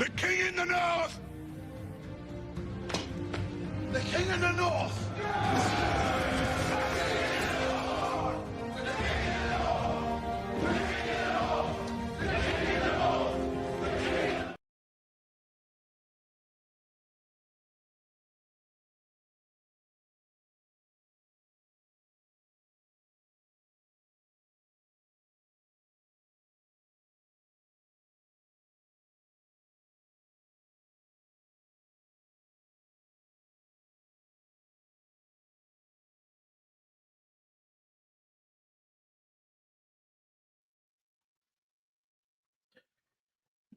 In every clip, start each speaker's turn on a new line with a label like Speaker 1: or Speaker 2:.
Speaker 1: The king in the north! The king in the north!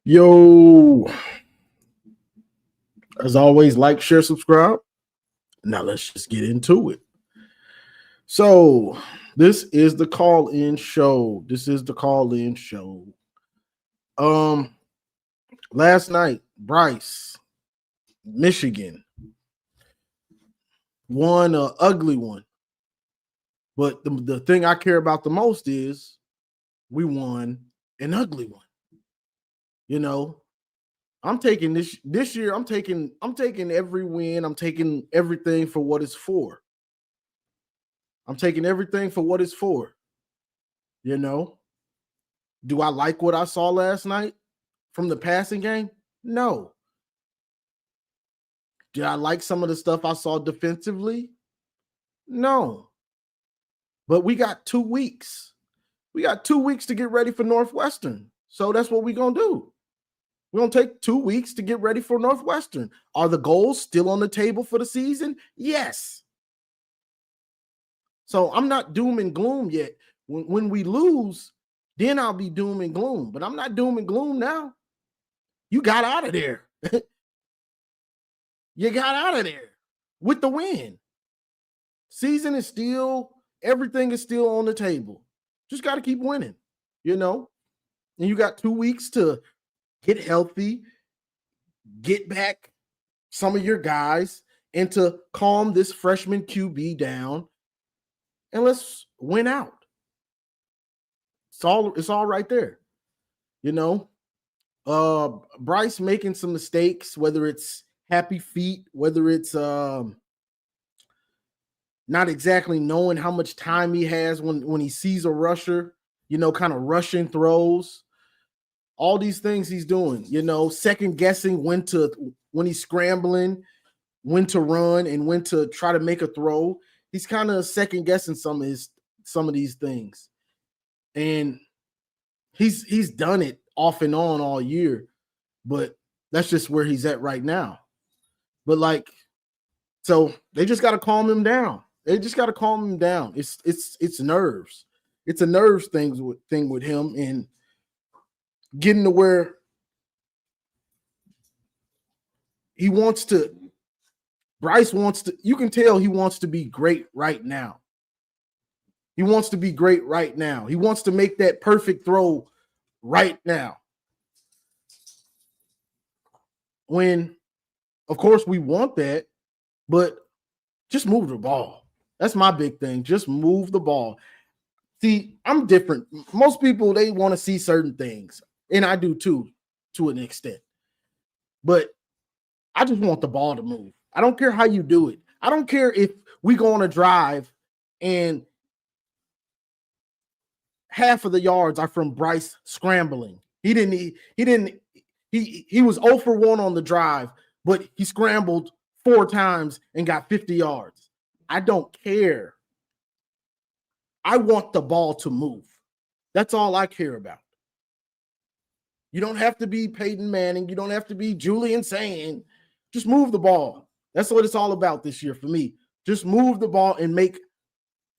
Speaker 2: Yo, as always, like, share, subscribe. Now let's just get into it. So this is the call-in show. Last night, Bryce, Michigan, won an ugly one. But the thing I care about the most is we won an ugly one. You know, I'm taking this year. I'm taking every win. I'm taking everything for what it's for. You know, do I like what I saw last night from the passing game? No. Did I like some of the stuff I saw defensively? No. But we got 2 weeks. We got 2 weeks to get ready for Northwestern. So that's what we're going to do. We're going to take 2 weeks to get ready for Northwestern. Are the goals still on the table for the season? Yes. So I'm not doom and gloom yet. When we lose, then I'll be doom and gloom. But I'm not doom and gloom now. You got out of there. You got out of there with the win. Season is still, everything is still on the table. Just got to keep winning, you know? And you got 2 weeks to get healthy, get back some of your guys, and to calm this freshman QB down, and let's win out. It's all right there, you know? Bryce making some mistakes, whether it's happy feet, whether it's not exactly knowing how much time he has when he sees a rusher, you know, kind of rushing throws. All these things he's doing, you know, second guessing when he's scrambling, when to run and when to try to make a throw. He's kind of second guessing some of these things. And he's done it off and on all year, but that's just where he's at right now. But so they just got to calm him down. It's nerves. It's a nerves thing with him, and getting to where Bryce wants to, you can tell he wants to be great right now. He wants to be great right now. He wants to make that perfect throw right now. When, of course, we want that, but just move the ball. That's my big thing. Just move the ball. See, I'm different. Most people, they want to see certain things, and I do too, to an extent. But I just want the ball to move. I don't care how you do it. I don't care if we go on a drive and half of the yards are from Bryce scrambling. He was 0 for 1 on the drive, but he scrambled 4 times and got 50 yards. I don't care. I want the ball to move. That's all I care about. You don't have to be Peyton Manning. You don't have to be Julian Sand. Just move the ball. That's what it's all about this year for me. Just move the ball and make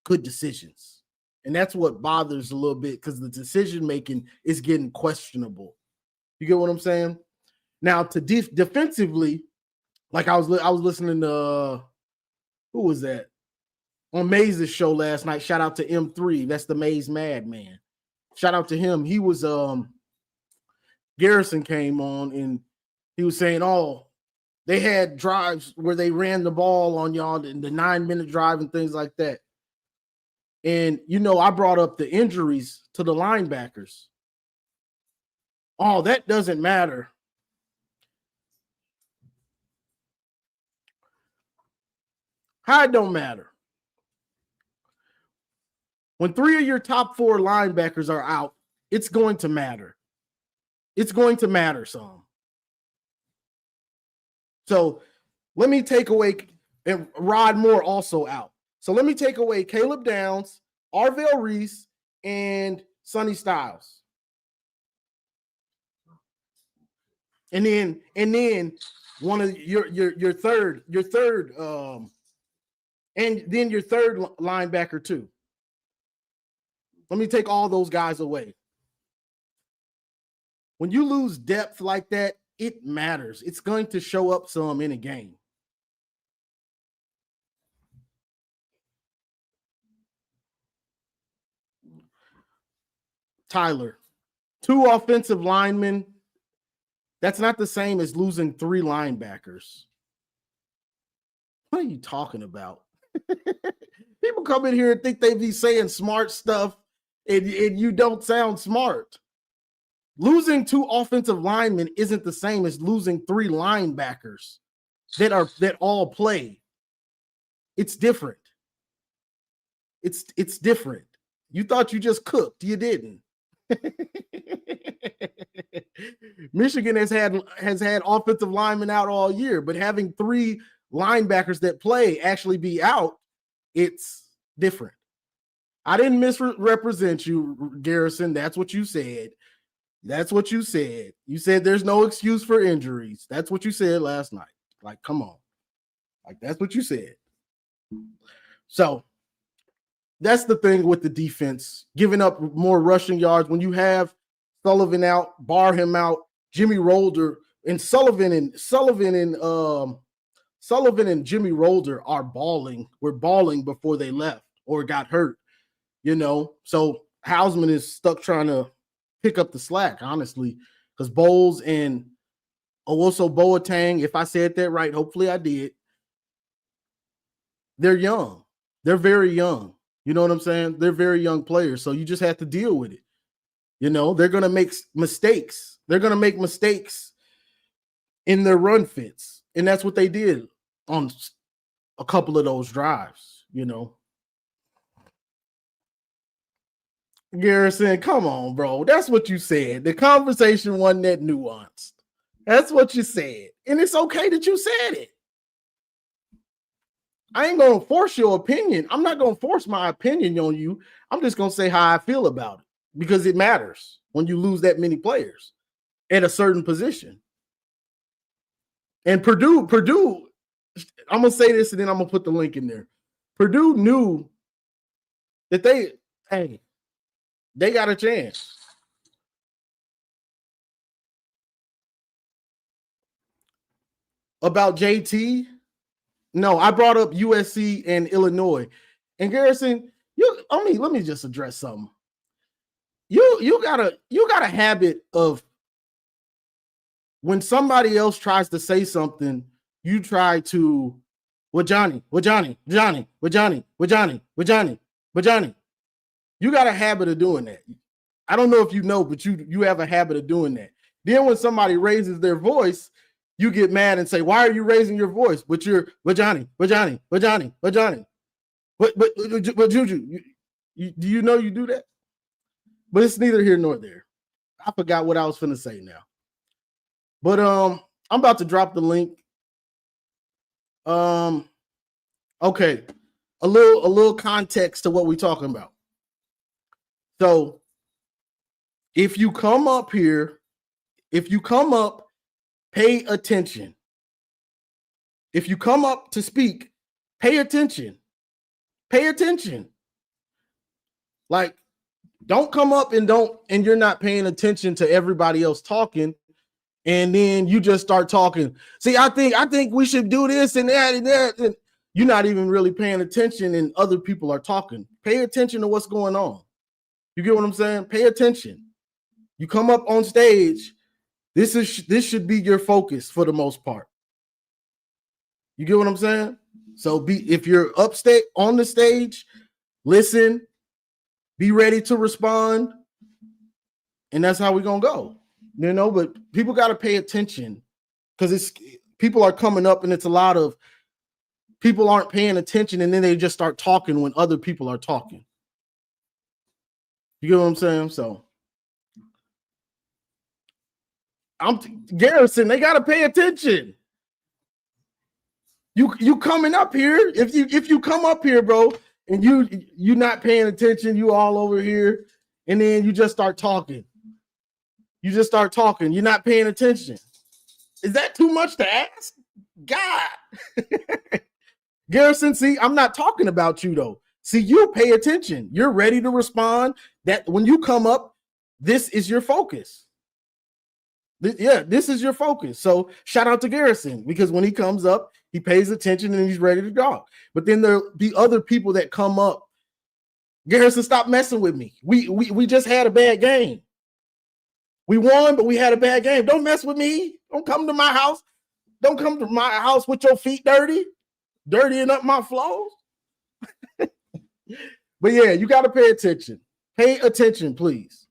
Speaker 2: good decisions. And that's what bothers a little bit, because the decision-making is getting questionable. You get what I'm saying? Now, to defensively, like I was listening to, who was that? On Maze's show last night. Shout out to M3. That's the Maze Madman. Shout out to him. He was, Garrison came on and he was saying, oh, they had drives where they ran the ball on y'all in the 9-minute drive and things like that. And, you know, I brought up the injuries to the linebackers. Oh, that doesn't matter. How it don't matter? When 3 of your top 4 linebackers are out, it's going to matter. It's going to matter some. So let me take away, and Rod Moore also out. So let me take away Caleb Downs, Arvell Reese, and Sonny Styles. And then one of your third, and then your third linebacker too. Let me take all those guys away. When you lose depth like that, it matters. It's going to show up some in a game. Tyler, 2 offensive linemen. That's not the same as losing 3 linebackers. What are you talking about? People come in here and think they be saying smart stuff, and you don't sound smart. Losing 2 offensive linemen isn't the same as losing 3 linebackers that all play. It's different. It's different. You thought you just cooked. You didn't. Michigan has had offensive linemen out all year, but having 3 linebackers that play actually be out, it's different. I didn't misrepresent you, Garrison. That's what you said. That's what you said. You said there's no excuse for injuries. That's what you said last night. Like, come on. Like, that's what you said. So that's the thing with the defense, giving up more rushing yards. When you have Sullivan out, Barham out, Jimmy Rolder, and Sullivan and Jimmy Rolder are balling. Were balling before they left or got hurt. So Hausman is stuck trying to pick up the slack, honestly, because Bowles and Owosso Boateng, if I said that right, hopefully I did. They're young. They're very young. You know what I'm saying? They're very young players, so you just have to deal with it. They're going to make mistakes. They're going to make mistakes in their run fits, and that's what they did on a couple of those drives, Garrison, come on, bro. That's what you said. The conversation wasn't that nuanced. That's what you said. And it's okay that you said it. I ain't going to force your opinion. I'm not going to force my opinion on you. I'm just going to say how I feel about it because it matters when you lose that many players at a certain position. And Purdue, I'm going to say this and then I'm going to put the link in there. Purdue knew that they got a chance. About JT, no, I brought up USC and Illinois. And Garrison, let me just address something. You got a habit of when somebody else tries to say something, you try to with Johnny. You got a habit of doing that. I don't know if you know, but you have a habit of doing that. Then when somebody raises their voice, you get mad and say, "Why are you raising your voice?" But you're Johnny. But Juju, do you know you do that? But it's neither here nor there. I forgot what I was finna say now. But I'm about to drop the link. Okay, a little context to what we're talking about. So if you come up here, pay attention. If you come up to speak, pay attention. Pay attention. Like, don't come up and you're not paying attention to everybody else talking, and then you just start talking. See, I think we should do this and that and that. And you're not even really paying attention, and other people are talking. Pay attention to what's going on. You get what I'm saying? Pay attention. You come up on stage. This should be your focus for the most part. You get what I'm saying? So if you're upstate on the stage, listen, be ready to respond, and that's how we're gonna go. But people got to pay attention because people are coming up, and it's a lot of people aren't paying attention and then they just start talking when other people are talking. You get what I'm saying? So Garrison, they gotta pay attention. You coming up here, if you come up here, bro, and you not paying attention, you all over here, and then you just start talking. You just start talking, you're not paying attention. Is that too much to ask? God. Garrison, see, I'm not talking about you though. See, you pay attention. You're ready to respond. That when you come up, this is your focus. This is your focus. So shout out to Garrison, because when he comes up, he pays attention and he's ready to talk. But then there'll be other people that come up. Garrison, stop messing with me. We just had a bad game. We won, but we had a bad game. Don't mess with me. Don't come to my house. Don't come to my house with your feet dirtying up my flows. But yeah, you got to pay attention. Pay attention, please.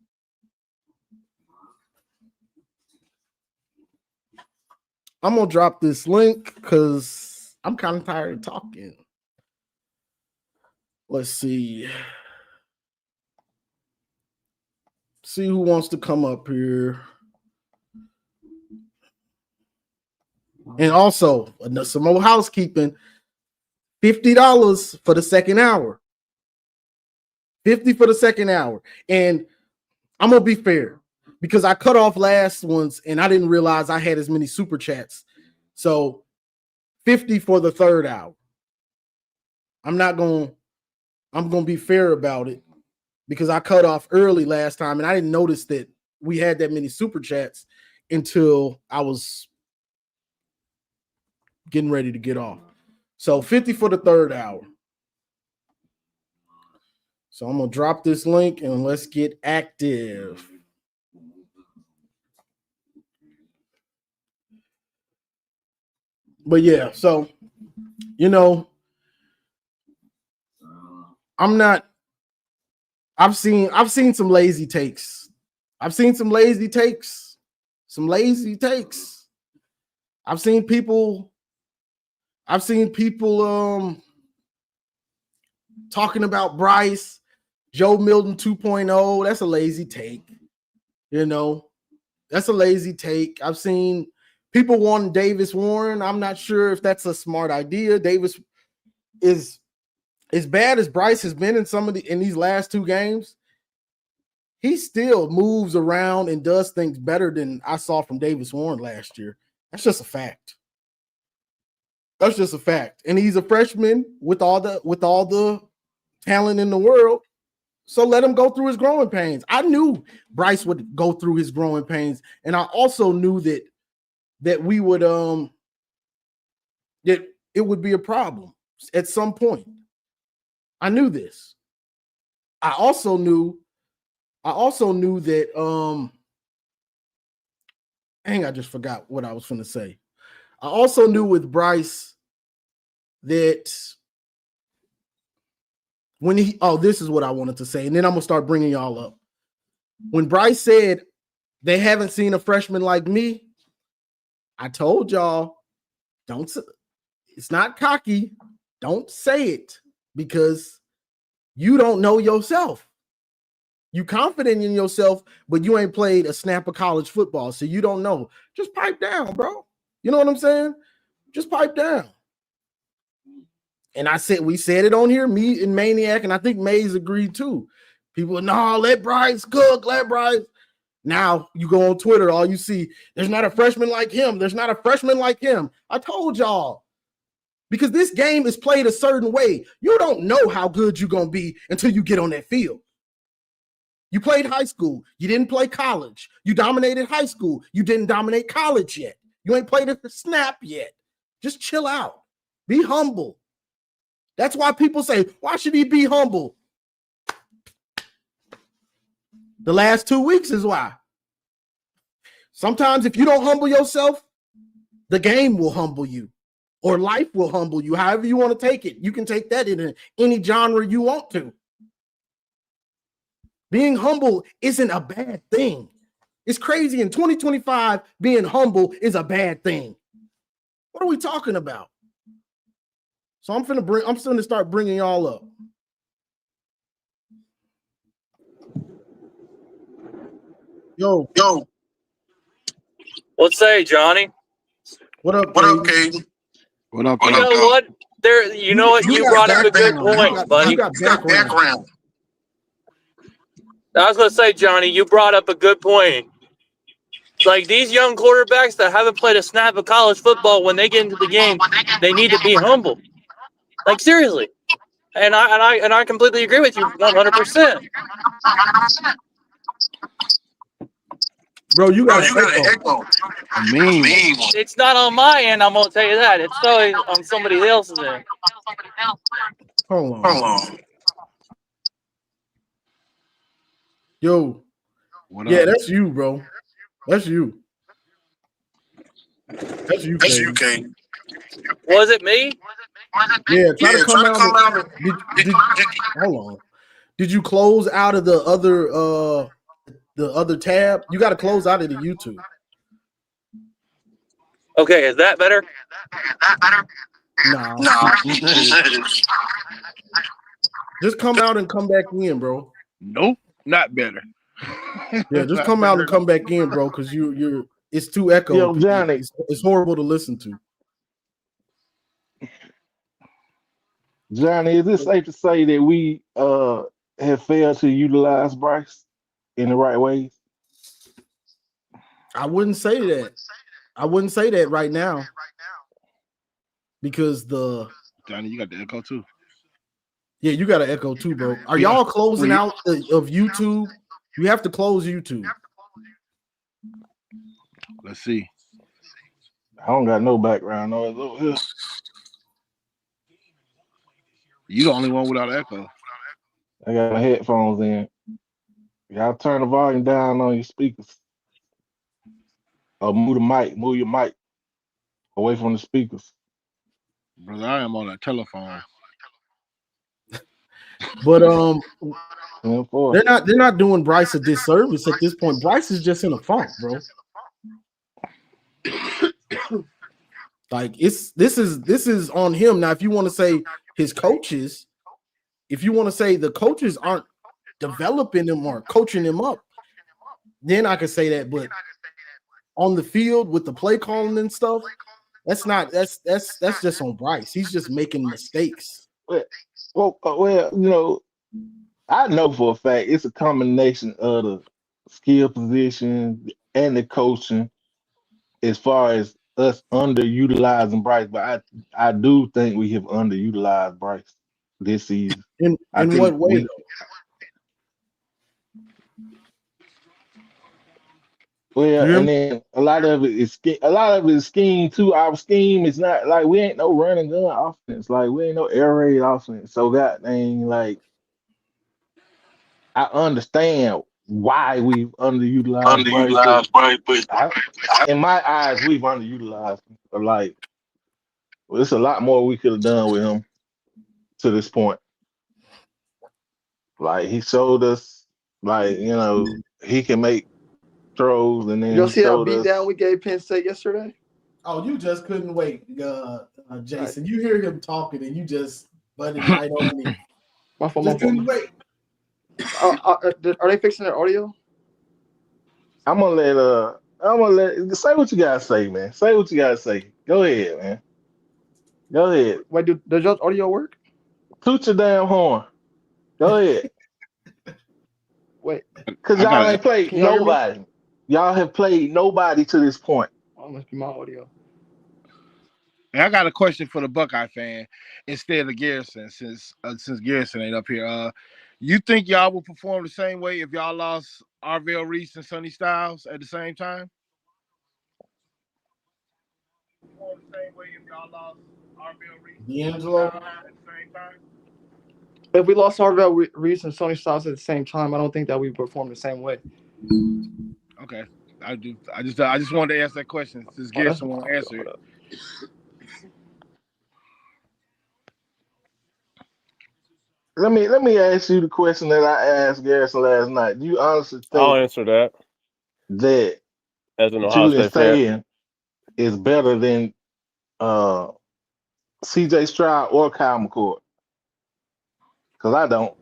Speaker 2: I'm going to drop this link because I'm kind of tired of talking. Let's see. See who wants to come up here. And also, some more housekeeping. $50 for the second hour. $50 for the second hour. And I'm going to be fair, because I cut off last ones and I didn't realize I had as many super chats. So $50 for the third hour. I'm going to be fair about it, because I cut off early last time and I didn't notice that we had that many super chats until I was getting ready to get off. So $50 for the third hour. So I'm going to drop this link and let's get active. But yeah, so, you know, I've seen some lazy takes. I've seen people talking about Bryce, Joe Milton 2.0. That's a lazy take. You know, that's a lazy take. I've seen people wanting Davis Warren. I'm not sure if that's a smart idea. Davis is as bad as Bryce has been in these last two games. He still moves around and does things better than I saw from Davis Warren last year. That's just a fact. That's just a fact. And he's a freshman with all the talent in the world. So let him go through his growing pains. I knew Bryce would go through his growing pains, and I also knew that we would that it would be a problem at some point. I knew this. I also knew that I just forgot what I was going to say. I also knew with Bryce that when this is what I wanted to say, and then I'm going to start bringing y'all up. When Bryce said they haven't seen a freshman like me, I told y'all, it's not cocky. Don't say it, because you don't know yourself. You confident in yourself, but you ain't played a snap of college football, so you don't know. Just pipe down, bro. You know what I'm saying? Just pipe down. And we said it on here, me and Maniac, and I think Mays agreed too. People, no, let Bryce cook, let Bryce. Now you go on Twitter, all you see, there's not a freshman like him. There's not a freshman like him. I told y'all, because this game is played a certain way. You don't know how good you're going to be until you get on that field. You played high school. You didn't play college. You dominated high school. You didn't dominate college yet. You ain't played a snap yet. Just chill out. Be humble. That's why people say, why should he be humble? The last 2 weeks is why. Sometimes if you don't humble yourself, the game will humble you, or life will humble you. However you want to take it. You can take that in any genre you want to. Being humble isn't a bad thing. It's crazy. In 2025, being humble is a bad thing. What are we talking about? So I'm finna start bringing y'all up. Yo.
Speaker 3: What's say, Johnny?
Speaker 2: What up,
Speaker 1: Caden?
Speaker 4: What up?
Speaker 3: You know what? You know what? You brought up a good point, buddy.
Speaker 2: You got background.
Speaker 3: I was gonna say, Johnny, you brought up a good point. Like these young quarterbacks that haven't played a snap of college football, when they get into the game, they need to be humble. Like seriously, and I completely agree with you 100%.
Speaker 2: Bro, you got an echo.
Speaker 3: It's not on my end. I'm gonna tell you that. It's probably on somebody else's end.
Speaker 2: Hold on. Yo. Yeah, that's you, bro. That's you. That's you, Caden.
Speaker 3: Was it me?
Speaker 2: Yeah, try to come out. Hold on. Did you close out of the other tab? You got to close out of the YouTube.
Speaker 3: Okay, is that better?
Speaker 2: No. Just come out and come back in, bro.
Speaker 4: Nope, not better.
Speaker 2: Yeah, just come out and come back in, bro, because you're it's too echo.
Speaker 5: Yo, Johnny.
Speaker 2: It's horrible to listen to.
Speaker 5: Johnny, is it safe to say that we have failed to utilize Bryce in the right ways?
Speaker 2: I wouldn't say that. I wouldn't say that right now. Because
Speaker 4: Johnny, you got the echo too.
Speaker 2: Yeah, you got an echo too, bro. Are y'all closing out of YouTube? You have to close YouTube.
Speaker 4: Let's see.
Speaker 5: I don't got no background noise over here.
Speaker 4: You the only one without echo.
Speaker 5: I got my headphones in. Y'all turn the volume down on your speakers. Or move your mic away from the speakers.
Speaker 4: Brother, I am on a telephone.
Speaker 2: But
Speaker 5: they're
Speaker 2: not doing Bryce a disservice at this point. Bryce is just in a funk, bro. Like this is on him. Now, if you want to say his coaches, if you want to say the coaches aren't developing him or coaching him up, then I could say that. But on the field with the play calling and stuff, that's just on Bryce. He's just making mistakes.
Speaker 5: Well, you know, I know for a fact it's a combination of the skill position and the coaching as far as us underutilizing Bryce, but I do think we have underutilized Bryce this season.
Speaker 2: In what way?
Speaker 5: And then a lot of it is scheme too. Our scheme is not like we ain't no run and gun offense. Like we ain't no air raid offense. So God dang, like I understand why we've underutilized Bryce, but in my eyes, we've underutilized him. Like, well, it's a lot more we could have done with him to this point. Like he showed us, like he can make throws, and then
Speaker 6: you see how beat down we gave Penn State yesterday?
Speaker 2: Oh, you just couldn't wait, Jason. Right. You hear him talking, and you just butted right on me.
Speaker 6: My fault.
Speaker 2: Couldn't wait.
Speaker 6: Are they fixing their audio?
Speaker 5: I'm gonna let say what you gotta say, man. Say what you gotta say. Go ahead, man. Go ahead.
Speaker 6: Wait, does your audio work?
Speaker 5: Toot your damn horn. Go ahead.
Speaker 6: Wait,
Speaker 5: because y'all ain't played nobody. Y'all have played nobody to this point.
Speaker 6: Oh, must be my audio.
Speaker 4: And I got a question for the Buckeye fan instead of Garrison, since Garrison ain't up here. You think y'all will perform the same way if y'all lost Arvell Reese and Sonny Styles at the same time? Perform the same way if y'all lost Arvell Reese and
Speaker 2: D'Angelo
Speaker 4: at the same time?
Speaker 6: If we lost Arvell Reese and Sonny Styles at the same time, I don't think that we perform the same way.
Speaker 4: Okay, I do. I just wanted to ask that question since Garrison won't answer it.
Speaker 5: Let me ask you the question that I asked Garrison last night. Do you honestly think
Speaker 7: I'll answer that
Speaker 5: as an Ohio State fan is better than C.J. Stroud or Kyle McCord? Because I don't.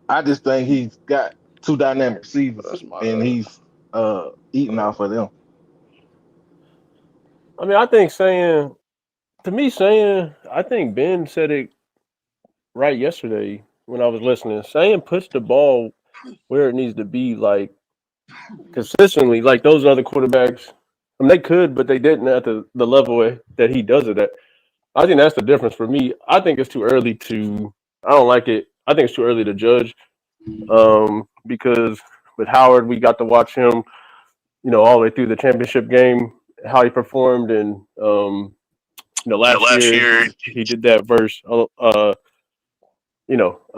Speaker 5: I just think he's got two dynamic receivers,
Speaker 6: That's my.
Speaker 5: and he's eating off of them.
Speaker 7: I mean, I think saying I think Ben said it right yesterday when I was listening. Saying puts the ball where it needs to be, like consistently, like those other quarterbacks. I mean, they could, but they didn't at the level that he does it at. I think that's the difference for me. I think it's too early to. I don't like it. I think it's too early to judge because with Howard, we got to watch him, all the way through the championship game, how he performed, and last year he did that versus a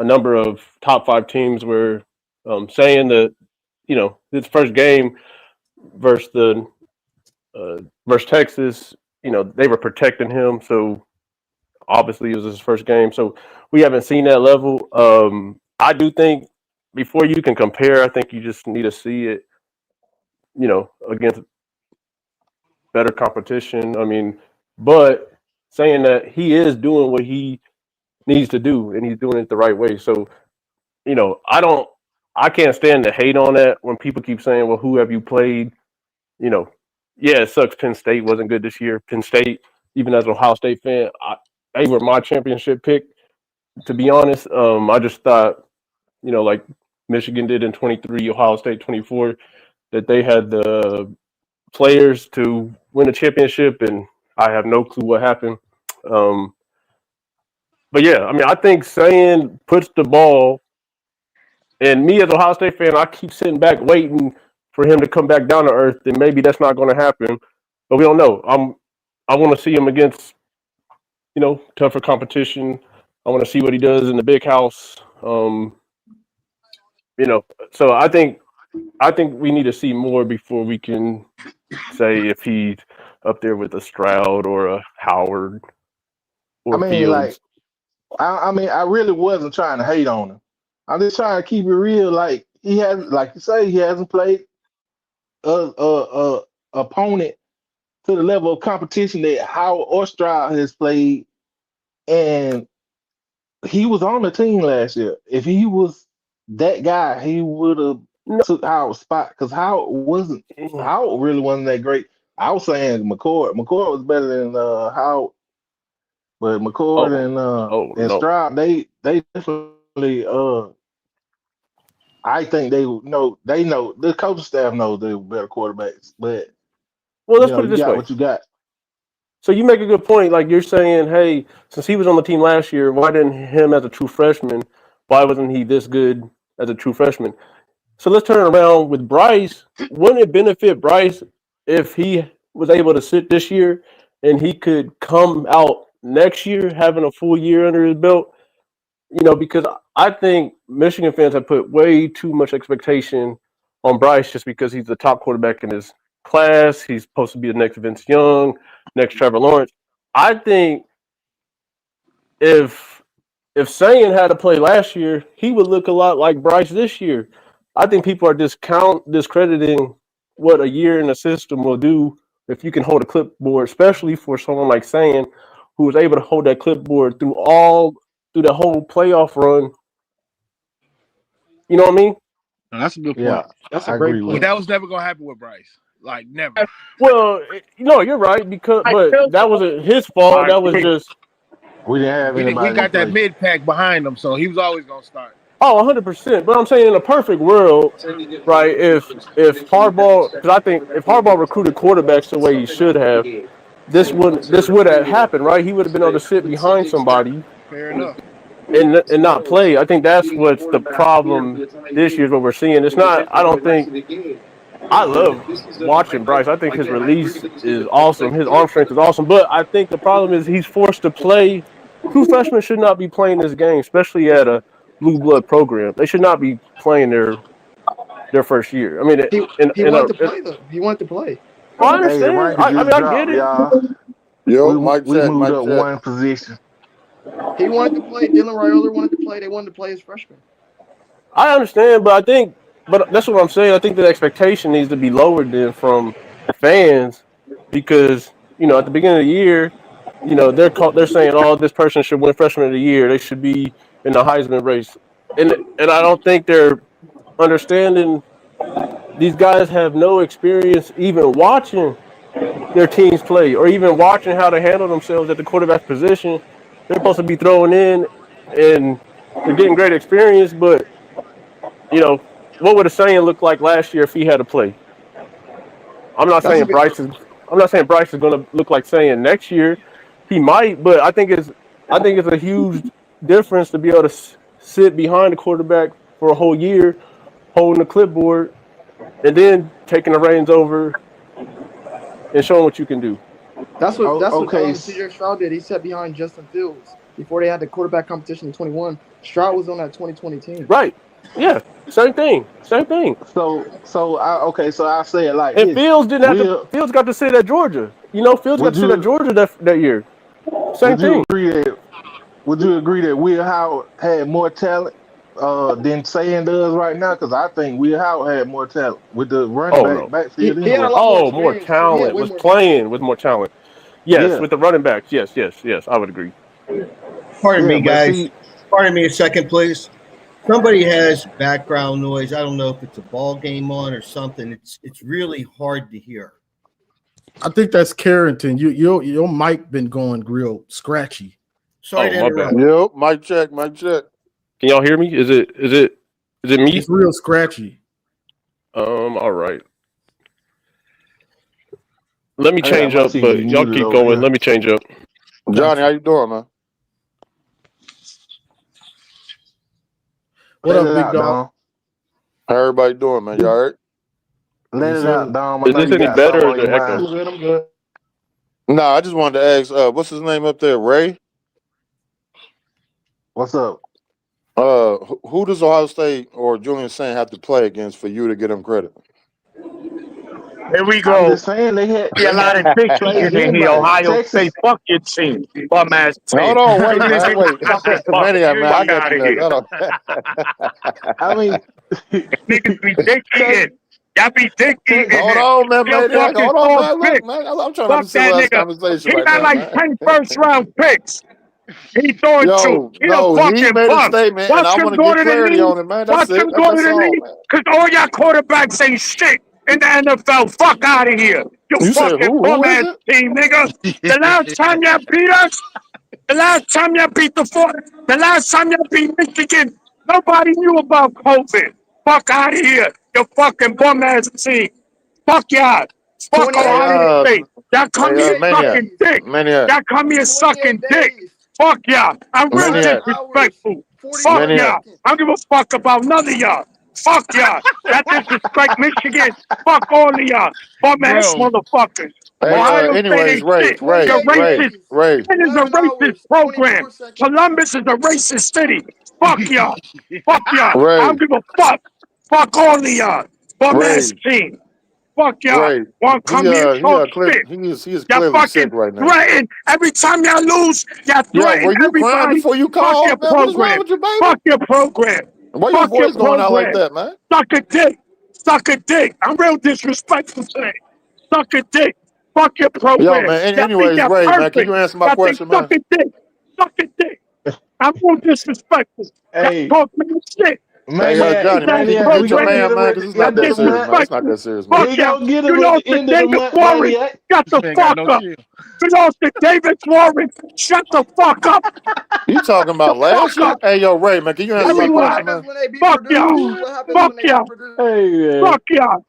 Speaker 7: number of top 5 teams were saying that his first game versus the versus Texas, they were protecting him, so obviously it was his first game. So we haven't seen that level. I do think before you can compare, I think you just need to see it, against better competition. I mean, but saying that he is doing what he needs to do and he's doing it the right way. So, I can't stand to hate on that when people keep saying, well, who have you played? Yeah, it sucks Penn State wasn't good this year. Penn State, even as an Ohio State fan, they were my championship pick, to be honest. I just thought, like Michigan did in 23, Ohio State 24, that they had the players to win a championship, and I have no clue what happened. But yeah, I mean, I think saying puts the ball, and me as an Ohio State fan, I keep sitting back waiting for him to come back down to earth, and maybe that's not going to happen. But we don't know. I want to see him against, tougher competition. I want to see what he does in the big house. So I think we need to see more before we can say if he's up there with a Stroud or a Howard
Speaker 5: I
Speaker 7: or
Speaker 5: mean, like,
Speaker 7: Fields.
Speaker 5: I really wasn't trying to hate on him. I'm just trying to keep it real. Like he has, like you say, he hasn't played a opponent to the level of competition that Howard or Stroud has played, and he was on the team last year. If he was that guy, he would have
Speaker 7: No,
Speaker 5: took Howard's spot because Howard really wasn't that great. I was saying McCord was better than Howard, but McCord and
Speaker 7: no.
Speaker 5: Stroud they definitely I think they know the coaching staff knows they're better quarterbacks, but
Speaker 7: Well, let's put it
Speaker 5: you
Speaker 7: this
Speaker 5: got
Speaker 7: way.
Speaker 5: what you got.
Speaker 7: So you make a good point. Like you're saying, hey, since he was on the team last year, why didn't him as a true freshman? Why wasn't he this good as a true freshman? So let's turn it around with Bryce. Wouldn't it benefit Bryce if he was able to sit this year and he could come out next year having a full year under his belt? Because I think Michigan fans have put way too much expectation on Bryce just because he's the top quarterback in his class. He's supposed to be the next Vince Young, next Trevor Lawrence. I think if Sayan had to play last year, he would look a lot like Bryce this year. I think people are discrediting what a year in the system will do if you can hold a clipboard, especially for someone like Sayan, who was able to hold that clipboard through the whole playoff run. You know what I mean?
Speaker 4: No, that's a good point.
Speaker 5: Yeah,
Speaker 6: That's
Speaker 5: I
Speaker 6: a
Speaker 5: agree
Speaker 6: great
Speaker 5: with
Speaker 4: But
Speaker 5: you.
Speaker 6: point.
Speaker 4: that was never gonna happen with Bryce. Like never.
Speaker 7: Well, you're right but that wasn't his fault. That was just
Speaker 5: We didn't have
Speaker 4: We
Speaker 5: anybody in
Speaker 4: got that
Speaker 5: place.
Speaker 4: mid pack behind him, so he was always gonna start.
Speaker 7: 100%. But I'm saying in a perfect world, right? If Harbaugh, because I think if Harbaugh recruited quarterbacks the way he should have, this would have happened, right? He would have been able to sit behind somebody
Speaker 4: Fair enough.
Speaker 7: and not play. I think that's what's the problem this year. Is what we're seeing. It's not. I don't think. I love watching Bryce. I think his release is awesome. His arm strength is awesome. But I think the problem is he's forced to play. True freshmen should not be playing this game, especially at a blue blood program. They should not be playing their first year. I mean,
Speaker 6: He wanted to play though. He wanted to play.
Speaker 7: I
Speaker 5: Hey, the
Speaker 7: understand.
Speaker 5: ranking
Speaker 7: I
Speaker 5: just
Speaker 7: mean, I get
Speaker 5: dropped,
Speaker 7: it.
Speaker 5: y'all.
Speaker 8: Yo, mic
Speaker 5: We
Speaker 8: check,
Speaker 5: moved
Speaker 8: mic
Speaker 5: up
Speaker 8: check.
Speaker 5: one position.
Speaker 6: He wanted to play. Dylan Raiola wanted to play. They wanted to play as freshmen.
Speaker 7: I understand, but that's what I'm saying. I think the expectation needs to be lowered then from the fans because at the beginning of the year they're saying, oh, this person should win Freshman of the Year. They should be in the Heisman race, and I don't think they're understanding. These guys have no experience even watching their teams play or even watching how to handle themselves at the quarterback position. They're supposed to be throwing in, and they're getting great experience. But what would a saying look like last year if he had to play? I'm not
Speaker 6: That's a
Speaker 7: saying
Speaker 6: big.
Speaker 7: Bryce is. I'm not saying Bryce is going to look like saying next year. He might, but I think it's a huge difference to be able to sit behind the quarterback for a whole year, holding the clipboard, and then taking the reins over and showing what you can do.
Speaker 6: That's what
Speaker 5: Okay.
Speaker 6: CJ Stroud did. He sat behind Justin Fields before they had the quarterback competition in 21. Stroud was on that 2020 team.
Speaker 7: Right? Yeah. Same thing. Same thing.
Speaker 5: So I'll say it like
Speaker 7: And
Speaker 5: this.
Speaker 7: Fields didn't have to.
Speaker 5: Will
Speaker 7: Fields got to sit at Georgia. Fields got
Speaker 5: would
Speaker 7: to sit at
Speaker 5: you
Speaker 7: Georgia that year. Same
Speaker 5: would you
Speaker 7: thing.
Speaker 5: agree that Will Howard had more talent than Saying does right now? Because I think Will Howard had more talent with the running
Speaker 7: Oh
Speaker 5: back
Speaker 7: no.
Speaker 6: He
Speaker 5: backfield
Speaker 6: had a
Speaker 5: anyway.
Speaker 6: lot more
Speaker 7: Oh, more
Speaker 6: experience too. He had
Speaker 7: talent.
Speaker 6: way
Speaker 7: Was
Speaker 6: more
Speaker 7: playing
Speaker 6: experience.
Speaker 7: with more talent. Yes,
Speaker 5: Yeah,
Speaker 7: with the running backs. Yes. I would agree.
Speaker 8: Pardon
Speaker 5: yeah,
Speaker 8: me,
Speaker 5: but
Speaker 8: guys.
Speaker 5: see,
Speaker 8: Pardon me a second, please. Somebody has background noise. I don't know if it's a ball game on or something. It's really hard to hear.
Speaker 2: I think that's Carrington. Your mic been going real scratchy.
Speaker 8: Sorry
Speaker 7: Oh,
Speaker 8: to
Speaker 7: my bad.
Speaker 8: interrupt.
Speaker 4: Yep, mic check, mic check.
Speaker 7: Can y'all hear me? Is it me?
Speaker 2: It's real scratchy.
Speaker 7: All right. Let me
Speaker 5: I got
Speaker 7: change
Speaker 5: my
Speaker 7: up, but
Speaker 5: TV
Speaker 7: y'all
Speaker 5: muted
Speaker 7: keep
Speaker 5: over
Speaker 7: going.
Speaker 5: here.
Speaker 7: Let me change up.
Speaker 4: Johnny, how you doing, man?
Speaker 2: What
Speaker 5: Let
Speaker 2: up,
Speaker 5: it
Speaker 2: big
Speaker 5: out,
Speaker 2: dog?
Speaker 5: Dom.
Speaker 4: How everybody doing, man? You all right?
Speaker 5: Let
Speaker 2: Yes,
Speaker 5: it out,
Speaker 2: sir.
Speaker 5: Dom. I
Speaker 7: Is
Speaker 5: know
Speaker 7: this
Speaker 5: you
Speaker 7: any
Speaker 5: got something
Speaker 7: better or
Speaker 5: on
Speaker 7: is
Speaker 5: your
Speaker 7: it
Speaker 5: mind.
Speaker 6: I'm
Speaker 7: echo?
Speaker 6: good. I'm good.
Speaker 4: No, I just wanted to ask, what's his name up there? Ray?
Speaker 5: What's up?
Speaker 4: Who does Ohio State or Julian Saint have to play against for you to get him credit?
Speaker 9: Here we
Speaker 5: I'm
Speaker 9: go.
Speaker 5: just saying
Speaker 9: See a
Speaker 5: they
Speaker 9: lot of
Speaker 5: hadn't
Speaker 9: dick
Speaker 5: played
Speaker 9: eaters in here.
Speaker 5: anybody.
Speaker 9: Ohio State,
Speaker 5: Texas.
Speaker 9: fuck your team. Bum ass
Speaker 4: Hold
Speaker 9: team.
Speaker 4: on,
Speaker 9: You
Speaker 4: wait,
Speaker 9: niggas
Speaker 4: man,
Speaker 9: ain't
Speaker 4: wait.
Speaker 9: fucking fuck.
Speaker 4: Maniac, man, I
Speaker 9: Fuck
Speaker 4: got
Speaker 9: out
Speaker 4: you
Speaker 9: of
Speaker 4: next.
Speaker 9: here.
Speaker 4: Hold on.
Speaker 5: I mean,
Speaker 9: Niggas be dick
Speaker 5: Tex,
Speaker 9: eating. Y'all be dick eating
Speaker 5: Tex,
Speaker 9: in
Speaker 4: Hold
Speaker 9: here.
Speaker 4: on, man,
Speaker 9: Still
Speaker 4: Maniac.
Speaker 9: fucking
Speaker 4: Hold on,
Speaker 9: soft
Speaker 4: man. Look,
Speaker 9: dick.
Speaker 4: man, I'm trying to have
Speaker 9: Fuck
Speaker 4: a
Speaker 9: that
Speaker 4: civilized
Speaker 9: nigga.
Speaker 4: conversation
Speaker 9: He
Speaker 4: right
Speaker 9: got
Speaker 4: now,
Speaker 9: like
Speaker 4: man.
Speaker 9: 10 first round picks. He throwing to.
Speaker 4: Yo,
Speaker 9: He a
Speaker 4: no, he
Speaker 9: fucking
Speaker 4: made a
Speaker 9: bum.
Speaker 4: statement, and
Speaker 9: Watch
Speaker 4: I
Speaker 9: him
Speaker 4: want to
Speaker 9: go
Speaker 4: get
Speaker 9: to the
Speaker 4: clarity
Speaker 9: league.
Speaker 4: on it, man.
Speaker 9: Watch
Speaker 4: That's it.
Speaker 9: him go to
Speaker 4: That's
Speaker 9: the
Speaker 4: all,
Speaker 9: league.
Speaker 4: man.
Speaker 9: Because all y'all quarterbacks ain't shit in the NFL. Fuck out of here. You
Speaker 4: You said
Speaker 9: fucking
Speaker 4: who?
Speaker 9: bum
Speaker 4: Who is
Speaker 9: ass
Speaker 4: it?
Speaker 9: team, nigga. The last time y'all beat us, the last time y'all beat the last time y'all beat Michigan, nobody knew about COVID. Fuck out of here. You fucking bum ass team. Fuck y'all. Fuck
Speaker 6: 28
Speaker 4: Hey,
Speaker 9: Ohio
Speaker 6: days.
Speaker 9: State. Y'all come here
Speaker 6: 28
Speaker 4: Maniac,
Speaker 9: sucking
Speaker 6: days.
Speaker 9: dick.
Speaker 4: Maniac,
Speaker 9: Y'all come here
Speaker 6: 28
Speaker 9: sucking dick.
Speaker 6: days.
Speaker 9: Fuck y'all. I'm real
Speaker 6: 5
Speaker 4: Maniac,
Speaker 6: hours.
Speaker 9: disrespectful.
Speaker 6: 41
Speaker 9: Fuck
Speaker 4: Maniac.
Speaker 9: y'all.
Speaker 6: seconds.
Speaker 9: I don't give a fuck about none of y'all. Fuck y'all. That disrespect Michigan. Fuck all of y'all. Bum ass
Speaker 2: Bro,
Speaker 9: motherfuckers.
Speaker 4: Hey,
Speaker 9: Ohio State
Speaker 4: anyways,
Speaker 9: ain't
Speaker 4: Ray,
Speaker 9: shit. You're
Speaker 6: 28
Speaker 9: racist.
Speaker 6: days.
Speaker 4: Ray.
Speaker 9: It is a
Speaker 6: 11
Speaker 9: racist
Speaker 6: hours.
Speaker 9: program.
Speaker 6: 24 seconds.
Speaker 9: Columbus is a racist city. Fuck y'all. Fuck y'all. I
Speaker 4: Ray,
Speaker 9: don't give a fuck. Fuck all of y'all. Bum ass
Speaker 4: Ray,
Speaker 9: team. Fuck y'all.
Speaker 4: Ray.
Speaker 9: Want to come here talk shit.
Speaker 4: He is
Speaker 9: Y'all
Speaker 4: clearly sick
Speaker 9: fucking
Speaker 4: right now.
Speaker 9: threaten. Every time y'all lose, y'all
Speaker 4: Yo,
Speaker 9: threaten
Speaker 4: were you crying
Speaker 9: everybody.
Speaker 4: before you
Speaker 9: Fuck your
Speaker 4: called, man? What is wrong
Speaker 9: program.
Speaker 4: with you, baby?
Speaker 9: Fuck your program.
Speaker 4: Why your
Speaker 9: Fuck your
Speaker 4: voice going out like
Speaker 9: program.
Speaker 4: that, man?
Speaker 9: Suck a dick. Suck a dick. I'm real disrespectful today. Suck a dick. Fuck your
Speaker 4: Yo,
Speaker 9: program.
Speaker 4: man.
Speaker 9: Y'all think
Speaker 4: Anyways,
Speaker 9: y'all
Speaker 4: Ray, man, can
Speaker 9: perfect.
Speaker 4: you answer my
Speaker 9: Y'all think
Speaker 4: question,
Speaker 9: suck
Speaker 4: man?
Speaker 9: a dick. Suck a dick. I'm real disrespectful. Y'all
Speaker 5: hey,
Speaker 9: talk mad shit.
Speaker 4: Hey,
Speaker 5: Maniac,
Speaker 4: Johnny, man, can you
Speaker 5: Maniac,
Speaker 9: Exactly
Speaker 5: we
Speaker 4: mute your
Speaker 5: gonna
Speaker 9: program.
Speaker 5: get
Speaker 4: man,
Speaker 5: him
Speaker 4: man?
Speaker 5: at
Speaker 4: Because
Speaker 5: the
Speaker 4: it's
Speaker 9: Y'all
Speaker 4: not
Speaker 5: end of
Speaker 4: that
Speaker 5: the
Speaker 4: serious,
Speaker 5: month.
Speaker 4: man. It's not
Speaker 9: disrespectful.
Speaker 4: that serious, man.
Speaker 9: Fuck
Speaker 5: We
Speaker 9: y'all.
Speaker 5: gonna get
Speaker 9: You
Speaker 5: him at
Speaker 9: lost
Speaker 5: the
Speaker 9: to
Speaker 5: end of the
Speaker 9: David
Speaker 5: month,
Speaker 9: Warren.
Speaker 5: Maniac.
Speaker 9: Shut
Speaker 2: this
Speaker 9: the
Speaker 2: man got
Speaker 9: fuck
Speaker 2: no
Speaker 9: up.
Speaker 2: chill.
Speaker 9: You lost to David Warren. Shut the fuck up.
Speaker 4: You talking
Speaker 9: The
Speaker 4: about
Speaker 9: fuck
Speaker 4: last year?
Speaker 9: up.
Speaker 4: Hey, yo, Ray, man, can you answer
Speaker 6: See
Speaker 4: my
Speaker 6: what
Speaker 9: Everybody.
Speaker 4: question, man?
Speaker 6: happens when they be
Speaker 9: Fuck
Speaker 6: produced.
Speaker 9: y'all.
Speaker 6: See what happens
Speaker 9: Fuck
Speaker 6: when they be
Speaker 9: y'all.
Speaker 6: produced.
Speaker 5: Hey man,
Speaker 9: Fuck y'all.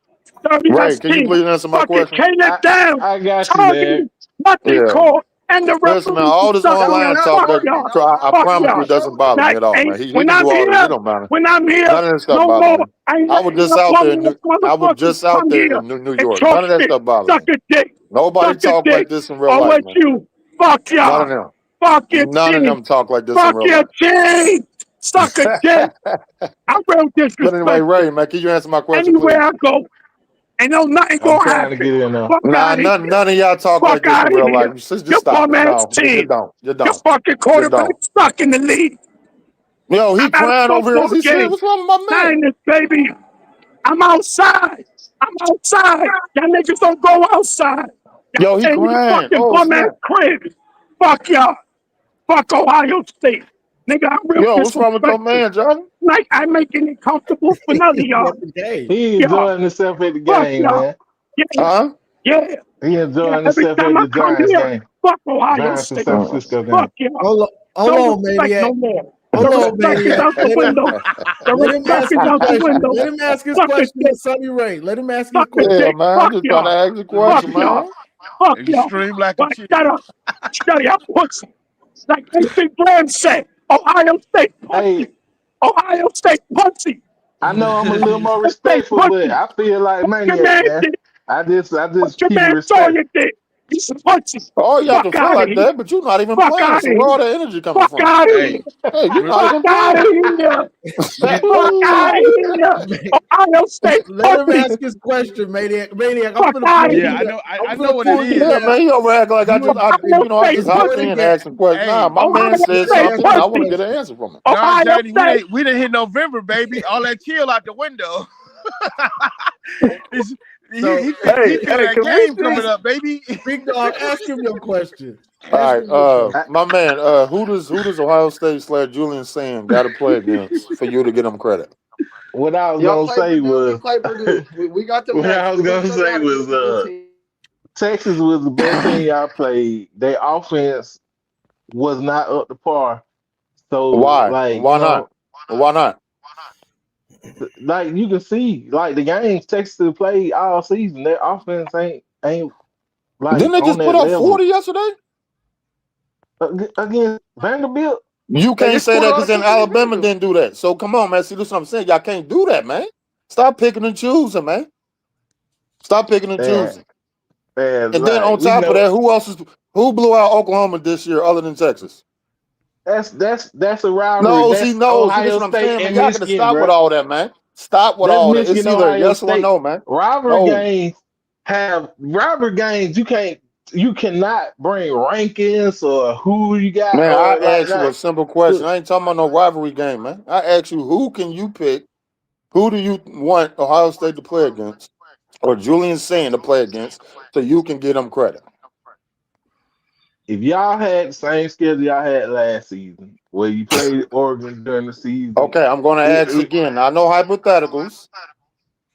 Speaker 9: Dirty
Speaker 4: Ray,
Speaker 9: ass
Speaker 4: can you
Speaker 9: team.
Speaker 4: please answer my
Speaker 9: Fucking
Speaker 4: question?
Speaker 9: cane it down.
Speaker 5: I got you, man.
Speaker 9: Target. Nothing
Speaker 4: Yeah.
Speaker 9: called. And the
Speaker 4: Listen, man,
Speaker 9: referee
Speaker 4: all this
Speaker 9: suck
Speaker 6: That
Speaker 9: it.
Speaker 6: was
Speaker 4: online
Speaker 6: not
Speaker 4: talk
Speaker 9: Fuck
Speaker 4: that
Speaker 6: targeting.
Speaker 9: y'all.
Speaker 6: That was
Speaker 4: I
Speaker 6: not
Speaker 9: Fuck
Speaker 4: promise you
Speaker 9: y'all.
Speaker 4: it doesn't
Speaker 6: trolling.
Speaker 4: bother me
Speaker 9: That
Speaker 4: at all,
Speaker 9: ain't
Speaker 4: man. He
Speaker 9: when
Speaker 4: can
Speaker 9: I'm
Speaker 4: do all this.
Speaker 9: here.
Speaker 4: It don't matter.
Speaker 9: When I'm here,
Speaker 4: None of that stuff
Speaker 9: no
Speaker 4: bother
Speaker 9: more.
Speaker 4: me.
Speaker 9: I ain't
Speaker 4: I was
Speaker 9: letting
Speaker 4: just
Speaker 9: no
Speaker 4: out there
Speaker 9: bum
Speaker 4: in
Speaker 9: ass
Speaker 4: I was
Speaker 9: motherfuckers
Speaker 4: just out
Speaker 9: come
Speaker 4: there
Speaker 9: here
Speaker 4: in New
Speaker 9: and
Speaker 4: York.
Speaker 9: talk
Speaker 4: None of that
Speaker 9: shit.
Speaker 4: stuff bothers
Speaker 9: Suck
Speaker 4: me.
Speaker 9: a dick.
Speaker 4: Nobody
Speaker 9: Suck a
Speaker 4: talk like
Speaker 9: dick.
Speaker 4: this in real
Speaker 9: Or
Speaker 4: life,
Speaker 9: what
Speaker 4: man.
Speaker 9: you? Fuck
Speaker 4: None
Speaker 9: y'all.
Speaker 4: of them.
Speaker 9: Fuck your
Speaker 4: None of
Speaker 9: team.
Speaker 4: them talk like this in
Speaker 9: Fuck
Speaker 4: real
Speaker 9: your
Speaker 4: life.
Speaker 9: team. Suck a dick. I'm real
Speaker 4: But anyway,
Speaker 9: disrespectful.
Speaker 4: Ray, man, can you answer my question,
Speaker 9: Anywhere
Speaker 4: please?
Speaker 9: I go, ain't no nothing
Speaker 5: I'm
Speaker 9: gonna
Speaker 5: trying to
Speaker 9: happen.
Speaker 5: get in there.
Speaker 9: Fuck
Speaker 4: Nah,
Speaker 9: out of
Speaker 4: none
Speaker 9: here.
Speaker 4: of y'all talk like
Speaker 9: Fuck
Speaker 4: this
Speaker 9: out
Speaker 4: in
Speaker 9: of
Speaker 4: real life.
Speaker 9: here.
Speaker 4: Just
Speaker 9: Your
Speaker 4: stop
Speaker 9: bum
Speaker 4: it.
Speaker 9: ass
Speaker 4: No, you
Speaker 9: team.
Speaker 4: don't. You
Speaker 9: Your
Speaker 4: don't.
Speaker 9: fucking
Speaker 4: You
Speaker 9: quarterback
Speaker 4: don't.
Speaker 9: stuck in the league.
Speaker 4: Yo, he
Speaker 9: I'm at a
Speaker 4: crying over here. Is
Speaker 9: football
Speaker 4: he serious?
Speaker 9: game.
Speaker 4: What's wrong with my man?
Speaker 9: Sign this, baby. I'm outside. I'm outside. Y'all niggas don't go outside. Y'all
Speaker 4: Yo, he
Speaker 9: stay in your
Speaker 4: crying.
Speaker 9: fucking
Speaker 4: Oh
Speaker 9: bum ass
Speaker 4: snap.
Speaker 9: crib. Fuck y'all. Fuck Ohio State. Nigga, I'm real
Speaker 10: Yo, what's wrong with your
Speaker 9: disrespectful.
Speaker 10: man, Johnny?
Speaker 9: Like, I'm making it comfortable for none of y'all.
Speaker 5: He
Speaker 9: Y'all.
Speaker 5: enjoying himself at the
Speaker 9: Fuck
Speaker 5: game,
Speaker 9: y'all.
Speaker 5: man.
Speaker 9: Yeah.
Speaker 10: Huh?
Speaker 9: Yeah.
Speaker 5: He enjoying
Speaker 9: Every
Speaker 5: himself
Speaker 9: time
Speaker 5: at
Speaker 9: I
Speaker 5: the
Speaker 9: come
Speaker 5: Giants
Speaker 9: here,
Speaker 5: game.
Speaker 9: fuck Ohio
Speaker 5: Giants and
Speaker 9: State.
Speaker 5: San Francisco game.
Speaker 9: Fuck y'all.
Speaker 2: Hold
Speaker 9: No
Speaker 2: on,
Speaker 9: respect
Speaker 2: Maniac.
Speaker 9: no more.
Speaker 2: Hold
Speaker 9: The
Speaker 2: on,
Speaker 9: respect is
Speaker 2: Maniac.
Speaker 9: out the window. The
Speaker 2: Let him
Speaker 9: respect
Speaker 2: ask
Speaker 9: is
Speaker 2: his
Speaker 9: out the
Speaker 2: question.
Speaker 9: window.
Speaker 2: Let him ask his
Speaker 9: Fuck a
Speaker 2: question
Speaker 9: dick.
Speaker 2: to Sonny Ray. Let him ask his
Speaker 9: Fuck a
Speaker 2: question.
Speaker 10: Yeah,
Speaker 9: dick.
Speaker 10: man. I'm
Speaker 9: Fuck
Speaker 10: just trying to
Speaker 9: y'all.
Speaker 10: ask you a
Speaker 9: Fuck
Speaker 10: question,
Speaker 9: y'all.
Speaker 10: man.
Speaker 9: Fuck y'all.
Speaker 4: Extreme lack of
Speaker 9: But
Speaker 4: chill.
Speaker 9: shut up. Shut up, pussy. Like AC Glenn said, Ohio State pussy.
Speaker 5: Hey,
Speaker 9: Ohio State pussy.
Speaker 5: I know I'm a little more
Speaker 9: Ohio State
Speaker 5: respectful, but
Speaker 9: pussy.
Speaker 5: I feel like
Speaker 9: What your
Speaker 5: Maniac,
Speaker 9: man
Speaker 5: man.
Speaker 9: did.
Speaker 5: I
Speaker 9: What
Speaker 5: just
Speaker 9: your
Speaker 5: keep it
Speaker 9: man saw
Speaker 5: respectful.
Speaker 9: you did. He's a pussy.
Speaker 10: Oh, you have to
Speaker 9: Fuck
Speaker 10: feel
Speaker 9: out of
Speaker 10: like
Speaker 9: here.
Speaker 10: that, but you're not even
Speaker 9: Fuck
Speaker 10: playing.
Speaker 9: out of
Speaker 10: So where all
Speaker 9: here.
Speaker 10: the energy coming
Speaker 9: Fuck
Speaker 10: from?
Speaker 9: out of
Speaker 4: Hey,
Speaker 9: here.
Speaker 10: Hey, you're not
Speaker 9: Fuck
Speaker 10: even
Speaker 9: out of
Speaker 10: playing.
Speaker 9: here.
Speaker 4: man,
Speaker 9: Fuck out of here. Ohio State
Speaker 2: Let him
Speaker 9: pussy.
Speaker 2: ask his question, Maniac. Maniac, I'm
Speaker 9: Fuck
Speaker 2: gonna
Speaker 9: out
Speaker 2: pull
Speaker 9: of
Speaker 4: yeah,
Speaker 2: you
Speaker 9: here.
Speaker 2: down.
Speaker 4: I
Speaker 2: I'm
Speaker 4: know
Speaker 2: gonna
Speaker 4: what it
Speaker 2: pull you
Speaker 10: Yeah,
Speaker 4: is.
Speaker 2: down.
Speaker 10: man, you over act like
Speaker 2: You
Speaker 9: Ohio
Speaker 10: I
Speaker 9: State
Speaker 10: just
Speaker 2: enjoy
Speaker 10: hopped
Speaker 2: the
Speaker 10: in
Speaker 9: pussy.
Speaker 10: and
Speaker 2: game.
Speaker 10: asked some questions. Nah,
Speaker 4: Hey,
Speaker 10: my
Speaker 9: Ohio
Speaker 10: man said
Speaker 2: Let him
Speaker 9: State
Speaker 2: ask
Speaker 10: something, and
Speaker 2: his
Speaker 10: I want to
Speaker 9: pussy.
Speaker 10: get
Speaker 2: question.
Speaker 10: an answer from him.
Speaker 4: nah,
Speaker 9: Ohio
Speaker 4: Johnny,
Speaker 9: State.
Speaker 4: we didn't hit November, baby. All that chill out the window. It's-
Speaker 2: So,
Speaker 4: he
Speaker 10: Hey,
Speaker 4: feel
Speaker 10: hey,
Speaker 4: that
Speaker 10: can we
Speaker 4: game coming
Speaker 10: please?
Speaker 4: up, baby.
Speaker 2: Big Dog, ask him your question.
Speaker 10: All
Speaker 2: Ask
Speaker 10: right,
Speaker 2: him your question.
Speaker 10: my man, who does Ohio State / Julian Sam got to play against for you to get him credit?
Speaker 5: What I was
Speaker 6: Y'all
Speaker 5: gonna
Speaker 6: play
Speaker 5: say
Speaker 6: Purdue. We
Speaker 5: was,
Speaker 6: play Purdue. We got them
Speaker 5: what I
Speaker 6: next.
Speaker 5: was
Speaker 6: We're gonna
Speaker 5: gonna
Speaker 6: show you
Speaker 5: say
Speaker 6: how to
Speaker 5: was,
Speaker 6: beat a good team.
Speaker 5: Texas was the best team y'all played. Their offense was not up to par. So,
Speaker 10: Why?
Speaker 5: like,
Speaker 10: Why not? Why not?
Speaker 5: like you can see, like the games Texas played all season, their offense ain't
Speaker 10: Didn't
Speaker 5: like
Speaker 10: they
Speaker 5: on
Speaker 10: just put
Speaker 5: that
Speaker 10: up
Speaker 5: level.
Speaker 10: 40 yesterday?
Speaker 5: Against Vanderbilt,
Speaker 10: You
Speaker 6: They
Speaker 10: can't
Speaker 6: just
Speaker 10: say
Speaker 6: scored a
Speaker 10: that
Speaker 6: lot
Speaker 10: because
Speaker 6: of
Speaker 10: then
Speaker 6: points against
Speaker 10: Alabama
Speaker 6: Vanderbilt.
Speaker 10: didn't do that. So come on, man. See, this is what I'm saying. Y'all can't do that, man. Stop picking and choosing, man. Stop picking and
Speaker 5: and,
Speaker 10: choosing. And then
Speaker 5: like
Speaker 10: on
Speaker 5: we
Speaker 10: top of
Speaker 5: know
Speaker 10: that, who blew out Oklahoma this year other than Texas?
Speaker 5: that's a rivalry.
Speaker 10: No, see,
Speaker 5: That's
Speaker 10: no, see, this is
Speaker 5: Ohio
Speaker 10: what I'm
Speaker 5: State
Speaker 10: saying, man.
Speaker 5: and
Speaker 10: Y'all gotta
Speaker 5: Michigan,
Speaker 10: stop with
Speaker 5: bro.
Speaker 10: all that, man. Stop with
Speaker 5: That's
Speaker 10: all that. It's
Speaker 5: Michigan,
Speaker 10: either
Speaker 5: Ohio
Speaker 10: yes or
Speaker 5: State.
Speaker 10: no, man.
Speaker 5: Rivalry
Speaker 10: No.
Speaker 5: games have rivalry games. You cannot bring rankings or who you got
Speaker 10: Man, I
Speaker 5: or like
Speaker 10: asked you a
Speaker 5: that.
Speaker 10: simple question. I ain't talking about no rivalry game, man. I asked you who can you pick? Who do you want Ohio State to play against? Or Julian Sand to play against so you can get them credit.
Speaker 5: If y'all had the same schedule y'all had last season, where you played Oregon during the season,
Speaker 10: Okay, I'm going to ask
Speaker 5: it,
Speaker 10: again. I know hypotheticals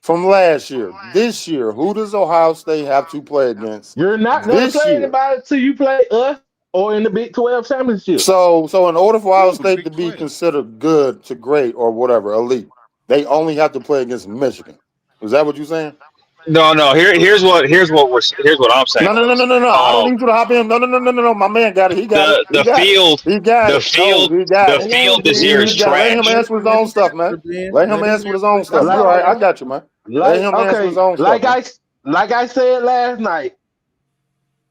Speaker 10: from last year. This year, who does Ohio State have to play against
Speaker 5: you're not going to
Speaker 10: this
Speaker 5: play
Speaker 10: year?
Speaker 5: anybody till you play us or in the Big 12 championship.
Speaker 10: So in order for Ohio
Speaker 4: Ooh, the
Speaker 10: State
Speaker 4: Big
Speaker 10: to be
Speaker 4: 12.
Speaker 10: considered good to great or whatever, elite, they only have to play against Michigan. Is that what you're saying?
Speaker 11: No. Here's what I'm saying.
Speaker 10: No. I don't
Speaker 11: Um,
Speaker 10: need you to hop in. No. My man got it. He got it.
Speaker 11: the
Speaker 10: He
Speaker 11: the
Speaker 10: got it.
Speaker 11: field
Speaker 10: He got
Speaker 11: the
Speaker 10: it. No,
Speaker 11: field
Speaker 10: he got
Speaker 11: the
Speaker 10: it.
Speaker 2: Hold on,
Speaker 11: field this
Speaker 2: Ben.
Speaker 11: year
Speaker 10: He
Speaker 11: is
Speaker 10: got. Let him
Speaker 11: trash.
Speaker 10: answer his
Speaker 2: Let
Speaker 10: own
Speaker 2: him
Speaker 10: stuff, man.
Speaker 2: answer, Ben.
Speaker 10: Let him
Speaker 2: Let him
Speaker 10: answer his
Speaker 2: answer
Speaker 10: own
Speaker 2: his
Speaker 10: stuff.
Speaker 2: question.
Speaker 10: You all right? I
Speaker 5: Like,
Speaker 10: got you, man. Let
Speaker 5: like
Speaker 10: him answer his
Speaker 5: okay,
Speaker 10: own stuff, man.
Speaker 5: like I said last night,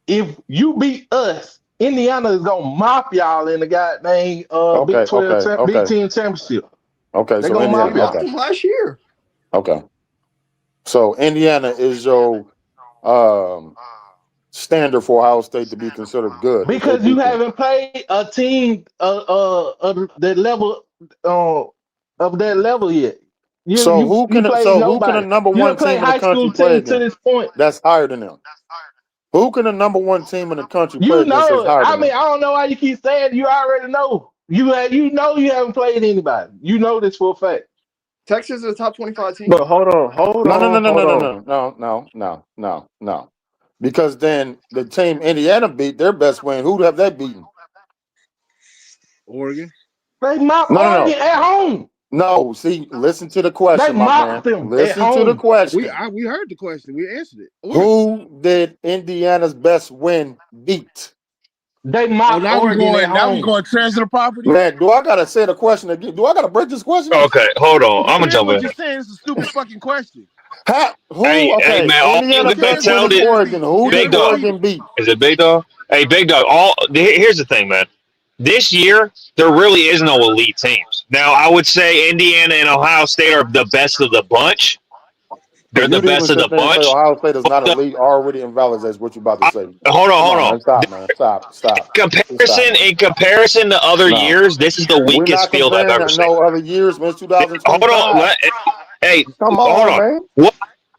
Speaker 5: if you beat us, Indiana is gonna mop y'all in the goddamn Big
Speaker 10: Okay,
Speaker 5: 12
Speaker 10: okay,
Speaker 5: Big
Speaker 10: okay,
Speaker 5: 10 championship.
Speaker 10: okay.
Speaker 5: They're
Speaker 10: So
Speaker 5: gonna
Speaker 6: We
Speaker 5: mop
Speaker 10: Indiana.
Speaker 5: y'all.
Speaker 6: mopped
Speaker 10: Okay,
Speaker 6: them last year.
Speaker 10: okay. So Indiana is your um standard for Ohio State to be considered good if they
Speaker 5: Because you
Speaker 10: beat them.
Speaker 5: haven't played a team of that level uh, of that level yet.
Speaker 10: So
Speaker 5: You played
Speaker 10: who can a
Speaker 5: nobody.
Speaker 10: number
Speaker 5: You
Speaker 10: one
Speaker 5: don't play
Speaker 10: team in the
Speaker 5: high
Speaker 10: country
Speaker 5: school
Speaker 10: play
Speaker 5: team to
Speaker 10: against
Speaker 5: this point.
Speaker 10: that's higher than them? Who can a number one team in the country play
Speaker 5: You
Speaker 10: against that's
Speaker 5: know,
Speaker 10: higher
Speaker 5: I
Speaker 10: than
Speaker 5: mean,
Speaker 10: them?
Speaker 5: I don't know why you keep saying it. You already know. You know you haven't played anybody. You know this for a fact.
Speaker 6: Texas is a top 25 team.
Speaker 7: But hold on.
Speaker 10: No. Because then the team Indiana beat their best win. Who have they beaten?
Speaker 4: Oregon.
Speaker 5: They mopped
Speaker 10: No.
Speaker 5: Oregon at home.
Speaker 10: No, see, listen to the
Speaker 5: They
Speaker 10: question, my man.
Speaker 5: mopped them at
Speaker 10: Listen to the
Speaker 5: home.
Speaker 10: question.
Speaker 4: We heard the question. We answered it. Oregon.
Speaker 10: Who did Indiana's best win beat?
Speaker 5: They
Speaker 4: Oh,
Speaker 5: mopped Oregon at
Speaker 4: now we
Speaker 5: home.
Speaker 4: going transfer the property.
Speaker 10: Man, do I gotta say the question again? Do I gotta break this question?
Speaker 11: Okay, hold on.
Speaker 4: It
Speaker 11: I'm gonna
Speaker 4: depends
Speaker 11: jump
Speaker 4: what
Speaker 11: in.
Speaker 4: you're saying. It's a stupid fucking question.
Speaker 11: Hey
Speaker 10: Okay,
Speaker 11: man, all you
Speaker 10: Indiana
Speaker 4: It
Speaker 11: gotta
Speaker 10: best
Speaker 4: depends
Speaker 10: win
Speaker 4: what
Speaker 11: tell
Speaker 10: is
Speaker 4: you're
Speaker 11: the
Speaker 4: saying.
Speaker 10: Oregon. Who
Speaker 4: Is
Speaker 10: did
Speaker 11: big
Speaker 4: Oregon
Speaker 11: dog.
Speaker 10: Oregon
Speaker 4: cheating?
Speaker 10: beat?
Speaker 11: Is it big dog? Hey, big dog. Here's the thing, man. This year there really is no elite teams. Now I would say Indiana and Ohio State are the best of the bunch.
Speaker 10: So
Speaker 11: They're
Speaker 10: you
Speaker 11: the
Speaker 10: didn't even
Speaker 11: best of
Speaker 10: sit
Speaker 11: the
Speaker 10: there and say
Speaker 11: bunch.
Speaker 10: Ohio State is not
Speaker 11: But
Speaker 10: elite, already invalidates what you're about to say. Come
Speaker 11: hold
Speaker 10: on,
Speaker 11: on.
Speaker 10: man. Stop, man. Stop. Just stop, man.
Speaker 11: In comparison to other
Speaker 10: No.
Speaker 11: years, this is the
Speaker 10: We're
Speaker 11: weakest
Speaker 10: not
Speaker 11: field I've
Speaker 10: comparing
Speaker 11: ever
Speaker 10: to
Speaker 11: seen.
Speaker 10: no other years, man. It's
Speaker 11: Hold on.
Speaker 10: 2025.
Speaker 11: Hey,
Speaker 10: Come
Speaker 11: hold
Speaker 10: on,
Speaker 11: on.
Speaker 10: man.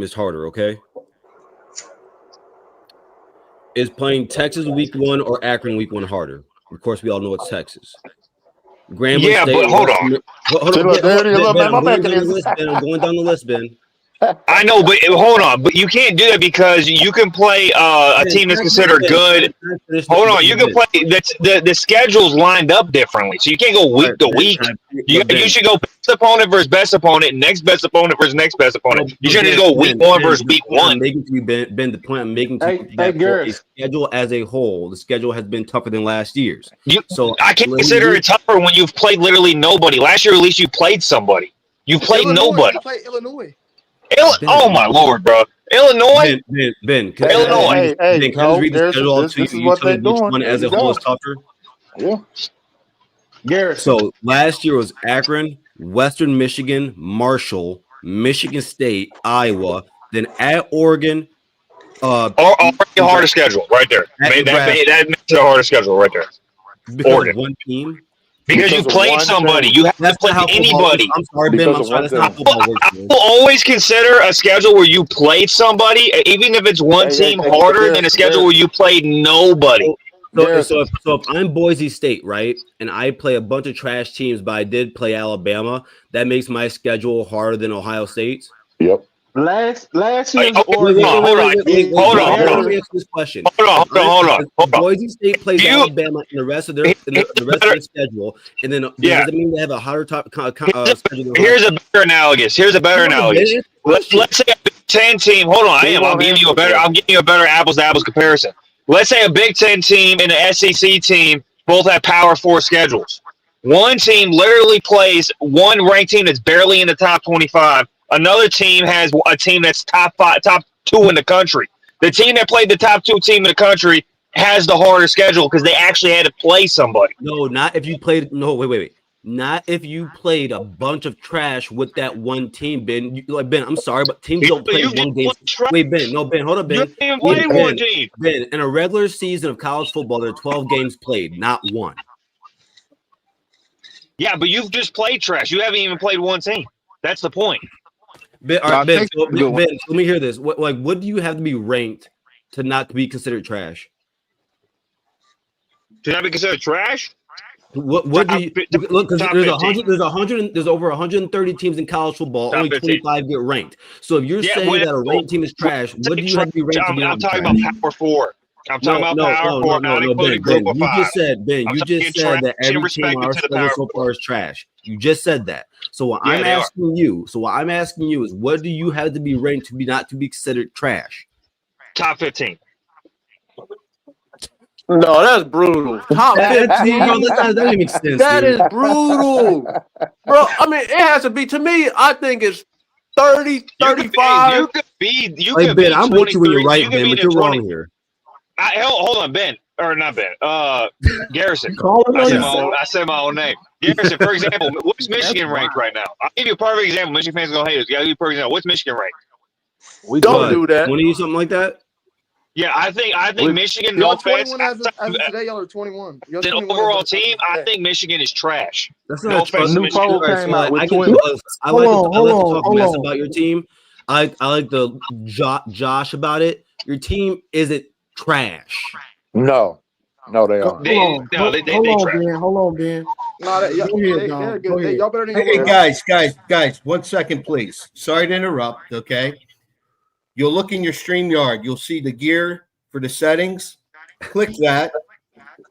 Speaker 12: game is harder, okay? Is playing Texas week 1 or Akron week 1 harder? Of course, we all know it's Texas. Grambling
Speaker 11: Yeah,
Speaker 12: State.
Speaker 11: but hold on.
Speaker 12: Ben, I'm going down the list, Ben. I'm going down the list, Ben.
Speaker 11: I know, but hold on. But you can't do that because you can play a team that's considered good. Hold on, you can play. That's the schedule's lined up differently, so you can't go week to week. You should go best opponent versus best opponent, next best opponent versus next best opponent. You shouldn't just go week one versus week one.
Speaker 12: Ben, the point I'm making to you that for a schedule as a whole, the schedule has been tougher than last year's.
Speaker 11: So I can't consider it tougher when you've played literally nobody. Last year, at least you played somebody. You played nobody.
Speaker 6: You played Illinois.
Speaker 11: Oh my lord, bro! Illinois,
Speaker 12: Ben,
Speaker 11: Illinois.
Speaker 12: Can I read the schedule all to you? Tell me which one as a whole is tougher.
Speaker 10: Yeah.
Speaker 5: Garrison.
Speaker 12: So last year was Akron, Western Michigan, Marshall, Michigan State, Iowa, then at Oregon.
Speaker 11: Already a harder schedule right there. That makes it a harder schedule right there.
Speaker 12: Oregon. One team.
Speaker 11: Because you played somebody. You haven't played anybody.
Speaker 12: I'm sorry, Ben. I'm sorry. That's not football works.
Speaker 11: I will always consider a schedule where you played somebody, even if it's one team, harder than a schedule where you played nobody.
Speaker 12: So if I'm Boise State, right, and I play a bunch of trash teams, but I did play Alabama, that makes my schedule harder than Ohio State's?
Speaker 10: Yep.
Speaker 5: Last year's
Speaker 11: Oregon. Hold on.
Speaker 12: This question.
Speaker 11: Hold on.
Speaker 12: Boise State plays Alabama in the rest of their schedule, and then does it mean they have a harder schedule?
Speaker 11: Here's a better analogous. Let's say a Big Ten team. Hold on, I'm giving you a better apples to apples comparison. Let's say a Big Ten team and an SEC team both have Power 4 schedules. One team literally plays one ranked team that's barely in the top 25. Another team has a team that's top 2 in the country. The team that played the top 2 team in the country has the harder schedule because they actually had to play somebody.
Speaker 12: No, not if you played. No, wait. Not if you played a bunch of trash with that one team, Ben. Ben, I'm sorry, but teams don't play one game. Wait, Ben. No, Ben. Hold up, Ben. Ben, in a regular season of college football, there are 12 games played, not one.
Speaker 11: Yeah, but you've just played trash. You haven't even played one team. That's the point.
Speaker 12: Ben, all right, Ben, let me hear this. What do you have to be ranked to not be considered trash?
Speaker 11: To not be considered trash?
Speaker 12: What do you look? Because there's over 130 teams in college football. Only 25 get ranked. So if you're saying that a ranked team is trash, what do you have to be ranked to be?
Speaker 11: I'm talking about Power 4. I'm talking about Power 4, not including Group of 5.
Speaker 12: You just said that every team on our schedule so far is trash. You just said that. So what I'm asking you is, what do you have to be ranked to be not to be considered trash?
Speaker 11: Top 15.
Speaker 7: No, that's brutal. Top 15.
Speaker 12: That doesn't make sense.
Speaker 7: That is brutal. Bro, I mean, it has to be, to me, I think it's 30, 35.
Speaker 11: You could be
Speaker 12: Ben, I'm with you when you're right, Ben, but you're wrong here.
Speaker 11: Hold on, Ben. Or not Ben. Garrison. I said my own name. Garrison, for example, what's Michigan ranked right now? I'll give you a perfect example. Michigan fans are going to hate us. I'll give you a perfect example. What's Michigan ranked?
Speaker 7: We don't do that.
Speaker 12: 20 something like that?
Speaker 11: Yeah, I think Michigan, no offense.
Speaker 6: As of today, y'all are 21.
Speaker 11: As an overall team, I think Michigan is trash.
Speaker 12: That's
Speaker 11: no offense to Michigan.
Speaker 12: I like to talk mess about your team. I like the Josh about it. Your team isn't trash.
Speaker 10: No, they aren't.
Speaker 2: Hold on, Ben.
Speaker 6: Y'all better than
Speaker 8: Hey, guys, 1 second, please. Sorry to interrupt, okay? You'll look in your StreamYard. You'll see the gear for the settings. Click that.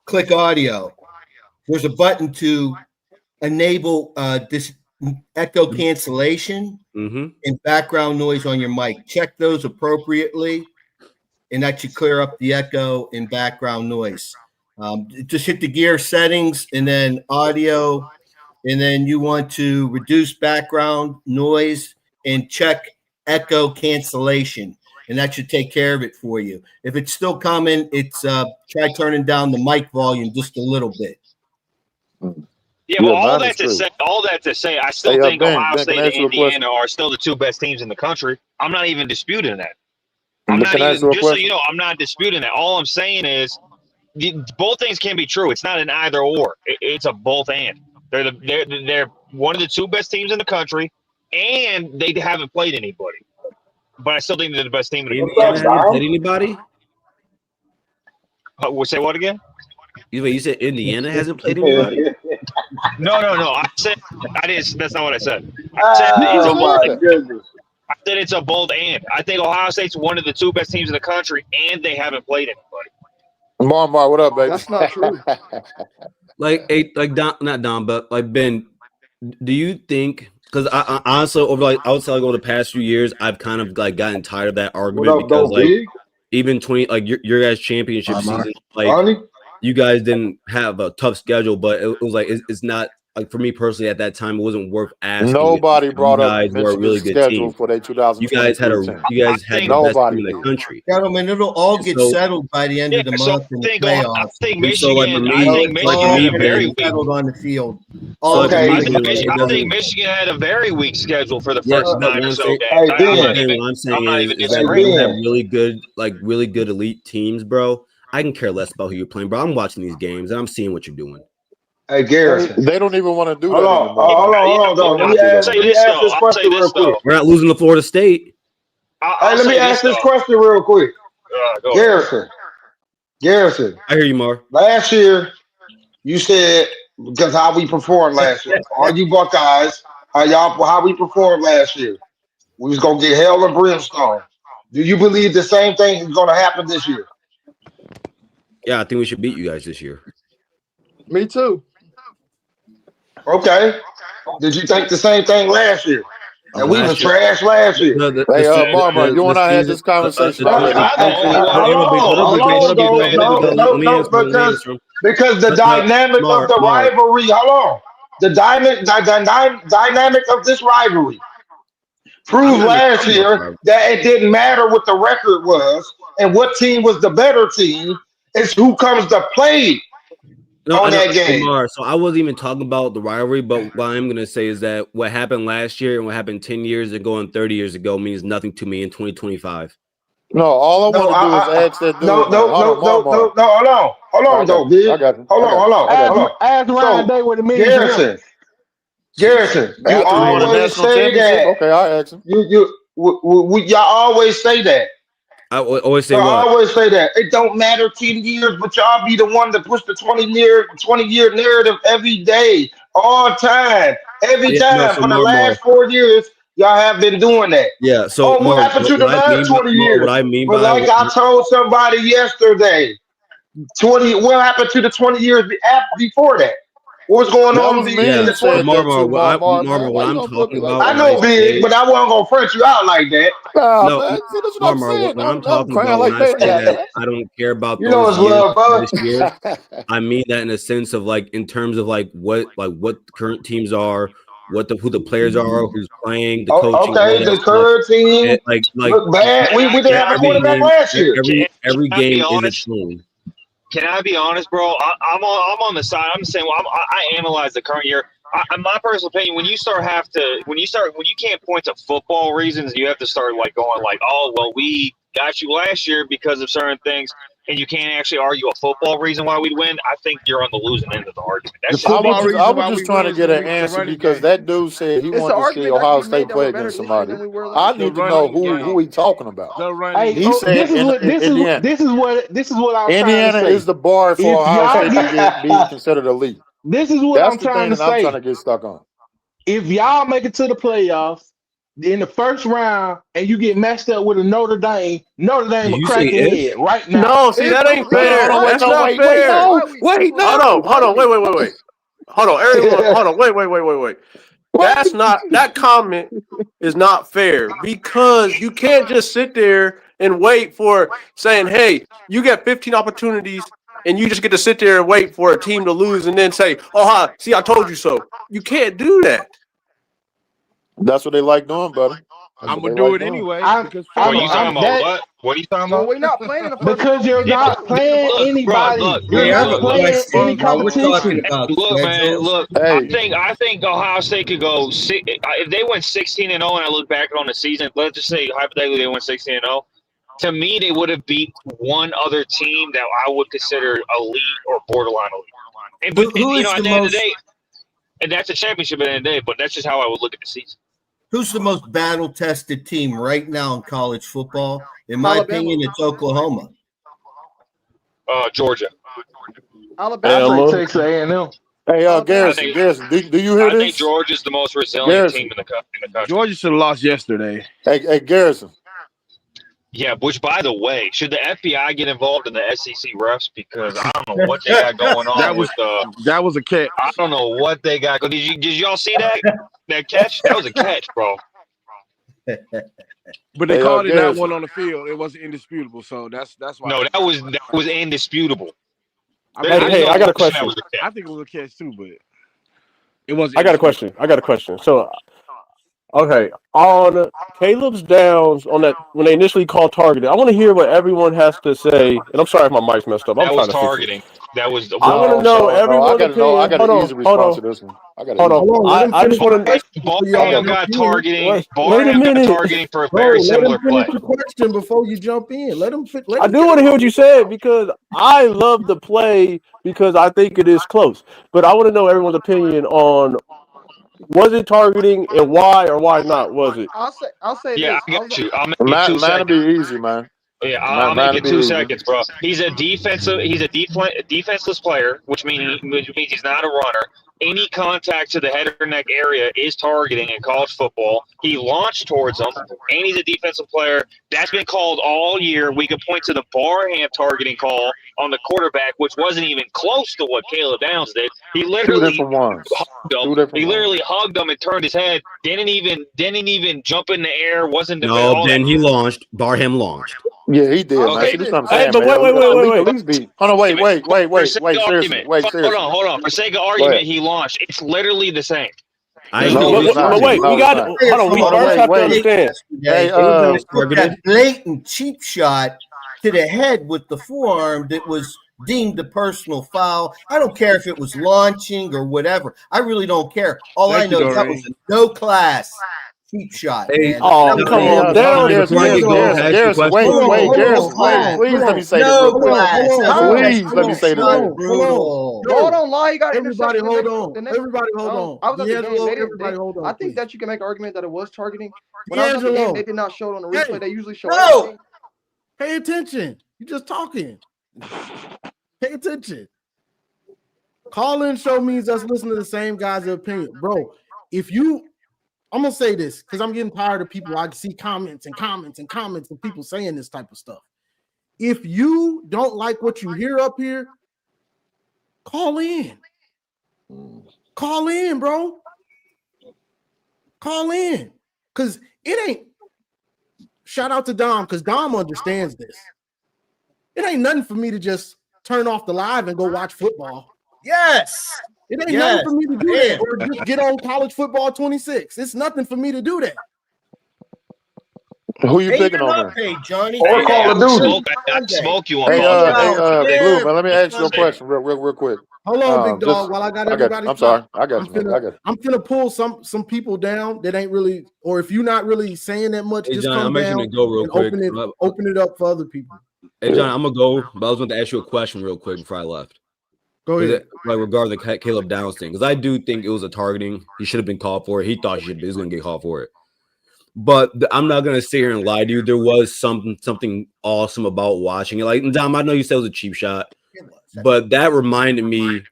Speaker 8: Click audio. There's a button to enable this echo cancellation and background noise on your mic. Check those appropriately, and that should clear up the echo and background noise. Just hit the gear settings and then audio, and then you want to reduce background noise and check echo cancellation, and that should take care of it for you. If it's still coming, it's try turning down the mic volume just a little bit.
Speaker 11: Yeah, well, all that to say, I still think Ohio State and Indiana are still the 2 best teams in the country. I'm not even disputing that. So you know, I'm not disputing that. All I'm saying is both things can be true. It's not an either or. It's a both and. They're one of the 2 best teams in the country, and they haven't played anybody. But I still think they're the best team in the country.
Speaker 12: Indiana haven't played anybody?
Speaker 11: Say what again?
Speaker 12: You said Indiana hasn't played anybody?
Speaker 11: No. I said I didn't. That's not what I said.
Speaker 10: Oh my goodness.
Speaker 11: I said it's a bold and. I think Ohio State's one of the 2 best teams in the country, and they haven't played anybody.
Speaker 10: Mar, what up, baby?
Speaker 6: That's not true.
Speaker 12: Like Don, not Don, but like Ben, do you think? Because I honestly, I would say like over the past few years, I've kind of like gotten tired of that argument because like even 20 like your guys' championship season, like you guys didn't have a tough schedule, but it was like it's not like for me personally at that time, it wasn't worth asking.
Speaker 10: Nobody brought up
Speaker 12: guys were a really good
Speaker 10: schedule
Speaker 12: team
Speaker 10: for their 2020.
Speaker 12: You guys had the best team in the country.
Speaker 8: Gentlemen, it'll all get settled by the end of the month in the playoffs.
Speaker 11: I think
Speaker 8: Michigan
Speaker 11: had a very weak
Speaker 8: settled on the field.
Speaker 11: I think Michigan had a very weak schedule for the first 9 or so games.
Speaker 12: What I'm saying is that we have really good elite teams, bro. I can care less about who you're playing, bro. I'm watching these games and I'm seeing what you're doing.
Speaker 10: Hey, Garrison. They don't even want to do that anymore.
Speaker 5: Hold on. Let me ask this question real quick.
Speaker 12: We're not losing to Florida State.
Speaker 5: Let me ask this question real quick. Garrison.
Speaker 12: I hear you, Mar.
Speaker 5: Last year, you said because how we performed last year. Are you Buckeyes? How we performed last year? We was gonna get hell and brimstone. Do you believe the same thing is gonna happen this year?
Speaker 12: Yeah, I think we should beat you guys this year.
Speaker 6: Me too.
Speaker 5: Okay. Did you think the same thing last year? And we were trash last year.
Speaker 10: Hey, Marma, you and I had this conversation.
Speaker 5: Because the dynamic of the rivalry, the dynamic of this rivalry proved last year that it didn't matter what the record was and what team was the better team. It's who comes to play. That game.
Speaker 12: So I wasn't even talking about the rivalry, but what I'm going to say is that what happened last year and what happened 10 years ago and 30 years ago means nothing to me in 2025.
Speaker 10: No, all I want to do is ask that dude.
Speaker 5: Hold on, though, big. Hold on. Ask Ryan Day what it means. Garrison, you always say that.
Speaker 10: Okay, I'll ask him.
Speaker 5: Y'all always say that.
Speaker 12: I always say
Speaker 5: I always say that it don't matter 10 years, but y'all be the one to push the 20-year narrative every day, all time, every time for the last 4 years. Y'all have been doing that.
Speaker 12: Yeah. So
Speaker 5: what happened to the last 20 years?
Speaker 12: What I mean
Speaker 5: but
Speaker 12: by
Speaker 5: I told somebody yesterday, what happened to the 20 years before that? What's going on in the 20
Speaker 12: Marvel, what I'm talking about.
Speaker 5: I know, big, but I wasn't gonna front you out like that.
Speaker 12: Marvel, what I'm talking about when I say that I don't care about
Speaker 5: those
Speaker 12: years this year. I mean that in a sense of like in terms of like what current teams are, who the players are, who's playing, the coaching.
Speaker 5: Okay, the current team look bad. We didn't have a quarterback last year.
Speaker 12: Every game is its own.
Speaker 11: Can I be honest, bro? I'm on the side. I'm saying, I analyze the current year. My personal opinion, when you can't point to football reasons, you have to start like going like, oh, well, we got you last year because of certain things, and you can't actually argue a football reason why we'd win. I think you're on the losing end of the argument.
Speaker 10: I was just trying to get an answer because that dude said he wanted to see Ohio State play against somebody. I need to know who he talking about. He said Indiana.
Speaker 5: This is what I'm
Speaker 10: Indiana
Speaker 5: trying to say.
Speaker 10: is the bar for Ohio State to be considered elite.
Speaker 5: This is what I'm trying to say.
Speaker 10: I'm trying to get stuck on.
Speaker 5: If y'all make it to the playoffs in the first round and you get matched up with a Notre Dame will crack your head right now.
Speaker 7: No, see, that ain't fair. That's not fair. Wait, no. Hold on. Wait. Hold on, everyone. Hold on. Wait. That comment is not fair because you can't just sit there and wait for saying, hey, you get 15 opportunities and you just get to sit there and wait for a team to lose and then say, oh, see, I told you so. You can't do that.
Speaker 10: That's what they like doing, buddy.
Speaker 4: I'm gonna do it anyway.
Speaker 11: What are you talking about? What are you talking about?
Speaker 6: We're not playing
Speaker 5: because you're not playing anybody. You're not playing any competition.
Speaker 11: Look. I think Ohio State could go if they went 16-0, and I look back on the season. Let's just say hypothetically they went 16-0. To me, they would have beat one other team that I would consider elite or borderline elite. But at the end of the day, and that's a championship at the end of the day. But that's just how I would look at the season.
Speaker 8: Who's the most battle-tested team right now in college football? In my opinion, it's Oklahoma.
Speaker 11: Georgia.
Speaker 6: Alabama.
Speaker 5: I say Texas A&M.
Speaker 10: Hey,
Speaker 6: Alabama.
Speaker 10: Garrison, do you hear
Speaker 11: I think
Speaker 10: this?
Speaker 11: Georgia's the most resilient
Speaker 10: Garrison.
Speaker 11: team in the country.
Speaker 4: Georgia should have lost yesterday.
Speaker 10: Hey, Garrison.
Speaker 11: Yeah, which, by the way, should the FBI get involved in the SEC refs? Because I don't know what they got going on
Speaker 4: That was a catch.
Speaker 11: I don't know what they got. Did y'all see that catch? That was a catch, bro.
Speaker 4: But they called it that one on the field. It wasn't indisputable, so that's why.
Speaker 11: No, that was indisputable.
Speaker 7: I got a question.
Speaker 4: I think it was a catch too, but it wasn't.
Speaker 7: I got a question. So, okay, on Caleb's downs on that when they initially called targeting, I want to hear what everyone has to say. And I'm sorry if my mic's messed up.
Speaker 11: That was targeting. That was.
Speaker 7: I want to know everyone's opinion.
Speaker 10: I got an easy response to this one.
Speaker 7: Hold on. I just want to.
Speaker 11: Ballham got targeting.
Speaker 7: Wait a
Speaker 11: Ballham got
Speaker 7: minute.
Speaker 11: targeting for a very similar play.
Speaker 2: The question before you jump in. Let him.
Speaker 7: I do want to hear what you said because I love the play because I think it is close. But I want to know everyone's opinion on was it targeting and why or why not was it?
Speaker 6: I'll say
Speaker 11: Yeah,
Speaker 6: this.
Speaker 11: I got you. I'll make it 2
Speaker 10: Mine
Speaker 11: seconds.
Speaker 10: be easy, man.
Speaker 11: Yeah, I'll make it 2 seconds, bro. He's a defenseless player, which means he's not a runner. Any contact to the head or neck area is targeting in college football. He launched towards them, and he's a defensive player. That's been called all year. We could point to the Barham targeting call on the quarterback, which wasn't even close to what Caleb Downs did. He literally hugged him. He literally hugged him and turned his head. Didn't even jump in the air. Wasn't
Speaker 12: No, then he launched. Barham launched.
Speaker 10: Yeah, he did.
Speaker 11: Okay.
Speaker 10: Man. See, what I'm saying,
Speaker 7: But
Speaker 10: man.
Speaker 7: wait.
Speaker 10: Hold on, wait. Seriously.
Speaker 11: Hold on. For sake of argument, he launched. It's literally the same.
Speaker 7: But wait, we got to hold on. We first have to understand.
Speaker 8: That blatant cheap shot to the head with the forearm that was deemed a personal foul. I don't care if it was launching or whatever. I really don't care. All I know is that was a no class cheap shot.
Speaker 7: Hey,
Speaker 8: man.
Speaker 7: come on,
Speaker 10: Garrison, wait, Garrison, please let me say this. Please let me say this.
Speaker 6: Hold on, lie. You got
Speaker 2: everybody. Hold on. Everybody, hold on.
Speaker 6: I was at the game.
Speaker 2: Everybody, hold on.
Speaker 6: I think that you can make an argument that it was targeting. When
Speaker 2: I
Speaker 6: was at the game, they did not show it on the replay. They usually show it.
Speaker 2: Pay attention. You're just talking. Pay attention. Call-in show means us listening to the same guy's opinion, bro. I'm gonna say this because I'm getting tired of people. I see comments and people saying this type of stuff. If you don't like what you hear up here, call in. Call in, bro. Call in. Because it ain't. Shout out to Dom because Dom understands this. It ain't nothing for me to just turn off the live and go watch football.
Speaker 8: Yes.
Speaker 2: It ain't nothing for me to do that or just get on college football 26. It's nothing for me to do that.
Speaker 10: Who you picking on
Speaker 8: there? Hey, Johnny.
Speaker 10: Or Call of Duty.
Speaker 11: Smoke you on
Speaker 10: Blue, man, let me ask you a question real quick.
Speaker 2: Hold on, big dog. While I got everybody.
Speaker 10: I'm sorry. I got you.
Speaker 2: I'm finna pull some people down that ain't really, or if you're not really saying that much, just
Speaker 12: John,
Speaker 2: come down and open it up for other people.
Speaker 12: Hey, John, I'm gonna go, but I was going to ask you a question real quick before I left.
Speaker 2: Go ahead.
Speaker 12: Regarding the Caleb Downs thing, because I do think it was a targeting. He should have been called for it. He thought he was going to get called for it. But I'm not going to sit here and lie to you. There was something awesome about watching it. Like, Dom, I know you said it was a cheap shot, but that reminded me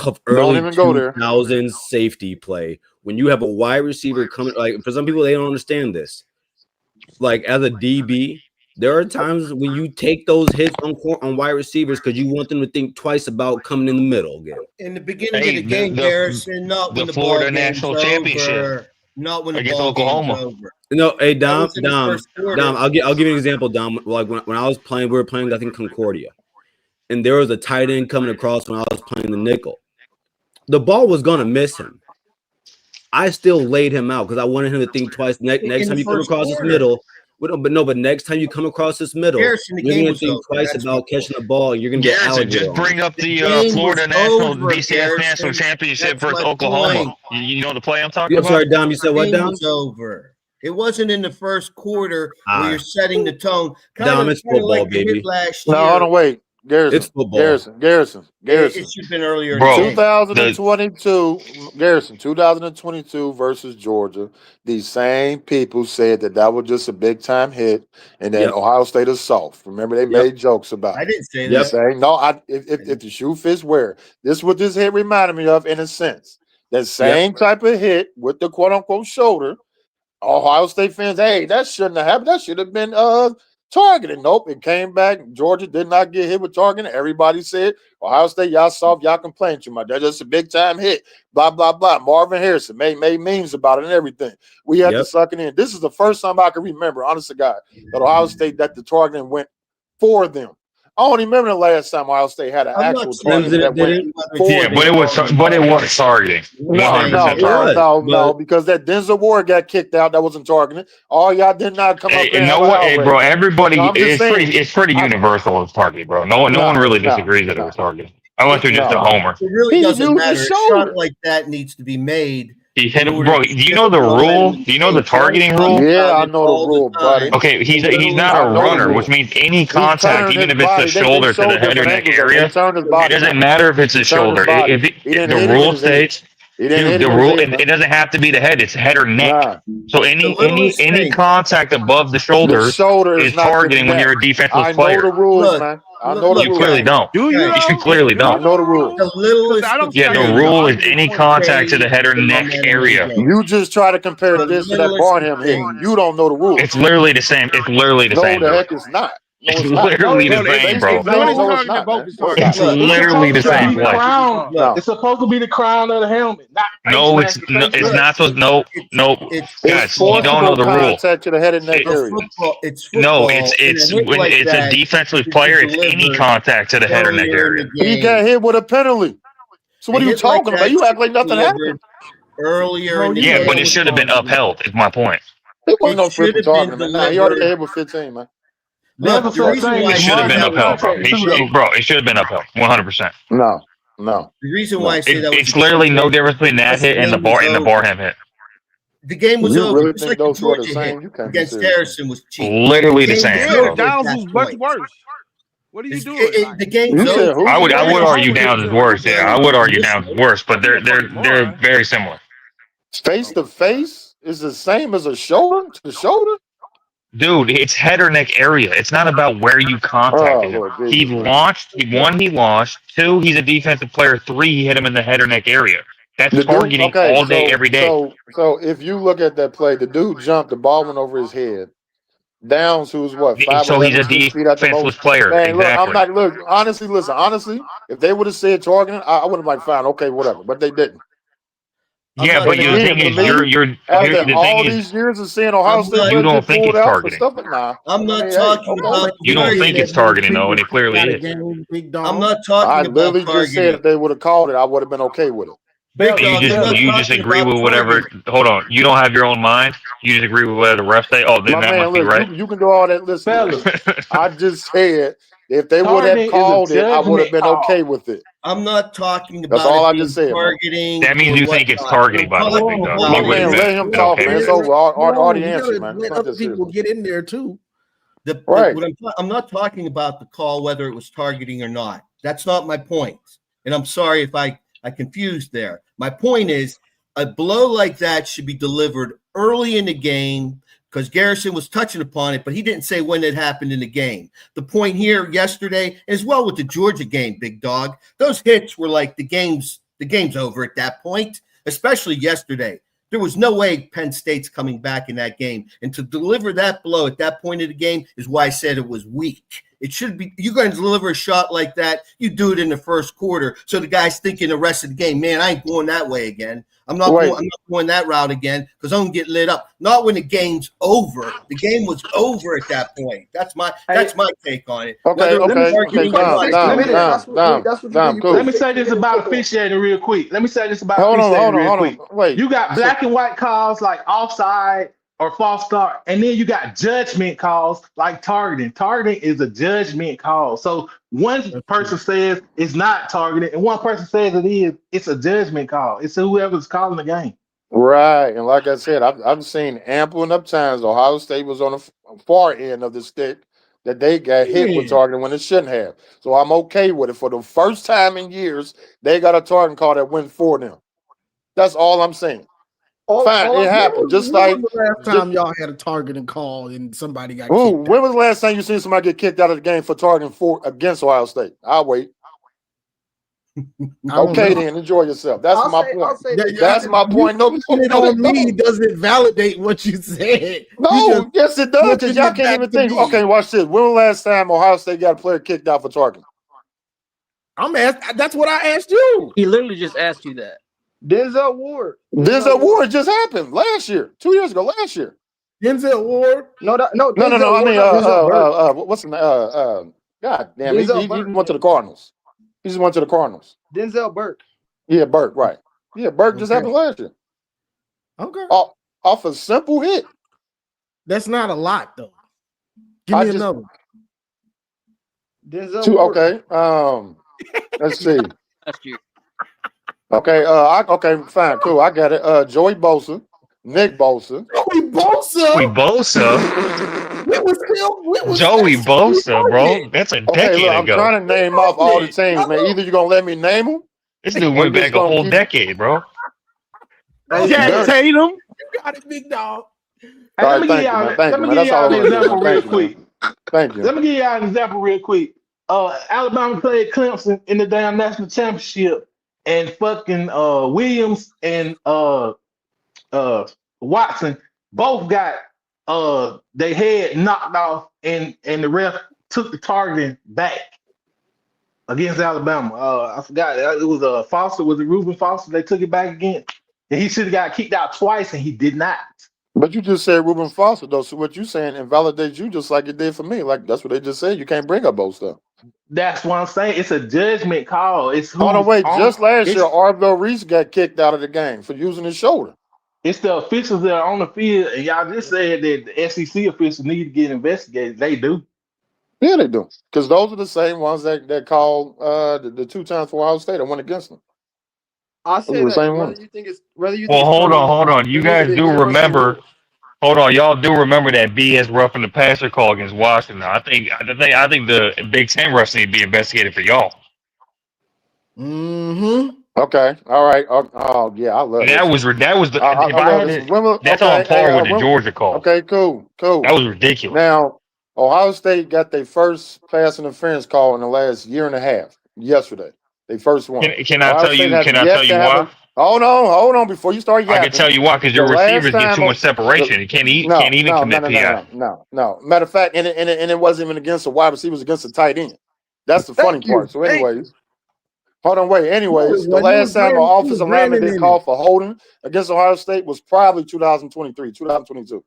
Speaker 12: of early 2000s safety play. When you have a wide receiver coming, like for some people, they don't understand this. Like as a DB, there are times when you take those hits on wide receivers because you want them to think twice about coming in the middle again.
Speaker 8: In the beginning of the game, Garrison, not when the
Speaker 11: Florida National Championship,
Speaker 8: not when the
Speaker 11: against
Speaker 8: ball
Speaker 11: Oklahoma.
Speaker 8: over.
Speaker 12: No, hey Dom, I'll give you an example. Dom, like when I was playing, we were playing I think Concordia, and there was a tight end coming across when I was playing the nickel. The ball was gonna miss him. I still laid him out because I wanted him to think twice. Next time you come across this middle. But next time you come across this middle, you're going to think twice about catching the ball. You're going to get out.
Speaker 11: Just bring up the Florida BCS National Championship versus Oklahoma. You know the play I'm talking about?
Speaker 12: I'm sorry, Dom. You said what, Dom?
Speaker 8: It was over. It wasn't in the first quarter where you're setting the tone.
Speaker 12: Dom, it's football, baby.
Speaker 10: No, hold on, wait.
Speaker 12: It's football.
Speaker 10: Garrison.
Speaker 8: It should have been earlier.
Speaker 11: Bro,
Speaker 8: in the game.
Speaker 10: 2022 versus Georgia. These same people said that was just a big time hit, and that
Speaker 12: Yep.
Speaker 10: Ohio State is soft. Remember, they made jokes about
Speaker 8: I
Speaker 10: it.
Speaker 8: didn't say
Speaker 10: You
Speaker 8: that.
Speaker 10: say no. If the shoe fits, wear. This is what this hit reminded me of, in a sense. That same type of hit with the quote unquote shoulder. Ohio State fans, hey, that shouldn't have happened. That should have been targeted. Nope, it came back. Georgia did not get hit with targeting. Everybody said, Ohio State, y'all soft, y'all complain too much. That's just a big time hit. Blah, blah, blah. Marvin Harrison made memes about it and everything. We had to suck it in. This is the first time I can remember, honest to God, that Ohio State, that the targeting went for them. I don't remember the last time Ohio State had an actual targeting that went for them.
Speaker 11: but it was targeting. 100% targeting.
Speaker 10: No, because that Denzel Ward got kicked out. That wasn't targeting. All y'all did not come up there.
Speaker 11: Bro, everybody, it's pretty universal as targeting, bro. No one really disagrees that it was targeting. Unless you're just a homer.
Speaker 8: It really doesn't matter. A shot like that needs to be made.
Speaker 11: He hit him, bro. Do you know the rule? Do you know the targeting rule?
Speaker 10: Yeah, I know the rule, buddy.
Speaker 11: Okay, he's not a runner, which means any contact, even if it's the shoulder to the head or neck area, it doesn't matter if it's the shoulder. If the rule states, the rule, it doesn't have to be the head; it's head or neck. So any contact above the shoulder is targeting when you're a defensive player.
Speaker 10: I know the rules, man. I know the rules.
Speaker 11: You clearly don't. You clearly don't.
Speaker 10: I know the rules.
Speaker 11: The rule is any contact to the head or neck area.
Speaker 10: You just try to compare this to that Barnham hit. You don't know the rules.
Speaker 11: It's literally the same. It's literally the same.
Speaker 10: No, the heck it's not.
Speaker 11: It's literally the same, bro. It's literally the same play.
Speaker 5: It's supposed to be the crown of the helmet.
Speaker 11: No, it's not supposed. No, guys, you don't know the rule.
Speaker 10: To the head and neck area.
Speaker 11: No, it's when it's a defensive player. It's any contact to the head or neck area.
Speaker 10: He got hit with a penalty. So what are you talking about? You act like nothing happened.
Speaker 8: Earlier,
Speaker 11: yeah, but it should have been upheld. Is my point.
Speaker 10: It wasn't no triple targeting, man. Nah, he already got hit with 15, man.
Speaker 11: It should have been upheld, bro. It should have been upheld, 100%.
Speaker 10: No.
Speaker 8: The reason why I say that was
Speaker 11: it's literally no difference between that hit and the Barham hit.
Speaker 8: The game was over.
Speaker 10: Really
Speaker 8: Just
Speaker 10: think
Speaker 8: like
Speaker 10: those
Speaker 8: the
Speaker 10: two are the
Speaker 8: Georgia
Speaker 10: same?
Speaker 8: hit
Speaker 10: You can't
Speaker 8: against Harrison was cheap.
Speaker 11: Literally the same.
Speaker 4: Yeah, Downs was much worse. What are you doing?
Speaker 8: The game's over.
Speaker 11: I would argue Downs is worse. Yeah, I would argue Downs is worse, but they're very similar.
Speaker 10: Face to face is the same as a shoulder to shoulder.
Speaker 11: Dude, it's head or neck area. It's not about where you contacted him. He launched. He launched. 2, he's a defensive player. 3, he hit him in the head or neck area. That's targeting all day, every day.
Speaker 10: So if you look at that play, the dude jumped, the ball went over his head. Downs, who's what? 5'11",
Speaker 11: so he's a defenseless player.
Speaker 10: Man,
Speaker 11: exactly.
Speaker 10: Look, honestly, if they would have said targeting, I would have been like, fine, okay, whatever. But they didn't.
Speaker 11: Yeah, but the thing is,
Speaker 10: after all these years of seeing Ohio State,
Speaker 11: you don't think it's targeting.
Speaker 8: I'm not talking about.
Speaker 11: You don't think it's targeting, though, and it clearly is.
Speaker 8: I'm not talking
Speaker 10: I
Speaker 8: about
Speaker 10: literally
Speaker 8: targeting.
Speaker 10: just said if they would have called it, I would have been okay with it.
Speaker 11: You just agree with whatever. Hold on, you don't have your own mind. You just agree with whatever the refs say. Oh, then that must be right.
Speaker 10: You can do all that. Listen, I just said if they would have called it, I would have been okay with it.
Speaker 8: I'm not talking about.
Speaker 10: That's all I just said.
Speaker 8: Targeting.
Speaker 11: That means you think it's targeting, by the way.
Speaker 10: Let him talk, man. It's over. Already answered, man.
Speaker 2: Let other people get in there too.
Speaker 10: Right.
Speaker 8: I'm not talking about the call, whether it was targeting or not. That's not my point. And I'm sorry if I confused there. My point is a blow like that should be delivered early in the game because Garrison was touching upon it, but he didn't say when it happened in the game. The point here yesterday, as well with the Georgia game, big dog, those hits were like the game's over at that point, especially yesterday. There was no way Penn State's coming back in that game. And to deliver that blow at that point of the game is why I said it was weak. It should be, you're going to deliver a shot like that, you do it in the first quarter. So the guy's thinking the rest of the game, man, I ain't going that way again. I'm not going that route again because I'm going to get lit up. Not when the game's over. The game was over at that point. That's my take on it.
Speaker 10: Okay.
Speaker 5: Let me say this about officiating real quick. Hold on. Wait. You got black and white calls like offside or false start, and then you got judgment calls like targeting. Targeting is a judgment call. So one person says it's not targeting, and one person says it is. It's a judgment call. It's whoever's calling the game.
Speaker 10: Right, and like I said, I've seen ample enough times Ohio State was on the far end of the stick that they got hit with targeting when it shouldn't have. So I'm okay with it. For the first time in years, they got a targeting call that went for them. That's all I'm saying. Fine, it happened.
Speaker 2: When was the last time y'all had a targeting call and somebody got kicked?
Speaker 10: When was the last time you seen somebody get kicked out of the game for targeting against Ohio State? I'll wait. Okay, then enjoy yourself. That's my point. That's my point. No,
Speaker 2: it on me doesn't validate what you said.
Speaker 10: No, yes, it does. Because y'all can't even think. Okay, watch this. When was the last time Ohio State got a player kicked out for targeting?
Speaker 2: I'm asked. That's what I asked you.
Speaker 13: He literally just asked you that.
Speaker 6: Denzel Ward.
Speaker 10: Denzel Ward just happened last year, 2 years ago. Last year.
Speaker 2: Denzel Ward.
Speaker 6: No.
Speaker 10: I mean, what's the God damn, he went to the Cardinals. He just went to the Cardinals.
Speaker 6: Denzel Burke.
Speaker 10: Yeah, Burke, right. Yeah, Burke just happened last year.
Speaker 2: Okay.
Speaker 10: Off a simple hit.
Speaker 2: That's not a lot, though. Give me another.
Speaker 6: Denzel
Speaker 10: Ward. Okay. Let's see. Okay. Okay. Fine. Cool. I got it. Joey Bosa, Nick Bosa.
Speaker 2: Joey Bosa.
Speaker 11: Joey Bosa, bro. That's a decade ago.
Speaker 10: I'm trying to name off all the teams, man. Either you're gonna let me name them.
Speaker 11: This dude went back a whole decade, bro.
Speaker 4: Jack Tatum.
Speaker 2: You got it, big dog.
Speaker 10: All right, thank you, man. That's all
Speaker 5: an example real quick.
Speaker 10: Thank you.
Speaker 5: Let me give y'all an example real quick. Alabama played Clemson in the damn national championship, and fucking Williams and Watson both got their head knocked off, and the ref took the targeting back against Alabama. I forgot it was Foster. Was it Reuben Foster? They took it back again, and he should have got kicked out twice, and he did not.
Speaker 10: But you just said Reuben Foster, though. So what you saying invalidates you just like it did for me. Like that's what they just said. You can't bring up both stuff.
Speaker 5: That's what I'm saying. It's a judgment call. It's
Speaker 10: hold on, wait. Just last year, Arvell Reese got kicked out of the game for using his shoulder.
Speaker 5: It's the officials that are on the field, and y'all just said that the SEC officials need to get investigated. They do.
Speaker 10: Yeah, they do. Because those are the same ones that called the 2 times for Ohio State and went against them.
Speaker 6: I say
Speaker 10: the
Speaker 6: that
Speaker 10: same
Speaker 6: whether
Speaker 10: one.
Speaker 6: you think it's whether you.
Speaker 11: Well, hold on. You guys do remember. Hold on, y'all do remember that BS roughing the passer call against Washington? I think the Big Ten refs need to be investigated for y'all.
Speaker 2: Mm-hmm.
Speaker 10: Okay. All right. Oh yeah, I love it.
Speaker 11: That was the. That's on par with the Georgia call.
Speaker 10: Okay. Cool.
Speaker 11: That was ridiculous.
Speaker 10: Now, Ohio State got their first pass interference call in the last year and a half. Yesterday, they first one.
Speaker 11: Can I tell you why?
Speaker 10: Hold on. Before you start yapping,
Speaker 11: I can tell you why. Because your receivers get too much separation. You can't even commit PI.
Speaker 10: No. Matter of fact, and it wasn't even against the wide receiver. It was against the tight end. That's the funny part. So, anyways, hold on. Wait. Anyways, the last time an offensive lineman did call for holding against Ohio State was probably 2023, 2022.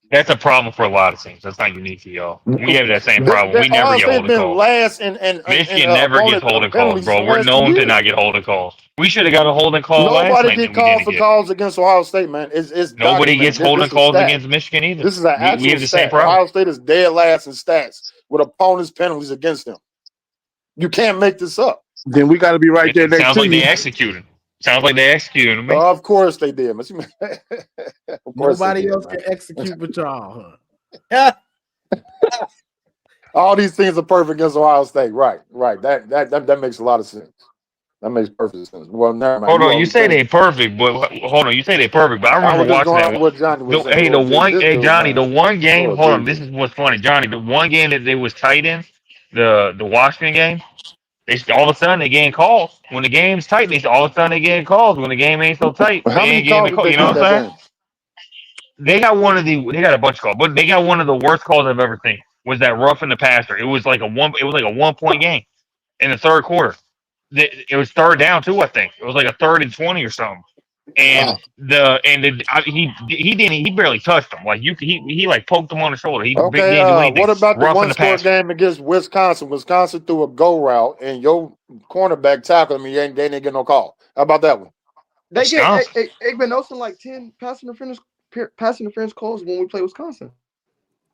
Speaker 11: That's a problem for a lot of teams. That's not unique to y'all. We have that same problem. We never get holding calls. Michigan never gets holding calls, bro. We're known to not get holding calls. We should have got a holding call last night.
Speaker 10: Nobody get called for calls against Ohio State, man.
Speaker 11: Nobody gets holding calls against Michigan either.
Speaker 10: This is an actual
Speaker 11: we have the same problem.
Speaker 10: Ohio State is dead last in stats with opponents' penalties against them. You can't make this up.
Speaker 4: Then we got to be right there next to you.
Speaker 11: Sounds like they executing. Sounds like they executed me.
Speaker 10: Of course they did.
Speaker 2: Nobody else can execute but y'all, huh?
Speaker 10: All these things are perfect against Ohio State. Right. That makes a lot of sense. That makes perfect sense. Well, never mind.
Speaker 11: Hold on, you say they perfect, but But I remember watching that one. Johnny, the one game. Hold on, this is what's funny, Johnny. The one game that they was tight in, the Washington game. All of a sudden they getting calls when the game's tight. All of a sudden they getting calls when the game ain't so tight.
Speaker 10: How many calls?
Speaker 11: You know what I'm saying? They got a bunch of calls, but they got one of the worst calls I've ever seen. Was that roughing the passer? It was like a 1 point game in the third quarter. It was third down too, I think. It was like a 3rd and 20 or something. And he barely touched him. Like he like poked him on the shoulder. He didn't do anything.
Speaker 10: What about the one-score game against Wisconsin? Wisconsin threw a go route and your cornerback tackled him. They didn't get no call. How about that one?
Speaker 6: They get been noticing like 10 pass interference calls when we play Wisconsin.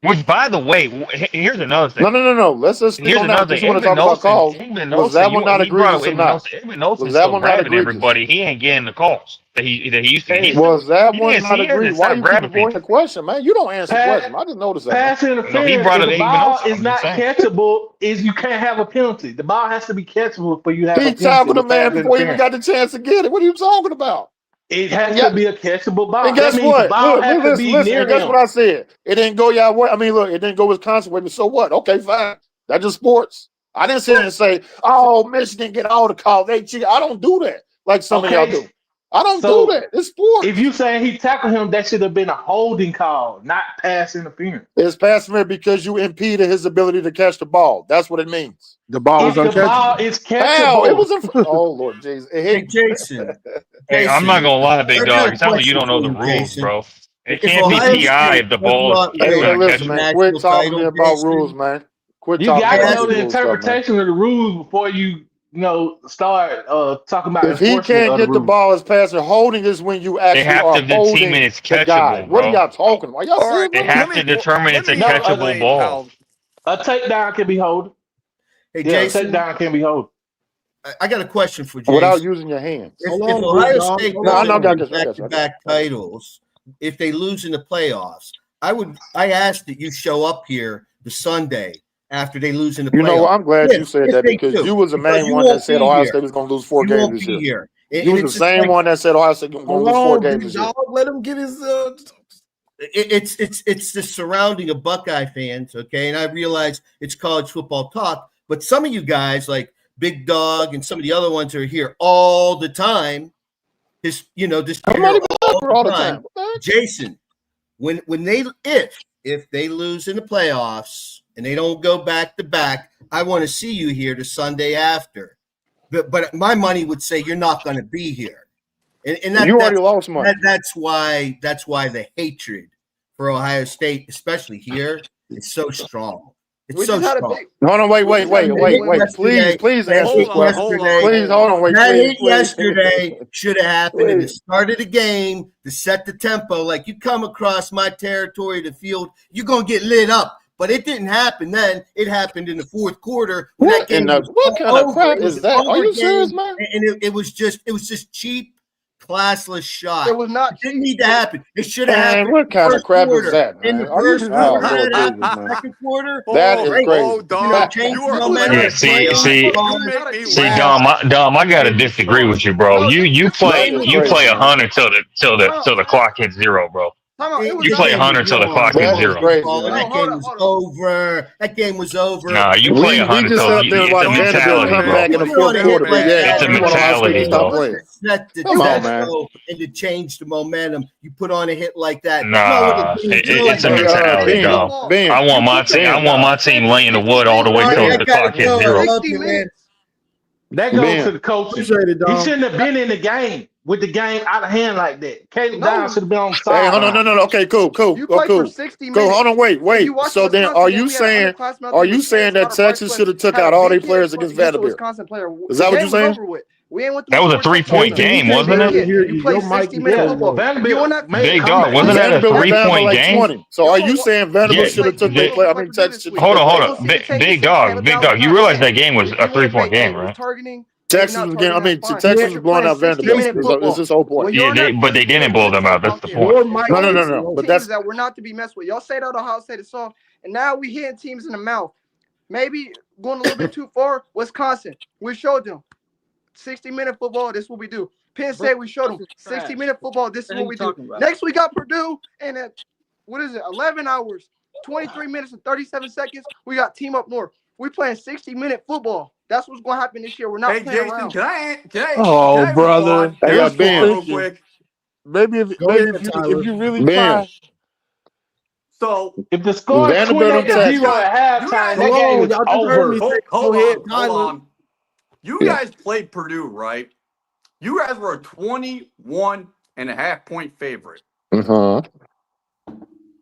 Speaker 11: Which, by the way, here's another thing.
Speaker 10: No. Let's just stick
Speaker 11: Here's
Speaker 10: on that.
Speaker 11: another
Speaker 10: Since
Speaker 11: thing.
Speaker 10: you want to talk about calls, was that one not
Speaker 11: He brought up
Speaker 10: egregious or not?
Speaker 11: Evan Nelson
Speaker 10: Was that
Speaker 11: still
Speaker 10: one not
Speaker 11: grabbing
Speaker 10: egregious?
Speaker 11: everybody. He ain't getting the calls that he used to.
Speaker 10: Was that one
Speaker 11: He
Speaker 10: not egregious?
Speaker 11: hasn't
Speaker 10: Why
Speaker 11: stopped
Speaker 10: you keep
Speaker 11: grabbing
Speaker 10: avoiding
Speaker 11: people.
Speaker 10: the question, man? You don't answer questions. I just noticed that.
Speaker 5: Pass
Speaker 11: No, he
Speaker 5: interference.
Speaker 11: brought
Speaker 5: If
Speaker 11: up
Speaker 5: the
Speaker 11: Evan
Speaker 5: ball
Speaker 11: Nelson.
Speaker 5: is not catchable, you can't have a penalty. The ball has to be catchable for you to have a
Speaker 10: He
Speaker 5: penalty.
Speaker 10: tackled the
Speaker 5: with
Speaker 10: man
Speaker 5: pass
Speaker 10: before he even
Speaker 5: interference.
Speaker 10: got the chance to get it. What are you talking about?
Speaker 5: It has to be a catchable ball.
Speaker 10: And guess
Speaker 5: That means
Speaker 10: what?
Speaker 5: the ball has to be
Speaker 10: Listen.
Speaker 5: near
Speaker 10: And guess
Speaker 5: him.
Speaker 10: what I said? It didn't go your way. I mean, look, it didn't go Wisconsin way, but so what? Okay, fine. That's just sports. I didn't sit there and say, "Oh, Michigan get all the calls." They cheat. I don't do that like some of y'all do. I don't do that. It's sports.
Speaker 5: If you say he tackled him, that should have been a holding call, not pass interference.
Speaker 10: It's pass interference because you impeded his ability to catch the ball. That's what it means.
Speaker 4: The ball was
Speaker 5: If the ball
Speaker 4: uncatchable.
Speaker 5: is catchable,
Speaker 10: How? It was in front. Oh Lord, Jesus! It
Speaker 8: Hey,
Speaker 10: hit.
Speaker 8: Jason.
Speaker 11: Hey, I'm not gonna lie, big
Speaker 8: I got
Speaker 11: dog.
Speaker 8: a
Speaker 11: It sounds like you
Speaker 8: question
Speaker 11: don't know
Speaker 8: for
Speaker 11: the
Speaker 8: you,
Speaker 11: rules,
Speaker 8: Jason.
Speaker 11: bro. It
Speaker 8: If
Speaker 11: can't be
Speaker 8: Ohio
Speaker 11: PI
Speaker 8: State
Speaker 11: if the
Speaker 8: does
Speaker 11: ball
Speaker 8: not
Speaker 11: is
Speaker 10: Hey,
Speaker 8: win
Speaker 11: not
Speaker 10: listen,
Speaker 11: catchable.
Speaker 10: man. Quit talking to me
Speaker 8: title,
Speaker 10: about
Speaker 8: Jason,
Speaker 10: rules, man. Quit
Speaker 5: you
Speaker 10: talking
Speaker 5: got to
Speaker 10: about
Speaker 5: know the
Speaker 10: rules stuff, man.
Speaker 5: interpretation of the rules before you start talking about
Speaker 10: If he
Speaker 5: enforcement
Speaker 10: can't
Speaker 5: of the
Speaker 10: get the
Speaker 5: rules.
Speaker 10: ball as passer, holding is when you
Speaker 11: They
Speaker 10: actually
Speaker 11: have
Speaker 10: are
Speaker 11: to determine
Speaker 10: holding
Speaker 11: it's
Speaker 10: the guy.
Speaker 11: catchable,
Speaker 10: What are
Speaker 11: bro.
Speaker 10: y'all talking about? Y'all
Speaker 9: All
Speaker 10: serious?
Speaker 9: right,
Speaker 11: They have to determine it's a
Speaker 5: No,
Speaker 11: catchable ball.
Speaker 5: A takedown can be held.
Speaker 8: Hey,
Speaker 5: Yeah, a
Speaker 8: Jason,
Speaker 5: takedown can be held.
Speaker 8: I got a question for Jason.
Speaker 10: Without using your hands.
Speaker 8: If
Speaker 2: Hold on,
Speaker 8: Ohio
Speaker 2: big dog.
Speaker 8: State
Speaker 2: Hold
Speaker 10: No,
Speaker 2: on.
Speaker 10: I got you.
Speaker 8: back-to-back titles, if they lose in the playoffs, I asked that you show up here the Sunday after they lose in the playoffs.
Speaker 10: You know what? I'm glad you said
Speaker 8: If
Speaker 10: that
Speaker 8: they
Speaker 10: because
Speaker 8: do,
Speaker 10: you was the
Speaker 8: because
Speaker 10: main
Speaker 8: you
Speaker 10: one that
Speaker 8: won't
Speaker 10: said
Speaker 8: be
Speaker 10: Ohio
Speaker 8: here.
Speaker 10: State was going to lose 4
Speaker 8: You
Speaker 10: games
Speaker 8: won't
Speaker 10: this
Speaker 8: be
Speaker 10: year.
Speaker 8: here.
Speaker 10: You was the
Speaker 8: it's just
Speaker 10: same
Speaker 8: like-
Speaker 10: one that said Ohio State going to
Speaker 2: Hold
Speaker 10: lose 4
Speaker 2: on,
Speaker 10: games
Speaker 2: big
Speaker 10: this year.
Speaker 2: dog. Let him get his.
Speaker 8: It's the surrounding of Buckeye fans, okay? And I realize it's college football talk, but some of you guys like Big Dog and some of the other ones are here all the time. This
Speaker 10: I'm not even all the time.
Speaker 8: Jason, when they if they lose in the playoffs and they don't go back to back, I want to see you here the Sunday after. But my money would say you're not going to be here, and
Speaker 10: You already lost money.
Speaker 8: That's why the hatred for Ohio State, especially here, is so strong. It's
Speaker 6: We
Speaker 8: so
Speaker 6: just had a
Speaker 8: strong.
Speaker 6: big.
Speaker 10: Hold on, wait.
Speaker 8: Yesterday,
Speaker 10: Please
Speaker 8: that
Speaker 10: answer
Speaker 8: hit
Speaker 10: this question.
Speaker 8: yesterday-
Speaker 10: Please, hold on, wait,
Speaker 8: That
Speaker 10: please,
Speaker 8: hit
Speaker 10: please.
Speaker 8: yesterday should have happened in the
Speaker 10: Please.
Speaker 8: start of the game to set the tempo. Like you come across my territory, the field, you're gonna get lit up. But it didn't happen then. It happened in the fourth quarter. When
Speaker 10: What
Speaker 8: that game was
Speaker 10: what kind
Speaker 8: over.
Speaker 10: of crap
Speaker 8: It was
Speaker 10: is that?
Speaker 8: an
Speaker 10: Are you
Speaker 8: over
Speaker 10: serious,
Speaker 8: game,
Speaker 10: man?
Speaker 8: And it was just cheap, classless shot.
Speaker 6: It was not
Speaker 8: It didn't need to happen. It should have
Speaker 10: Man,
Speaker 8: happened.
Speaker 10: what kind of crap is that,
Speaker 8: In
Speaker 10: man?
Speaker 8: the
Speaker 10: Are you
Speaker 8: first
Speaker 10: oh,
Speaker 8: quarter,
Speaker 10: Lord
Speaker 8: and
Speaker 10: Jesus,
Speaker 8: the
Speaker 10: man.
Speaker 8: second quarter.
Speaker 10: That is
Speaker 8: great.
Speaker 10: crazy.
Speaker 8: Change
Speaker 6: You are
Speaker 8: momentum.
Speaker 11: Yeah, see, Dom, I gotta disagree with you, bro. You play
Speaker 10: crazy,
Speaker 11: 100 till the clock hits 0, bro. You play 100 till the clock hits 0.
Speaker 8: That game was over. That game was over.
Speaker 11: Nah, you play 100
Speaker 10: just
Speaker 11: till
Speaker 10: sat up there and
Speaker 11: it's a
Speaker 10: watched Vanderbilt
Speaker 11: mentality,
Speaker 10: come
Speaker 11: bro.
Speaker 10: back in the fourth quarter, but yeah,
Speaker 11: It's a
Speaker 10: you want Ohio State to
Speaker 11: mentality,
Speaker 10: stop
Speaker 11: bro.
Speaker 10: playing.
Speaker 8: Set the
Speaker 10: Come on, man.
Speaker 8: tempo and to change the momentum. You put on a hit like that.
Speaker 11: Nah, it's a mentality, Dom. I want my team laying the wood all the way till the clock hits 0.
Speaker 5: That goes to the coaches.
Speaker 2: Appreciate it,
Speaker 5: He
Speaker 2: dog.
Speaker 5: shouldn't have been in the game with the game out of hand like that. Caleb Down should have been on the
Speaker 10: Hey,
Speaker 5: side.
Speaker 10: no. Okay, cool.
Speaker 6: You played for 60 minutes.
Speaker 10: Hold on, wait.
Speaker 6: You watched
Speaker 10: So then,
Speaker 6: Wisconsin,
Speaker 10: are
Speaker 6: then
Speaker 10: you
Speaker 6: we had an
Speaker 10: saying
Speaker 6: underclassmen out
Speaker 10: are
Speaker 6: there
Speaker 10: you
Speaker 6: with
Speaker 10: saying
Speaker 6: Terrence
Speaker 10: that
Speaker 6: Carter,
Speaker 10: Texas
Speaker 6: Bryce
Speaker 10: should have took
Speaker 6: had a
Speaker 10: out all their
Speaker 6: big hit
Speaker 10: players against
Speaker 6: the
Speaker 10: Vanderbilt?
Speaker 6: Wisconsin player.
Speaker 10: Is that what you're saying?
Speaker 6: Over with. We ain't with
Speaker 11: That was a 3-point game, wasn't it?
Speaker 6: You played 60-minute football.
Speaker 11: Big dog, wasn't that a
Speaker 10: Vanderbilt was down by
Speaker 11: 3-point
Speaker 10: like
Speaker 11: game?
Speaker 10: 20. So are you saying Vanderbilt should have took their player? I mean, Texas should have took
Speaker 11: Hold
Speaker 10: their
Speaker 11: on. Big dog. You realize that game was a 3-point game, right?
Speaker 10: Texas was getting. I mean, Texas was blowing out Vanderbilt. Is this whole point?
Speaker 11: Yeah, but they didn't blow them out. That's the point.
Speaker 10: No. But that's
Speaker 6: that we're not to be messed with. Y'all say that Ohio State is soft, and now we hitting teams in the mouth. Maybe going a little bit too far. Wisconsin, we showed them 60-minute football. This is what we do. Penn State, we showed them 60-minute football. This is what we do. Next, we got Purdue, and at 11 hours, 23 minutes and 37 seconds, we got Team Up North. We playing 60-minute football. That's what's going to happen this year. We're not playing around.
Speaker 9: Can I
Speaker 4: Oh, brother.
Speaker 10: Hey, Ben.
Speaker 9: real quick?
Speaker 4: Maybe if you really
Speaker 10: Ben.
Speaker 4: try.
Speaker 9: So
Speaker 5: if the score is 28-0 at halftime, that game is over.
Speaker 9: Hold on. You guys played Purdue, right? You guys were a 21.5-point favorite.
Speaker 10: Uh-huh.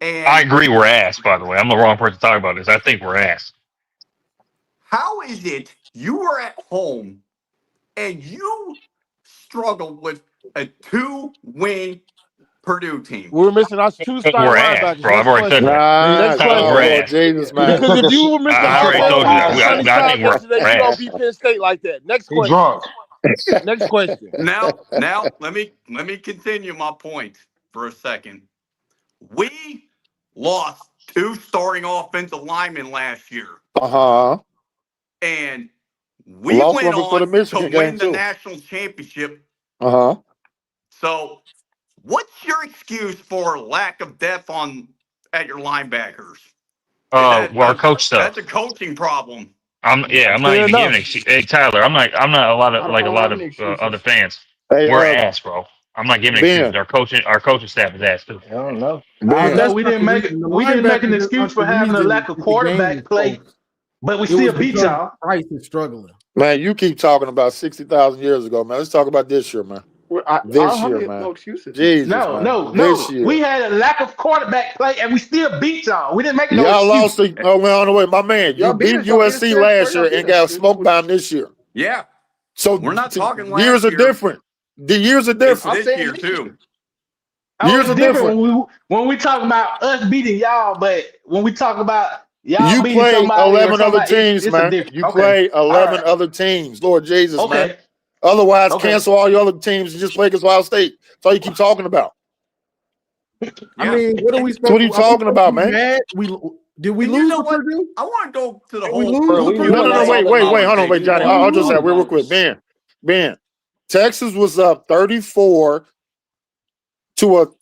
Speaker 9: And
Speaker 11: I agree we're ass, by the way. I'm the wrong person to talk about this. I think we're ass.
Speaker 9: how is it you were at home and you struggled with a 2-win
Speaker 13: Purdue team.
Speaker 4: We're missing our two starting
Speaker 11: We're ass,
Speaker 4: linebackers.
Speaker 11: bro. I've
Speaker 4: Next
Speaker 11: already said
Speaker 4: question.
Speaker 11: that.
Speaker 4: Next
Speaker 11: We're
Speaker 4: question.
Speaker 11: ass.
Speaker 10: Jesus, man.
Speaker 4: Because if you were missing
Speaker 11: I already
Speaker 4: football
Speaker 11: told you that.
Speaker 4: on sunny
Speaker 11: I
Speaker 4: side
Speaker 11: think we're
Speaker 4: yesterday, you
Speaker 11: ass.
Speaker 4: don't beat Penn State like that. Next
Speaker 1: He
Speaker 4: question.
Speaker 1: drunk.
Speaker 4: Next question.
Speaker 13: Now, let me continue my point for a second. We lost 2 starting offensive linemen last year, and we
Speaker 10: Lost
Speaker 13: went
Speaker 10: one for the
Speaker 13: on to
Speaker 10: Michigan game
Speaker 13: win the
Speaker 10: too.
Speaker 13: national championship.
Speaker 10: Uh-huh.
Speaker 13: So, what's your excuse for lack of depth at your linebackers?
Speaker 11: Well, our coach stuff.
Speaker 13: That's a coaching problem.
Speaker 11: I'm not
Speaker 4: Fair
Speaker 11: even
Speaker 4: enough.
Speaker 11: giving. Hey, Tyler, I'm not a lot of
Speaker 6: I don't have any
Speaker 11: other
Speaker 6: excuses.
Speaker 11: fans.
Speaker 10: Hey,
Speaker 11: We're ass, bro. I'm not giving excuses.
Speaker 10: Ben.
Speaker 11: Our coaching staff is ass too.
Speaker 5: I don't know.
Speaker 2: But
Speaker 10: Ben.
Speaker 2: that's
Speaker 5: We
Speaker 2: not
Speaker 5: didn't
Speaker 2: the
Speaker 5: make it.
Speaker 2: reason. The
Speaker 5: We didn't make an
Speaker 2: linebackers
Speaker 5: excuse
Speaker 2: aren't the
Speaker 5: for having a
Speaker 2: reason
Speaker 5: lack of
Speaker 2: that the game is
Speaker 5: quarterback play,
Speaker 2: close.
Speaker 5: but we
Speaker 2: It was
Speaker 5: still beat
Speaker 2: because
Speaker 5: y'all.
Speaker 2: Price is struggling.
Speaker 10: Man, you keep talking about 60,000 years ago, man. Let's talk about this year, man.
Speaker 6: I
Speaker 10: This
Speaker 6: don't have
Speaker 10: year, man.
Speaker 6: no excuses.
Speaker 10: Jesus,
Speaker 5: No,
Speaker 10: man. This year.
Speaker 5: We had a lack of quarterback play, and we still beat y'all. We didn't make no
Speaker 10: Y'all
Speaker 5: excuse.
Speaker 10: lost to, oh, well, on the way. My man, you
Speaker 6: Y'all beat
Speaker 10: beat
Speaker 6: us. Y'all beat us
Speaker 10: USC
Speaker 6: fair
Speaker 10: last
Speaker 6: square.
Speaker 10: year
Speaker 6: Y'all
Speaker 10: and
Speaker 6: beat us.
Speaker 10: got smoked by them this year.
Speaker 13: Yeah,
Speaker 10: So
Speaker 13: we're not talking last
Speaker 10: years are
Speaker 13: year.
Speaker 10: different. The years are
Speaker 13: It's
Speaker 10: different.
Speaker 13: this year too.
Speaker 10: Years
Speaker 5: It's
Speaker 10: are
Speaker 5: different
Speaker 10: different.
Speaker 5: when we talk about us beating y'all, but when we talk about y'all
Speaker 10: You
Speaker 5: beating
Speaker 10: play
Speaker 5: somebody or
Speaker 10: 11 other
Speaker 5: somebody,
Speaker 10: teams,
Speaker 5: it's a
Speaker 10: man.
Speaker 5: different.
Speaker 10: You
Speaker 5: Okay,
Speaker 10: play
Speaker 5: all
Speaker 10: 11
Speaker 5: right,
Speaker 10: other teams. Lord Jesus, man.
Speaker 5: okay,
Speaker 10: Otherwise,
Speaker 5: okay.
Speaker 10: cancel all your other teams and just play against Ohio State. That's all you keep talking about.
Speaker 2: I mean, what are we
Speaker 10: So what
Speaker 2: supposed
Speaker 10: are
Speaker 2: to?
Speaker 10: you talking about, man?
Speaker 2: Mad? Did we
Speaker 13: And you
Speaker 2: lose
Speaker 13: know
Speaker 2: to
Speaker 13: what?
Speaker 2: Purdue?
Speaker 13: I want to go to the
Speaker 2: Did we
Speaker 13: whole.
Speaker 2: lose to Purdue?
Speaker 10: No, wait, hold on, wait, Johnny. I'll just say real
Speaker 13: quick.
Speaker 10: quick. Ben, Texas was up 34 to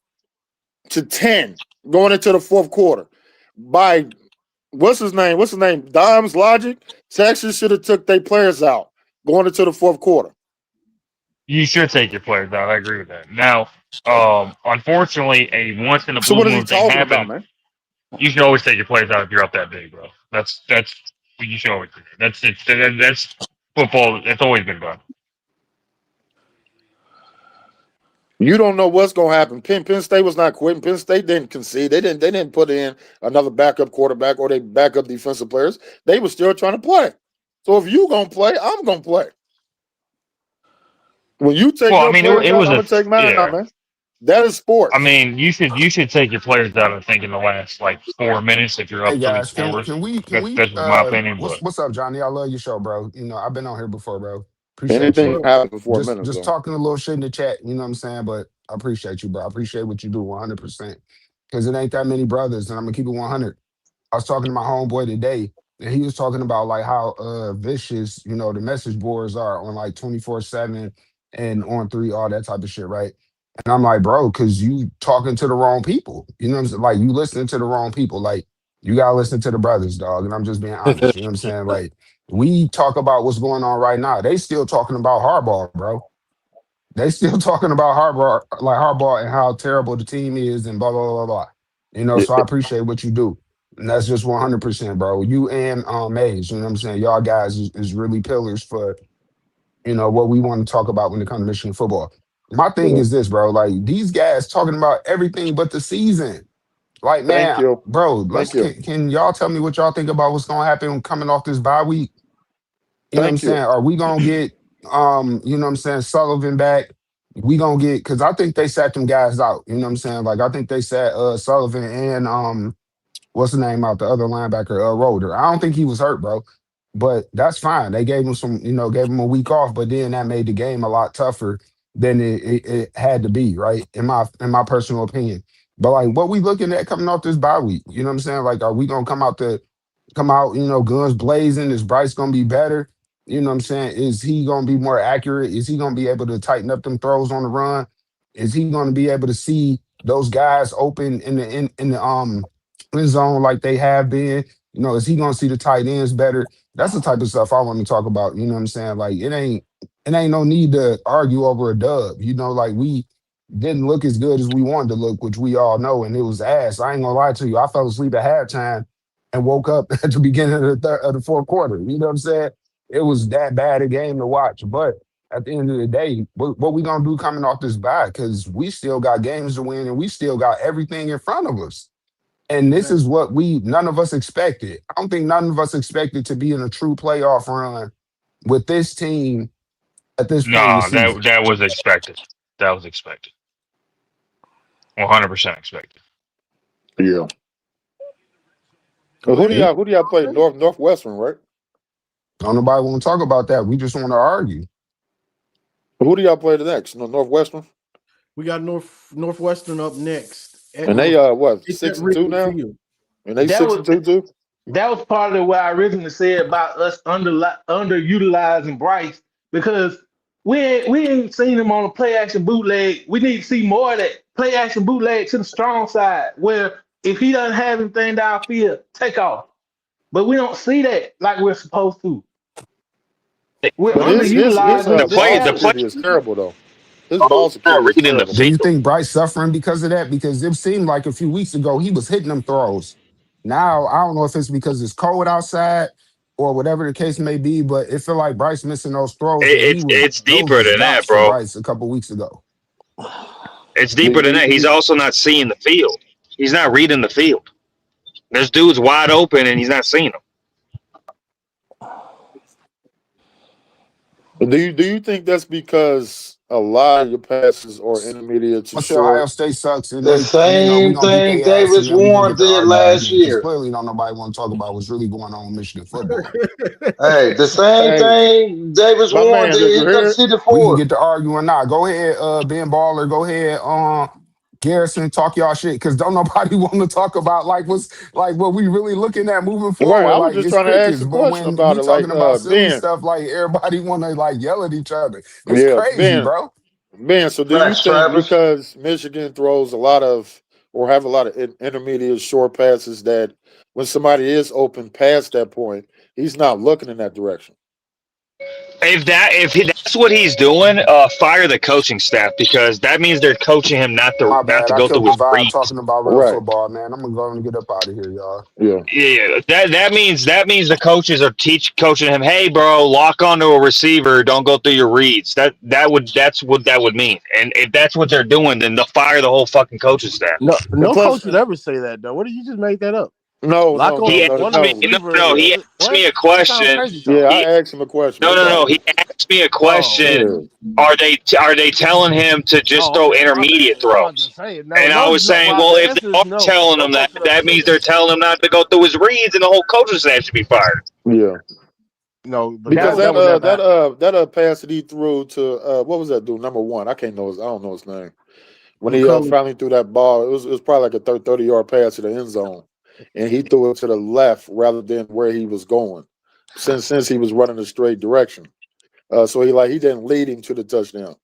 Speaker 10: 10 going into the fourth quarter by what's his name? Dom's logic. Texas should have took their players out going into the fourth quarter.
Speaker 11: You should take your players out. I agree with that. Now, unfortunately, a once in a
Speaker 10: So
Speaker 11: blue
Speaker 10: what is he
Speaker 11: moon thing
Speaker 10: talking about,
Speaker 11: happened.
Speaker 10: man?
Speaker 11: You should always take your players out if you're up that big, bro. That's what you should always do. That's football. It's always been done.
Speaker 10: You don't know what's going to happen. Penn State was not quitting. Penn State didn't concede. They didn't put in another backup quarterback or they backup defensive players. They were still trying to play. So if you going to play, I'm going to play. When you take your players
Speaker 11: it
Speaker 10: out,
Speaker 11: was
Speaker 10: I'm going to take mine out, man. That is sports.
Speaker 11: I mean, you should take your players out. I think in the last 4 minutes if you're up
Speaker 1: Hey
Speaker 11: three
Speaker 1: guys, can
Speaker 11: scores.
Speaker 1: we
Speaker 11: That's just my opinion. But
Speaker 1: what's up, Johnny? I love your show, bro. You know, I've been on here before, bro. Appreciate
Speaker 10: Anything
Speaker 1: you.
Speaker 10: happens before minutes,
Speaker 1: Just
Speaker 10: though.
Speaker 1: talking a little shit in the chat, you know what I'm saying? But I appreciate you, bro. I appreciate what you do 100%. Because it ain't that many brothers, and I'm gonna keep it 100. I was talking to my homeboy today, and he was talking about how vicious, the message boards are on 24/7 and on 3, all that type of shit, right? And I'm like, bro, because you talking to the wrong people. You know what I'm saying? Like, you listening to the wrong people. Like, you gotta listen to the brothers, dog. And I'm just being honest. You know what I'm saying? Like, we talk about what's going on right now. They still talking about Harbaugh, bro. They still talking about Harbaugh and how terrible the team is and blah, blah, blah, blah. So I appreciate what you do. And that's just 100%, bro. You and Mays, you know what I'm saying? Y'all guys is really pillars for, what we want to talk about when it comes to Michigan football. My thing is this, bro. Like, these guys talking about everything but the season. Like,
Speaker 10: Thank
Speaker 1: man,
Speaker 10: you.
Speaker 1: bro,
Speaker 10: Thank you.
Speaker 1: can y'all tell me what y'all think about what's gonna happen coming off this bye week? You know what I'm
Speaker 10: Thank you.
Speaker 1: saying? Are we gonna get you know what I'm saying, Sullivan back? We gonna get, because I think they sat them guys out. You know what I'm saying? Like, I think they sat Sullivan and what's the name out, the other linebacker, Roder. I don't think he was hurt, bro. But that's fine. They gave him gave him a week off, but then that made the game a lot tougher than it had to be, right? In my personal opinion. But like, what we looking at coming off this bye week? You know what I'm saying? Like, are we gonna come out, guns blazing? Is Bryce gonna be better? You know what I'm saying? Is he gonna be more accurate? Is he gonna be able to tighten up them throws on the run? Is he gonna be able to see those guys open in the end zone like they have been? Is he gonna see the tight ends better? That's the type of stuff I want to talk about. You know what I'm saying? Like, it ain't no need to argue over a dub. Like, we didn't look as good as we wanted to look, which we all know, and it was ass. I ain't gonna lie to you. I fell asleep at halftime and woke up at the beginning of the fourth quarter. You know what I'm saying? It was that bad a game to watch. But at the end of the day, what we gonna do coming off this bye? Because we still got games to win and we still got everything in front of us. And this is what none of us expected. I don't think none of us expected to be in a true playoff run with this team at this point in the
Speaker 11: No,
Speaker 1: season.
Speaker 11: that was expected. That was expected. 100% expected.
Speaker 10: Yeah. Well, who do y'all play? Northwestern, right?
Speaker 1: Don't nobody want to talk about that. We just want to argue.
Speaker 10: Who do y'all play the next? Northwestern?
Speaker 2: We got Northwestern up next.
Speaker 10: And they what,
Speaker 2: It's at
Speaker 10: 6-2
Speaker 2: Wrigley
Speaker 10: now?
Speaker 2: Field.
Speaker 10: And they
Speaker 5: That
Speaker 10: 6-2 too?
Speaker 5: that was part of what I originally said about us underutilizing Bryce because we ain't seen him on a play action bootleg. We need to see more of that play action bootleg to the strong side where if he doesn't have anything downfield, take off. But we don't see that like we're supposed to. We're
Speaker 10: But his
Speaker 5: underutilizing this
Speaker 10: ball
Speaker 5: talent.
Speaker 10: security is terrible though. His ball
Speaker 11: Not
Speaker 10: security is
Speaker 11: reading the
Speaker 10: terrible.
Speaker 1: Do you
Speaker 11: field.
Speaker 1: think Bryce suffering because of that? Because it seemed like a few weeks ago he was hitting them throws. Now I don't know if it's because it's cold outside or whatever the case may be, but it feel like Bryce missing those throws that
Speaker 11: It's
Speaker 1: those
Speaker 11: deeper
Speaker 1: was
Speaker 11: than that,
Speaker 1: dots for
Speaker 11: bro.
Speaker 1: Bryce a couple weeks ago.
Speaker 11: It's deeper than that. He's also not seeing the field. He's not reading the field. There's dudes wide open and he's not seeing them.
Speaker 10: Do you think that's because a lot of your passes are intermediate to
Speaker 1: I'll say Ohio
Speaker 10: short?
Speaker 1: State sucks and
Speaker 14: The
Speaker 1: they, we
Speaker 14: same
Speaker 1: gonna beat
Speaker 14: thing
Speaker 1: their ass and
Speaker 14: Davis
Speaker 1: then we can
Speaker 14: Warren
Speaker 1: get to
Speaker 14: did
Speaker 1: arguing
Speaker 14: last
Speaker 1: again because
Speaker 14: year.
Speaker 1: clearly don't nobody want to talk about what's really going on in Michigan football.
Speaker 14: Hey, the same
Speaker 10: Hey,
Speaker 14: thing Davis
Speaker 10: my
Speaker 14: Warren
Speaker 10: man, did
Speaker 14: did.
Speaker 10: you
Speaker 14: He got
Speaker 10: hear it?
Speaker 14: city
Speaker 1: We can
Speaker 14: for it.
Speaker 1: get to arguing now. Go ahead, Ben Baller. Go ahead, Garrison. Talk y'all shit because don't nobody want to talk about what we really looking at moving
Speaker 10: Right,
Speaker 1: forward.
Speaker 10: I was
Speaker 1: Like
Speaker 10: just
Speaker 1: it's
Speaker 10: trying to ask
Speaker 1: crickets,
Speaker 10: a
Speaker 1: but
Speaker 10: question
Speaker 1: when
Speaker 10: about
Speaker 1: we
Speaker 10: it. Like,
Speaker 1: talking about silly
Speaker 10: Ben,
Speaker 1: stuff, like everybody want to like yell at each other. It's
Speaker 10: yeah,
Speaker 1: crazy, bro.
Speaker 10: Ben. So, do you
Speaker 14: Facts,
Speaker 10: think
Speaker 14: Travis.
Speaker 10: because Michigan throws a lot of or have a lot of intermediate short passes that when somebody is open past that point, he's not looking in that direction?
Speaker 11: If that's what he's doing, fire the coaching staff because that means they're coaching him
Speaker 1: My
Speaker 11: not
Speaker 1: bad.
Speaker 11: to
Speaker 1: I
Speaker 11: go
Speaker 1: killed
Speaker 11: through
Speaker 1: the
Speaker 11: his
Speaker 1: vibe
Speaker 11: reads.
Speaker 1: talking about real
Speaker 10: Right.
Speaker 1: football, man. I'm gonna go and get up out of here, y'all.
Speaker 10: Yeah.
Speaker 11: Yeah, that means the coaches are coaching him. Hey, bro, lock onto a receiver. Don't go through your reads. That's what that would mean. And if that's what they're doing, then they'll fire the whole fucking coaching staff.
Speaker 10: And
Speaker 4: No
Speaker 10: plus,
Speaker 4: coach would ever say that though. What did you just make that up?
Speaker 10: no,
Speaker 4: Lock
Speaker 10: no,
Speaker 4: on
Speaker 10: no,
Speaker 11: He
Speaker 10: no,
Speaker 4: one
Speaker 11: asked
Speaker 10: no.
Speaker 11: me,
Speaker 4: receiver.
Speaker 10: Yeah,
Speaker 11: he asked me
Speaker 4: What?
Speaker 11: a
Speaker 4: That sounds
Speaker 11: question.
Speaker 4: crazy
Speaker 10: yeah.
Speaker 4: talk.
Speaker 11: He,
Speaker 10: I asked him a question. He got
Speaker 11: no.
Speaker 10: it.
Speaker 11: He asked me a
Speaker 4: Oh,
Speaker 11: question.
Speaker 10: Yeah.
Speaker 11: Are they telling him to just
Speaker 4: oh,
Speaker 11: throw
Speaker 4: okay. My
Speaker 11: intermediate
Speaker 4: bad. I'm about to
Speaker 11: throws?
Speaker 4: say no.
Speaker 11: And I
Speaker 4: No,
Speaker 11: was
Speaker 4: no.
Speaker 11: saying,
Speaker 4: Well,
Speaker 11: well,
Speaker 4: the
Speaker 11: if they
Speaker 4: answer is
Speaker 11: are
Speaker 4: no.
Speaker 11: telling
Speaker 4: No
Speaker 11: him
Speaker 4: coach
Speaker 11: that,
Speaker 4: would ever
Speaker 11: that
Speaker 4: say
Speaker 11: means
Speaker 4: that.
Speaker 11: they're telling him not to go through his reads, and the whole coaching staff should be fired.
Speaker 10: Yeah.
Speaker 4: No, but
Speaker 10: Because
Speaker 5: That
Speaker 4: that
Speaker 10: that
Speaker 4: would never happen.
Speaker 10: pass that he threw to what was that dude number one? I don't know his name. When he
Speaker 2: McCullough.
Speaker 10: finally threw that ball, it was probably like a 30-yard pass to the end zone, and he threw it to the left rather than where he was going, since he was running a straight direction. So he didn't lead him to the touchdown,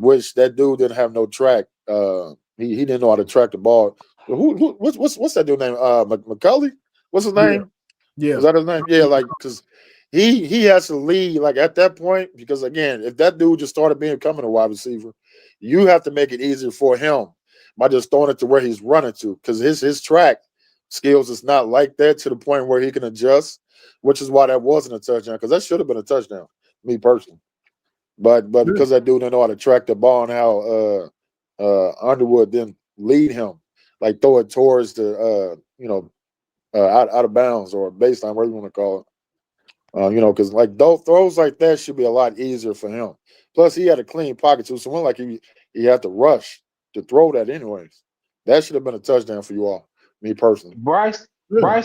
Speaker 10: which that dude didn't have no track. He didn't know how to track the ball. What's that dude name? McCulley? What's his
Speaker 2: Yeah,
Speaker 10: name?
Speaker 2: yeah.
Speaker 10: Was that his name? Yeah, like because he has to lead like at that point because again, if that dude just started becoming a wide receiver, you have to make it easier for him by just throwing it to where he's running to because his track skills is not like that to the point where he can adjust, which is why that wasn't a touchdown because that should have been a touchdown, me personally. But because that dude didn't know how to track the ball and how Underwood didn't lead him, like throw it towards the out of bounds or baseline, whatever you want to call it. Because like throws like that should be a lot easier for him. Plus, he had a clean pocket too, so it wasn't like he had to rush to throw that anyways. That should have been a touchdown for you all, me personally.
Speaker 5: Bryce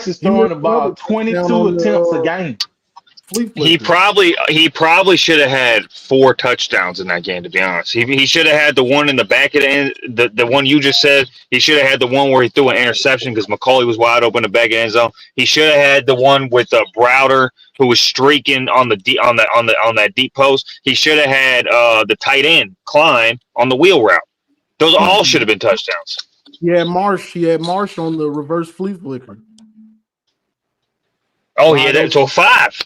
Speaker 5: is
Speaker 2: He
Speaker 5: throwing
Speaker 2: missed
Speaker 5: the
Speaker 2: another
Speaker 5: ball
Speaker 2: touchdown
Speaker 5: 22
Speaker 2: on
Speaker 5: attempts a
Speaker 2: the
Speaker 5: game.
Speaker 2: flea
Speaker 11: He
Speaker 2: flicker.
Speaker 11: probably should have had 4 touchdowns in that game. To be honest, he should have had the one in the back of the end, the one you just said. He should have had the one where he threw an interception because McCauley was wide open in the back of the end zone. He should have had the one with Browder who was streaking on that deep post. He should have had the tight end Klein on the wheel route. Those all should have been touchdowns.
Speaker 2: He had Marsh on the reverse flea flicker.
Speaker 11: Oh, yeah, so 5.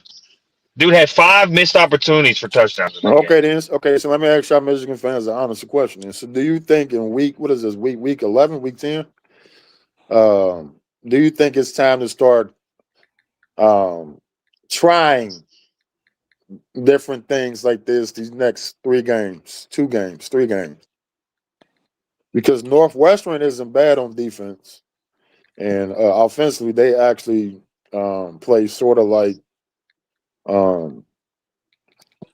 Speaker 11: Dude had 5 missed opportunities for touchdowns.
Speaker 10: Okay, so let me ask y'all Michigan fans an honest question. So do you think in week 11, week 10? Do you think it's time to start trying different things like this these next 3 games, 2 games, 3 games? Because Northwestern isn't bad on defense, and offensively they actually play sort of like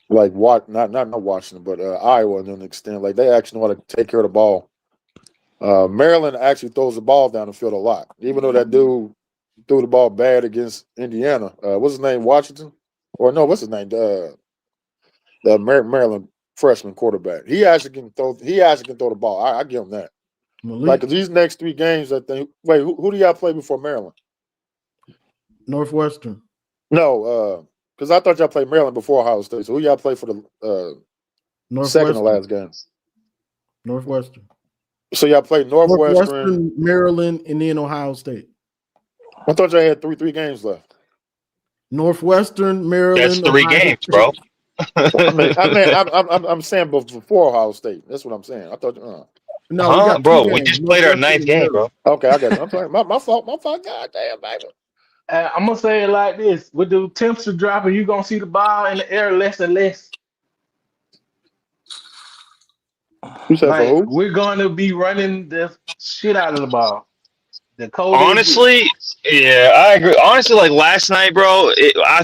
Speaker 10: what not Washington, but Iowa to an extent. Like they actually know how to take care of the ball. Maryland actually throws the ball down the field a lot, even though that dude threw the ball bad against Indiana. What's his name? Washington? Or no, what's his name? The Maryland freshman quarterback. He actually can throw. He actually can throw the ball. I give him that. Like these next 3 games, I think. Wait, who do y'all play before Maryland?
Speaker 2: Northwestern.
Speaker 10: No, because I thought y'all played Maryland before Ohio State. So who y'all play for the second to last game?
Speaker 2: Northwestern.
Speaker 10: So y'all played Northwestern,
Speaker 2: Maryland, and then Ohio State.
Speaker 10: I thought y'all had three games left.
Speaker 2: Northwestern, Maryland.
Speaker 11: That's 3
Speaker 2: Ohio
Speaker 11: games,
Speaker 2: State.
Speaker 11: bro.
Speaker 10: I'm saying before Ohio State. That's what I'm saying. I thought.
Speaker 2: No, we got
Speaker 11: bro.
Speaker 2: 2
Speaker 11: We
Speaker 2: games.
Speaker 11: just played our 9th game, bro.
Speaker 10: Okay, I got you. I'm sorry. My fault. God damn, baby.
Speaker 5: I'm gonna say it like this: with the temperature dropping, you're gonna see the ball in the air less and less.
Speaker 10: You said for who?
Speaker 5: We're going to be running the shit out of the ball. The colder
Speaker 11: Honestly, yeah, I agree. Honestly, like last night, bro,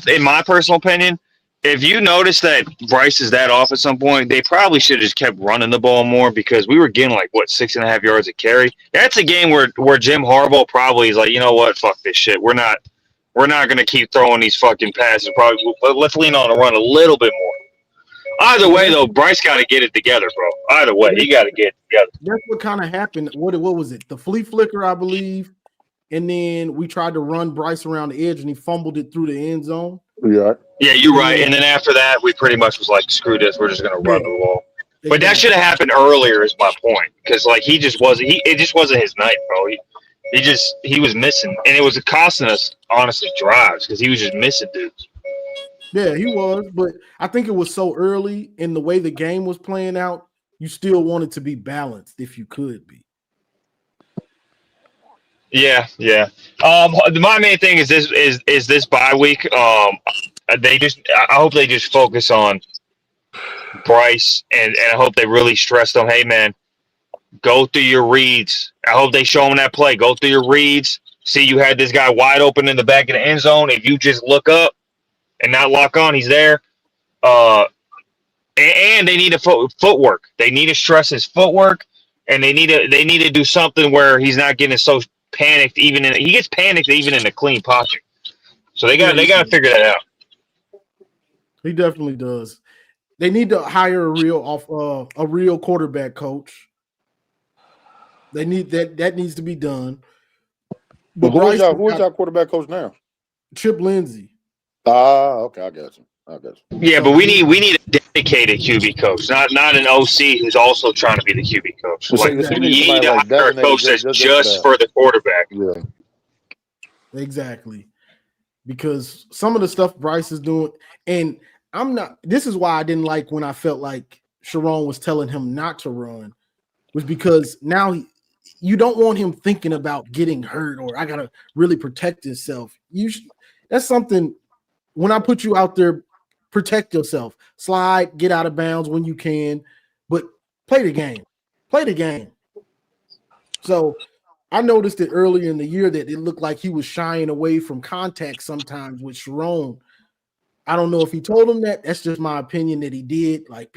Speaker 11: in my personal opinion, if you notice that Bryce is that off at some point, they probably should have just kept running the ball more because we were getting like 6.5 yards a carry. That's a game where Jim Harbaugh probably is like, you know what, fuck this shit. We're not gonna keep throwing these fucking passes. Probably let's lean on the run a little bit more. Either way, though, Bryce got to get it together, bro. Either way, he got to get it together.
Speaker 2: That's what kind of happened. What was it? The flea flicker, I believe. And then we tried to run Bryce around the edge, and he fumbled it through the end zone.
Speaker 10: Yeah.
Speaker 11: Yeah, you're right. And then after that, we pretty much was like, screw this. We're just going to run the ball. But that should have happened earlier is my point. Because, like, it just wasn't his night, bro. He was missing. And it was costing us, honestly, drives because he was just missing dudes.
Speaker 2: Yeah, he was. But I think it was so early in the way the game was playing out, you still wanted to be balanced if you could be.
Speaker 11: Yeah. My main thing is this bye week. I hope they just focus on Bryce and I hope they really stress them. Hey man, go through your reads. I hope they show him that play. Go through your reads. See, you had this guy wide open in the back of the end zone. If you just look up and not lock on, he's there. And they need footwork. They need to stress his footwork, and they need to do something where he's not getting so panicked. He gets panicked even in a clean pocket. So they got to figure that out.
Speaker 2: He definitely does. They need to hire a real quarterback coach. They need that needs to be done.
Speaker 10: But who is our quarterback coach now?
Speaker 2: Chip Lindsey.
Speaker 10: Okay, I got you.
Speaker 11: Yeah, but we need a dedicated QB coach, not an OC who's also trying to be the QB coach.
Speaker 10: So
Speaker 11: you need to hire a coach that's just for the quarterback.
Speaker 10: Yeah,
Speaker 2: exactly. Because some of the stuff Bryce is doing, and this is why I didn't like when I felt like Sharon was telling him not to run, was because now you don't want him thinking about getting hurt or I gotta really protect himself. That's something. When I put you out there, protect yourself. Slide, get out of bounds when you can, but play the game. Play the game. So I noticed it earlier in the year that it looked like he was shying away from contact sometimes with Sharon. I don't know if he told him that. That's just my opinion that he did. Like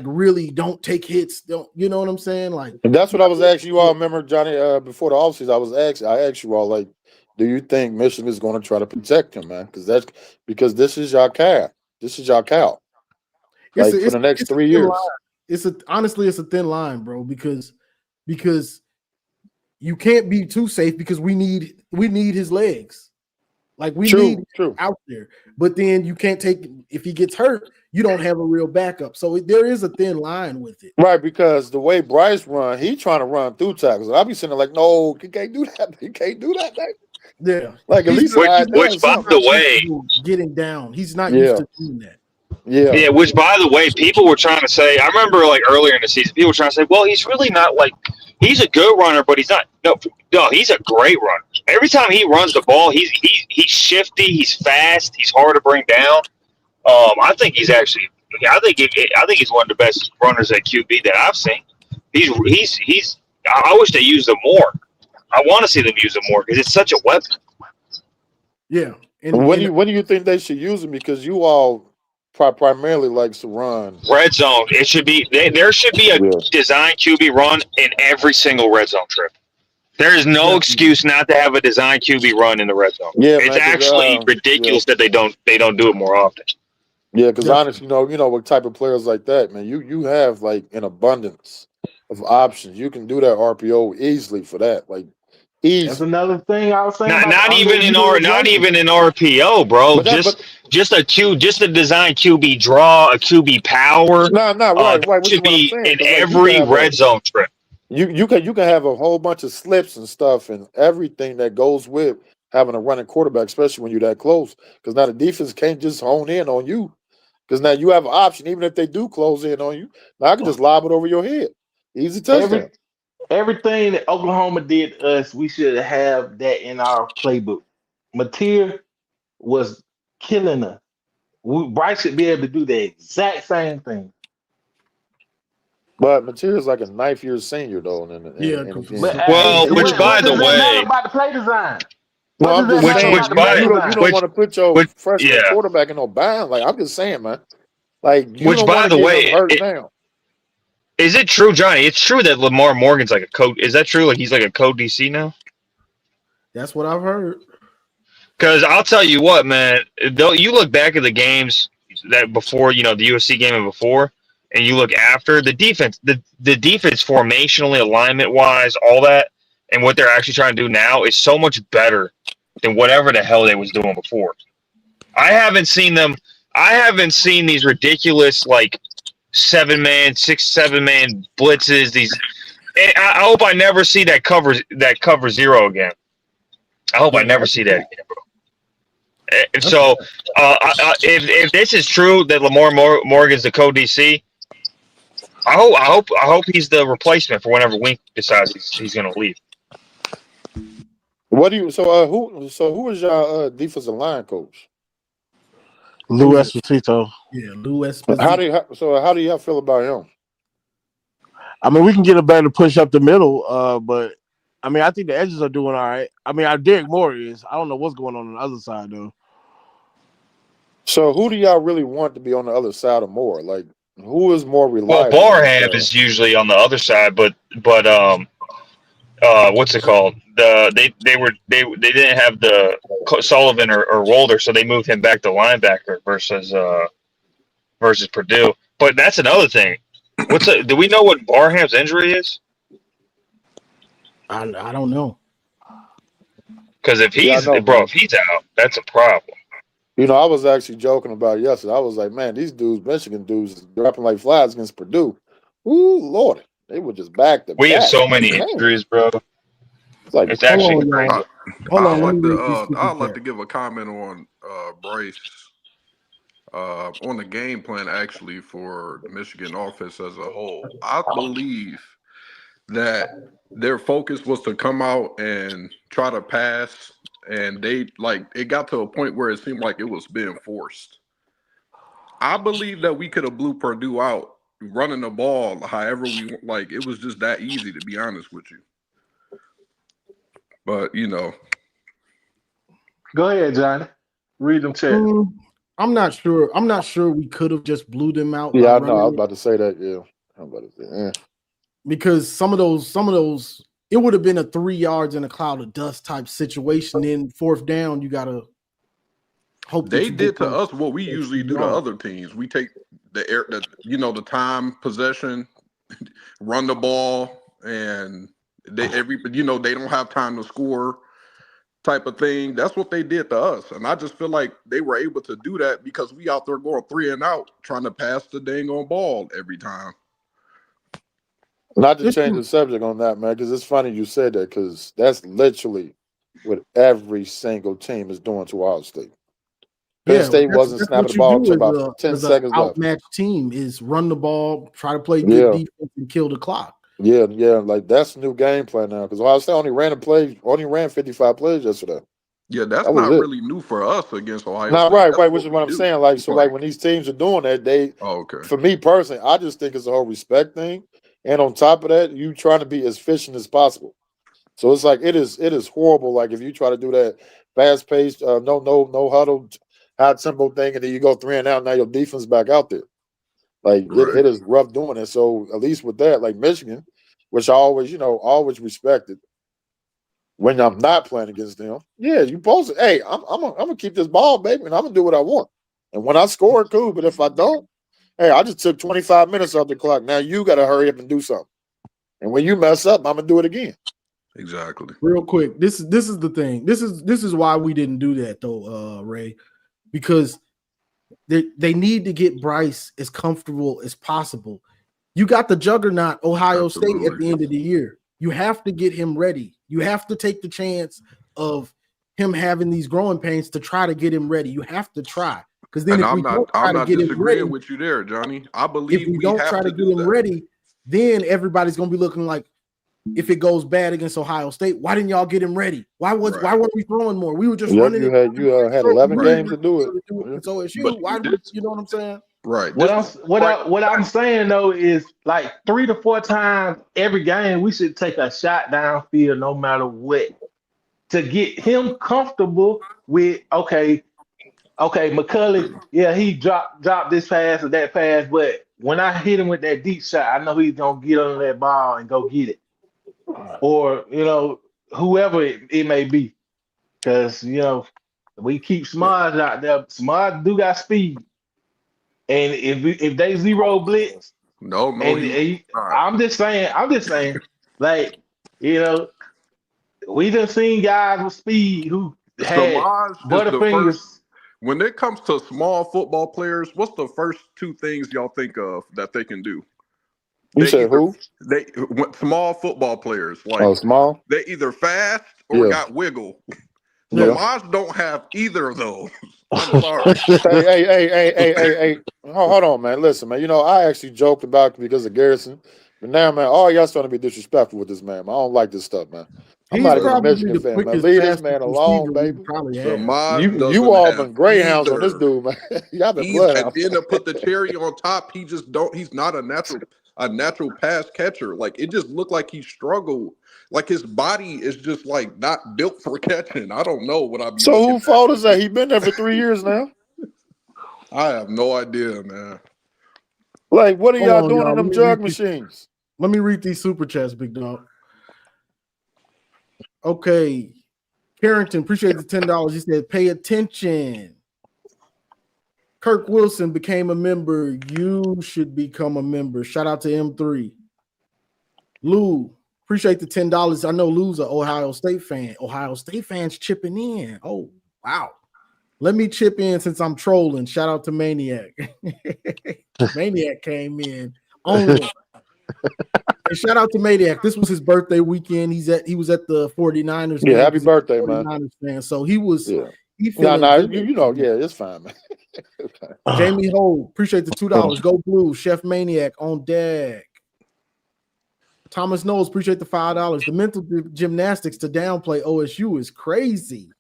Speaker 2: really don't take hits. Don't, you know what I'm saying? Like,
Speaker 10: and that's what I was asking you all. Remember, Johnny, before the offseason, I asked you all, like, do you think Michigan is going to try to protect him, man? Because this is your cow. This is your cow. Like for the next 3 years.
Speaker 2: Honestly, it's a thin line, bro, because you can't be too safe because we need his legs. Like we need him out there. But then you can't if he gets hurt, you don't have a real backup. So there is a thin line with it.
Speaker 10: Right, because the way Bryce run, he trying to run through tackles. And I'll be sitting there like, no, he can't do that. He can't do that, man.
Speaker 2: Yeah,
Speaker 10: like at least
Speaker 11: which by the way,
Speaker 2: getting down, he's not used to doing that.
Speaker 10: Yeah.
Speaker 11: Which by the way, people were trying to say. I remember like earlier in the season, people were trying to say, "Well, he's really not like he's a good runner, but he's not." No, he's a great runner. Every time he runs the ball, he's shifty, he's fast, he's hard to bring down. I think he's actually. I think he's one of the best runners at QB that I've seen. He's. I wish they used him more. I want to see them use him more because it's such a weapon.
Speaker 2: Yeah.
Speaker 10: When do you think they should use him? Because you all primarily likes to run
Speaker 11: red zone. It should be there should be a design QB run in every single red zone trip. There is no excuse not to have a design QB run in the red zone.
Speaker 10: Yeah,
Speaker 11: It's
Speaker 10: man,
Speaker 11: actually ridiculous that they don't do it more often.
Speaker 10: Yeah, because honestly, you know what type of players like that, man. You have like an abundance of options. You can do that RPO easily for that, like easy.
Speaker 5: That's another thing I was saying.
Speaker 11: Not even in RPO, bro. Just a design QB draw, a QB power.
Speaker 10: Right. Which
Speaker 11: Should
Speaker 10: is what I'm
Speaker 11: be
Speaker 10: saying.
Speaker 11: in
Speaker 10: 'Cause, like,
Speaker 11: every red zone trip.
Speaker 10: You can have a whole bunch of slips and stuff and everything that goes with having a running quarterback, especially when you're that close. Because now the defense can't just hone in on you. Because now you have an option, even if they do close in on you. Now I can just lob it over your head. Easy touchdown.
Speaker 5: Everything that Oklahoma did to us, we should have that in our playbook. Mateer was killing us. Bryce should be able to do the exact same thing.
Speaker 10: But Material's like a ninth-year senior, though.
Speaker 5: Which,
Speaker 11: by the way,
Speaker 5: matter about the play design.
Speaker 10: No, I'm just saying, you don't want to put your freshman quarterback in no bind. Like, I'm just saying, man. Like, you don't want to get him hurt down.
Speaker 11: Is it true, Johnny? It's true that Lamar Morgan's like a code. Is that true? Like he's like a code DC now?
Speaker 2: That's what I've heard.
Speaker 11: Because I'll tell you what, man. Though you look back at the games that before, the USC game and before, and you look after the defense, the defense formationally, alignment wise, all that, and what they're actually trying to do now is so much better than whatever the hell they was doing before. I haven't seen these ridiculous like 7-man, 6-7-man blitzes. I hope I never see that cover zero again. I hope I never see that again, bro. So, if this is true that Lamar Morgan's the co-DC, I hope he's the replacement for whenever Wink decides he's going to leave.
Speaker 10: What do you? Who is your defensive line coach?
Speaker 4: Lou Esposito.
Speaker 2: Yeah, Lou Esposito.
Speaker 10: How do y'all feel about him?
Speaker 4: I mean, we can get a better push up the middle, but I mean, I think the edges are doing all right. I mean, our Derek Moore is. I don't know what's going on the other side though.
Speaker 10: So, who do y'all really want to be on the other side of Moore? Like, who is more reliable?
Speaker 11: Well, Barham is usually on the other side, but what's it called? They didn't have the Sullivan or Wolder, so they moved him back to linebacker versus Purdue. But that's another thing. Do we know what Barham's injury is?
Speaker 2: I don't know.
Speaker 11: Because if he's out, that's a problem.
Speaker 10: I was actually joking about it yesterday. I was like, man, these dudes, Michigan dudes, dropping like flies against Purdue. Ooh, Lord. They were just back to back.
Speaker 11: We have so many injuries, bro. It's actually crazy.
Speaker 15: I'd like to give a comment on Bryce on the game plan actually for the Michigan offense as a whole. I believe that their focus was to come out and try to pass, and it got to a point where it seemed like it was being forced. I believe that we could have blew Purdue out running the ball however we like. It was just that easy, to be honest with you. But
Speaker 5: go ahead, Johnny. Read them chat.
Speaker 2: I'm not sure. I'm not sure we could have just blew them out.
Speaker 10: Yeah, I know. I was about to say that. Yeah, I'm about to say.
Speaker 2: Because some of those, it would have been a 3 yards in a cloud of dust type situation. Then fourth down, you gotta hope
Speaker 15: they did to us what we usually do to other teams. We take the time possession, run the ball, and they don't have time to score type of thing. That's what they did to us. And I just feel like they were able to do that because we out there going 3 and out trying to pass the dang on ball every time.
Speaker 10: Not to change the subject on that, man, because it's funny you said that, because that's literally what every single team is doing to Ohio State. Penn State wasn't snapping the ball until about 10 seconds left.
Speaker 2: Outmatched team is run the ball, try to play good defense, and kill the clock.
Speaker 10: Yeah, like that's the new game plan now, because Ohio State only ran 55 plays yesterday.
Speaker 15: Yeah, that's not really new for us against Ohio State.
Speaker 10: Right, which is what I'm saying. Like, so like when these teams are doing that, for me personally, I just think it's a whole respect thing. And on top of that, you trying to be as efficient as possible. So it's like it is horrible. Like if you try to do that fast paced, no huddle, high tempo thing, and then you go 3 and out. Now your defense back out there. Like it is rough doing it. So at least with that, like Michigan, which I always, always respected. When I'm not playing against them, yeah, you post it. Hey, I'm gonna keep this ball, baby, and I'm gonna do what I want. And when I score, cool. But if I don't, hey, I just took 25 minutes off the clock. Now you got to hurry up and do something. And when you mess up, I'm gonna do it again.
Speaker 15: Exactly.
Speaker 2: Real quick, this is the thing. This is why we didn't do that though, Ray, because they need to get Bryce as comfortable as possible. You got the juggernaut Ohio State at the end of the year. You have to get him ready. You have to take the chance of him having these growing pains to try to get him ready. You have to try, because then
Speaker 15: And I'm not disagreeing
Speaker 2: ready,
Speaker 15: with you there, Johnny. I believe
Speaker 2: if we
Speaker 15: we
Speaker 2: don't
Speaker 15: have
Speaker 2: try to
Speaker 15: to
Speaker 2: get
Speaker 15: do
Speaker 2: him
Speaker 15: that.
Speaker 2: ready, then everybody's gonna be looking like, if it goes bad against Ohio State, why didn't y'all get him ready? Why weren't we throwing more? We were just running.
Speaker 10: You had 11 games to do it.
Speaker 2: It's OSU.
Speaker 15: But
Speaker 2: Why did you know what I'm saying?
Speaker 15: Right.
Speaker 5: What I'm saying though is like 3 to 4 times every game we should take a shot downfield no matter what to get him comfortable with okay, McCulley, yeah, he dropped this pass or that pass, but when I hit him with that deep shot, I know he's gonna get on that ball and go get it. Or whoever it may be. Because we keep Smudge out there. Smudge do got speed. And if they zero blitz, I'm just saying, like, we done seen guys with speed who had
Speaker 15: Samaj is the
Speaker 5: Butterfingers.
Speaker 15: first. When it comes to small football players, what's the first 2 things y'all think of that they can do?
Speaker 10: You said who?
Speaker 15: Small football players. Like
Speaker 10: small?
Speaker 15: They either fast or got wiggle. Samaj don't have either of those. I'm sorry.
Speaker 10: hey. Hold on, man. Listen, man. I actually joked about it because of Garrison. But now, man, all y'all starting to be disrespectful with this man. I don't like this stuff, man. I'm not even a Michigan fan, man. Leave this man alone, baby. You all been greyhounds on this dude, man. Y'all been bloodhounds.
Speaker 15: And then to put the cherry on top, he's not a natural pass catcher. Like it just looked like he struggled. Like his body is just like not built for catching. I don't know what I'm.
Speaker 10: So who fault is that? He been there for 3 years now.
Speaker 15: I have no idea, man.
Speaker 10: Like, what are y'all doing in them jug machines?
Speaker 2: Let me read these super chats, big dog. Okay. Carrington, appreciate the $10. He said, pay attention. Kirk Wilson became a member. You should become a member. Shout out to M3. Lou, appreciate the $10. I know Lou's an Ohio State fan. Ohio State fans chipping in. Oh, wow. Let me chip in since I'm trolling. Shout out to Maniac. Maniac came in on one. And shout out to Maniac. This was his birthday weekend. He was at the 49ers game.
Speaker 10: Yeah, happy birthday, man.
Speaker 2: 49ers fan. So he was he
Speaker 10: feeling
Speaker 2: good.
Speaker 10: It's fine, man.
Speaker 2: Jamie Ho, appreciate the $2. Go Blue. Chef Maniac on deck. Thomas Knowles, appreciate the $5. The mental gymnastics to downplay OSU is crazy.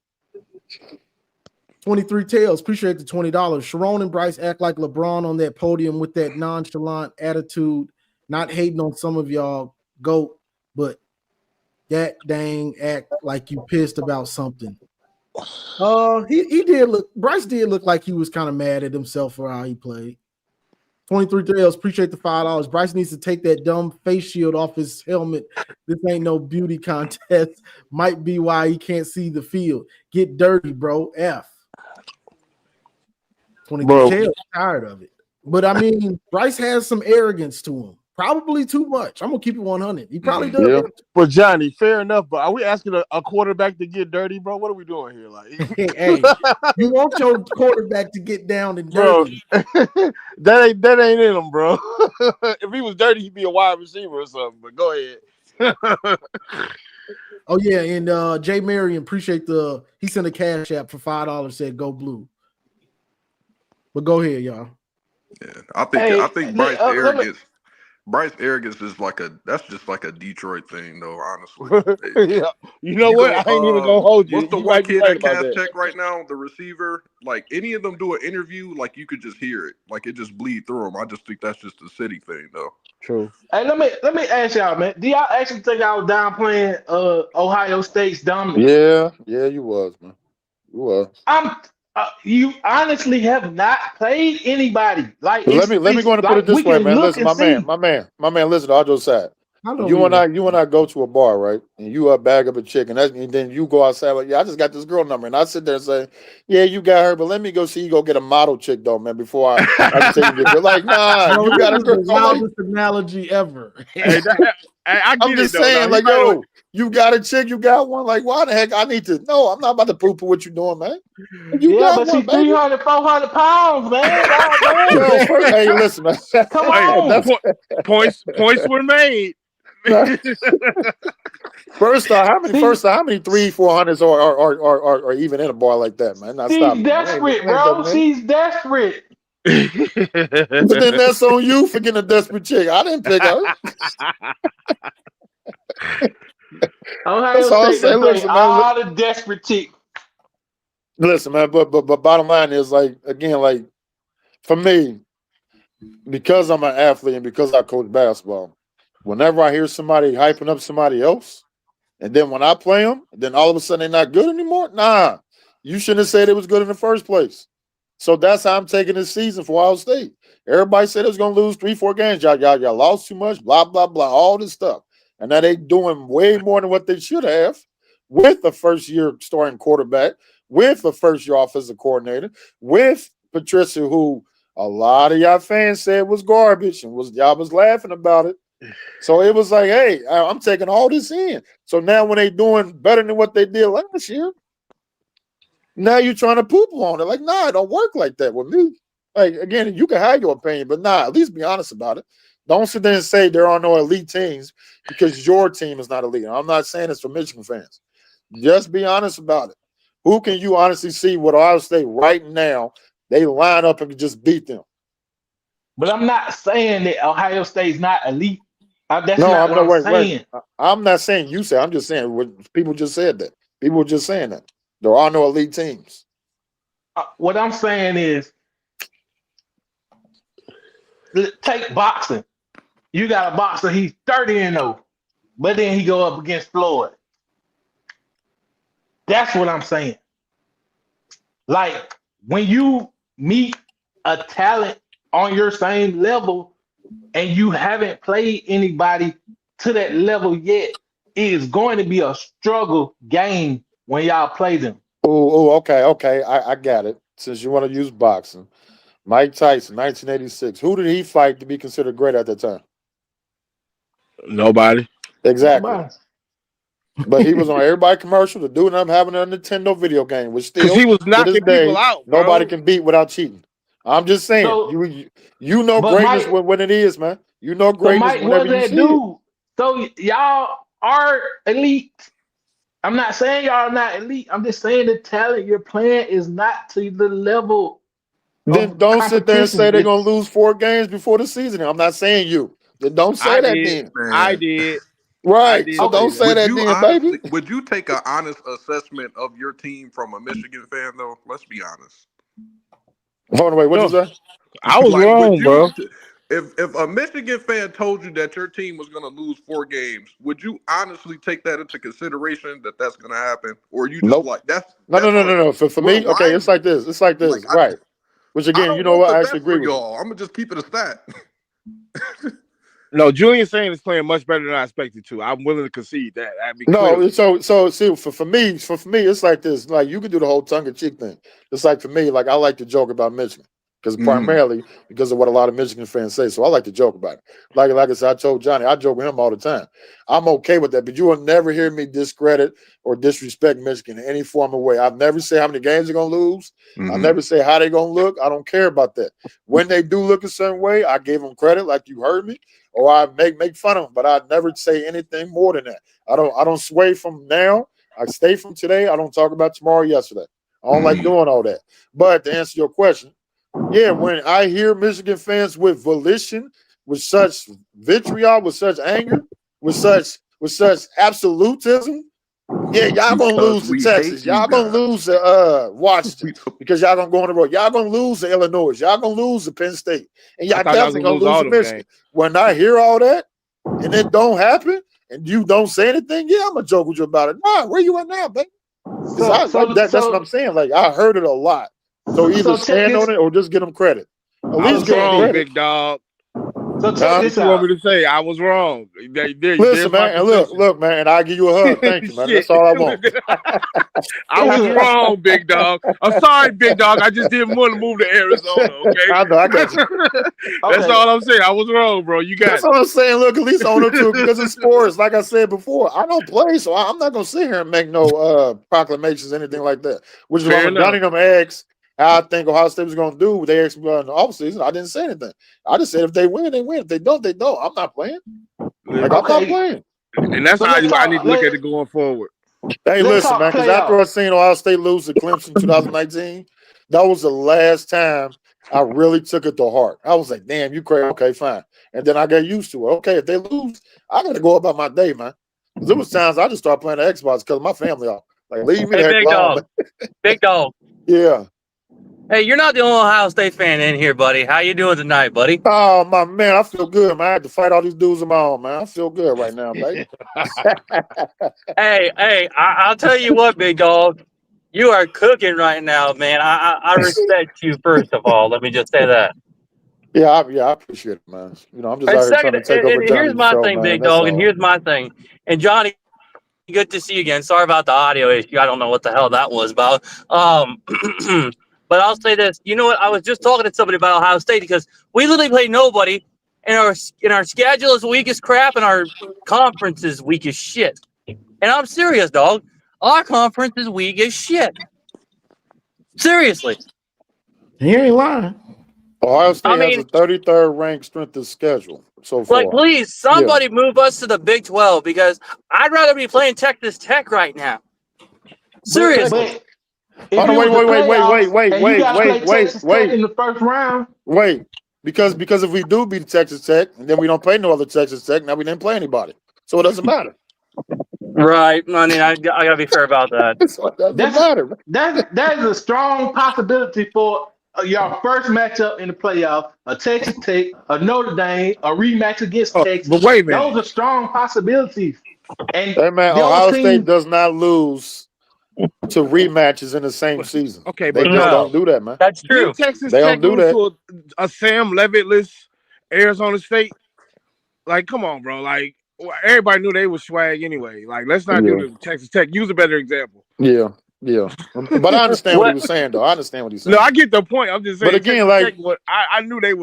Speaker 2: 23 Tails, appreciate the $20. Sharon and Bryce act like LeBron on that podium with that nonchalant attitude. Not hating on some of y'all, GOAT, but that dang act like you pissed about something. He did look. Bryce did look like he was kind of mad at himself for how he played. 23 Tails, appreciate the $5. Bryce needs to take that dumb face shield off his helmet. This ain't no beauty contest. Might be why he can't see the field. Get dirty, bro. F. 23 Tails, tired of it. But I mean, Bryce has some arrogance to him. Probably too much. I'm gonna keep it 100. He probably does.
Speaker 4: Yeah. But Johnny, fair enough. But are we asking a quarterback to get dirty, bro? What are we doing here? Like,
Speaker 2: hey, you want your quarterback to get down and dirty,
Speaker 4: bro? that ain't in him, bro. If he was dirty, he'd be a wide receiver or something. But go ahead.
Speaker 2: Oh yeah, and Jay Marion, appreciate he sent a cash app for $5. Said go Blue. But go ahead, y'all.
Speaker 15: Yeah, I think Bryce arrogance is that's just like a Detroit thing, though. Honestly,
Speaker 4: yeah. You know what? I ain't even gonna hold you.
Speaker 15: What's the
Speaker 4: you
Speaker 15: one kid
Speaker 4: right
Speaker 15: at Cash Tech right now? The receiver, like any of them do an interview, like you could just hear it, like it just bleed through them. I just think that's just a city thing, though.
Speaker 4: True.
Speaker 5: Hey, let me ask y'all, man. Do y'all actually think I was downplaying Ohio State's dominance?
Speaker 10: Yeah, you was, man. You was.
Speaker 5: You honestly have not played anybody. Like
Speaker 10: Let me go and put it
Speaker 5: like
Speaker 10: this
Speaker 5: we
Speaker 10: way,
Speaker 5: can
Speaker 10: man.
Speaker 5: look
Speaker 10: Listen,
Speaker 5: and see.
Speaker 10: my man. Listen, all jokes aside.
Speaker 2: I don't
Speaker 10: You and
Speaker 2: even.
Speaker 10: I go to a bar, right? And you bag up a chick, and then you go outside like, yeah, I just got this girl number, and I sit there and say, yeah, you got her, but let me go see you go get a model chick though, man, before I can take you to get girl. Like, nah,
Speaker 2: Bro,
Speaker 10: you
Speaker 2: this
Speaker 10: got a
Speaker 2: is
Speaker 10: girl.
Speaker 2: the
Speaker 10: Like,
Speaker 2: wildest analogy ever.
Speaker 4: Hey, I
Speaker 10: I'm
Speaker 4: get it
Speaker 10: just
Speaker 4: though. Now
Speaker 10: saying,
Speaker 4: he
Speaker 10: like,
Speaker 4: right on.
Speaker 10: yo, you got a chick, you got one. Like, why the heck I need to? No, I'm not about to poo poo what you doing, man. You
Speaker 5: Yeah,
Speaker 10: got
Speaker 5: but she
Speaker 10: one, baby.
Speaker 5: 300, 400 pounds, man. God damn.
Speaker 10: Yo, first, hey, listen, man.
Speaker 5: Come
Speaker 4: Hey,
Speaker 5: on.
Speaker 10: That's
Speaker 4: points were made.
Speaker 10: first off, how many?
Speaker 5: She
Speaker 10: First off, how many 300-400s are even in a bar like that, man? Not
Speaker 5: she's
Speaker 10: stopping, man. It
Speaker 5: desperate,
Speaker 10: ain't that
Speaker 5: bro.
Speaker 10: many.
Speaker 5: She's desperate.
Speaker 10: But then that's on you for getting a desperate chick. I didn't pick her.
Speaker 5: Ohio
Speaker 10: That's all I'm
Speaker 5: State
Speaker 10: saying.
Speaker 5: done play
Speaker 10: Listen, man.
Speaker 5: all the desperate chicks.
Speaker 10: Listen, man. But bottom line is like again, like for me, because I'm an athlete and because I coach basketball, whenever I hear somebody hyping up somebody else, and then when I play them, then all of a sudden they're not good anymore. Nah, you shouldn't have said it was good in the first place. So that's how I'm taking this season for Ohio State. Everybody said it was going to lose 3-4 games. Y'all lost too much, blah, blah, blah, all this stuff. And now they doing way more than what they should have with the first-year starting quarterback, with the first-year offensive coordinator, with Patricia, who a lot of y'all fans said was garbage and y'all was laughing about it. So it was like, hey, I'm taking all this in. So now when they doing better than what they did last year, now you're trying to poop on it. Like, nah, it don't work like that with me. Like, again, you can have your opinion, but nah, at least be honest about it. Don't sit there and say there are no elite teams because your team is not elite. I'm not saying this for Michigan fans. Just be honest about it. Who can you honestly see with Ohio State right now? They line up and just beat them.
Speaker 5: But I'm not saying that Ohio State's not elite. That's
Speaker 10: No,
Speaker 5: not
Speaker 10: I'm
Speaker 5: what
Speaker 10: not
Speaker 5: I'm
Speaker 10: wait.
Speaker 5: saying.
Speaker 10: I'm not saying you say. I'm just saying what people just said that. People were just saying that there are no elite teams.
Speaker 5: What I'm saying is, take boxing. You got a boxer, he's 30-0, but then he go up against Floyd. That's what I'm saying. Like when you meet a talent on your same level and you haven't played anybody to that level yet, it is going to be a struggle game when y'all play them.
Speaker 10: Oh, okay. I got it. Since you want to use boxing, Mike Tyson, 1986. Who did he fight to be considered great at that time?
Speaker 4: Nobody.
Speaker 10: Exactly.
Speaker 5: Nobody.
Speaker 10: But he was on everybody commercial. The dude I'm having a Nintendo video game, which
Speaker 4: Because
Speaker 10: still
Speaker 4: he was
Speaker 10: to this
Speaker 4: knocking people
Speaker 10: day
Speaker 4: out,
Speaker 10: nobody
Speaker 4: bro.
Speaker 10: can beat without cheating. I'm just saying,
Speaker 5: So,
Speaker 10: you know
Speaker 5: but
Speaker 10: greatness
Speaker 5: Mike,
Speaker 10: when it is, man. You know
Speaker 5: so
Speaker 10: greatness
Speaker 5: Mike
Speaker 10: whenever
Speaker 5: was
Speaker 10: you
Speaker 5: that
Speaker 10: see it.
Speaker 5: dude. So y'all are elite. I'm not saying y'all are not elite. I'm just saying the talent you're playing is not to the level
Speaker 10: Then
Speaker 5: of
Speaker 10: don't sit there and say
Speaker 5: competition.
Speaker 10: they're gonna lose 4 games before the season. I'm not saying you. Then don't say
Speaker 4: I
Speaker 10: that
Speaker 4: did.
Speaker 10: then.
Speaker 4: I
Speaker 15: Man,
Speaker 4: did. I
Speaker 10: Right.
Speaker 4: did
Speaker 10: So
Speaker 5: Okay,
Speaker 4: say
Speaker 10: don't
Speaker 4: that.
Speaker 10: say that then, baby.
Speaker 15: would you take an honest assessment of your team from a Michigan fan though? Let's be honest.
Speaker 10: Hold on, wait, what'd
Speaker 4: No,
Speaker 10: you say?
Speaker 4: I was
Speaker 15: Like, would
Speaker 4: wrong,
Speaker 15: you,
Speaker 4: bro.
Speaker 15: if a Michigan fan told you that your team was going to lose 4 games, would you honestly take that into consideration that that's going to happen, or you just
Speaker 10: Nope.
Speaker 15: like that's
Speaker 10: No.
Speaker 15: a
Speaker 10: For
Speaker 15: with a
Speaker 10: me, okay,
Speaker 15: line?
Speaker 10: it's like this. It's like
Speaker 15: Like
Speaker 10: this, right? Which
Speaker 15: I
Speaker 10: again, you
Speaker 15: don't
Speaker 10: know
Speaker 15: want
Speaker 10: what?
Speaker 15: the
Speaker 10: I actually
Speaker 15: best
Speaker 10: agree
Speaker 15: for
Speaker 10: with you.
Speaker 15: y'all. I'm gonna just keep it a stat.
Speaker 4: No, Julian Sane is playing much better than I expected to. I'm willing to concede that. I mean,
Speaker 10: No,
Speaker 4: clearly.
Speaker 10: so see for me, it's like this. Like you can do the whole tongue in cheek thing. It's like for me, like I like to joke about Michigan because
Speaker 15: Mhm.
Speaker 10: primarily because of what a lot of Michigan fans say. So I like to joke about it. Like I said, I told Johnny, I joke with him all the time. I'm okay with that, but you will never hear me discredit or disrespect Michigan in any form of way. I've never say how many games they're gonna lose. I
Speaker 15: Mhm.
Speaker 10: never say how they're gonna look. I don't care about that. When they do look a certain way, I gave them credit, like you heard me, or I make fun of them, but I never say anything more than that. I don't sway from now. I stay from today. I don't talk about tomorrow, yesterday. I don't like
Speaker 15: Mhm.
Speaker 10: doing all that. But to answer your question, yeah, when I hear Michigan fans with volition, with such vitriol, with such anger, with such absolutism, yeah, y'all gonna
Speaker 15: Because
Speaker 10: lose to
Speaker 15: we hate
Speaker 10: Texas.
Speaker 15: you
Speaker 10: Y'all gonna
Speaker 15: guys.
Speaker 10: lose to Washington because y'all gonna go on the road. Y'all gonna lose to Illinois. Y'all gonna lose to Penn State, and
Speaker 4: I
Speaker 10: y'all
Speaker 4: thought I was
Speaker 10: definitely
Speaker 4: gonna
Speaker 10: gonna
Speaker 4: lose
Speaker 10: lose
Speaker 4: all
Speaker 10: to
Speaker 4: them
Speaker 10: Michigan.
Speaker 4: games.
Speaker 10: When I hear all that and it don't happen, and you don't say anything, yeah, I'm gonna joke with you about it. Nah, where you at now, baby? Because
Speaker 5: so
Speaker 10: I like
Speaker 5: so
Speaker 10: that. That's what I'm
Speaker 5: so
Speaker 10: saying. Like I heard it a lot. So either
Speaker 5: So check
Speaker 10: stand
Speaker 5: this.
Speaker 10: on it or just get them credit. At
Speaker 4: I
Speaker 10: least
Speaker 4: was
Speaker 10: give them
Speaker 4: wrong,
Speaker 10: credit.
Speaker 4: big dog.
Speaker 5: So check
Speaker 10: Huh?
Speaker 5: this
Speaker 4: What you want
Speaker 5: out.
Speaker 4: me to say? I was wrong. There's
Speaker 10: Listen,
Speaker 4: my
Speaker 10: man, and look,
Speaker 4: position.
Speaker 10: man, and I'll give you a hug. Thank you, man.
Speaker 4: Shit.
Speaker 10: That's all I want.
Speaker 4: I was wrong, big dog. I'm sorry, big dog. I just didn't want to move to Arizona, okay?
Speaker 10: I know, I got you.
Speaker 4: That's
Speaker 5: Okay.
Speaker 4: all I'm saying. I was wrong, bro. You got
Speaker 10: That's
Speaker 4: it.
Speaker 10: all I'm saying. Look, at least own it too, because it's sports. Like I said before, I don't play, so I'm not gonna sit here and make no proclamations, anything like that. Which is why
Speaker 4: Fair
Speaker 10: when
Speaker 4: enough.
Speaker 10: Johnny them asked how I think Ohio State was gonna do, they asked me in the offseason. I didn't say anything. I just said if they win, they win. If they don't, they don't. I'm not playing. Like I'm not playing.
Speaker 4: And that's
Speaker 5: So
Speaker 4: how
Speaker 5: let's
Speaker 4: I
Speaker 5: talk-
Speaker 4: need to look
Speaker 5: let-
Speaker 4: at it going forward.
Speaker 10: Hey,
Speaker 5: Let's
Speaker 10: listen,
Speaker 5: talk
Speaker 10: man, because after
Speaker 5: playoffs.
Speaker 10: I seen Ohio State lose to Clemson 2019, that was the last time I really took it to heart. I was like, damn, you crazy. Okay, fine. And then I got used to it. Okay, if they lose, I got to go about my day, man. Because there was times I just started playing the Xbox because my family off. Like, leave me the
Speaker 3: Hey,
Speaker 10: heck
Speaker 3: big
Speaker 10: alone.
Speaker 3: dog. Big dog.
Speaker 10: Yeah.
Speaker 3: Hey, you're not the only Ohio State fan in here, buddy. How you doing tonight, buddy?
Speaker 10: Oh, my man, I feel good, man. I had to fight all these dudes on my own, man. I feel good right now, baby.
Speaker 3: Hey, I'll tell you what, big dog. You are cooking right now, man. I respect you, first of all. Let me just say that.
Speaker 10: Yeah, I appreciate it, man. You know, I'm just
Speaker 3: And
Speaker 10: out here
Speaker 3: second,
Speaker 10: trying to take over
Speaker 3: and here's
Speaker 10: Johnny's
Speaker 3: my
Speaker 10: show,
Speaker 3: thing,
Speaker 10: man.
Speaker 3: big
Speaker 10: That's
Speaker 3: dog, and
Speaker 10: all.
Speaker 3: here's my thing. And Johnny, good to see you again. Sorry about the audio issue. I don't know what the hell that was about. But I'll say this. You know what? I was just talking to somebody about Ohio State because we literally play nobody, and our schedule is weak as crap, and our conference is weak as shit. And I'm serious, dog. Our conference is weak as shit. Seriously.
Speaker 2: He ain't lying.
Speaker 10: Ohio State
Speaker 3: I
Speaker 10: has
Speaker 3: mean,
Speaker 10: a 33rd ranked strength of schedule so far.
Speaker 3: like, please, somebody move us to the Big 12 because I'd rather be playing Texas Tech right now. Seriously.
Speaker 5: But if
Speaker 10: Oh, no,
Speaker 5: it was the playoffs and you got to play Texas Tech in the first round.
Speaker 10: Wait, because if we do beat Texas Tech, then we don't play no other Texas Tech. Now we didn't play anybody, so it doesn't matter.
Speaker 3: Right. I mean, I gotta be fair about that.
Speaker 10: So it doesn't matter.
Speaker 5: That is a strong possibility for your first matchup in the playoff. A Texas Tech, a Notre Dame, a rematch against Texas.
Speaker 4: But wait a minute.
Speaker 5: Those are strong possibilities. And
Speaker 10: Hey, man,
Speaker 5: the
Speaker 10: Ohio
Speaker 5: other
Speaker 10: State
Speaker 5: team,
Speaker 10: does not lose to rematches in the same season.
Speaker 4: Okay,
Speaker 10: They
Speaker 4: but
Speaker 10: just
Speaker 3: no.
Speaker 10: don't do that, man.
Speaker 3: That's true.
Speaker 4: Did Texas
Speaker 10: They
Speaker 4: Tech
Speaker 10: don't do
Speaker 4: lose
Speaker 10: that.
Speaker 4: to a Sam Levitt-less Arizona State? Like, come on, bro. Like, everybody knew they was swag anyway. Like, let's not do the Texas Tech. Use a better example.
Speaker 10: Yeah. But I understand what he was saying, though. I understand what he's saying.
Speaker 4: No, I get the point. I'm just saying.
Speaker 10: But again,
Speaker 4: Texas
Speaker 10: like,
Speaker 4: Tech I knew they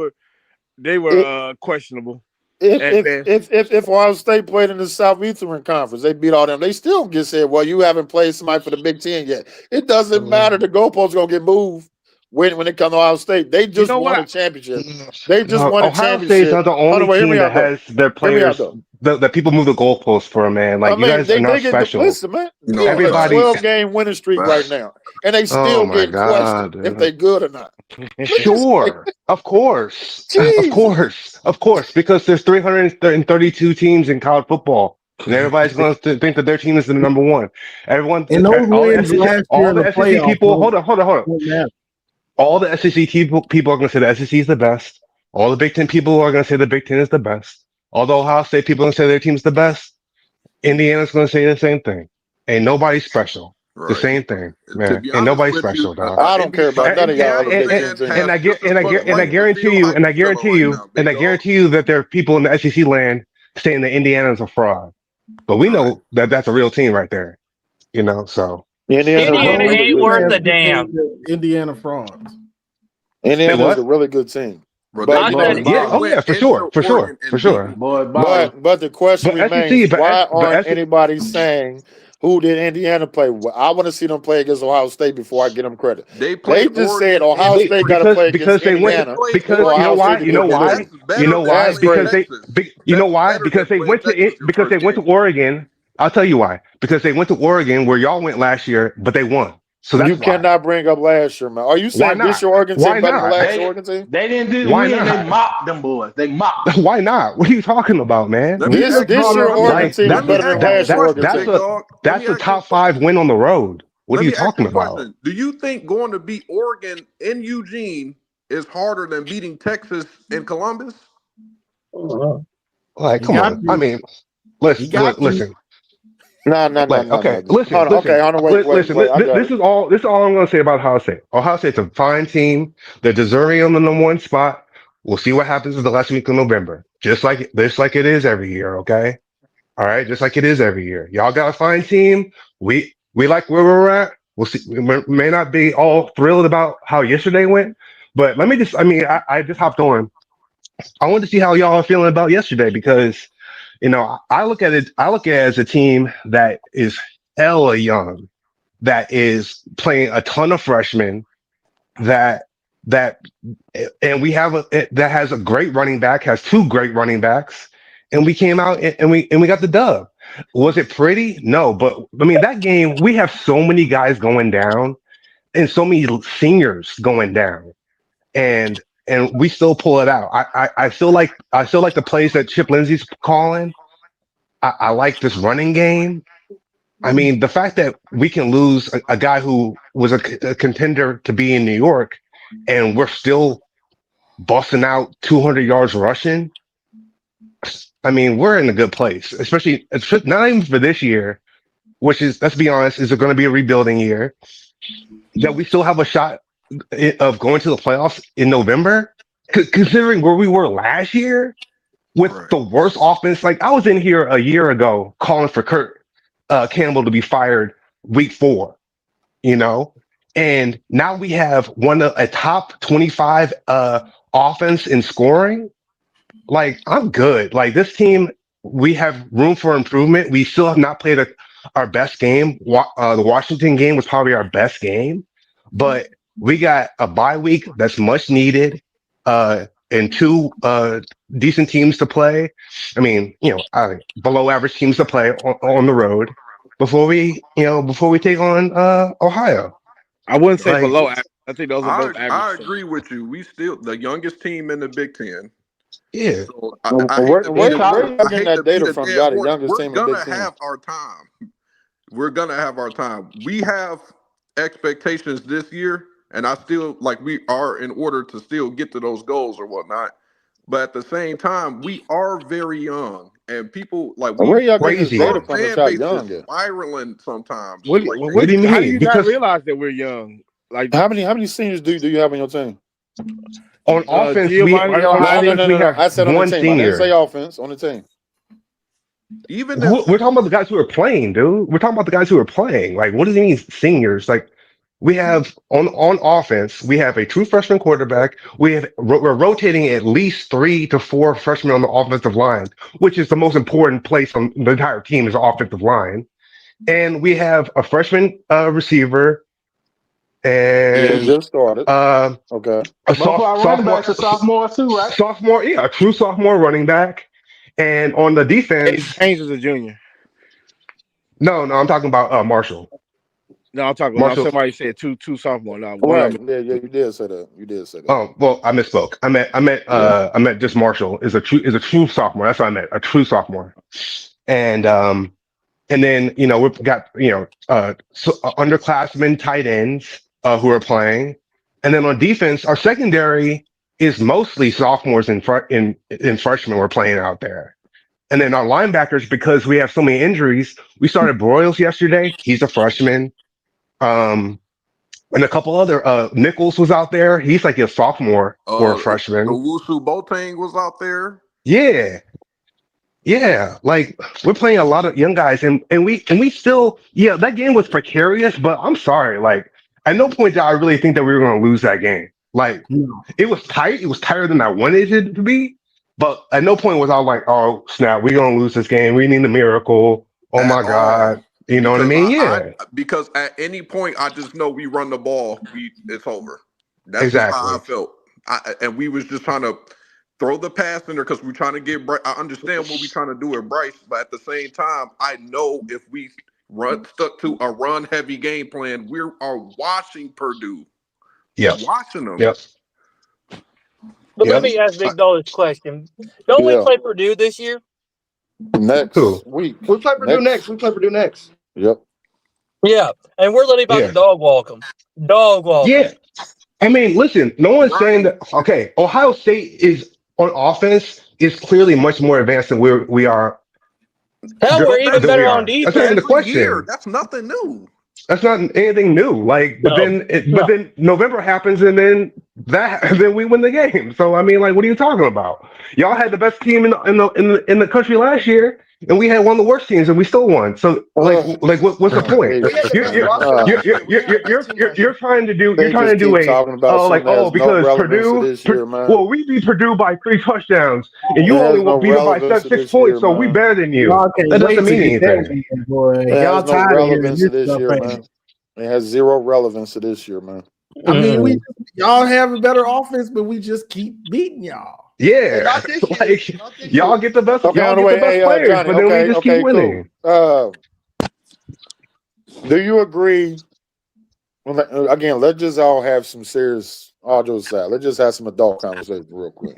Speaker 4: were questionable.
Speaker 10: If Ohio State played in the Southeastern Conference, they beat all them. They still get said, "Well, you haven't played somebody for the Big Ten yet." It doesn't matter. The goalposts gonna get moved when it comes to Ohio State. They just won a championship. They just won a
Speaker 16: Ohio State's
Speaker 10: championship.
Speaker 16: not the only team that has their players that people move the goalposts for, man. Like,
Speaker 10: I
Speaker 16: you
Speaker 10: mean,
Speaker 16: guys are not special.
Speaker 10: Listen, man. They on a
Speaker 16: Everybody,
Speaker 10: 12-game winning streak right now, and they still
Speaker 16: my
Speaker 10: get
Speaker 16: God,
Speaker 10: questioned if
Speaker 16: dude.
Speaker 10: they good or not.
Speaker 16: Sure, of course,
Speaker 10: Jesus.
Speaker 16: of course, because there's 332 teams in college football, and everybody's going to think that their team is the number one. Everyone,
Speaker 2: And those
Speaker 16: all the
Speaker 2: wins
Speaker 16: SEC,
Speaker 2: last year
Speaker 16: all
Speaker 2: in
Speaker 16: the
Speaker 2: the
Speaker 16: SEC
Speaker 2: playoffs.
Speaker 16: people. Hold on. All the SEC people are going to say the SEC is the best. All the Big Ten people are going to say the Big Ten is the best. All the Ohio State people are going to say their team's the best. Indiana's going to say the same thing. Ain't nobody special. The same thing, man. Ain't nobody special, dog.
Speaker 10: I don't care about none of y'all other Big Ten teams.
Speaker 16: And I guarantee you that there are people in the SEC land saying that Indiana's a fraud. But we know that that's a real team right there. You know, so
Speaker 3: Indiana ain't worth a damn.
Speaker 2: Indiana frauds.
Speaker 10: Indiana is a really good team.
Speaker 16: But for sure.
Speaker 10: But the question remains: why aren't
Speaker 16: SEC
Speaker 10: anybody saying who did Indiana play? I want to see them play against Ohio State before I get them credit. They just said Ohio State got to play against Indiana.
Speaker 16: Because you know why? Because they went to Oregon. I'll tell you why. Because they went to Oregon where y'all went last year, but they won. So that's
Speaker 10: you cannot bring up last year, man. Are you saying this year Oregon team better than last year Oregon team?
Speaker 5: They didn't do win. They mocked them boys. They mocked.
Speaker 16: Why not? What are you talking about, man?
Speaker 10: This year Oregon team is better than last year Oregon team.
Speaker 16: That's a top 5 win on the road. What are you talking about?
Speaker 15: Do you think going to beat Oregon in Eugene is harder than beating Texas in Columbus?
Speaker 16: Like, come on. I mean, listen.
Speaker 10: No.
Speaker 16: Listen,
Speaker 10: Hold on. Okay, hold on. Wait.
Speaker 16: listen.
Speaker 10: I got
Speaker 16: This
Speaker 10: it.
Speaker 16: is all. This is all I'm going to say about Ohio State. Ohio State's a fine team. They're deserving of the #1 spot. We'll see what happens in the last week of November. Just like it is every year. Okay. All right. Just like it is every year. Y'all got a fine team. We like where we're at. We'll see. We may not be all thrilled about how yesterday went, but let me just. I mean, I just hopped on. I wanted to see how y'all are feeling about yesterday because I look at it. I look at it as a team that is hella young, that is playing a ton of freshmen. That that and we have that has a great running back, has two great running backs, and we came out and we got the dub. Was it pretty? No, but I mean that game we have so many guys going down and so many seniors going down, and we still pull it out. I feel like the plays that Chip Lindsey's calling. I like this running game. I mean, the fact that we can lose a guy who was a contender to be in New York, and we're still busting out 200 yards rushing. I mean, we're in a good place, especially not even for this year, which is, let's be honest, is going to be a rebuilding year. That we still have a shot of going to the playoffs in November, considering where we were last year with the worst offense. Like I was in here a year ago calling for Kurt Campbell to be fired week 4, and now we have a top 25 offense in scoring. Like I'm good. Like this team, we have room for improvement. We still have not played our best game. The Washington game was probably our best game, but we got a bye week that's much needed, and two decent teams to play. I mean, below average teams to play on the road before we take on Ohio.
Speaker 4: I wouldn't say
Speaker 16: Like,
Speaker 4: below average. I think those are both
Speaker 15: I
Speaker 4: average.
Speaker 15: agree with you. We still the youngest team in the Big Ten.
Speaker 16: yeah.
Speaker 15: So I hate
Speaker 10: Where
Speaker 15: to beat
Speaker 10: y'all
Speaker 15: I
Speaker 10: getting
Speaker 15: hate to
Speaker 10: that
Speaker 15: beat
Speaker 10: data
Speaker 15: a
Speaker 10: from?
Speaker 15: dead
Speaker 10: Y'all the
Speaker 15: horse.
Speaker 10: youngest
Speaker 15: We're
Speaker 10: team in the Big
Speaker 15: gonna
Speaker 10: Ten.
Speaker 15: have our time. We're gonna have our time. We have expectations this year, and I still like we are in order to still get to those goals or whatnot. But at the same time, we are very young, and people like
Speaker 10: Where y'all getting this
Speaker 16: Crazy
Speaker 10: data
Speaker 15: our
Speaker 16: young.
Speaker 10: from that
Speaker 15: fan
Speaker 10: y'all
Speaker 15: base is
Speaker 10: young at?
Speaker 15: spiraling sometimes.
Speaker 4: What,
Speaker 15: Like
Speaker 4: what,
Speaker 16: What do you
Speaker 4: how do
Speaker 16: mean?
Speaker 4: you not
Speaker 16: Because
Speaker 4: realize that we're young? Like
Speaker 10: How many seniors do you have on your team?
Speaker 16: on offense,
Speaker 4: Giovanni
Speaker 10: No.
Speaker 16: we have
Speaker 10: I said on the
Speaker 16: one
Speaker 10: team. I didn't say
Speaker 16: senior.
Speaker 10: offense. On the team.
Speaker 15: even if
Speaker 16: We're talking about the guys who are playing, dude. We're talking about the guys who are playing. Like, what does it mean, seniors? Like, we have on offense, we have a true freshman quarterback. We're rotating at least 3 to 4 freshmen on the offensive line, which is the most important place on the entire team is the offensive line. And we have a freshman receiver
Speaker 10: Who
Speaker 16: and
Speaker 10: just started? Okay.
Speaker 16: a
Speaker 17: Both of our running backs are sophomores too, right?
Speaker 16: sophomore, yeah, a true sophomore running back. And on the defense,
Speaker 4: Haynes is a junior.
Speaker 16: no, I'm talking about Marshall.
Speaker 4: No, I'm talking about
Speaker 16: Marshall.
Speaker 4: somebody said two sophomore. No, one of
Speaker 10: Right.
Speaker 4: them.
Speaker 10: Yeah, you did say that. You did say that.
Speaker 16: Oh well, I misspoke. I meant just Marshall is a true sophomore. That's what I meant, a true sophomore. And then we've got underclassmen tight ends who are playing, and then on defense, our secondary is mostly sophomores and freshmen we're playing out there. And then our linebackers, because we have so many injuries, we started Broyles yesterday. He's a freshman. And a couple other Nichols was out there. He's like a sophomore or a freshman.
Speaker 15: Owusu Boateng was out there.
Speaker 16: Yeah. Yeah. Like we're playing a lot of young guys and we still, that game was precarious, but I'm sorry. Like at no point did I really think that we were gonna lose that game. Like it was tight. It was tighter than I wanted it to be. But at no point was I like, oh snap, we're gonna lose this game. We need a miracle. Oh
Speaker 15: At
Speaker 16: my
Speaker 15: all.
Speaker 16: God. You know what I mean? Yeah.
Speaker 15: Because at any point I just know we run the ball, it's over. That's just how I
Speaker 16: Exactly.
Speaker 15: felt. And we was just trying to throw the pass in there because we're trying to get Bryce. I understand what we're trying to do with Bryce, but at the same time, I know if we stuck to a run heavy game plan, we are watching Purdue.
Speaker 16: Yep.
Speaker 15: Watching them.
Speaker 16: Yep.
Speaker 3: But let me ask Big Dog this question. Don't we play Purdue this year?
Speaker 10: Next week.
Speaker 6: We play Purdue next. We play Purdue next.
Speaker 10: Yep.
Speaker 3: Yeah, and we're literally about to dog walk them. Dog walk.
Speaker 16: Yeah. I mean, listen, no one's saying that. Okay, Ohio State is on offense is clearly much more advanced than we are
Speaker 3: Hell, we're even
Speaker 15: That's,
Speaker 3: better on
Speaker 16: That's not even
Speaker 3: defense.
Speaker 16: the
Speaker 15: every year.
Speaker 16: question.
Speaker 15: That's nothing new.
Speaker 16: That's not anything new. Like, but then November happens, and then then we win the game. So I mean, like, what are you talking about? Y'all had the best team in the country last year, and we had one of the worst teams, and we still won. So what's the point?
Speaker 6: We had the best roster last year. We didn't have a best team last year.
Speaker 10: They
Speaker 16: You're trying
Speaker 10: just
Speaker 16: to do
Speaker 10: keep talking about something that has no
Speaker 16: because
Speaker 10: relevance to this year, man.
Speaker 16: we beat Purdue by 3 touchdowns, and
Speaker 10: It
Speaker 16: you
Speaker 10: has
Speaker 16: only
Speaker 10: no
Speaker 16: beat them by
Speaker 10: relevance to
Speaker 16: 6
Speaker 10: this year,
Speaker 16: points. So we
Speaker 10: man.
Speaker 16: better than you.
Speaker 18: Y'all can't
Speaker 16: That
Speaker 18: wait
Speaker 16: doesn't
Speaker 18: to
Speaker 16: mean
Speaker 18: get that
Speaker 16: anything.
Speaker 18: man, boy.
Speaker 10: It
Speaker 18: Y'all
Speaker 10: has no
Speaker 18: tired of hearing
Speaker 10: relevance to
Speaker 18: this
Speaker 10: this
Speaker 18: stuff,
Speaker 10: year,
Speaker 18: ain't
Speaker 10: man. It has zero relevance to this year, man.
Speaker 2: I mean,
Speaker 18: Mm.
Speaker 2: y'all have a better offense, but we just keep beating y'all.
Speaker 16: Yeah,
Speaker 6: Not this year.
Speaker 16: like
Speaker 6: Not this
Speaker 16: y'all
Speaker 6: year.
Speaker 16: get the best.
Speaker 10: Okay,
Speaker 16: Y'all
Speaker 10: on the
Speaker 16: get the
Speaker 10: way.
Speaker 16: best
Speaker 10: Hey,
Speaker 16: players,
Speaker 10: Johnny.
Speaker 16: but then we
Speaker 10: Okay,
Speaker 16: just keep
Speaker 10: okay,
Speaker 16: winning.
Speaker 10: cool. Do you agree? Well, again, let's just all have some serious, all jokes aside. Let's just have some adult conversation real quick.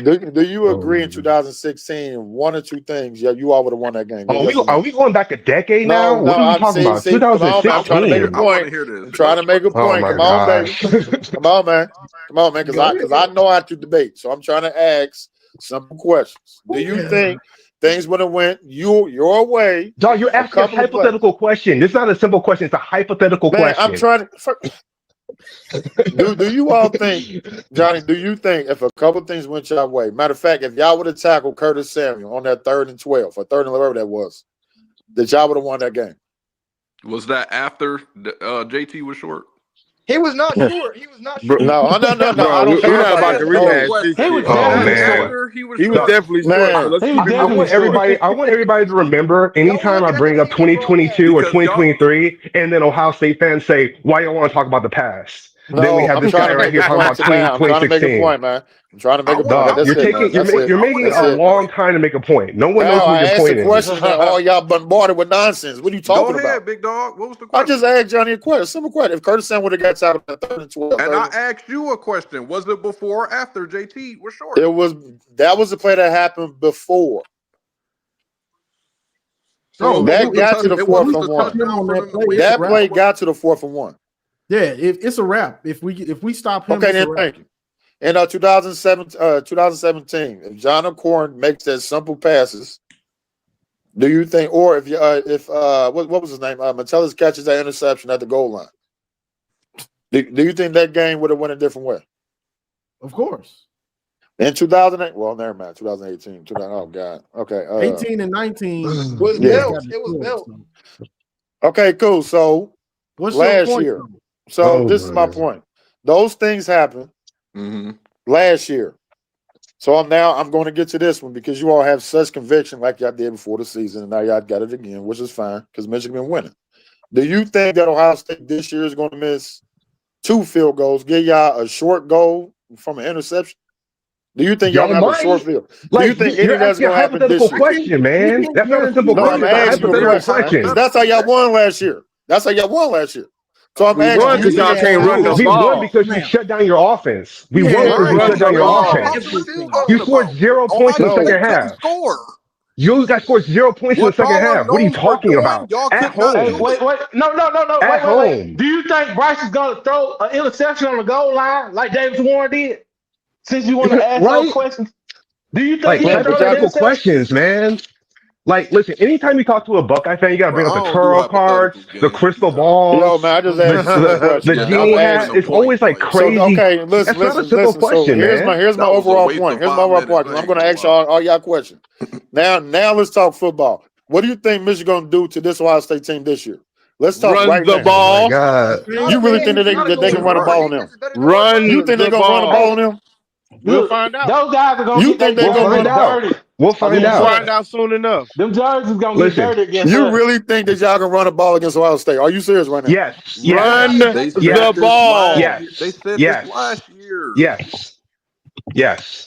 Speaker 10: Do you agree in 2016, one or two things? Yeah, you all would have won that game. Yeah, yes or no?
Speaker 16: Are we going back a decade now?
Speaker 10: No,
Speaker 16: What
Speaker 10: no.
Speaker 16: are we
Speaker 10: I'm
Speaker 16: talking about?
Speaker 10: see. Come on, man. I'm trying to make a
Speaker 16: 2016.
Speaker 15: I want to
Speaker 10: point.
Speaker 15: hear this.
Speaker 10: I'm trying to make a
Speaker 16: Oh
Speaker 10: point.
Speaker 16: my
Speaker 10: Come on, baby.
Speaker 16: gosh.
Speaker 10: Come on, man. Come on, man. Because I know how to debate. So I'm trying to ask simple questions. Do you think things would have went your way?
Speaker 16: Dog, you're asking a hypothetical question. It's not a simple question. It's a hypothetical
Speaker 10: Man,
Speaker 16: question.
Speaker 10: I'm trying to. Do you all think, Johnny? Do you think if a couple things went your way? Matter of fact, if y'all would have tackled Curtis Samuel on that 3rd and 12 or 3rd and 11, that was, that y'all would have won that game?
Speaker 15: Was that after JT was short?
Speaker 6: He was not short. He was not short.
Speaker 10: No. I
Speaker 4: Bro,
Speaker 10: don't
Speaker 4: we're
Speaker 10: care
Speaker 4: not about
Speaker 10: that.
Speaker 4: to rehash this
Speaker 17: He was
Speaker 4: shit.
Speaker 16: Oh
Speaker 17: definitely
Speaker 16: man.
Speaker 17: short.
Speaker 15: After he was
Speaker 4: He was
Speaker 15: short.
Speaker 4: definitely short. So
Speaker 10: Man,
Speaker 4: let's
Speaker 17: He
Speaker 4: keep
Speaker 17: was
Speaker 4: it
Speaker 16: I
Speaker 17: definitely
Speaker 16: want
Speaker 17: short.
Speaker 16: everybody to remember anytime I bring up 2022 or
Speaker 15: Because y'all
Speaker 16: 2023, and then Ohio State fans say, "Why y'all want to talk about the past?" Then we
Speaker 10: no,
Speaker 16: have
Speaker 10: I'm
Speaker 16: this
Speaker 10: trying
Speaker 16: guy
Speaker 10: to
Speaker 16: right
Speaker 10: make
Speaker 16: here
Speaker 10: a
Speaker 16: talking
Speaker 10: point
Speaker 16: about
Speaker 10: to now. I'm trying to make a
Speaker 16: 2016.
Speaker 10: point, man. I'm trying to make a point.
Speaker 16: Dog,
Speaker 10: That's it, man. That's it.
Speaker 16: you're making
Speaker 10: That's
Speaker 16: a
Speaker 10: it.
Speaker 16: long time to make a point. No one knows
Speaker 10: Now,
Speaker 16: what
Speaker 10: I
Speaker 16: your
Speaker 10: asked a
Speaker 16: point is.
Speaker 10: question and all y'all bombarded with nonsense. What are you
Speaker 15: Go
Speaker 10: talking
Speaker 15: ahead,
Speaker 10: about?
Speaker 15: big dog. What was the
Speaker 10: I
Speaker 15: question?
Speaker 10: just asked Johnny a question, a simple question. If Curtis Samuel would have got tackled at 3rd and 12,
Speaker 15: And I asked you a question. Was it before or after JT was short?
Speaker 10: that was the play that happened before.
Speaker 15: So
Speaker 10: That got to the
Speaker 15: it
Speaker 10: 4th
Speaker 15: wasn't
Speaker 10: and
Speaker 15: the
Speaker 10: 1.
Speaker 15: touchdown for them to win.
Speaker 10: That play got to the 4th and 1.
Speaker 2: Yeah, it's a wrap. If we stop him,
Speaker 10: Okay,
Speaker 2: it's a
Speaker 10: then
Speaker 2: wrap.
Speaker 10: thank you. In 2017, if John O'Corn makes that simple passes, do you think, or if what was his name? Metellus catches that interception at the goal line, do you think that game would have went a different way?
Speaker 2: Of course.
Speaker 10: In 2008, well, never mind. 2018, oh god, okay.
Speaker 2: 18 and 19
Speaker 6: was built. It was built.
Speaker 10: Okay, cool. So
Speaker 2: what's your
Speaker 10: last
Speaker 2: point,
Speaker 10: year,
Speaker 2: though?
Speaker 10: so this is my point. Those things happened last year. So I'm going to get to this one because you all have such conviction like y'all did before the season, and now y'all got it again, which is fine because Michigan been winning. Do you think that Ohio State this year is going to miss 2 field goals, give y'all a short goal from an interception? Do you think y'all
Speaker 16: Y'all
Speaker 10: gonna have a
Speaker 16: might.
Speaker 10: short field?
Speaker 16: Like,
Speaker 10: Do you think any
Speaker 16: you're
Speaker 10: of that's
Speaker 16: asking a
Speaker 10: gonna happen this
Speaker 16: hypothetical
Speaker 10: year?
Speaker 16: question, man. That's not a simple
Speaker 10: No, I'm
Speaker 16: question. It's a
Speaker 10: asking you a
Speaker 16: hypothetical
Speaker 10: question because
Speaker 16: question.
Speaker 10: that's how y'all won last year. That's how y'all won last year. So I'm
Speaker 4: We
Speaker 10: asking
Speaker 4: won
Speaker 10: you.
Speaker 4: because y'all can't run the
Speaker 16: We won
Speaker 4: ball.
Speaker 16: because you shut down your offense. We
Speaker 2: Yeah,
Speaker 16: won because you
Speaker 4: run
Speaker 16: shut down
Speaker 4: the
Speaker 16: your
Speaker 4: ball.
Speaker 16: offense.
Speaker 15: What are you
Speaker 16: You
Speaker 15: talking
Speaker 16: scored
Speaker 15: about?
Speaker 16: 0 points in the
Speaker 15: Ohio
Speaker 16: second
Speaker 15: State couldn't
Speaker 16: half.
Speaker 15: score.
Speaker 16: You guys scored 0 points in the
Speaker 15: What
Speaker 16: second
Speaker 15: y'all are
Speaker 16: half. What are you
Speaker 15: known for
Speaker 16: talking
Speaker 15: doing,
Speaker 16: about?
Speaker 15: y'all
Speaker 16: At
Speaker 15: could not
Speaker 17: Hey,
Speaker 15: do
Speaker 16: home.
Speaker 17: wait. No.
Speaker 16: At
Speaker 17: Wait.
Speaker 16: home.
Speaker 17: Do you think Bryce is gonna throw an interception on the goal line like Davis Warren did? Since you want to ask those
Speaker 16: Right?
Speaker 17: questions, do you think
Speaker 16: Like,
Speaker 17: he'll throw that
Speaker 16: hypothetical
Speaker 17: interception?
Speaker 16: questions, man. Like, listen, anytime you talk to a Buckeye fan, you got to
Speaker 15: Bro,
Speaker 16: bring up
Speaker 15: I
Speaker 16: the
Speaker 15: don't do
Speaker 16: tarot cards,
Speaker 15: hypotheticals,
Speaker 16: the
Speaker 15: gang.
Speaker 16: crystal
Speaker 10: Yo, man,
Speaker 16: balls,
Speaker 10: I just asked a simple question,
Speaker 16: the
Speaker 10: man.
Speaker 15: That
Speaker 10: I'm
Speaker 16: genie
Speaker 15: wasn't
Speaker 16: hat.
Speaker 15: even a
Speaker 10: asking.
Speaker 16: It's
Speaker 15: point,
Speaker 16: always like
Speaker 15: like
Speaker 10: So
Speaker 16: crazy.
Speaker 10: okay,
Speaker 16: That's not a
Speaker 10: listen.
Speaker 16: simple
Speaker 10: So
Speaker 16: question,
Speaker 10: here's my
Speaker 16: man.
Speaker 10: here's my
Speaker 15: that was a
Speaker 10: overall
Speaker 15: waste
Speaker 10: point.
Speaker 15: of
Speaker 10: Here's my
Speaker 15: 5
Speaker 10: overall
Speaker 15: minutes.
Speaker 10: point.
Speaker 15: I
Speaker 10: I'm
Speaker 15: ain't
Speaker 10: going to
Speaker 15: gonna
Speaker 10: ask
Speaker 15: lie.
Speaker 10: all y'all questions. Now let's talk football. What do you think Michigan going to do to this Ohio State team this year? Let's talk
Speaker 4: Run
Speaker 10: right
Speaker 4: the
Speaker 10: now.
Speaker 16: Oh my
Speaker 4: ball.
Speaker 16: God.
Speaker 10: You really think that they can run a ball on them? You
Speaker 4: Run
Speaker 10: think they're
Speaker 4: the
Speaker 10: going to run a ball
Speaker 4: ball.
Speaker 10: on them?
Speaker 4: We'll
Speaker 17: Look,
Speaker 4: find out.
Speaker 17: those guys are gonna
Speaker 10: You
Speaker 17: get their
Speaker 10: think they're
Speaker 16: We'll
Speaker 10: going to run?
Speaker 16: find
Speaker 17: jerseys
Speaker 16: out.
Speaker 17: dirty
Speaker 16: We'll find
Speaker 4: We'll
Speaker 17: against
Speaker 16: out.
Speaker 4: find
Speaker 17: us.
Speaker 4: out soon enough.
Speaker 17: Them jerseys gonna get
Speaker 16: Listen.
Speaker 17: dirty against
Speaker 10: You
Speaker 17: us.
Speaker 10: really think that y'all can run a ball against Ohio State? Are you serious right now?
Speaker 16: Yes.
Speaker 4: Run
Speaker 16: Yes.
Speaker 15: They said
Speaker 4: the
Speaker 16: Yes.
Speaker 15: this last.
Speaker 4: ball.
Speaker 15: They
Speaker 16: Yes.
Speaker 15: said this
Speaker 16: Yes.
Speaker 15: last year.
Speaker 16: Yes. Yes.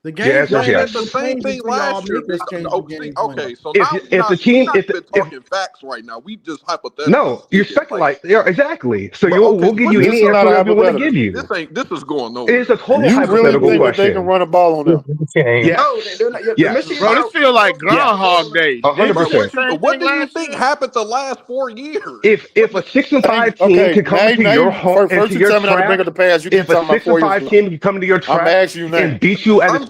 Speaker 2: The
Speaker 16: Your
Speaker 2: game
Speaker 16: answer
Speaker 15: Y'all
Speaker 16: is
Speaker 2: plan
Speaker 15: said
Speaker 2: has
Speaker 15: the
Speaker 2: been
Speaker 16: yes.
Speaker 15: same
Speaker 2: changed
Speaker 15: thing
Speaker 2: until y'all
Speaker 15: last year.
Speaker 2: make us change the game plan.
Speaker 15: Okay. So
Speaker 16: If
Speaker 15: now
Speaker 16: if the
Speaker 15: we
Speaker 16: team
Speaker 15: not even
Speaker 16: if
Speaker 15: talking facts right now. We just hypothetically
Speaker 16: no, you're
Speaker 15: speaking. Like,
Speaker 16: speculating. Yeah, exactly. So
Speaker 15: bro, okay,
Speaker 16: we'll give
Speaker 15: what
Speaker 16: you
Speaker 15: do
Speaker 10: This
Speaker 16: any
Speaker 10: is
Speaker 15: you
Speaker 10: not
Speaker 16: answer
Speaker 10: a
Speaker 16: that we want to
Speaker 10: hypothetical.
Speaker 16: give you.
Speaker 15: This is going
Speaker 16: It is
Speaker 15: nowhere.
Speaker 16: a total
Speaker 10: You really
Speaker 16: hypothetical
Speaker 10: think that they can
Speaker 16: question.
Speaker 10: run a ball on them?
Speaker 6: No,
Speaker 16: Yes.
Speaker 6: they're not. The
Speaker 16: Yes.
Speaker 6: Michigan
Speaker 4: Bro, this
Speaker 6: got
Speaker 4: feel like
Speaker 16: Yes.
Speaker 4: Groundhog Day. Didn't
Speaker 15: Bro,
Speaker 4: you do the
Speaker 16: 100%.
Speaker 4: same
Speaker 15: what
Speaker 4: thing
Speaker 15: do you
Speaker 4: last
Speaker 15: think
Speaker 4: year?
Speaker 15: happened the last 4 years?
Speaker 16: If a 6-5 team
Speaker 10: Okay,
Speaker 16: can come into your home
Speaker 10: first
Speaker 16: into
Speaker 10: you
Speaker 16: your
Speaker 10: tell me not to bring up
Speaker 16: trap,
Speaker 10: the past. You keep
Speaker 16: if a
Speaker 10: talking about
Speaker 16: six and
Speaker 10: 4 years
Speaker 16: five
Speaker 10: from now.
Speaker 16: team can come into your
Speaker 10: I'm
Speaker 16: trap
Speaker 10: asking you now.
Speaker 16: and beat you at its
Speaker 15: I'm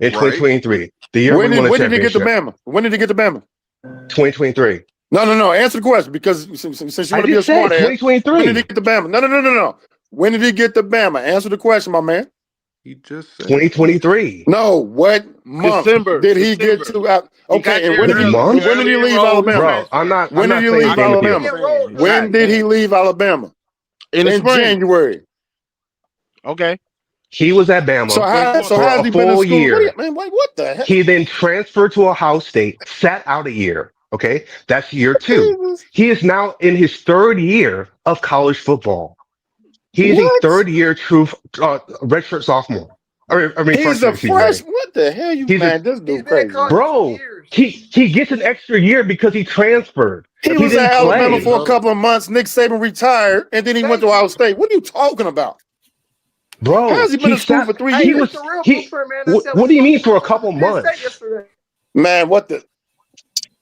Speaker 16: in 2023. The year we won the
Speaker 10: When did he get to
Speaker 16: championship.
Speaker 10: Bama? When did he get to Bama?
Speaker 16: 2023.
Speaker 10: No. Answer the question because since you
Speaker 16: I
Speaker 10: want to be a
Speaker 16: just said
Speaker 10: smart ass.
Speaker 16: 2023.
Speaker 10: When did he get to Bama? No. When did he get to Bama? Answer the question, my man.
Speaker 15: He just said
Speaker 16: 2023.
Speaker 10: No, what month did he get to? Okay, and when did he leave Alabama?
Speaker 16: Bro, I'm not
Speaker 10: When did he
Speaker 16: playing
Speaker 10: leave
Speaker 16: game with you.
Speaker 10: Alabama? When did he leave Alabama?
Speaker 4: In the spring.
Speaker 10: January.
Speaker 4: Okay.
Speaker 16: He was at Bama
Speaker 10: So how's
Speaker 16: for
Speaker 10: he
Speaker 16: a
Speaker 10: been in
Speaker 16: full
Speaker 10: school?
Speaker 16: year.
Speaker 10: Man, like what the heck?
Speaker 16: He then transferred to Ohio State, sat out a year. Okay, that's year 2.
Speaker 10: Jesus.
Speaker 16: He is now in his 3rd year of college football. He is a
Speaker 10: What?
Speaker 16: 3rd year true redshirt sophomore.
Speaker 10: He's
Speaker 16: freshman,
Speaker 10: a
Speaker 16: excuse me.
Speaker 10: freshman. What the hell, you
Speaker 16: He's a
Speaker 10: man? This
Speaker 6: He's
Speaker 10: dude
Speaker 6: been in
Speaker 10: crazy,
Speaker 6: college
Speaker 10: man.
Speaker 6: for 2
Speaker 16: bro.
Speaker 6: years.
Speaker 16: He gets an extra year because he transferred.
Speaker 10: He
Speaker 16: He
Speaker 10: was at
Speaker 16: didn't
Speaker 10: Alabama
Speaker 16: play.
Speaker 10: for a couple of months. Nick Saban retired, and then he went to
Speaker 6: Thank
Speaker 10: Ohio
Speaker 6: you.
Speaker 10: State. What are you talking about?
Speaker 16: Bro,
Speaker 10: How's he been in school for 3
Speaker 6: Hey,
Speaker 16: he
Speaker 6: this
Speaker 10: years?
Speaker 16: was
Speaker 6: the real
Speaker 16: he.
Speaker 6: blueprint, man. That said
Speaker 16: What
Speaker 6: was
Speaker 16: do you mean
Speaker 6: fucking
Speaker 16: for a
Speaker 6: wrong with
Speaker 16: couple
Speaker 6: Penn State
Speaker 16: months?
Speaker 6: yesterday.
Speaker 10: Man, what the?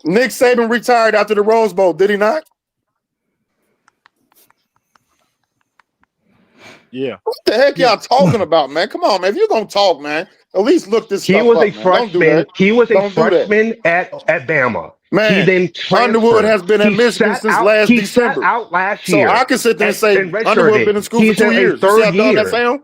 Speaker 10: Nick Saban retired after the Rose Bowl, did he not?
Speaker 4: Yeah.
Speaker 10: What the heck y'all talking about, man? Come on, man. If you're gonna talk, man, at least look this
Speaker 16: He
Speaker 10: stuff
Speaker 16: was a
Speaker 10: up, man. Don't do
Speaker 16: freshman.
Speaker 10: that.
Speaker 16: He was a
Speaker 10: Don't do that.
Speaker 16: freshman at Bama. He
Speaker 10: Man,
Speaker 16: then
Speaker 10: Underwood
Speaker 16: transferred.
Speaker 10: has been at
Speaker 16: He
Speaker 10: Michigan
Speaker 16: sat
Speaker 10: since
Speaker 16: out.
Speaker 10: last
Speaker 16: He sat
Speaker 10: December.
Speaker 16: out last
Speaker 10: So
Speaker 16: year
Speaker 10: I can sit there and say
Speaker 16: and
Speaker 10: Underwood
Speaker 16: redshirted.
Speaker 10: been in school for
Speaker 16: He's
Speaker 10: 2
Speaker 16: in a
Speaker 10: years. You see
Speaker 16: 3rd
Speaker 10: how dumb that
Speaker 16: year.
Speaker 10: sound?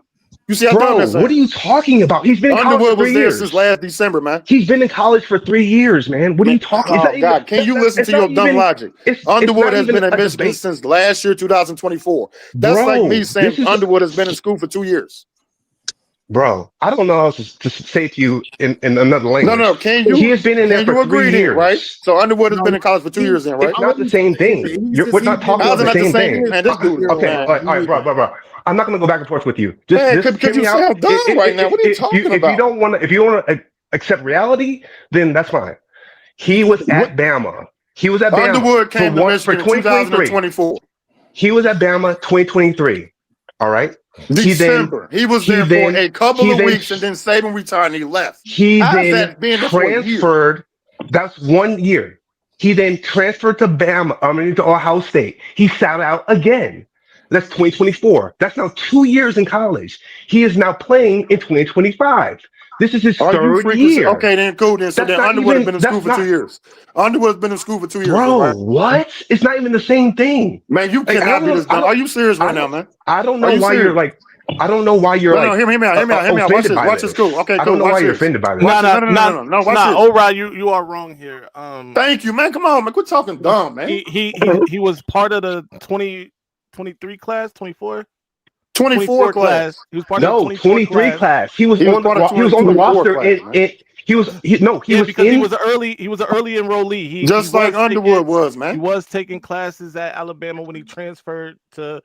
Speaker 10: You see how dumb
Speaker 16: Bro,
Speaker 10: that sound?
Speaker 16: what are you talking about? He's been in college for
Speaker 10: Underwood
Speaker 16: 3
Speaker 10: was there since
Speaker 16: years.
Speaker 10: last December, man.
Speaker 16: He's been in college for 3 years, man. What are you talking? It's
Speaker 10: Oh
Speaker 16: not even.
Speaker 10: God, can you listen
Speaker 16: It's
Speaker 10: to your
Speaker 16: not
Speaker 10: dumb
Speaker 16: even.
Speaker 10: logic?
Speaker 16: It's
Speaker 10: Underwood
Speaker 16: not
Speaker 10: has
Speaker 16: even
Speaker 10: been at
Speaker 16: a
Speaker 10: Michigan
Speaker 16: debate,
Speaker 10: since last year, 2024. That's like me
Speaker 16: bro.
Speaker 10: saying
Speaker 16: This is,
Speaker 10: Underwood has been in school for 2 years.
Speaker 16: bro. I don't know how else to say to you in another
Speaker 10: No,
Speaker 16: language.
Speaker 10: can
Speaker 16: He has been in there
Speaker 10: you
Speaker 16: for 3
Speaker 10: agree then, right?
Speaker 16: years.
Speaker 10: So Underwood has
Speaker 2: No,
Speaker 10: been in college for 2 years then, right?
Speaker 16: It's not the same thing.
Speaker 2: He says
Speaker 16: We're
Speaker 2: he's
Speaker 16: not
Speaker 2: been
Speaker 16: talking
Speaker 10: How's
Speaker 16: about
Speaker 10: it
Speaker 16: the
Speaker 10: not the
Speaker 16: same
Speaker 10: same?
Speaker 16: thing.
Speaker 10: Man, this dude,
Speaker 16: Okay,
Speaker 10: man.
Speaker 16: all right, bro. I'm not gonna go back and forth with you.
Speaker 10: Man,
Speaker 16: Just hear
Speaker 10: because you
Speaker 16: me out.
Speaker 10: sound dumb right now. What are you talking
Speaker 16: If you
Speaker 10: about?
Speaker 16: don't want to, if you want to accept reality, then that's fine. He was
Speaker 10: What?
Speaker 16: at Bama. He was at Bama
Speaker 10: Underwood
Speaker 16: for
Speaker 10: came to
Speaker 16: one for
Speaker 10: Michigan in
Speaker 16: 2023.
Speaker 10: 2024.
Speaker 16: He was at Bama 2023. All right.
Speaker 10: December. He was there for a couple
Speaker 16: he
Speaker 10: of
Speaker 16: then
Speaker 10: weeks and then Saban retired and he left.
Speaker 16: he
Speaker 10: How's
Speaker 16: then
Speaker 10: that being there for a year?
Speaker 16: transferred. That's 1 year. He then transferred to Bama. To Ohio State. He sat out again. That's 2024. That's now 2 years in college. He is now playing in 2025. This is his
Speaker 10: Are you
Speaker 16: 3rd
Speaker 10: freaking
Speaker 16: year.
Speaker 10: okay? Then cool. Then so
Speaker 16: That's
Speaker 10: then
Speaker 16: not
Speaker 10: Underwood has
Speaker 16: even.
Speaker 10: been in school
Speaker 16: That's
Speaker 10: for 2
Speaker 16: not,
Speaker 10: years. Underwood's been in school for 2 years, then,
Speaker 16: bro.
Speaker 10: right?
Speaker 16: What? It's not even the same thing.
Speaker 10: Man, you
Speaker 16: Like,
Speaker 10: cannot be this dumb. Are you serious right now, man?
Speaker 16: I don't
Speaker 10: Are
Speaker 16: know
Speaker 10: you
Speaker 16: why you're
Speaker 10: serious?
Speaker 16: like. I don't know why you're
Speaker 10: No,
Speaker 16: like.
Speaker 10: hear me out. Watch
Speaker 16: Offended
Speaker 10: this.
Speaker 16: by
Speaker 10: Watch this.
Speaker 16: this.
Speaker 10: Cool. Okay,
Speaker 16: I
Speaker 10: cool.
Speaker 16: don't know
Speaker 10: Watch
Speaker 16: why you're
Speaker 10: this.
Speaker 16: offended by this.
Speaker 10: Watch this. No. Watch this.
Speaker 2: Ora, you are wrong here.
Speaker 10: Thank you, man. Come on, man. Quit talking dumb, man.
Speaker 2: He was part of the 2023 class, 24.
Speaker 10: 24 class.
Speaker 2: He was part of the 24
Speaker 16: 23 class. He was
Speaker 10: part of
Speaker 16: he was on the
Speaker 10: 24
Speaker 16: roster
Speaker 10: class, man.
Speaker 16: he was
Speaker 2: because
Speaker 16: in.
Speaker 2: he was an early enrollee. He
Speaker 10: Just
Speaker 2: he
Speaker 10: like
Speaker 2: was
Speaker 10: Underwood
Speaker 2: taking,
Speaker 10: was, man.
Speaker 2: He was taking classes at Alabama when he transferred to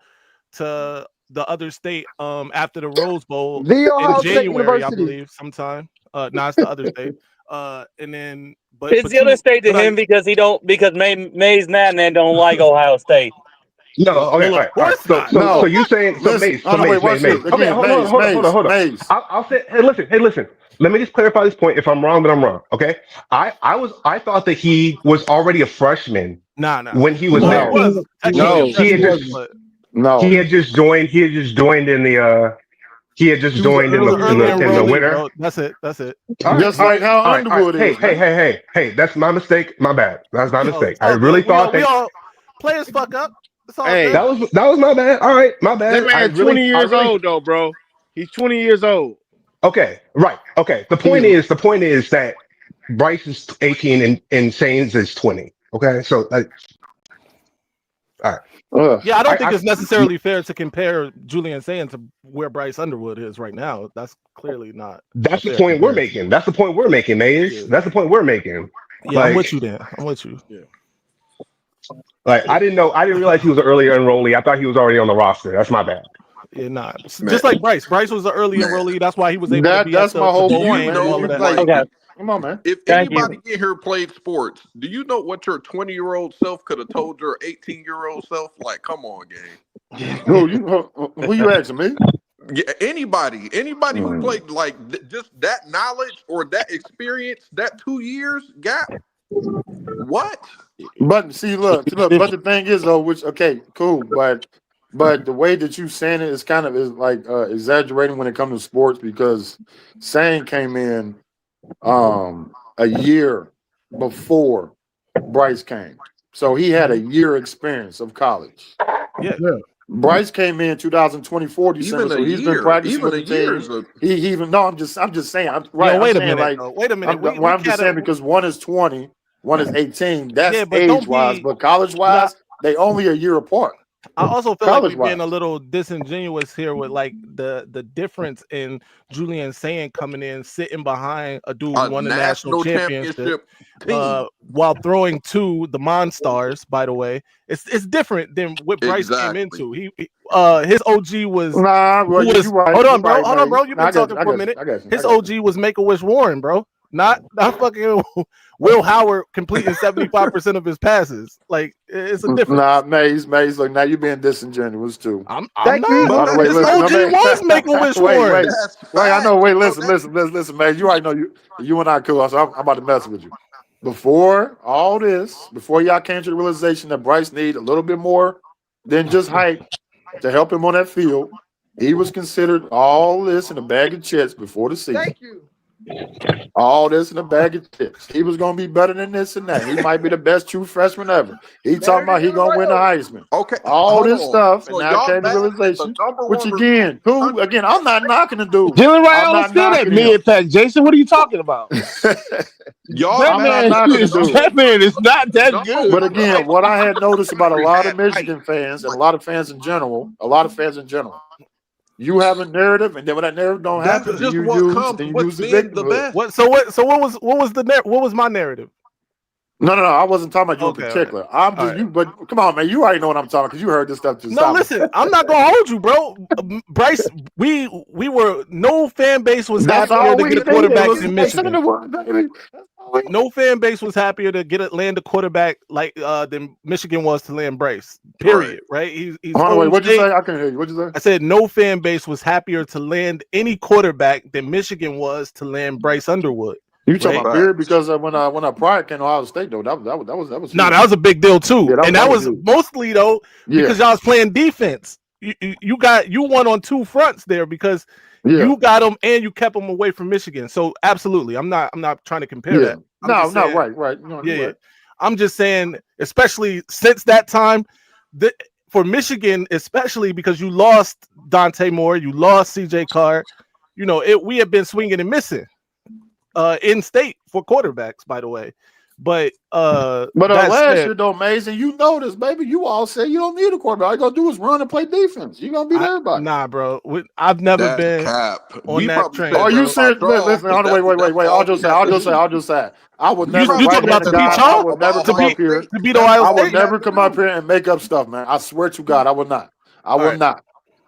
Speaker 2: the other state after the Rose Bowl
Speaker 6: The
Speaker 2: in
Speaker 6: Ohio State
Speaker 2: January, I
Speaker 6: University.
Speaker 2: believe, sometime. No, it's the other state. And then
Speaker 3: It's the other state to him because Mays Madman don't like Ohio State.
Speaker 16: No, okay,
Speaker 2: Well,
Speaker 16: all
Speaker 2: of course
Speaker 16: right.
Speaker 2: not.
Speaker 16: So you saying so
Speaker 10: Listen,
Speaker 16: Mace,
Speaker 10: oh, no, wait, watch this.
Speaker 16: Okay,
Speaker 10: Again,
Speaker 16: hold on.
Speaker 10: Maze.
Speaker 16: I'll say, hey, listen. Let me just clarify this point. If I'm wrong, then I'm wrong. Okay, I thought that he was already a freshman.
Speaker 2: Nah.
Speaker 16: When he was
Speaker 2: Well,
Speaker 16: there.
Speaker 2: he was technically
Speaker 16: He had just joined in the. He had just joined in the winter.
Speaker 2: Bro. That's it.
Speaker 10: Just like how Underwood is.
Speaker 16: Hey, that's my mistake. My bad. That's my mistake. I
Speaker 2: good.
Speaker 16: really thought
Speaker 2: we all players fuck up. It's all
Speaker 4: Hey,
Speaker 2: good.
Speaker 16: that was my bad. All right, my bad.
Speaker 4: That man's 20 years old though, bro. He's 20 years old.
Speaker 16: Okay, right. Okay. The point is that Bryce is 18 and Sainz is 20. Okay, so all right.
Speaker 2: Yeah, I don't think it's necessarily fair to compare Julian Sayin to where Bryce Underwood is right now. That's clearly not.
Speaker 16: That's the point we're making. That's the point we're making, Maze. That's the point we're making.
Speaker 2: Yeah, I'm with you there. I'm with you.
Speaker 4: Yeah.
Speaker 16: Like I didn't realize he was an earlier enrollee. I thought he was already on the roster. That's my bad.
Speaker 2: Yeah, nah. Just like Bryce. Bryce was an early enrollee. That's why he was able to be
Speaker 10: That's
Speaker 2: at
Speaker 10: my whole
Speaker 2: bowl
Speaker 10: point,
Speaker 2: game
Speaker 10: man.
Speaker 2: and all of that.
Speaker 15: Like,
Speaker 10: come on, man.
Speaker 15: If anybody in here played sports, do you know what your 20-year-old self could have told your 18-year-old self? Like, come on, gang.
Speaker 10: Who you asking me?
Speaker 15: Yeah, anybody who played like just that knowledge or that experience, that 2 years gap. What?
Speaker 10: But see, look. But the thing is, though, cool. But the way that you saying it is kind of exaggerating when it comes to sports because Sane came in a year before Bryce came, so he had a year experience of college.
Speaker 2: Yeah.
Speaker 10: Bryce came in 2024 December, so he's been practicing with the team. He even no, I'm just saying. Right.
Speaker 2: Wait a
Speaker 10: I'm
Speaker 2: minute.
Speaker 10: I'm just saying because one is 20, one is 18. That's
Speaker 2: but
Speaker 10: age wise, but college wise, they only a year apart.
Speaker 2: I also feel like we're being a
Speaker 10: college-wise.
Speaker 2: little disingenuous here with like the difference in Julian Sand coming in, sitting behind a dude who
Speaker 15: A
Speaker 2: won the national
Speaker 15: national
Speaker 2: championship,
Speaker 15: championship team.
Speaker 2: while throwing to the Monstars. By the way, it's different than what Bryce came
Speaker 15: Exactly.
Speaker 2: into. His OG was
Speaker 10: Nah, well,
Speaker 2: who was.
Speaker 10: you right.
Speaker 2: Hold
Speaker 10: You
Speaker 2: on, bro.
Speaker 10: right,
Speaker 2: Hold on,
Speaker 10: man.
Speaker 2: bro. You've
Speaker 10: Nah,
Speaker 2: been talking
Speaker 10: I
Speaker 2: for a
Speaker 10: got you.
Speaker 2: minute.
Speaker 10: I got you.
Speaker 2: His OG was Make-A-Wish Warren, bro. Not fucking Will Howard completing 75% of his passes. Like it's a difference.
Speaker 10: Nah, Maze. Look, now you're being disingenuous too.
Speaker 2: I'm
Speaker 17: Thank you.
Speaker 2: not.
Speaker 10: By the way,
Speaker 2: His
Speaker 10: listen, no,
Speaker 2: OG
Speaker 10: man.
Speaker 2: was Make-A-Wish Warren.
Speaker 15: That's
Speaker 10: Wait. I know.
Speaker 15: facts,
Speaker 10: Wait,
Speaker 15: bro.
Speaker 10: listen, man. You already know you and I cool. So I'm about to mess with you. Before all this, before y'all came to the realization that Bryce need a little bit more than just hype to help him on that field, he was considered all this in a bag of chips before the season.
Speaker 6: Thank you.
Speaker 10: All this in a bag of chips. He was gonna be better than this and that. He might be the best true freshman ever. He talking about he gonna win the Heisman.
Speaker 15: Okay,
Speaker 10: All
Speaker 15: hold
Speaker 10: this
Speaker 15: on.
Speaker 10: stuff, and
Speaker 15: So
Speaker 10: now
Speaker 15: y'all
Speaker 10: came the
Speaker 15: mad at the
Speaker 10: realization.
Speaker 15: number
Speaker 10: Which
Speaker 15: one
Speaker 10: again,
Speaker 15: recruit?
Speaker 10: again, I'm not knocking the dude.
Speaker 17: Jalen
Speaker 10: I'm
Speaker 17: Ryan was
Speaker 10: not
Speaker 17: still at
Speaker 10: knocking him.
Speaker 17: mid-pack. Jason, what are you talking about?
Speaker 15: Y'all
Speaker 17: That
Speaker 10: I'm not
Speaker 17: man,
Speaker 10: knocking the dude.
Speaker 17: that man is not that
Speaker 15: number
Speaker 17: good.
Speaker 10: But
Speaker 15: one
Speaker 10: again, what I had noticed about a lot of
Speaker 15: had hype.
Speaker 10: Michigan fans and a lot of fans in general, you have a narrative, and then when that narrative don't
Speaker 15: That's
Speaker 10: happen,
Speaker 15: just what comes
Speaker 10: then you
Speaker 15: with
Speaker 10: use the
Speaker 15: being the
Speaker 10: victimhood.
Speaker 15: best.
Speaker 2: What was my narrative?
Speaker 10: No, I wasn't talking about you in
Speaker 2: Okay, all right.
Speaker 10: particular. I'm just you, but come on, man, you already know what I'm talking because you heard this stuff too.
Speaker 2: No,
Speaker 10: Stop it.
Speaker 2: listen, I'm not gonna hold you, bro. Bryce, we were no fan base was
Speaker 10: That's
Speaker 2: happier
Speaker 10: all
Speaker 2: to
Speaker 10: we
Speaker 2: get a
Speaker 10: needed.
Speaker 2: quarterback
Speaker 10: Was
Speaker 2: than
Speaker 10: Mason in
Speaker 2: Michigan.
Speaker 10: the world, baby. That's all we
Speaker 2: No fan base was happier to land a quarterback like than Michigan was to land Bryce. Period. Right? He's
Speaker 10: Hold on, wait,
Speaker 2: home
Speaker 10: what'd you
Speaker 2: state.
Speaker 10: say? I couldn't hear you. What'd you say?
Speaker 2: I said no fan base was happier to land any quarterback than Michigan was to land Bryce Underwood.
Speaker 10: You talking
Speaker 2: right?
Speaker 10: about period? Because when I Pride came to Ohio State though, that was
Speaker 2: No,
Speaker 10: huge.
Speaker 2: that was a big deal too,
Speaker 10: Yeah,
Speaker 2: and that was
Speaker 10: huge.
Speaker 2: mostly though because y'all was playing defense. You won on two fronts there because you got them and you kept them away from Michigan. So absolutely, I'm not trying to compare that.
Speaker 10: Right. No,
Speaker 2: yeah.
Speaker 10: right.
Speaker 2: I'm just saying, especially since that time, for Michigan, especially because you lost Dante Moore, you lost CJ Carr. We have been swinging and missing in state for quarterbacks, by the way. But
Speaker 10: last year though, Mason, you know this, baby. You all said you don't need a quarterback. All you gonna do is run and play defense. You gonna beat everybody.
Speaker 2: Nah, bro. I've never been
Speaker 15: cap.
Speaker 2: on that train.
Speaker 10: Are you serious? Listen, wait. I'll just say. I would never.
Speaker 2: You talk about to beat y'all?
Speaker 10: I would never come up here
Speaker 2: to beat Ohio State.
Speaker 10: I would never come up here and make up stuff, man. I swear to God, I would not. I would not.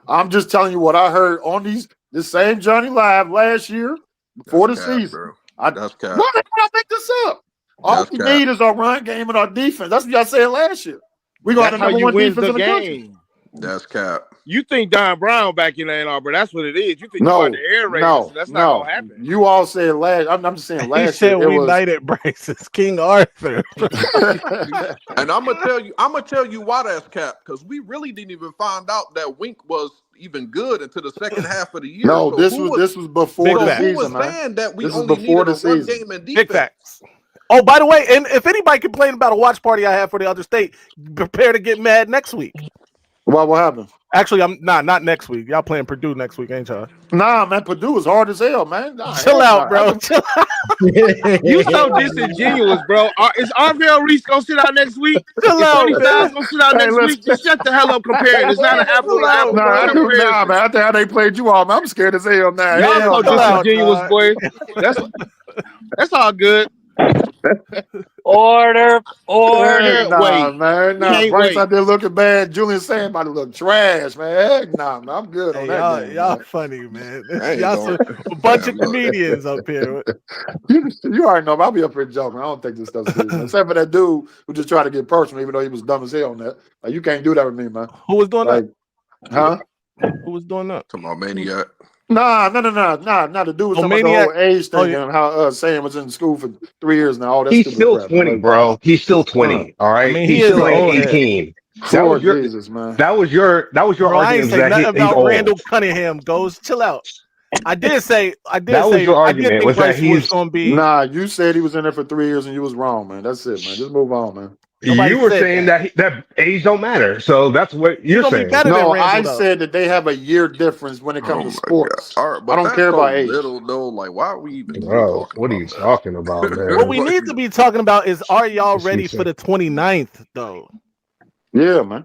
Speaker 10: I'm just telling you what I heard on this same Johnny Live last year before the season.
Speaker 15: That's cap.
Speaker 10: Why did I make this up? All we need is our run game and our defense. That's what y'all said last year. We're going to have the number one defense in the country.
Speaker 15: That's cap.
Speaker 17: You think Don Brown back in Ann Arbor? That's what it is. You think you about the air raiders? That's not gonna happen.
Speaker 10: You all said last. I'm just saying last
Speaker 2: he said
Speaker 10: year.
Speaker 2: We knighted Bryce's King Arthur.
Speaker 15: And I'm gonna tell you why that's cap, because we really didn't even find out that Wink was even good until the second half of the year.
Speaker 10: No,
Speaker 15: so
Speaker 10: this was before the season.
Speaker 15: Who was saying that we
Speaker 10: this
Speaker 15: only needed a run game and defense?
Speaker 2: Big facts. Oh, by the way, and if anybody complained about a watch party I had for the other state, prepare to get mad next week.
Speaker 10: What happened?
Speaker 2: Actually, I'm not next week. Y'all playing Purdue next week, ain't y'all?
Speaker 10: Nah, man, Purdue is hard as hell, man.
Speaker 2: Chill out, bro. Chill out.
Speaker 17: You so disingenuous, bro. Is Arvell Reese gonna sit out next week?
Speaker 2: Chill out, man.
Speaker 17: Gonna sit out next week? Just shut the hell up comparing. It's not an apple to apple.
Speaker 10: Nah, man. After how they played you all, man, I'm scared as hell now.
Speaker 17: Y'all so disingenuous, boy. That's all good.
Speaker 3: Order.
Speaker 10: Nah, man. Nah, Bryce out there looking bad. Julian saying about to look trash, man. Nah, man, I'm good on that.
Speaker 2: Y'all funny, man. Y'all a bunch of comedians up here.
Speaker 10: You already know. I'll be up here joking. I don't take this stuff serious, except for that dude who just tried to get personal, even though he was dumb as hell on that. Like, you can't do that with me, man.
Speaker 2: Who was doing that?
Speaker 10: Huh?
Speaker 2: Who was doing that?
Speaker 15: Come on, Maniac.
Speaker 10: Nah. The dude was talking about the whole age thing and how Sam was in school for 3 years now. All that
Speaker 16: He's still 20, bro. He's still 20. All right.
Speaker 2: I mean,
Speaker 16: he's still like 18. That was your
Speaker 10: Jesus, man.
Speaker 16: That was your
Speaker 2: bro,
Speaker 16: argument.
Speaker 2: I ain't say
Speaker 16: that
Speaker 2: nothing
Speaker 16: he's
Speaker 2: about
Speaker 16: old.
Speaker 2: Randall Cunningham. Goes chill out. I did say
Speaker 16: that was your argument. Was that he's
Speaker 2: going to be?
Speaker 10: Nah, you said he was in there for 3 years and you was wrong, man. That's it, man. Just move on, man.
Speaker 2: Nobody
Speaker 16: you were
Speaker 2: said
Speaker 16: saying that age don't matter. So that's what you're saying.
Speaker 10: No, I said that they have a year difference when it comes to sports.
Speaker 15: All right, but
Speaker 10: I don't care about age.
Speaker 15: Little though, like why are we even
Speaker 16: Bro, what are you talking about, man?
Speaker 2: What we need to be talking about is, are y'all ready for the 29th, though?
Speaker 10: Yeah, man.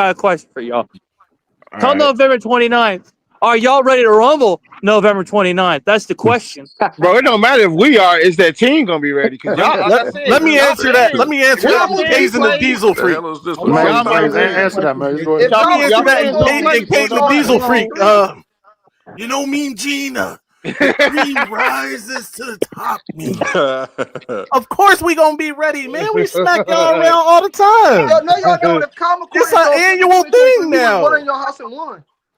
Speaker 3: got a question for y'all.
Speaker 4: All
Speaker 3: Come
Speaker 4: right.
Speaker 3: November 29th, are y'all ready to rumble November 29th? That's the question.
Speaker 4: Bro, it don't matter if we are. Is that team gonna be ready? Because y'all, like I said,
Speaker 9: Let me
Speaker 4: y'all
Speaker 9: answer that. Let
Speaker 4: saying
Speaker 9: me answer
Speaker 4: y'all
Speaker 9: that.
Speaker 4: saying
Speaker 9: Pays in the
Speaker 4: play.
Speaker 9: diesel
Speaker 15: What the
Speaker 9: freak.
Speaker 15: hell is this?
Speaker 6: Hold on,
Speaker 1: Maze,
Speaker 4: Y'all
Speaker 1: Maze,
Speaker 4: saying
Speaker 1: answer that, Maze. Go
Speaker 6: If
Speaker 1: ahead.
Speaker 9: Let me
Speaker 6: y'all
Speaker 9: answer
Speaker 6: win
Speaker 9: that.
Speaker 6: this whole thing,
Speaker 9: Peyton the
Speaker 6: y'all
Speaker 9: diesel
Speaker 6: ain't
Speaker 9: freak.
Speaker 6: wrong.
Speaker 9: You know, Mean Gene. The cream rises to the top. Mean. Of course we gonna be ready, man. We smack y'all around all the time.
Speaker 6: No, y'all don't. If Kyle McCoy
Speaker 9: It's
Speaker 6: didn't
Speaker 9: an
Speaker 6: show up in
Speaker 9: annual
Speaker 6: 2023,
Speaker 9: thing
Speaker 6: we would have
Speaker 9: now.
Speaker 6: won in your house and won.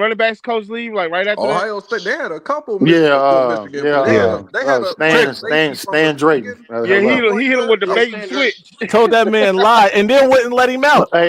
Speaker 4: running backs coach leave like right after that?
Speaker 15: Ohio State, they had a couple good Michigan
Speaker 10: Yeah,
Speaker 15: players. They had a
Speaker 10: Stan Drayton.
Speaker 4: Yeah, he hit him with the bait and switch.
Speaker 18: Told that man lie and then wouldn't let him out.
Speaker 10: Hey,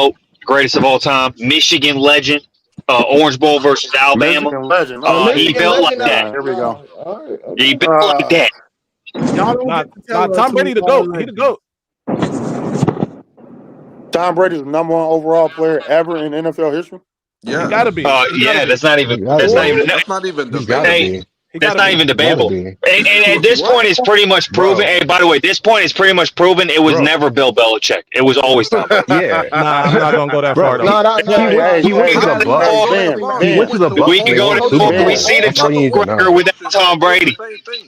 Speaker 11: GOAT, greatest of all time, Michigan legend, Orange Bowl versus Alabama.
Speaker 10: Michigan legend.
Speaker 11: He
Speaker 6: Michigan
Speaker 11: built
Speaker 6: legend.
Speaker 11: like that.
Speaker 10: Here we go.
Speaker 6: All right.
Speaker 11: He
Speaker 6: Okay.
Speaker 11: built like that.
Speaker 2: Y'all don't
Speaker 18: Nah,
Speaker 2: get to tell us
Speaker 18: Tom
Speaker 2: who
Speaker 18: Brady the
Speaker 2: our
Speaker 18: GOAT. He
Speaker 2: legend.
Speaker 18: the GOAT.
Speaker 10: Tom Brady's the number one overall player ever in NFL history.
Speaker 15: Yeah.
Speaker 18: He gotta be. He gotta
Speaker 11: Yeah,
Speaker 18: be.
Speaker 11: that's not even.
Speaker 19: He gotta
Speaker 11: That's not
Speaker 19: be.
Speaker 11: even.
Speaker 15: That's not even
Speaker 19: He's gotta
Speaker 15: debatable.
Speaker 19: be.
Speaker 18: He
Speaker 11: That's
Speaker 18: gotta
Speaker 11: not
Speaker 18: be.
Speaker 11: even
Speaker 19: He gotta
Speaker 11: debatable.
Speaker 19: be.
Speaker 11: And at this point, it's pretty much proven.
Speaker 19: Bro.
Speaker 11: Hey, by the way, this point is pretty much proven. It was
Speaker 19: Bro.
Speaker 11: never Bill Belichick. It was always Tom Brady.
Speaker 19: Yeah.
Speaker 18: Nah, I'm not gonna go that far
Speaker 19: Bro,
Speaker 18: though.
Speaker 19: he went to the
Speaker 15: How
Speaker 19: Bucks.
Speaker 15: long
Speaker 10: Ben,
Speaker 15: Favre?
Speaker 19: He went to the Bucks
Speaker 11: We
Speaker 19: and
Speaker 11: can
Speaker 19: they
Speaker 11: go
Speaker 19: won
Speaker 11: to
Speaker 19: a Super
Speaker 11: the. We
Speaker 19: Bowl.
Speaker 11: see the
Speaker 19: That's all you need
Speaker 11: track
Speaker 19: to
Speaker 11: record
Speaker 19: know.
Speaker 11: without Tom Brady.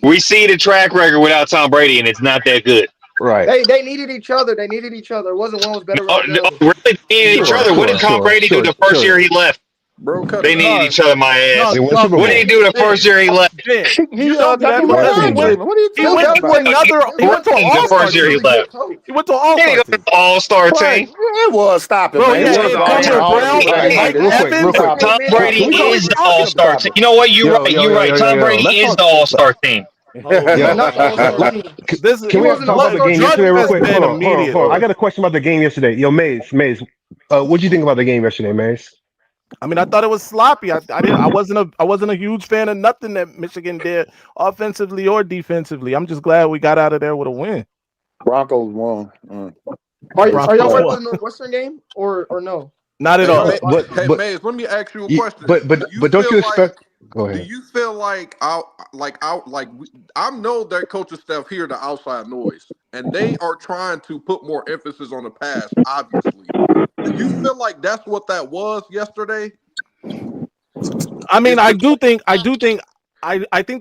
Speaker 11: We see the track record without Tom Brady, and it's not that good.
Speaker 19: Right.
Speaker 6: They needed each other. They needed each other. It wasn't one was better
Speaker 11: Oh,
Speaker 6: than the other.
Speaker 11: really, they needed each
Speaker 19: Sure,
Speaker 11: other. What did Tom Brady do the first year he left?
Speaker 15: Bro, cut
Speaker 11: They
Speaker 15: it
Speaker 11: needed
Speaker 15: out.
Speaker 11: each other, my ass.
Speaker 16: They won Super
Speaker 11: What
Speaker 16: Bowl.
Speaker 11: did he do the first year he left?
Speaker 18: Ben, you
Speaker 4: He
Speaker 18: know me.
Speaker 4: got
Speaker 18: That's
Speaker 4: the
Speaker 18: because he
Speaker 4: Western
Speaker 18: went.
Speaker 4: Treatment. What are you
Speaker 18: He
Speaker 4: talking
Speaker 18: went to
Speaker 4: about?
Speaker 18: another. He went to an
Speaker 11: The
Speaker 18: all-star
Speaker 11: first year he
Speaker 18: team.
Speaker 11: left.
Speaker 18: He went to an
Speaker 11: He
Speaker 18: all-star
Speaker 11: didn't go to
Speaker 18: team.
Speaker 11: the All-Star
Speaker 10: Right.
Speaker 11: team.
Speaker 10: It was. Stop it,
Speaker 18: Bro,
Speaker 10: man.
Speaker 18: he
Speaker 10: It
Speaker 18: had
Speaker 10: was
Speaker 11: Yeah,
Speaker 10: all
Speaker 18: Antonio
Speaker 10: all
Speaker 18: Brown,
Speaker 10: right,
Speaker 11: yeah.
Speaker 10: right.
Speaker 18: Mike
Speaker 16: Real quick, real
Speaker 18: Evans.
Speaker 16: quick.
Speaker 11: Tom
Speaker 10: Stop.
Speaker 11: Brady
Speaker 10: Can we talk?
Speaker 11: is the
Speaker 18: Talking
Speaker 11: All-Star
Speaker 18: about?
Speaker 11: team. You know what? You're right. You're right. Tom Brady
Speaker 18: Let's
Speaker 11: is
Speaker 18: talk.
Speaker 11: the All-Star team.
Speaker 18: Oh
Speaker 16: Yo,
Speaker 6: Not the
Speaker 18: God,
Speaker 6: All-Star
Speaker 18: bro.
Speaker 6: team.
Speaker 18: This
Speaker 6: He
Speaker 16: can we
Speaker 6: wasn't the
Speaker 16: talk about the
Speaker 6: All-Star
Speaker 16: game
Speaker 6: team.
Speaker 18: Judge
Speaker 16: yesterday real
Speaker 18: has
Speaker 16: quick?
Speaker 18: been
Speaker 16: Hold on. I
Speaker 18: immediate.
Speaker 16: got a question about the game yesterday. Yo, Maze. What do you think about the game yesterday, Maze?
Speaker 18: I mean, I thought it was sloppy. I wasn't a huge fan of nothing that Michigan did offensively or defensively. I'm just glad we got out of there with a win.
Speaker 10: Broncos won.
Speaker 6: Are y'all
Speaker 18: Broncos
Speaker 6: ready for
Speaker 18: won.
Speaker 6: the Northwestern game or no?
Speaker 18: Not at
Speaker 15: Hey,
Speaker 18: all.
Speaker 15: Maze, let me ask you a question.
Speaker 16: But don't you expect? Go
Speaker 15: Do
Speaker 16: ahead.
Speaker 15: you feel like I know that coaching staff hear the outside noise, and they are trying to put more emphasis on the pass. Obviously, do you feel like that's what that was yesterday?
Speaker 18: I mean, I think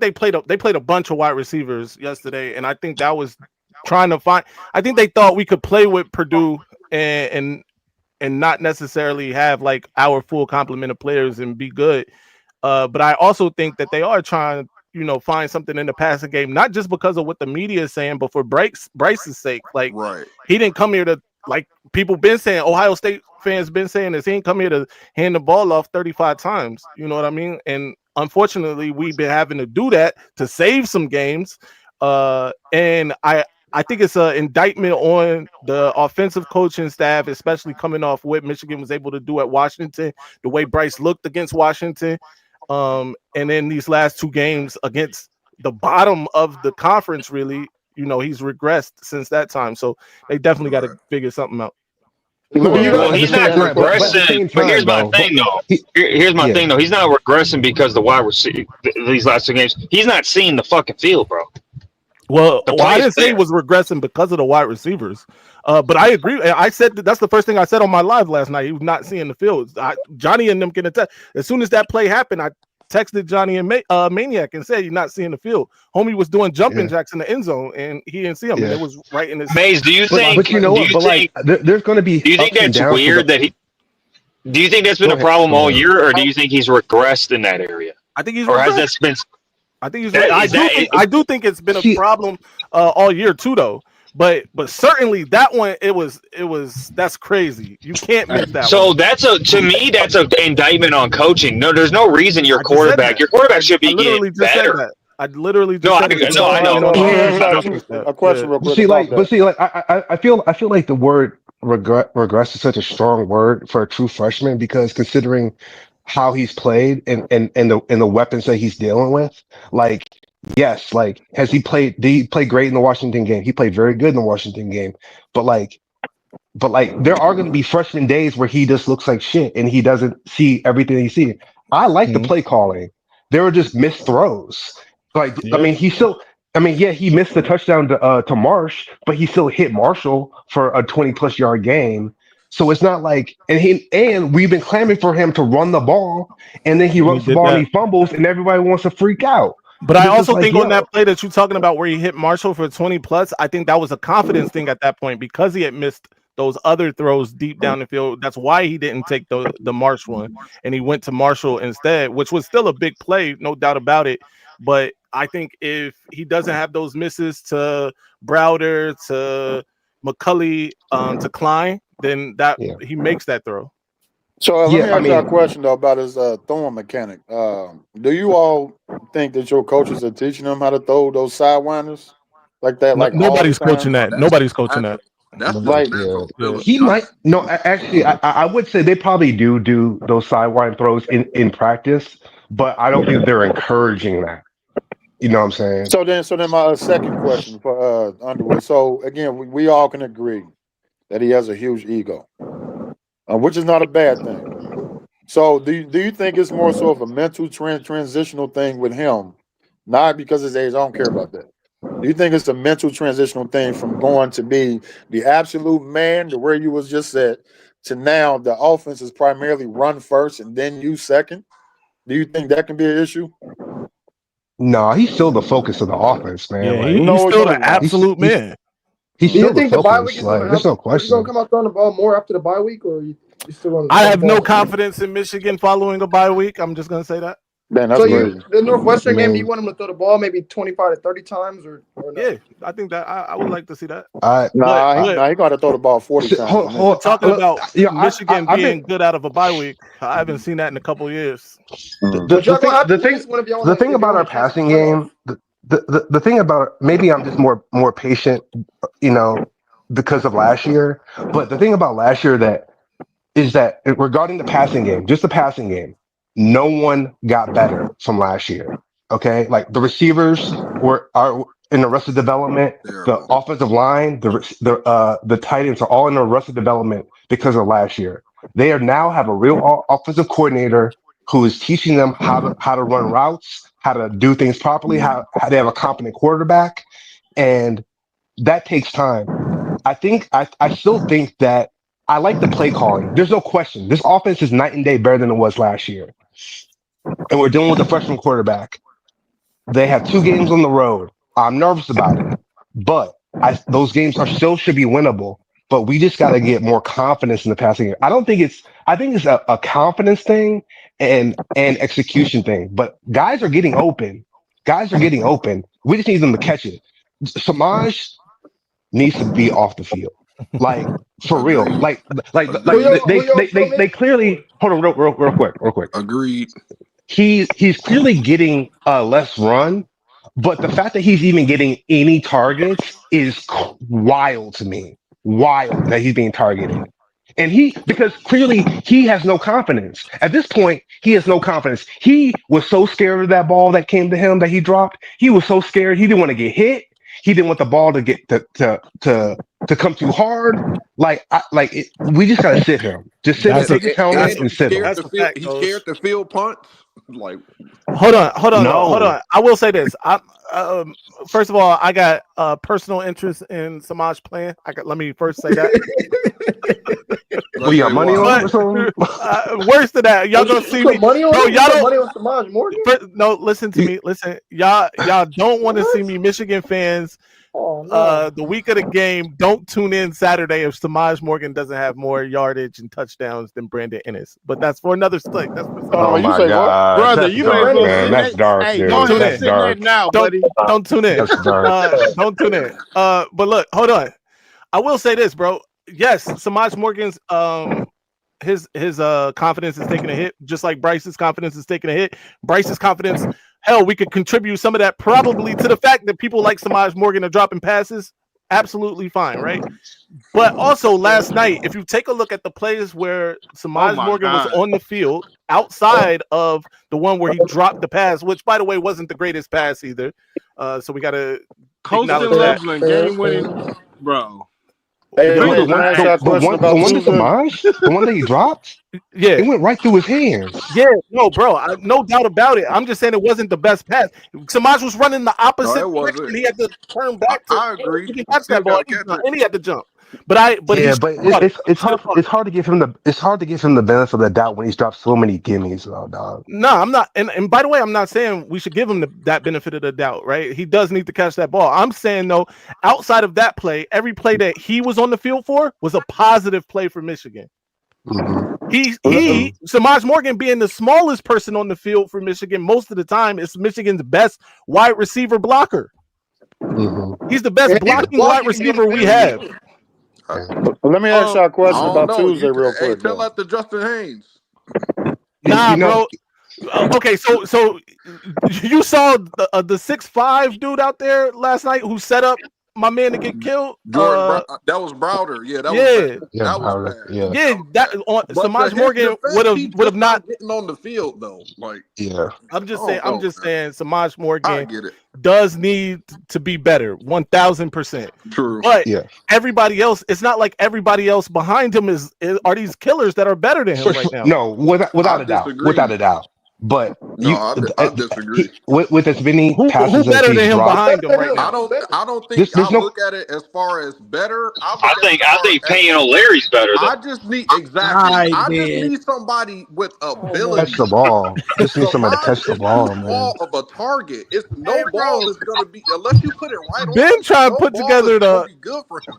Speaker 18: they played a bunch of wide receivers yesterday, and I think that was trying to find. I think they thought we could play with Purdue and not necessarily have like our full complement of players and be good. But I also think that they are trying, find something in the passing game, not just because of what the media is saying, but for Bryce's sake. Like,
Speaker 15: Right.
Speaker 18: he didn't come here to, like people been saying, Ohio State fans been saying this. He ain't come here to hand the ball off 35 times. You know what I mean? And unfortunately, we've been having to do that to save some games. And I think it's an indictment on the offensive coaching staff, especially coming off what Michigan was able to do at Washington, the way Bryce looked against Washington. And then these last two games against the bottom of the conference, really, he's regressed since that time. So they definitely got to figure something out.
Speaker 11: Well, he's not regressing. But here's my thing, though. Here's my thing, though. He's not regressing because the wide receiver these last two games. He's not seeing the fucking field, bro.
Speaker 18: Well, I didn't say he was regressing because of the wide receivers, but I agree. I said that's the first thing I said on my live last night. He was not seeing the field. Johnny and them can attest. As soon as that play happened, I texted Johnny and Maniac and said, "You're not seeing the field." Homie was doing jumping jacks in the end zone, and he didn't see him, and it was right in his.
Speaker 11: Maze, do you think?
Speaker 16: But you know what? But like, there's going to be.
Speaker 11: Do you think that's weird that he? Do you think that's been a problem all year, or do you think he's regressed in that area?
Speaker 18: I think he's.
Speaker 11: Or has that been?
Speaker 18: I think he's. I do think it's been a problem all year too, though. But certainly that one, it was that's crazy. You can't miss that.
Speaker 11: So
Speaker 18: one.
Speaker 11: to me that's an indictment on coaching. No, there's no reason your quarterback should be getting better.
Speaker 18: I literally just said that.
Speaker 10: A question real quick.
Speaker 16: I feel like the word regress is such a strong word for a true freshman, because considering how he's played and the weapons that he's dealing with, like, yes, like, did he play great in the Washington game? He played very good in the Washington game, but there are going to be freshman days where he just looks like shit and he doesn't see everything he sees. I like the play calling. There were just missed throws. Like, I mean, he missed the touchdown to Marsh, but he still hit Marshall for a 20+ yard game. So it's not like, and we've been clamoring for him to run the ball, and then he runs the ball and he fumbles, and everybody wants to freak out.
Speaker 18: But I also think on that play that you're talking about where he hit Marshall for 20+, I think that was a confidence thing at that point because he had missed those other throws deep down the field. That's why he didn't take the Marsh one, and he went to Marshall instead, which was still a big play, no doubt about it. But I think if he doesn't have those misses to Browder, to McCulley, to Klein, then he makes that throw.
Speaker 10: So let me ask you a question though about his throwing mechanic. Do you all think that your coaches are teaching him how to throw those sidewinders like that? Like
Speaker 18: nobody's coaching that. Nobody's coaching that.
Speaker 15: That's
Speaker 10: like
Speaker 16: he might. No, actually, I would say they probably do those sidewind throws in practice, but I don't think they're encouraging that. You know what I'm saying?
Speaker 10: So then my second question for Underwood. So again, we all can agree that he has a huge ego, which is not a bad thing. So do you think it's more so of a mental transitional thing with him, not because of his age? I don't care about that. Do you think it's a mental transitional thing from going to be the absolute man to where you was just at to now the offense is primarily run first and then you second? Do you think that can be an issue?
Speaker 16: No, he's still the focus of the offense, man.
Speaker 18: Yeah, he's still the absolute man.
Speaker 16: He's
Speaker 6: Do
Speaker 16: still
Speaker 6: you think
Speaker 16: the
Speaker 6: the bye
Speaker 16: focus.
Speaker 6: week is going to
Speaker 16: There's no
Speaker 6: help? He's going
Speaker 16: question.
Speaker 6: to come out throwing the ball more after the bye week, or You still on
Speaker 18: I have no
Speaker 6: ball.
Speaker 18: confidence in Michigan following a bye week. I'm just gonna say that.
Speaker 10: Man, that's
Speaker 6: So
Speaker 10: crazy.
Speaker 6: the Northwestern game, do you
Speaker 16: Man.
Speaker 6: want him to throw the ball maybe 25 to 30 times or no?
Speaker 18: Yeah, I think that I would like to see that.
Speaker 16: I
Speaker 10: Nah,
Speaker 18: But
Speaker 10: he got to throw the ball 40 times. To me.
Speaker 18: talking about Michigan
Speaker 16: I've
Speaker 18: being
Speaker 16: been
Speaker 18: good out of a bye week, I haven't seen that in a couple of years.
Speaker 6: But y'all gonna have to win this one if y'all
Speaker 16: the
Speaker 6: want
Speaker 16: thing about our
Speaker 6: a chance at the
Speaker 16: passing
Speaker 6: playoffs.
Speaker 16: game, the thing about maybe I'm just more patient, because of last year. But the thing about last year that regarding the passing game, just the passing game, no one got better from last year. Okay, like the receivers are in arrested development. The
Speaker 15: Terrible.
Speaker 16: offensive line, the tight ends are all in arrested development because of last year. They are now have a real offensive coordinator who is teaching them how to run routes, how to do things properly, how they have a competent quarterback, and that takes time. I still think that I like the play calling. There's no question. This offense is night and day better than it was last year. And we're dealing with a freshman quarterback. They have 2 games on the road. I'm nervous about it, but those games should be winnable. But we just got to get more confidence in the passing game. I think it's a confidence thing and execution thing. But guys are getting open. Guys are getting open. We just need them to catch it. Samaj needs to be off the field. Like for real.
Speaker 15: Agreed.
Speaker 16: They clearly hold on real quick.
Speaker 15: Agreed.
Speaker 16: He's clearly getting less run, but the fact that he's even getting any targets is wild to me. Wild that he's being targeted. And because clearly he has no confidence. At this point, he has no confidence. He was so scared of that ball that came to him that he dropped. He was so scared. He didn't want to get hit. He didn't want the ball to get to come too hard. We just gotta sit him. Just sit him, take his helmet and sit him.
Speaker 15: He's scared to field punts. Like,
Speaker 18: hold on. I will say this. First of all, I got personal interest in Samaj playing. Let me first say that.
Speaker 16: We got money on him or something?
Speaker 18: Worse than that, y'all gonna see me.
Speaker 6: Money on
Speaker 18: Bro, y'all don't.
Speaker 6: money on Samaj Morgan?
Speaker 18: No, listen to me. Listen, y'all don't want to see me, Michigan fans. The week of the game, don't tune in Saturday if Samaj Morgan doesn't have more yardage and touchdowns than Brandon Ennis. But that's for another stick.
Speaker 16: Oh my God,
Speaker 4: brother, you may as well
Speaker 16: man,
Speaker 4: sit
Speaker 16: that's
Speaker 4: there.
Speaker 16: dark,
Speaker 4: Hey,
Speaker 16: dude.
Speaker 4: go ahead
Speaker 16: That's
Speaker 4: and sit there
Speaker 16: dark.
Speaker 4: now, buddy.
Speaker 18: Don't tune in.
Speaker 16: That's dark.
Speaker 18: Don't tune in. But look, hold on. I will say this, bro. Yes, Samaj Morgan's his confidence is taking a hit, just like Bryce's confidence is taking a hit. Bryce's confidence, hell, we could contribute some of that probably to the fact that people like Samaj Morgan are dropping passes. Absolutely fine, right? But also last night, if you take a look at the plays where Samaj Morgan was on the field, outside of the one where he dropped the pass, which by the way wasn't the greatest pass either. So we gotta
Speaker 4: Coastal Loveland, game winning, bro.
Speaker 10: Hey,
Speaker 16: Yo,
Speaker 10: Nick, can I ask y'all a question about
Speaker 16: the one to
Speaker 10: Tuesday?
Speaker 16: Samaj, the one that he dropped,
Speaker 18: yeah,
Speaker 16: it went right through his hands.
Speaker 18: Yeah, no, bro, no doubt about it. I'm just saying it wasn't the best pass. Samaj was running the opposite
Speaker 15: No, it wasn't.
Speaker 18: direction. He had to turn back to.
Speaker 15: I agree.
Speaker 18: He catch
Speaker 15: Still
Speaker 18: that ball,
Speaker 15: gotta catch it.
Speaker 18: and he had to jump. But
Speaker 16: it's hard to give him the benefit of the doubt when he's dropped so many gimmies, though, dog.
Speaker 18: No, I'm not. And by the way, I'm not saying we should give him that benefit of the doubt, right? He does need to catch that ball. I'm saying though, outside of that play, every play that he was on the field for was a positive play for Michigan.
Speaker 16: Mm-hmm.
Speaker 18: Samaj Morgan being the smallest person on the field for Michigan most of the time is Michigan's best wide receiver blocker.
Speaker 16: Mm-hmm.
Speaker 18: He's the best blocking wide receiver we have.
Speaker 10: Let me ask y'all a question
Speaker 15: I don't
Speaker 10: about
Speaker 15: know.
Speaker 10: Tuesday real
Speaker 15: Hey,
Speaker 10: quick.
Speaker 15: tell
Speaker 10: though.
Speaker 15: that to Justin Haynes.
Speaker 18: Nah, bro. Okay, so you saw the 6'5" dude out there last night who set up my man to get killed.
Speaker 15: Jordan, that was Browder. Yeah, that was bad.
Speaker 18: That Samaj Morgan would have not
Speaker 15: getting on the field though. Like,
Speaker 16: yeah,
Speaker 18: I'm just saying Samaj Morgan
Speaker 15: I get it.
Speaker 18: does need to be better, 1000%.
Speaker 15: True,
Speaker 18: but everybody else, it's not like everybody else behind him are these killers that are better than him right now.
Speaker 16: No, without a doubt. But
Speaker 15: I disagree.
Speaker 16: With as many passes
Speaker 18: who better
Speaker 16: as
Speaker 18: than him
Speaker 16: dropped,
Speaker 18: behind him right now?
Speaker 15: I don't think I look at it as far as better.
Speaker 11: I think Payne O'Leary's better. Though.
Speaker 15: I just need I just need somebody with ability.
Speaker 16: Catch the ball. Just need somebody to catch the ball, man.
Speaker 15: Ball of a target. It's no ball is going to be unless you put it right on.
Speaker 18: Ben trying to put together
Speaker 15: be good for him.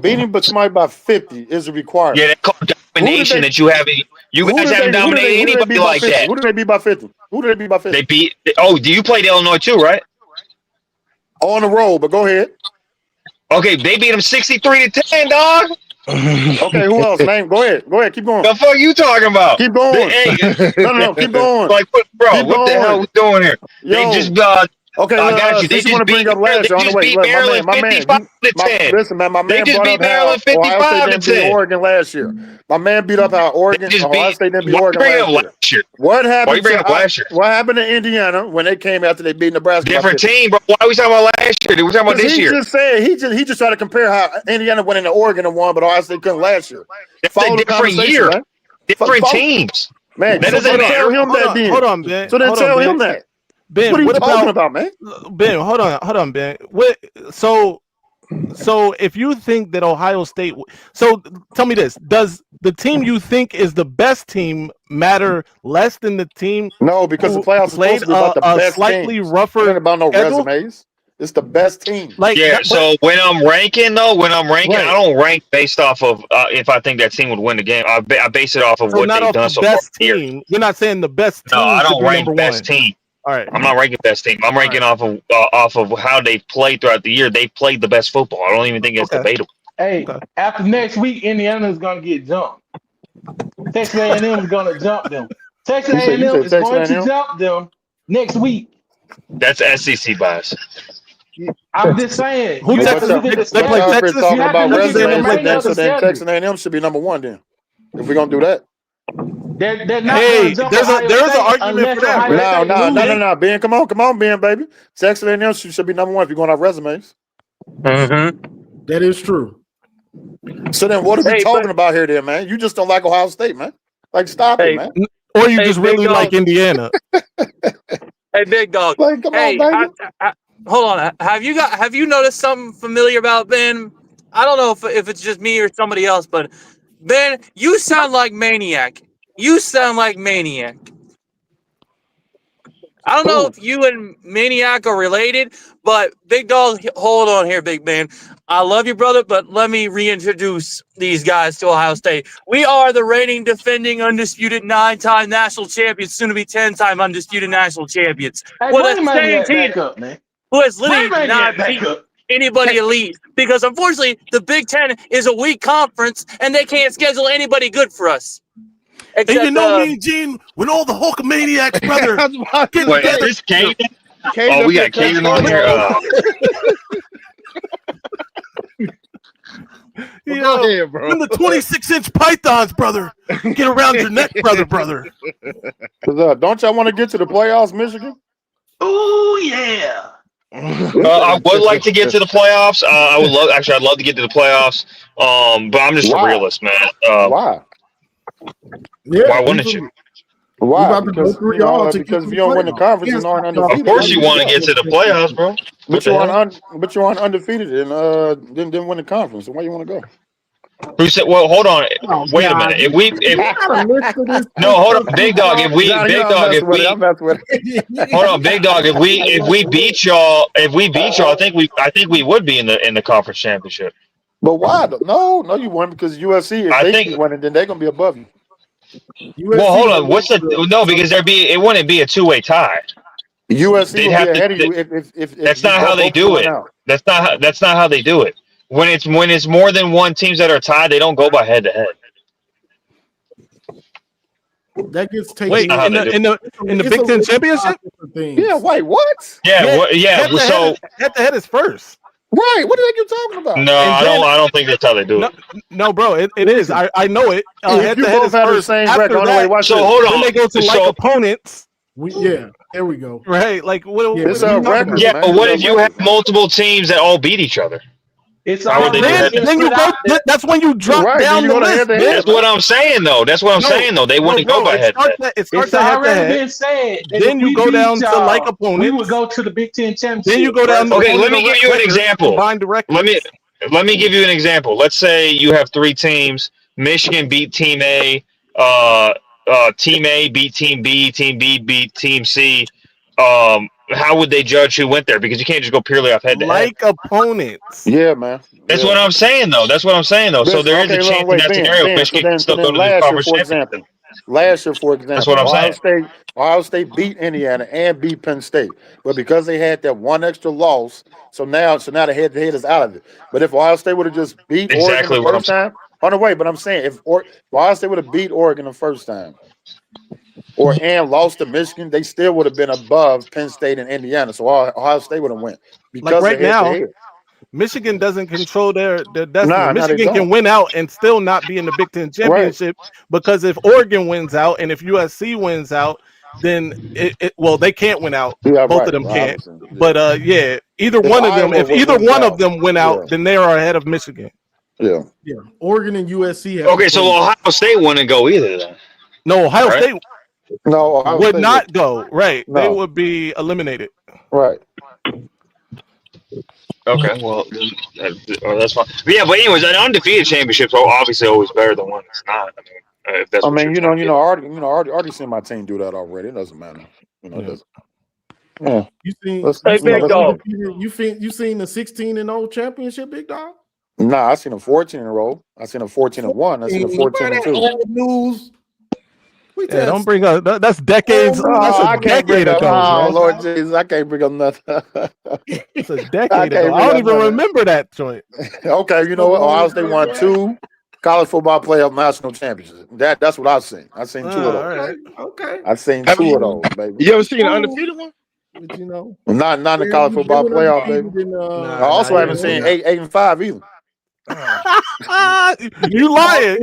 Speaker 14: beating but somebody by 50 is a requirement.
Speaker 11: Yeah, that called domination that you haven't. You guys haven't dominated anybody like that.
Speaker 14: Who did they beat by 50? Who did they beat by 50?
Speaker 11: They beat. Oh, do you play Illinois too, right?
Speaker 14: On the road, but go ahead.
Speaker 11: Okay, they beat them 63-10, dog.
Speaker 14: Okay, who else? Name. Go ahead. Keep going.
Speaker 11: The fuck you talking about?
Speaker 14: Keep going. No, keep going.
Speaker 11: Like, bro,
Speaker 14: keep
Speaker 11: what
Speaker 14: going.
Speaker 11: the hell are we doing here?
Speaker 14: Yo.
Speaker 11: They just
Speaker 14: Okay,
Speaker 11: I got you. They
Speaker 14: since you want
Speaker 11: just
Speaker 14: to bring
Speaker 11: beat
Speaker 14: up last year, on the way,
Speaker 11: beat
Speaker 14: look,
Speaker 11: Maryland
Speaker 14: my man,
Speaker 11: 55 to 10.
Speaker 14: listen, man, my
Speaker 11: They
Speaker 14: man
Speaker 11: just
Speaker 14: brought
Speaker 11: beat
Speaker 14: up how
Speaker 11: Maryland
Speaker 14: Ohio State
Speaker 11: 55 to
Speaker 14: didn't beat
Speaker 11: 10.
Speaker 14: Oregon last year. My man beat up how
Speaker 11: They just
Speaker 14: Ohio
Speaker 11: beat.
Speaker 14: State didn't beat
Speaker 11: Why you
Speaker 14: Oregon
Speaker 11: bring up
Speaker 14: last year.
Speaker 11: last year?
Speaker 14: What
Speaker 11: Why you
Speaker 14: happened
Speaker 11: bring
Speaker 14: to
Speaker 11: up last year?
Speaker 14: what happened to Indiana when they came after they beat Nebraska?
Speaker 11: Different team, bro. Why are we talking about last year? We're talking about
Speaker 14: Because
Speaker 11: this
Speaker 14: he
Speaker 11: year.
Speaker 14: just said he just tried to compare how Indiana went into Oregon and won, but Ohio State couldn't last year.
Speaker 11: That's
Speaker 14: Follow
Speaker 11: a
Speaker 14: the
Speaker 11: different
Speaker 14: conversation,
Speaker 11: year.
Speaker 14: man.
Speaker 11: Different teams.
Speaker 14: Man,
Speaker 11: That
Speaker 14: so
Speaker 11: doesn't
Speaker 14: then tell
Speaker 11: matter.
Speaker 14: him that then.
Speaker 18: Hold on, Ben.
Speaker 14: So then
Speaker 18: Hold on,
Speaker 14: tell
Speaker 18: Ben.
Speaker 14: him that.
Speaker 18: Ben,
Speaker 14: What are you
Speaker 18: what
Speaker 14: talking
Speaker 18: about
Speaker 14: about, man?
Speaker 18: Ben? Hold on, Ben. What? So if you think that Ohio State, so tell me this: does the team you think is the best team matter less than the team?
Speaker 14: No, because the
Speaker 18: who
Speaker 14: playoffs is supposed
Speaker 18: played
Speaker 14: to be about the
Speaker 18: a
Speaker 14: best
Speaker 18: slightly
Speaker 14: teams. It
Speaker 18: rougher
Speaker 14: ain't about no
Speaker 18: schedule?
Speaker 14: resumes. It's the best team.
Speaker 18: Like
Speaker 11: Yeah,
Speaker 18: that,
Speaker 11: so when I'm ranking,
Speaker 18: right.
Speaker 11: I don't rank based off of if I think that team would win the game. I base it off of
Speaker 18: So
Speaker 11: what
Speaker 18: not
Speaker 11: they've
Speaker 18: off
Speaker 11: done
Speaker 18: the
Speaker 11: so far
Speaker 18: best
Speaker 11: this year.
Speaker 18: team. You're not saying the best
Speaker 11: No,
Speaker 18: team
Speaker 11: I
Speaker 18: should
Speaker 11: don't
Speaker 18: be
Speaker 11: rank
Speaker 18: number
Speaker 11: best
Speaker 18: one.
Speaker 11: team.
Speaker 18: All right.
Speaker 11: I'm not ranking best team. I'm ranking off of how they've played throughout the year. They played the best football. I don't even think it's debatable.
Speaker 17: Hey, after next week, Indiana's gonna get jumped. Texas A&M is gonna jump them. Texas
Speaker 14: You
Speaker 17: A&M
Speaker 14: said
Speaker 17: is
Speaker 14: Texas
Speaker 17: going to
Speaker 14: A&M?
Speaker 17: jump them next week.
Speaker 11: That's SEC bias.
Speaker 17: I'm just saying.
Speaker 18: Who
Speaker 17: You have to
Speaker 18: Texas?
Speaker 17: look at the
Speaker 18: They play
Speaker 17: schedule.
Speaker 14: Y'all
Speaker 18: Texas.
Speaker 14: talking
Speaker 17: You have to
Speaker 14: about
Speaker 17: look at
Speaker 18: Texas
Speaker 17: the
Speaker 18: A&M
Speaker 14: resumes,
Speaker 18: play
Speaker 17: remainder of the
Speaker 14: so then
Speaker 18: Texas.
Speaker 14: Texas
Speaker 17: schedule.
Speaker 14: A&M should be number one then. If we're gonna do that.
Speaker 17: They're not going
Speaker 18: Hey,
Speaker 17: to jump
Speaker 18: there's
Speaker 17: Ohio
Speaker 18: an
Speaker 17: State
Speaker 18: argument for
Speaker 17: unless
Speaker 18: that,
Speaker 17: Ohio
Speaker 18: right?
Speaker 17: State loses.
Speaker 14: No, Ben, come on, Ben, baby. Texas A&M should be number one if you're going off resumes.
Speaker 11: Mm-hmm.
Speaker 2: That is true.
Speaker 14: So then what are we
Speaker 3: Hey,
Speaker 14: talking about here then, man? You just don't like Ohio State, man. Like, stop it,
Speaker 3: hey,
Speaker 14: man.
Speaker 18: Or you
Speaker 3: hey,
Speaker 18: just
Speaker 3: big
Speaker 18: really like
Speaker 3: dog.
Speaker 18: Indiana?
Speaker 3: Hey, big dog.
Speaker 14: Like, come on,
Speaker 3: Hey,
Speaker 14: baby.
Speaker 3: hold on. Have you noticed something familiar about Ben? I don't know if it's just me or somebody else, but Ben, you sound like Maniac. You sound like Maniac. I don't know
Speaker 14: Who?
Speaker 3: if you and Maniac are related, but big dog, hold on here, big man. I love you, brother, but let me reintroduce these guys to Ohio State. We are the reigning, defending, undisputed 9-time national champions, soon to be 10-time undisputed national champions.
Speaker 17: Hey,
Speaker 3: We're
Speaker 17: bring
Speaker 3: the same
Speaker 17: Maniac
Speaker 3: team
Speaker 17: back up, man.
Speaker 3: who has
Speaker 17: Bring
Speaker 3: literally
Speaker 17: Maniac
Speaker 3: not
Speaker 17: back
Speaker 3: beat
Speaker 17: up.
Speaker 3: anybody elite because unfortunately the Big Ten is a weak conference and they can't schedule anybody good for us.
Speaker 18: And you
Speaker 3: Except
Speaker 18: know me and Gene, when all the Hulkamaniacs, brother, get
Speaker 11: Wait, is
Speaker 18: together.
Speaker 11: this Caden?
Speaker 4: Caden
Speaker 11: Oh, we
Speaker 4: up
Speaker 11: got
Speaker 4: here
Speaker 11: Caden on
Speaker 4: cutting
Speaker 11: here.
Speaker 18: You
Speaker 4: Go
Speaker 18: know,
Speaker 4: ahead, bro.
Speaker 18: when the 26-inch pythons, brother, get around your neck, brother.
Speaker 14: Don't y'all want to get to the playoffs, Michigan?
Speaker 17: Oh yeah.
Speaker 11: I would like to get to the playoffs. I'd love to get to the playoffs. But I'm just a
Speaker 14: Why?
Speaker 11: realist, man.
Speaker 14: Why?
Speaker 2: Yeah,
Speaker 11: Why wouldn't you?
Speaker 2: We
Speaker 14: Why?
Speaker 2: about to go
Speaker 14: Because
Speaker 2: through y'all to get
Speaker 14: because
Speaker 2: to
Speaker 14: if
Speaker 2: the
Speaker 14: you don't win the
Speaker 2: playoffs.
Speaker 14: conference,
Speaker 2: Yes,
Speaker 14: you aren't
Speaker 2: y'all
Speaker 11: Of
Speaker 14: undefeated.
Speaker 11: course,
Speaker 14: What are
Speaker 11: you
Speaker 14: you
Speaker 11: want to
Speaker 14: doing?
Speaker 11: get to the playoffs, bro. What the hell?
Speaker 14: But you aren't undefeated and didn't win the conference. So why you want to go?
Speaker 11: Who said? Well, hold on.
Speaker 2: Oh
Speaker 11: Wait a
Speaker 2: God,
Speaker 11: minute.
Speaker 2: you got a list of this
Speaker 11: No, hold on,
Speaker 2: stuff
Speaker 11: big
Speaker 2: you
Speaker 11: dog.
Speaker 2: call.
Speaker 14: Johnny, I'm messing with it.
Speaker 11: Hold on, big dog. If we beat y'all, I think we would be in the conference championship.
Speaker 14: But why? No, you won because USC. If
Speaker 11: I
Speaker 14: they
Speaker 11: think.
Speaker 14: keep winning, then they're gonna be above you.
Speaker 11: Well,
Speaker 2: USC
Speaker 11: hold
Speaker 2: don't
Speaker 11: on. What's the
Speaker 2: lose
Speaker 11: no? Because it wouldn't be a two-way tie.
Speaker 14: USC
Speaker 11: They'd
Speaker 14: will be
Speaker 11: have to.
Speaker 14: ahead of you if
Speaker 11: That's
Speaker 14: you
Speaker 11: not how they
Speaker 14: both you
Speaker 11: do
Speaker 14: win
Speaker 11: it.
Speaker 14: out.
Speaker 11: That's not how they do it. When it's more than one teams that are tied, they don't go by head to head.
Speaker 2: that gets taken.
Speaker 18: Wait,
Speaker 11: That's not how they do it.
Speaker 18: in the
Speaker 2: It's a
Speaker 18: Big Ten
Speaker 2: list of
Speaker 18: championship?
Speaker 2: different things.
Speaker 14: Yeah, wait, what?
Speaker 11: Yeah. So
Speaker 18: Head to head is first.
Speaker 14: Right, what the heck you talking about?
Speaker 11: no,
Speaker 18: And then
Speaker 11: I don't think that's how they do it.
Speaker 18: no, bro, it is.
Speaker 14: Listen,
Speaker 18: I know it.
Speaker 14: if
Speaker 18: Head
Speaker 14: you
Speaker 18: to head
Speaker 14: both
Speaker 18: is
Speaker 14: have the
Speaker 18: first.
Speaker 14: same
Speaker 18: After
Speaker 14: record, on the way,
Speaker 18: that,
Speaker 14: watch
Speaker 11: So
Speaker 14: this.
Speaker 11: hold
Speaker 18: then
Speaker 11: on.
Speaker 18: they go to like
Speaker 11: So
Speaker 18: opponents.
Speaker 2: There we go.
Speaker 18: Right? Like what
Speaker 2: Yeah,
Speaker 14: It's
Speaker 18: are
Speaker 14: a
Speaker 18: you talking
Speaker 14: record,
Speaker 18: about?
Speaker 11: yeah,
Speaker 14: man.
Speaker 11: but what
Speaker 14: It's
Speaker 11: if
Speaker 14: a
Speaker 11: you have
Speaker 14: record.
Speaker 11: multiple teams that all beat each other?
Speaker 17: It's
Speaker 11: How would they do
Speaker 17: already
Speaker 11: that?
Speaker 18: Then you
Speaker 17: put
Speaker 18: go.
Speaker 17: out there.
Speaker 18: That's when you drop
Speaker 14: Right, then
Speaker 18: down
Speaker 14: you
Speaker 18: the
Speaker 14: go to head
Speaker 18: list,
Speaker 14: to
Speaker 18: man.
Speaker 14: head,
Speaker 11: That's
Speaker 14: man.
Speaker 11: what I'm saying, though. That's what I'm saying, though. They wouldn't go
Speaker 18: bro,
Speaker 11: by head to head.
Speaker 18: it
Speaker 17: It's
Speaker 18: starts at head to
Speaker 17: already
Speaker 18: head.
Speaker 17: been said that
Speaker 18: Then
Speaker 17: if
Speaker 18: you
Speaker 17: we
Speaker 18: go down
Speaker 17: beat
Speaker 18: to like
Speaker 17: y'all, we
Speaker 18: opponents.
Speaker 17: would go to the Big Ten
Speaker 18: Then you
Speaker 17: championship.
Speaker 18: go down to
Speaker 11: Okay, let
Speaker 18: opponent
Speaker 11: me give you an
Speaker 18: records,
Speaker 11: example.
Speaker 18: combined records.
Speaker 11: Let me give you an example. Let's say you have three teams. Michigan beat Team A. Team A beat Team B. Team B beat Team C. How would they judge who went there? Because you can't just go purely off head to head.
Speaker 18: Like opponents.
Speaker 14: Yeah, man.
Speaker 11: That's
Speaker 14: Yeah.
Speaker 11: what I'm saying, though. So
Speaker 14: Listen,
Speaker 11: there is a
Speaker 14: okay,
Speaker 11: chance in
Speaker 14: wait,
Speaker 11: that
Speaker 14: Ben.
Speaker 11: scenario Michigan can
Speaker 14: So
Speaker 11: still
Speaker 14: then
Speaker 11: go to the
Speaker 14: last year,
Speaker 11: conference
Speaker 14: for
Speaker 11: championship. That's what
Speaker 14: example,
Speaker 11: I'm saying.
Speaker 14: Ohio State beat Indiana and beat Penn State, but because they had that one extra loss, so now the head to head is out of it. But if Ohio State would have just beat Oregon the
Speaker 11: Exactly what I'm
Speaker 14: first
Speaker 11: saying.
Speaker 14: time, on the way, but I'm saying if Ohio State would have beat Oregon the first time, and lost to Michigan, they still would have been above Penn State and Indiana. So Ohio State would have went
Speaker 18: Like
Speaker 14: because
Speaker 18: right
Speaker 14: of head to
Speaker 18: now,
Speaker 14: head.
Speaker 18: Michigan doesn't control their destiny.
Speaker 14: Nah, they
Speaker 18: Michigan can
Speaker 14: don't.
Speaker 18: win out and still not be in the Big Ten
Speaker 14: Right.
Speaker 18: championship because if Oregon wins out and if USC wins out, then well, they can't win out.
Speaker 14: Yeah,
Speaker 18: Both
Speaker 14: right.
Speaker 18: of them
Speaker 14: Well,
Speaker 18: can't.
Speaker 14: obviously, yeah.
Speaker 18: But yeah, either
Speaker 14: If
Speaker 18: one of them,
Speaker 14: Iowa
Speaker 18: if either
Speaker 14: wins
Speaker 18: one
Speaker 14: out,
Speaker 18: of them win out,
Speaker 14: yeah.
Speaker 18: then they are ahead of Michigan.
Speaker 14: Yeah.
Speaker 2: Yeah. Oregon and USC.
Speaker 11: Okay, so Ohio State wouldn't go either then.
Speaker 18: No, Ohio
Speaker 11: Right?
Speaker 18: State
Speaker 14: No, Ohio
Speaker 18: would
Speaker 14: State
Speaker 18: not go. Right. They
Speaker 14: No.
Speaker 18: would be eliminated.
Speaker 14: Right.
Speaker 11: Okay, well, that's fine. But yeah, but anyways, an undefeated championship's obviously always better than one that's not. I mean, if that's
Speaker 14: I
Speaker 11: what
Speaker 14: mean,
Speaker 11: you're trying
Speaker 14: I already seen my team do that already. It doesn't matter. It doesn't. Yeah.
Speaker 2: You seen?
Speaker 14: Let's-
Speaker 2: You
Speaker 14: you
Speaker 2: seen,
Speaker 14: know, let's-
Speaker 2: you seen the 16-0 championship, big dog?
Speaker 14: Nah, I seen a 14 in a row. I seen a 14-1. I seen a 14-2.
Speaker 2: News.
Speaker 18: Yeah, don't bring up that's decades.
Speaker 14: Oh,
Speaker 18: That's a
Speaker 14: I can't
Speaker 18: decade
Speaker 14: bring up.
Speaker 18: ago.
Speaker 14: Oh,
Speaker 18: man.
Speaker 14: Lord Jesus, I can't bring up nothing.
Speaker 18: It's a decade ago. I don't even remember that joint.
Speaker 14: Okay, you know what? Ohio State won 2 college football playoff national championships. That's what I've seen. I've seen 2 of those.
Speaker 18: Right.
Speaker 2: Okay.
Speaker 14: I've seen
Speaker 4: Have
Speaker 14: 2
Speaker 4: you-
Speaker 14: of those, baby.
Speaker 4: You ever seen an undefeated one?
Speaker 2: But you know,
Speaker 14: Not in the college football playoff, baby. I also haven't seen 8-5 either.
Speaker 18: You lying.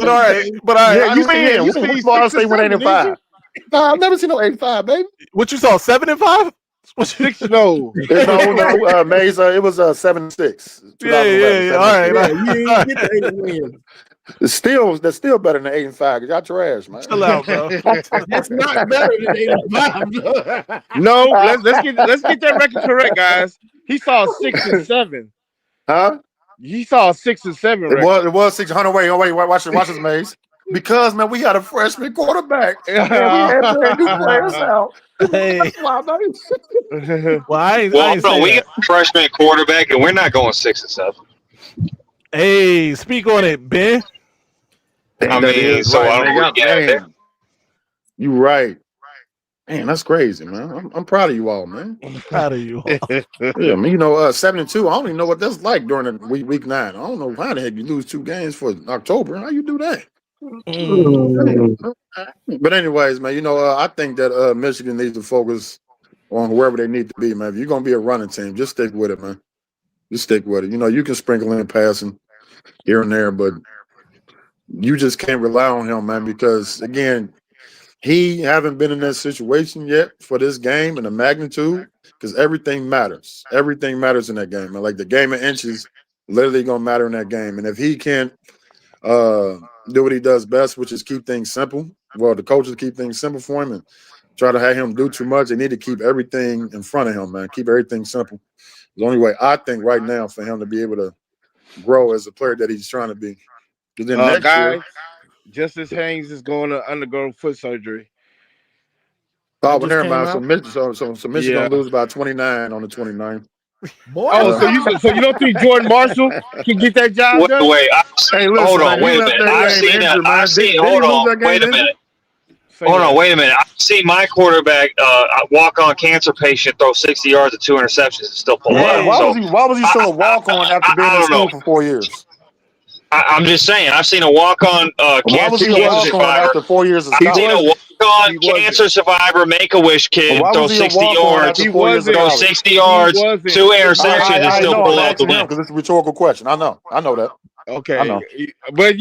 Speaker 18: But all right.
Speaker 14: Yeah,
Speaker 4: you seen
Speaker 14: you seen Ohio State win 8-5. Nah, I've never seen no 8-5, baby.
Speaker 18: What you saw? 7-5?
Speaker 4: 6-0.
Speaker 14: No, Maze. It was 7-6.
Speaker 18: Yeah. All right.
Speaker 2: you ain't get the 8 wins.
Speaker 14: That's still better than 8-5. Y'all trash, man.
Speaker 18: Chill out, bro.
Speaker 2: That's not better than 85.
Speaker 4: No, let's get that record correct, guys. He saw 6-7.
Speaker 14: Huh?
Speaker 4: He saw 6-7.
Speaker 14: It was 600. Wait, watch this, Maze. Because man, we had a freshman quarterback. And we had to new players out.
Speaker 18: Hey.
Speaker 14: That's why, baby.
Speaker 18: Well, I ain't
Speaker 11: no,
Speaker 18: say
Speaker 11: we
Speaker 18: that.
Speaker 11: got a freshman quarterback, and we're not going 6-7.
Speaker 18: Hey, speak on it, Ben.
Speaker 11: I mean, so I don't really get there.
Speaker 14: You right. Man, that's crazy, man. I'm proud of you all, man.
Speaker 18: I'm proud of you all.
Speaker 14: Yeah, man, 7-2. I don't even know what that's like during the week 9. I don't know how the heck you lose 2 games for October. How you do that? But anyways, man, I think that Michigan needs to focus on wherever they need to be, man. If you're gonna be a running team, just stick with it, man. Just stick with it. You can sprinkle in passing here and there, but you just can't rely on him, man, because again, he haven't been in that situation yet for this game and the magnitude, because everything matters. Everything matters in that game, man. Like the game of inches literally gonna matter in that game. And if he can't do what he does best, which is keep things simple. Well, the coaches keep things simple for him and try to have him do too much. They need to keep everything in front of him, man. Keep everything simple. The only way I think right now for him to be able to grow as a player that he's trying to be. Because then next year,
Speaker 4: Justice Haynes is going to undergo foot surgery.
Speaker 14: Oh, but never mind. So Michigan gonna lose by 29 on the 29th.
Speaker 2: Boy,
Speaker 4: so you don't think Jordan Marshall can get that job done?
Speaker 11: Wait,
Speaker 14: hey, listen,
Speaker 11: hold on,
Speaker 14: man,
Speaker 11: wait a minute. I've seen. Hold on, wait a minute. Hold on, wait a minute. I've seen my quarterback, walk-on cancer patient, throw 60 yards and 2 interceptions and still pull out.
Speaker 14: Why was he still a walk-on after being in school for 4 years?
Speaker 11: I'm just saying. I've seen a walk-on cancer survivor
Speaker 14: after 4 years of
Speaker 11: I've
Speaker 14: college?
Speaker 11: seen a walk-on cancer survivor, Make-A-Wish kid, throw 60 yards, throw 60 yards, 2 interceptions, and still pull out the win.
Speaker 14: Because it's a rhetorical question. I know that.
Speaker 4: Okay,
Speaker 14: I know.
Speaker 4: But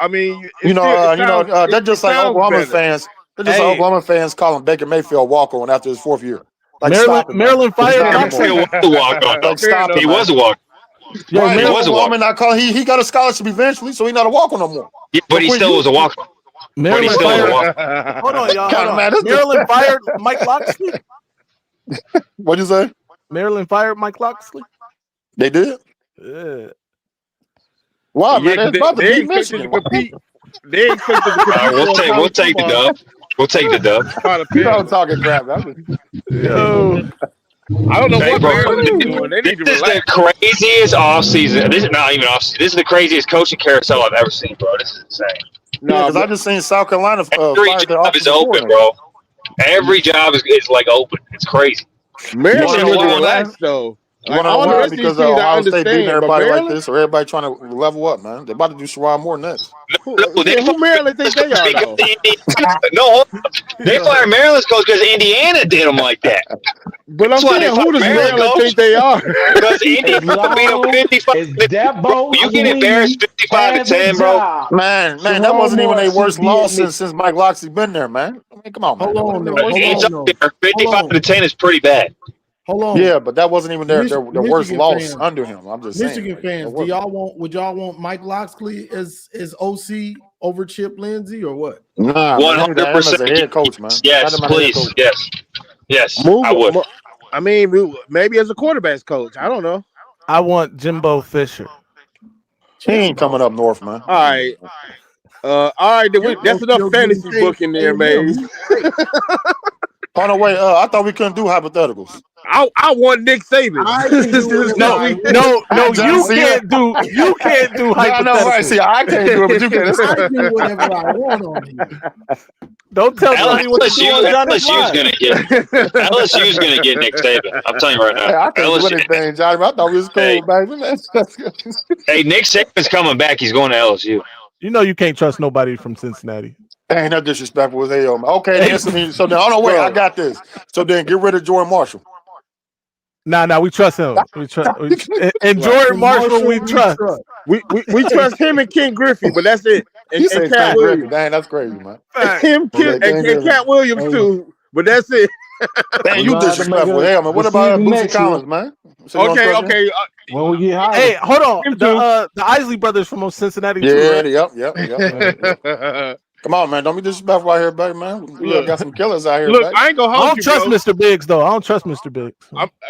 Speaker 4: I mean,
Speaker 14: that's just like Oklahoma fans. They're just like Oklahoma fans calling Baker Mayfield walk-on after his 4th year. Like,
Speaker 18: Maryland fired
Speaker 11: He was a walk-on. He was a walk-on.
Speaker 14: Right, he was a walk-on. He got a scholarship eventually, so he's not a walk-on no more.
Speaker 11: Yeah, but he still was a walk-on.
Speaker 18: Maryland fired. Hold on, y'all. Maryland fired Mike Locksley.
Speaker 14: What'd you say?
Speaker 18: Maryland fired Mike Locksley.
Speaker 14: They did?
Speaker 18: Yeah.
Speaker 14: Wow, man, it's about to beat Michigan.
Speaker 4: They expect to compete.
Speaker 11: We'll take the dub. We'll take the dub.
Speaker 14: You know I'm talking crap.
Speaker 18: Yo.
Speaker 4: I don't know what
Speaker 11: Maryland
Speaker 4: is doing. They need to
Speaker 11: This is
Speaker 4: relax.
Speaker 11: the craziest offseason. This is not even offseason. This is the craziest coaching carousel I've ever seen, bro. This is insane.
Speaker 14: No, because I just seen South Carolina.
Speaker 11: Every job is open, bro. Every job is like open. It's crazy.
Speaker 4: Maryland need to relax, though.
Speaker 14: You want to know
Speaker 4: all the
Speaker 14: why?
Speaker 4: rest of these
Speaker 14: Because
Speaker 4: teams I
Speaker 14: Ohio State beating
Speaker 4: understand, but
Speaker 14: everybody like
Speaker 4: Maryland,
Speaker 14: this, or everybody trying to level up, man. They're about to do Sherrod Moore next.
Speaker 11: No, they
Speaker 4: who Maryland think they are
Speaker 11: because
Speaker 4: though?
Speaker 11: no, they fired Maryland's coach because Indiana did them like that.
Speaker 4: But I'm
Speaker 11: That's why they
Speaker 4: saying, who
Speaker 11: fired
Speaker 4: does
Speaker 11: Maryland
Speaker 4: Maryland
Speaker 11: coach
Speaker 4: think they are?
Speaker 11: because
Speaker 17: As
Speaker 11: Indiana beat them
Speaker 17: long
Speaker 11: 55.
Speaker 17: as
Speaker 11: Bro,
Speaker 17: Dabo
Speaker 11: you get embarrassed
Speaker 17: Sweeney
Speaker 11: 55 to
Speaker 17: has a
Speaker 11: 10, bro.
Speaker 17: job,
Speaker 14: Man, that
Speaker 17: Sherrone
Speaker 14: wasn't even
Speaker 17: Moore
Speaker 14: their worst
Speaker 17: should be
Speaker 14: loss
Speaker 17: admitted.
Speaker 14: since Mike Locksley been there, man. I mean, come on, man.
Speaker 2: Hold
Speaker 14: That wasn't
Speaker 2: on,
Speaker 14: even their
Speaker 2: though.
Speaker 14: worst
Speaker 2: Hold
Speaker 11: It's
Speaker 14: loss.
Speaker 2: on,
Speaker 11: up
Speaker 2: though.
Speaker 11: there.
Speaker 2: Hold
Speaker 11: 55 to
Speaker 2: on.
Speaker 11: 10 is pretty bad.
Speaker 2: Hold on.
Speaker 14: Yeah, but that wasn't even their worst
Speaker 2: Michigan
Speaker 14: loss
Speaker 2: fans.
Speaker 14: under him. I'm just saying.
Speaker 2: Michigan
Speaker 14: Like,
Speaker 2: fans, would y'all want Mike Locksley as OC over Chip Lindsey or what?
Speaker 14: Nah, man, they need to have him as
Speaker 11: 100%.
Speaker 14: a head coach, man. Got
Speaker 11: Yes,
Speaker 14: him as a head
Speaker 11: please.
Speaker 14: coach.
Speaker 11: Yes. Yes,
Speaker 4: Move.
Speaker 11: I would.
Speaker 4: I mean, maybe as a quarterbacks coach. I don't know.
Speaker 18: I want Jimbo Fisher.
Speaker 14: He ain't coming up north, man.
Speaker 4: All right. All right. That's enough
Speaker 2: Still getting
Speaker 4: fantasy
Speaker 2: paid
Speaker 4: booking
Speaker 2: to
Speaker 4: there,
Speaker 2: pay him.
Speaker 4: Maze.
Speaker 2: He's great.
Speaker 14: Oh no, wait. I thought we couldn't do hypotheticals.
Speaker 4: I want Nick Saban.
Speaker 2: I can do whatever
Speaker 18: No,
Speaker 2: I
Speaker 18: no,
Speaker 2: want.
Speaker 18: you can't do
Speaker 14: I know, right?
Speaker 18: hypotheticals.
Speaker 14: See, I can't do it, but you can. It's
Speaker 2: I
Speaker 14: cool.
Speaker 2: do whatever I want on here.
Speaker 18: Don't tell Sonny what to do on Johnny's
Speaker 11: LSU's
Speaker 18: line.
Speaker 11: gonna get LSU's gonna get Nick Saban. I'm telling you right
Speaker 14: Hey,
Speaker 11: now.
Speaker 14: I can't do
Speaker 11: LSU,
Speaker 14: anything, Johnny. I thought we was
Speaker 11: hey,
Speaker 14: cool, baby. That's good.
Speaker 11: hey, Nick Saban's coming back. He's going to LSU.
Speaker 18: You know you can't trust nobody from Cincinnati.
Speaker 14: Ain't no disrespectful as hell, man. Okay, then so then, oh no, wait, I got this. So then, get rid of Jordan Marshall.
Speaker 18: Nah, we trust him. And
Speaker 4: Right.
Speaker 18: Jordan Marshall, we trust.
Speaker 4: We trust him and Ken Griffey, but that's it.
Speaker 14: He
Speaker 4: And
Speaker 14: said
Speaker 4: Cat
Speaker 14: Ken Griffey.
Speaker 4: Williams.
Speaker 14: Dang, that's crazy, man.
Speaker 4: Him,
Speaker 14: Okay,
Speaker 4: and Cat Williams
Speaker 17: Hey,
Speaker 4: too, but that's it.
Speaker 14: Dang,
Speaker 17: we're
Speaker 14: you
Speaker 17: gonna have to make
Speaker 14: disrespectful,
Speaker 17: a
Speaker 14: hell, man. What about
Speaker 17: decision
Speaker 14: Boosie
Speaker 17: next year
Speaker 14: Collins, man? So you don't
Speaker 4: Okay,
Speaker 14: trust him?
Speaker 4: okay.
Speaker 17: when we get hired.
Speaker 18: Hey, hold on.
Speaker 4: Him too.
Speaker 18: The Isley brothers from Cincinnati too,
Speaker 14: Yeah,
Speaker 18: right?
Speaker 14: yep. Come on, man. Don't be disrespectful out here, baby, man. We
Speaker 4: Look,
Speaker 14: got some killers out here,
Speaker 4: look,
Speaker 14: baby.
Speaker 4: I ain't gonna
Speaker 18: I
Speaker 4: hold
Speaker 18: don't
Speaker 4: you,
Speaker 18: trust
Speaker 4: bro.
Speaker 18: Mr. Biggs though. I don't trust Mr. Biggs.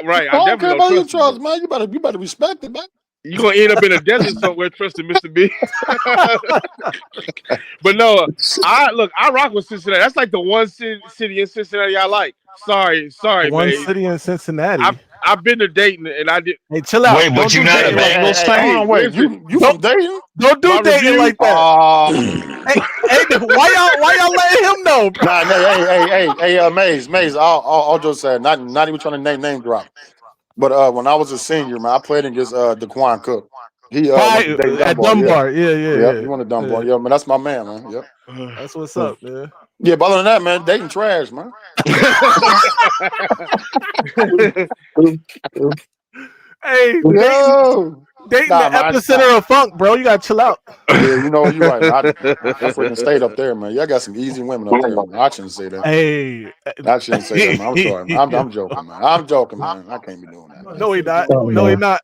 Speaker 4: Right,
Speaker 14: I
Speaker 4: I
Speaker 14: don't care
Speaker 4: definitely
Speaker 14: about
Speaker 4: don't
Speaker 14: you
Speaker 4: trust you,
Speaker 14: trust,
Speaker 4: bro.
Speaker 14: man. You better respect it, man.
Speaker 4: You're gonna end up in a desert somewhere trusting Mr. B. But no, I rock with Cincinnati. That's like the one city in Cincinnati I like. Sorry,
Speaker 18: One
Speaker 4: man.
Speaker 18: city in Cincinnati.
Speaker 4: I've been to Dayton and I did.
Speaker 18: Hey, chill out.
Speaker 11: Wait, but
Speaker 18: Don't
Speaker 11: you
Speaker 18: do
Speaker 11: not a
Speaker 18: Dayton like that.
Speaker 11: Bengals
Speaker 14: Hey,
Speaker 11: fan?
Speaker 14: hold on, wait.
Speaker 4: Listen,
Speaker 14: You from Dayton?
Speaker 18: Don't do
Speaker 4: my
Speaker 18: Dayton
Speaker 4: review?
Speaker 18: like that. Hey, why y'all letting him know, bro?
Speaker 14: Nah, hey, Maze. I'll just say, not even trying to name drop. But when I was a senior, man, I played against DeQuan Cook. He went to
Speaker 18: Right,
Speaker 14: Dayton
Speaker 18: at
Speaker 14: Dunbar.
Speaker 18: Dunbar.
Speaker 14: Yeah,
Speaker 18: Yeah.
Speaker 14: he went to Dunbar.
Speaker 18: Yeah.
Speaker 14: Yeah, man, that's my man, man. Yep.
Speaker 18: That's what's up, man.
Speaker 14: Yeah, but other than that, man, Dayton trash, man.
Speaker 18: Hey,
Speaker 14: Yo.
Speaker 18: Dayton,
Speaker 14: Nah,
Speaker 18: the
Speaker 14: man,
Speaker 18: epicenter of funk, bro. You gotta chill out.
Speaker 14: yeah, you know, you're right. Man. I freaking stayed up there, man. Y'all got some easy women up there. Man. I shouldn't say that.
Speaker 18: Hey,
Speaker 14: I shouldn't say that, man. I'm sorry, man. I'm joking, man. I'm joking, man. I can't be doing that.
Speaker 18: No, he not. No, he not.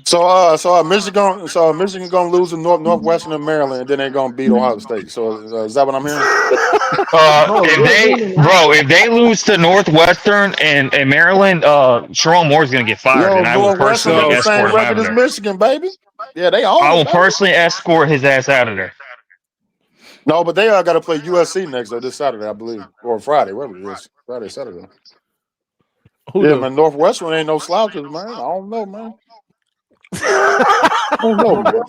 Speaker 14: So Michigan gonna lose to Northwestern and Maryland, and then they're gonna beat Ohio State. So is that what I'm hearing?
Speaker 11: If they lose to Northwestern and Maryland, Sherrone Moore's gonna get fired,
Speaker 14: Yo,
Speaker 11: and I will
Speaker 14: Northwestern
Speaker 11: personally
Speaker 14: got the
Speaker 11: escort
Speaker 14: same
Speaker 11: him out
Speaker 14: record
Speaker 11: of
Speaker 14: as
Speaker 11: there.
Speaker 14: Michigan, baby. Yeah, they
Speaker 11: I
Speaker 14: own
Speaker 11: will
Speaker 14: it, baby.
Speaker 11: personally escort his ass out of there.
Speaker 14: No, but they got to play USC next though this Saturday, I believe, or Friday, whatever it is. Friday, Saturday. Man, Northwestern ain't no slouches, man. I don't know, man. I don't know, man.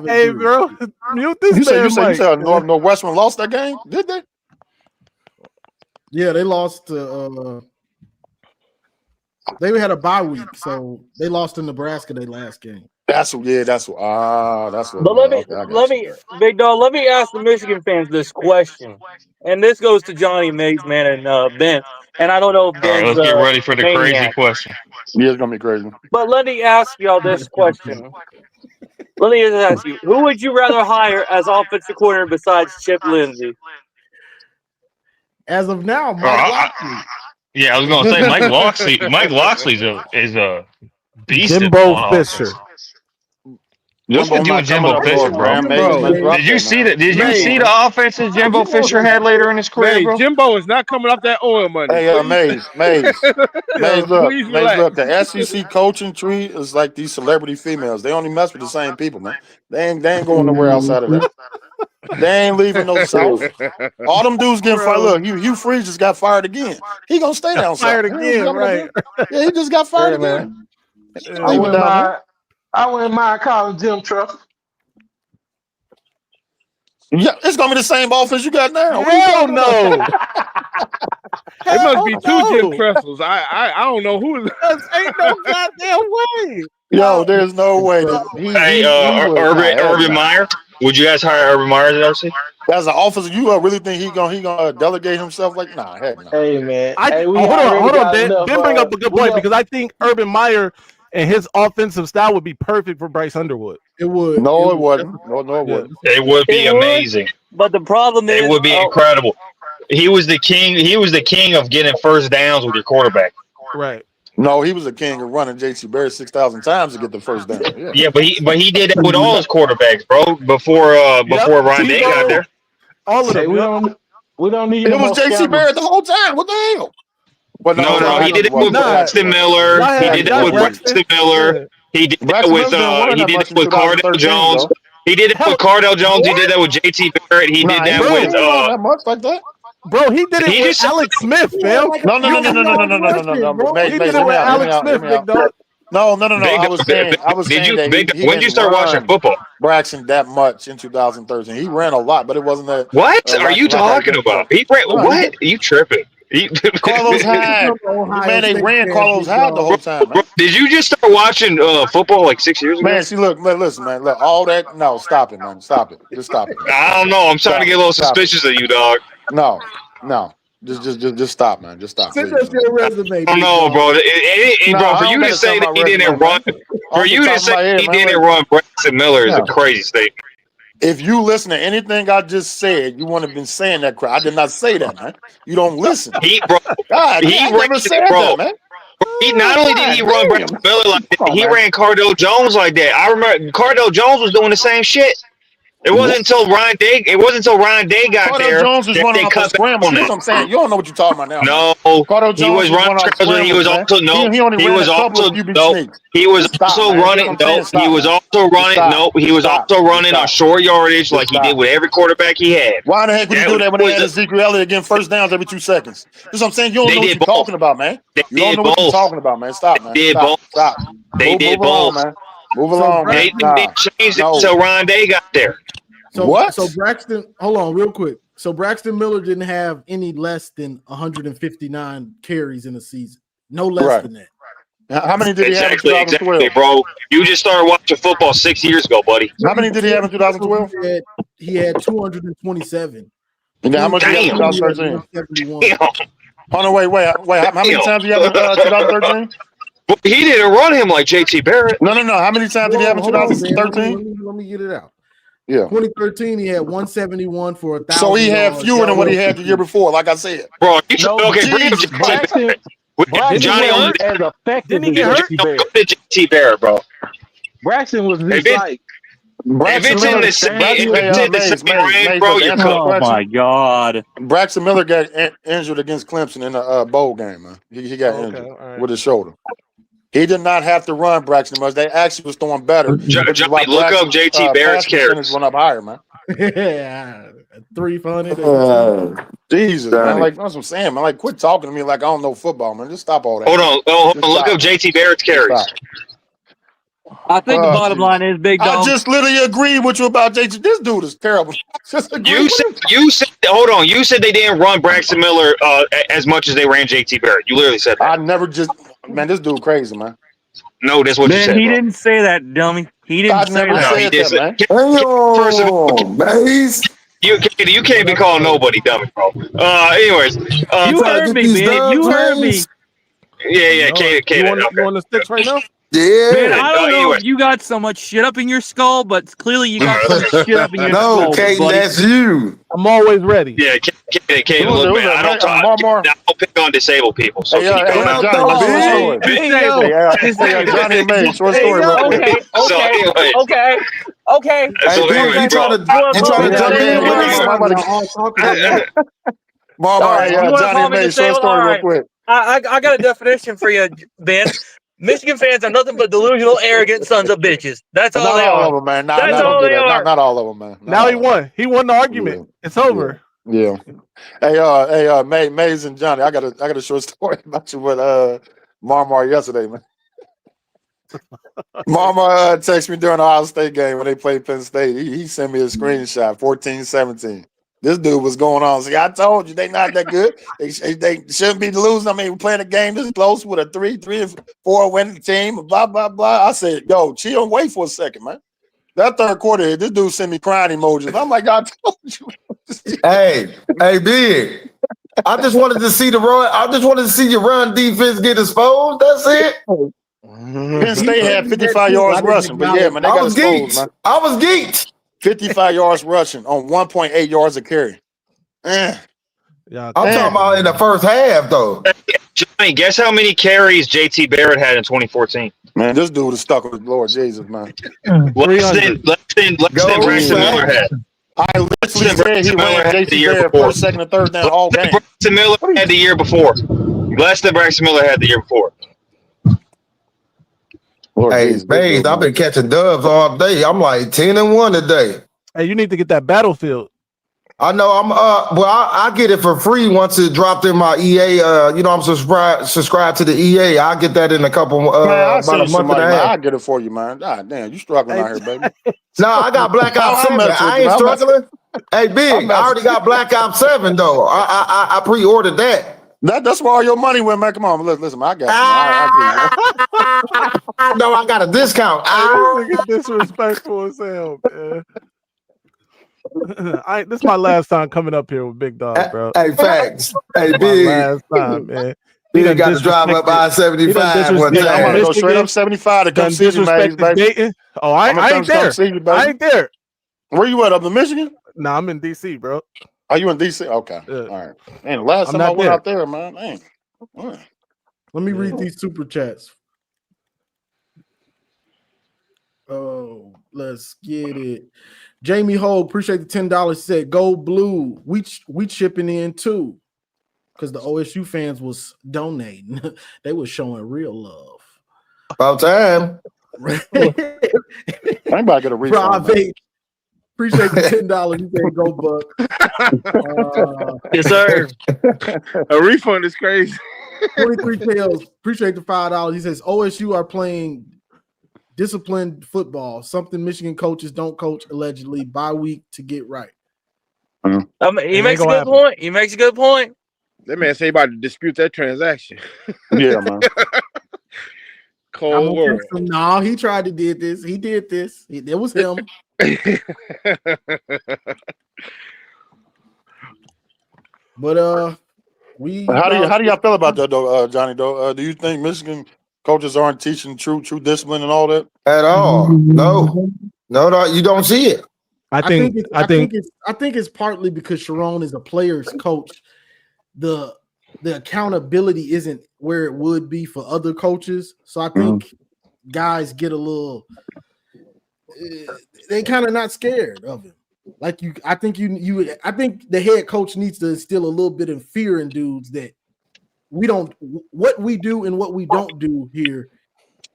Speaker 18: Hey, bro, mute this
Speaker 14: You
Speaker 18: man, Mike.
Speaker 14: said Northwestern lost that game? Did they?
Speaker 2: Yeah, they lost to they had a bye week, so they lost to Nebraska their last game.
Speaker 14: That's what.
Speaker 3: But let me,
Speaker 14: Okay, I got you.
Speaker 3: Big Dog, let me ask the Michigan fans this question, and this goes to Johnny, Maze, man, and Ben. And I don't know if
Speaker 11: All right,
Speaker 3: Ben's
Speaker 11: let's get ready for
Speaker 3: a
Speaker 11: the crazy
Speaker 3: maniac,
Speaker 11: question.
Speaker 14: Yeah, it's gonna be crazy.
Speaker 3: but let me ask y'all this question. Let me just ask you: who would you rather hire as offensive coordinator besides Chip Lindsey?
Speaker 2: As of now, Mike Locksley.
Speaker 11: Yeah, I was gonna say Mike Locksley. Mike Locksley's is a beast
Speaker 18: Jimbo
Speaker 11: on
Speaker 18: Fisher.
Speaker 11: offense. What's
Speaker 14: Jimbo
Speaker 11: with you
Speaker 14: not
Speaker 11: and
Speaker 14: coming
Speaker 11: Jimbo
Speaker 14: up
Speaker 11: Fisher,
Speaker 14: north,
Speaker 11: bro?
Speaker 14: man. Maze dropped
Speaker 11: Did you
Speaker 14: that,
Speaker 11: see
Speaker 14: man.
Speaker 11: Did you see the offenses Jimbo Fisher had later in his career,
Speaker 4: Hey,
Speaker 11: bro?
Speaker 4: Jimbo is not coming off that oil money.
Speaker 14: Hey,
Speaker 4: Please.
Speaker 14: Maze,
Speaker 4: Please relax.
Speaker 14: look. The SEC coaching tree is like these celebrity females. They only mess with the same people, man. They ain't going nowhere outside of that. They ain't leaving no South. All them dudes getting fired. Look, Hugh Freeze just got fired again. He gonna stay down south.
Speaker 18: Fired again, right?
Speaker 14: Yeah, he just got fired
Speaker 17: Yeah,
Speaker 14: again.
Speaker 17: man.
Speaker 14: He ain't leaving down there.
Speaker 17: I wouldn't mind calling Jim Trust.
Speaker 14: Yeah, it's gonna be the same offense you got now. What are you
Speaker 18: Hell
Speaker 14: talking about?
Speaker 18: no.
Speaker 4: It must be two Jim
Speaker 18: no.
Speaker 4: Trestles. I don't know who.
Speaker 18: Ain't no goddamn way.
Speaker 14: Yo, there's no way that
Speaker 11: Hey,
Speaker 14: he would. Nah, heck
Speaker 11: Urban
Speaker 14: no.
Speaker 11: Meyer. Would you guys hire Urban Meyer as an OC?
Speaker 14: As an officer, you really think he gonna delegate himself? Like, nah, heck no.
Speaker 17: Hey man,
Speaker 18: I
Speaker 17: hey, we
Speaker 18: hold
Speaker 17: already
Speaker 18: on.
Speaker 17: got enough.
Speaker 18: Ben bring up a good
Speaker 17: We
Speaker 18: point
Speaker 17: got
Speaker 18: because I think Urban Meyer and his offensive style would be perfect for Bryce Underwood.
Speaker 2: It would.
Speaker 14: No, it wasn't. No, it wouldn't.
Speaker 11: It would be
Speaker 3: It would,
Speaker 11: amazing.
Speaker 3: but the problem
Speaker 11: It
Speaker 3: is,
Speaker 11: would be incredible. He was the king. He was the king of getting first downs with your quarterback.
Speaker 18: Right.
Speaker 14: No, he was a king of running JT Barrett 6,000 times to get the first down. Yeah.
Speaker 11: Yeah, but he did that with all his quarterbacks, bro. Before Ryan Day got there.
Speaker 18: All of
Speaker 17: Hey,
Speaker 18: them.
Speaker 17: we don't need
Speaker 14: It
Speaker 17: no
Speaker 14: was
Speaker 17: more
Speaker 14: JT
Speaker 17: scandals.
Speaker 14: Barrett the whole time. What the hell? But
Speaker 11: No, he did it with Braxton Miller. He did that with Braxton Miller. He did that
Speaker 14: Braxton
Speaker 11: with
Speaker 14: Miller didn't run that much in
Speaker 11: Cardell
Speaker 14: 2013,
Speaker 11: Jones.
Speaker 14: though.
Speaker 11: He did it with Cardell Jones. He did that with JT Barrett. He did that
Speaker 14: he
Speaker 11: with
Speaker 14: didn't run that much like that.
Speaker 18: Bro, he did it
Speaker 11: He
Speaker 18: with
Speaker 11: just-
Speaker 18: Alex Smith, fam.
Speaker 14: No. Maze,
Speaker 18: He
Speaker 14: Maze,
Speaker 18: did it
Speaker 14: hear me
Speaker 18: with
Speaker 14: out, hear me
Speaker 18: Alex
Speaker 14: out, hear
Speaker 18: Smith,
Speaker 14: me
Speaker 18: big
Speaker 14: out.
Speaker 18: dog.
Speaker 14: No.
Speaker 11: Big
Speaker 14: I
Speaker 11: dog,
Speaker 14: was saying that he
Speaker 11: when did you
Speaker 14: didn't
Speaker 11: start watching
Speaker 14: run
Speaker 11: football?
Speaker 14: Braxton that much in 20thing. He ran a lot, but it wasn't that.
Speaker 11: What are you talking about? He ran
Speaker 14: No,
Speaker 11: what? You tripping?
Speaker 14: Carlos Hyde, man, they ran Carlos Hyde the whole time, man.
Speaker 11: Did you just start watching football like 6 years ago?
Speaker 14: Man, see, look, listen, man, look, all that. No, stop it, man, stop it, just stop it.
Speaker 11: I don't know. I'm starting to get a little suspicious of you, dog.
Speaker 14: No, just stop, man, just stop,
Speaker 2: Send
Speaker 14: please.
Speaker 2: us your resume.
Speaker 11: I don't know, bro. Bro, for you to say that he didn't run, for you to say he didn't run Braxton Miller is a crazy statement.
Speaker 14: If you listen to anything I just said, you wouldn't have been saying that crap. I did not say that, man. You don't listen.
Speaker 11: He
Speaker 14: I never said that, man.
Speaker 11: Not only did he run Braxton Miller like that, he ran Cardell Jones like that. I remember Cardell Jones was doing the same shit. It wasn't until Ryan Day. It wasn't until Ryan Day got
Speaker 14: Cardell
Speaker 11: there
Speaker 14: Jones was
Speaker 11: that
Speaker 14: running
Speaker 11: they
Speaker 14: off a
Speaker 11: cut
Speaker 14: scramble.
Speaker 11: back on
Speaker 14: That's
Speaker 11: it.
Speaker 14: what I'm saying. You don't know what you're talking about now.
Speaker 11: No,
Speaker 14: Cardell
Speaker 11: he
Speaker 14: Jones
Speaker 11: was running
Speaker 14: off
Speaker 11: scrambles. He was
Speaker 14: scrambles,
Speaker 11: also
Speaker 14: man. He only ran a couple of QB sneaks.
Speaker 11: He was
Speaker 14: Stop,
Speaker 11: also
Speaker 14: man.
Speaker 11: running.
Speaker 14: That's what I'm saying.
Speaker 11: He was
Speaker 14: Stop,
Speaker 11: also
Speaker 14: man.
Speaker 11: running.
Speaker 14: Stop.
Speaker 11: He was
Speaker 14: Stop.
Speaker 11: also running on
Speaker 14: Stop.
Speaker 11: short yardage like he
Speaker 14: Stop.
Speaker 11: did with every quarterback he had.
Speaker 14: Why the heck would he do that when they
Speaker 11: was
Speaker 14: had Ezekiel Elliott getting first downs every 2 seconds? That's what I'm saying. You don't
Speaker 11: They
Speaker 14: know what
Speaker 11: did
Speaker 14: you're
Speaker 11: both.
Speaker 14: talking about, man.
Speaker 11: They
Speaker 14: You don't
Speaker 11: did
Speaker 14: know what you're
Speaker 11: both.
Speaker 14: talking about, man. Stop, man.
Speaker 11: They did
Speaker 14: Stop.
Speaker 11: both.
Speaker 14: Stop.
Speaker 11: They did
Speaker 14: Move along,
Speaker 11: both.
Speaker 14: man. Move along, man.
Speaker 11: They didn't change it until Ryan Day got there.
Speaker 2: So Braxton, hold on real quick. So Braxton Miller didn't have any less than 159 carries in a season. No less than that.
Speaker 14: How many did he have in 2012?
Speaker 11: Exactly, bro. You just started watching football 6 years ago, buddy.
Speaker 14: How many did he have in 2012?
Speaker 2: He had 227.
Speaker 14: And then how much did he have in 2013?
Speaker 2: 171.
Speaker 14: Oh no, wait. How many times did he have in 2013?
Speaker 11: He didn't run him like JT Barrett.
Speaker 14: No. How many times did he have in
Speaker 2: Hold on, man.
Speaker 14: 2013?
Speaker 2: Let me get it out.
Speaker 14: Yeah.
Speaker 2: 2013, he had 171 for 1,000.
Speaker 14: So he had fewer than what he had the year before, like I said.
Speaker 11: Bro,
Speaker 14: okay,
Speaker 11: Jesus,
Speaker 17: Braxton
Speaker 11: Johnny
Speaker 17: wasn't as effective
Speaker 11: Didn't he
Speaker 17: as
Speaker 11: get hurt?
Speaker 17: JT Barrett.
Speaker 11: JT Barrett, bro.
Speaker 17: Braxton was
Speaker 11: If
Speaker 17: just like.
Speaker 11: If it's in the same range, bro, you're
Speaker 14: Oh my
Speaker 3: God.
Speaker 14: Braxton Miller got injured against Clemson in a bowl game, man. He got injured with his shoulder. He did not have to run Braxton Miller. They actually was throwing better.
Speaker 11: Johnny, look up JT Barrett's carries.
Speaker 14: Went up higher, man.
Speaker 2: Yeah, 300.
Speaker 14: Jesus, man. Like that's what I'm saying, man. Like, quit talking to me like I don't know football, man. Just stop all that.
Speaker 11: Hold on. Look up JT Barrett's carries.
Speaker 3: I think the bottom line is, Big Dog.
Speaker 14: I just literally agreed with you about JT. This dude is terrible.
Speaker 11: You said, hold on. You said they didn't run Braxton Miller as much as they ran JT Barrett. You literally said that.
Speaker 14: I never just, man. This dude crazy, man.
Speaker 11: No, that's what you said.
Speaker 3: He
Speaker 11: bro.
Speaker 3: didn't say that, dummy. He didn't say that.
Speaker 11: He did
Speaker 14: man.
Speaker 11: First of all, you can't be calling nobody dummy, bro. Anyways,
Speaker 3: you heard me, man. You heard me.
Speaker 11: Yeah, Kate.
Speaker 18: You on the sticks right now?
Speaker 19: Yeah.
Speaker 3: Man, I don't know if you got so much shit up in your skull, but clearly you got so much shit up in your skull.
Speaker 19: No, Kate,
Speaker 3: buddy.
Speaker 19: that's you.
Speaker 18: I'm always ready.
Speaker 11: Yeah, Kate, look, man, I don't pick on disabled people. So
Speaker 14: Johnny May, short story.
Speaker 3: Okay.
Speaker 11: So anyway,
Speaker 19: you trying to jump in with
Speaker 14: Johnny May, short story real quick.
Speaker 3: I got a definition for you, Ben. Michigan fans are nothing but delusional, arrogant sons of bitches. That's all they are.
Speaker 14: Not all of them, man.
Speaker 3: That's all they are.
Speaker 14: Not all of them, man.
Speaker 18: Now he won. He won the argument. It's over.
Speaker 14: Yeah. Hey, Maze and Johnny, I got a short story about you with Marmar yesterday, man. Mama texted me during the Ohio State game when they played Penn State. He sent me a screenshot, 14-17. This dude was going on. See, I told you they not that good. They shouldn't be losing. I mean, we're playing a game this close with a 3-4 winning team. Blah blah blah. I said, "Yo, chill, wait for a second, man." That third quarter, this dude sent me crying emojis. I'm like, I told you.
Speaker 20: Hey, big. I just wanted to see the run. I just wanted to see your run defense get exposed. That's it.
Speaker 14: Penn State had 55 yards rushing, but yeah, man, they got exposed, man.
Speaker 20: I was geeked.
Speaker 14: 55 yards rushing on 1.8 yards a carry.
Speaker 20: I'm talking about in the first half, though.
Speaker 11: Johnny, guess how many carries JT Barrett had in 2014?
Speaker 14: Man, this dude is stuck with Lord Jesus, man.
Speaker 11: Less than Braxton Miller had.
Speaker 14: I literally said he ran JT Barrett first, second, and third down all game.
Speaker 11: Braxton Miller had the year before. Less than Braxton Miller had the year before.
Speaker 20: Hey, Bays, I've been catching dubs all day. I'm like 10-1 today.
Speaker 18: Hey, you need to get that Battlefield.
Speaker 20: I know. I get it for free once it dropped in my EA. I'm subscribed to the EA. I'll get that in a couple about a month and a half.
Speaker 14: I'll get it for you, man. God damn, you struggling out here, baby.
Speaker 20: No, I got Black Ops 7. I ain't struggling. Hey, Big, I already got Black Ops 7 though. I pre-ordered that.
Speaker 14: That's where all your money went, man. Come on, listen, I got you.
Speaker 20: No, I got a discount.
Speaker 18: This nigga disrespectful as hell, man. This is my last time coming up here with Big Dog, bro.
Speaker 20: Hey, facts. Hey, Big.
Speaker 18: Last time, man.
Speaker 20: He done got to drive up I-75 one time.
Speaker 14: I'm gonna go straight up 75 to come see you, man.
Speaker 18: Oh, I ain't there. I ain't there.
Speaker 14: Where you at? Up in Michigan?
Speaker 18: Nah, I'm in DC, bro.
Speaker 14: Are you in DC? Okay. All right. And the last time I went out there, man. Dang.
Speaker 2: Let me read these super chats. Oh, let's get it. Jamie Hogue, appreciate the $10. Said, "Go Blue." We chipping in too, because the OSU fans was donating. They was showing real love.
Speaker 20: About time.
Speaker 14: Anybody get a refund?
Speaker 2: Appreciate the $10. You said, "Go Buck."
Speaker 3: Yes, sir.
Speaker 4: A refund is crazy.
Speaker 2: 23 Tails, appreciate the $5. He says, "OSU are playing disciplined football, something Michigan coaches don't coach allegedly, bye week to get right."
Speaker 3: He makes a good point. He makes a good point.
Speaker 4: That man say about to dispute that transaction.
Speaker 14: Yeah, man.
Speaker 4: Cold world.
Speaker 2: No, he tried to did this. He did this. It was him. But
Speaker 14: how do y'all feel about that though, Johnny? Though, do you think Michigan coaches aren't teaching true discipline and all that
Speaker 20: at all? No, you don't see it.
Speaker 2: I think it's partly because Sharon is a player's coach. The accountability isn't where it would be for other coaches. So I think guys get a little. They kind of not scared of him. Like I think the head coach needs to instill a little bit of fear in dudes that what we do and what we don't do here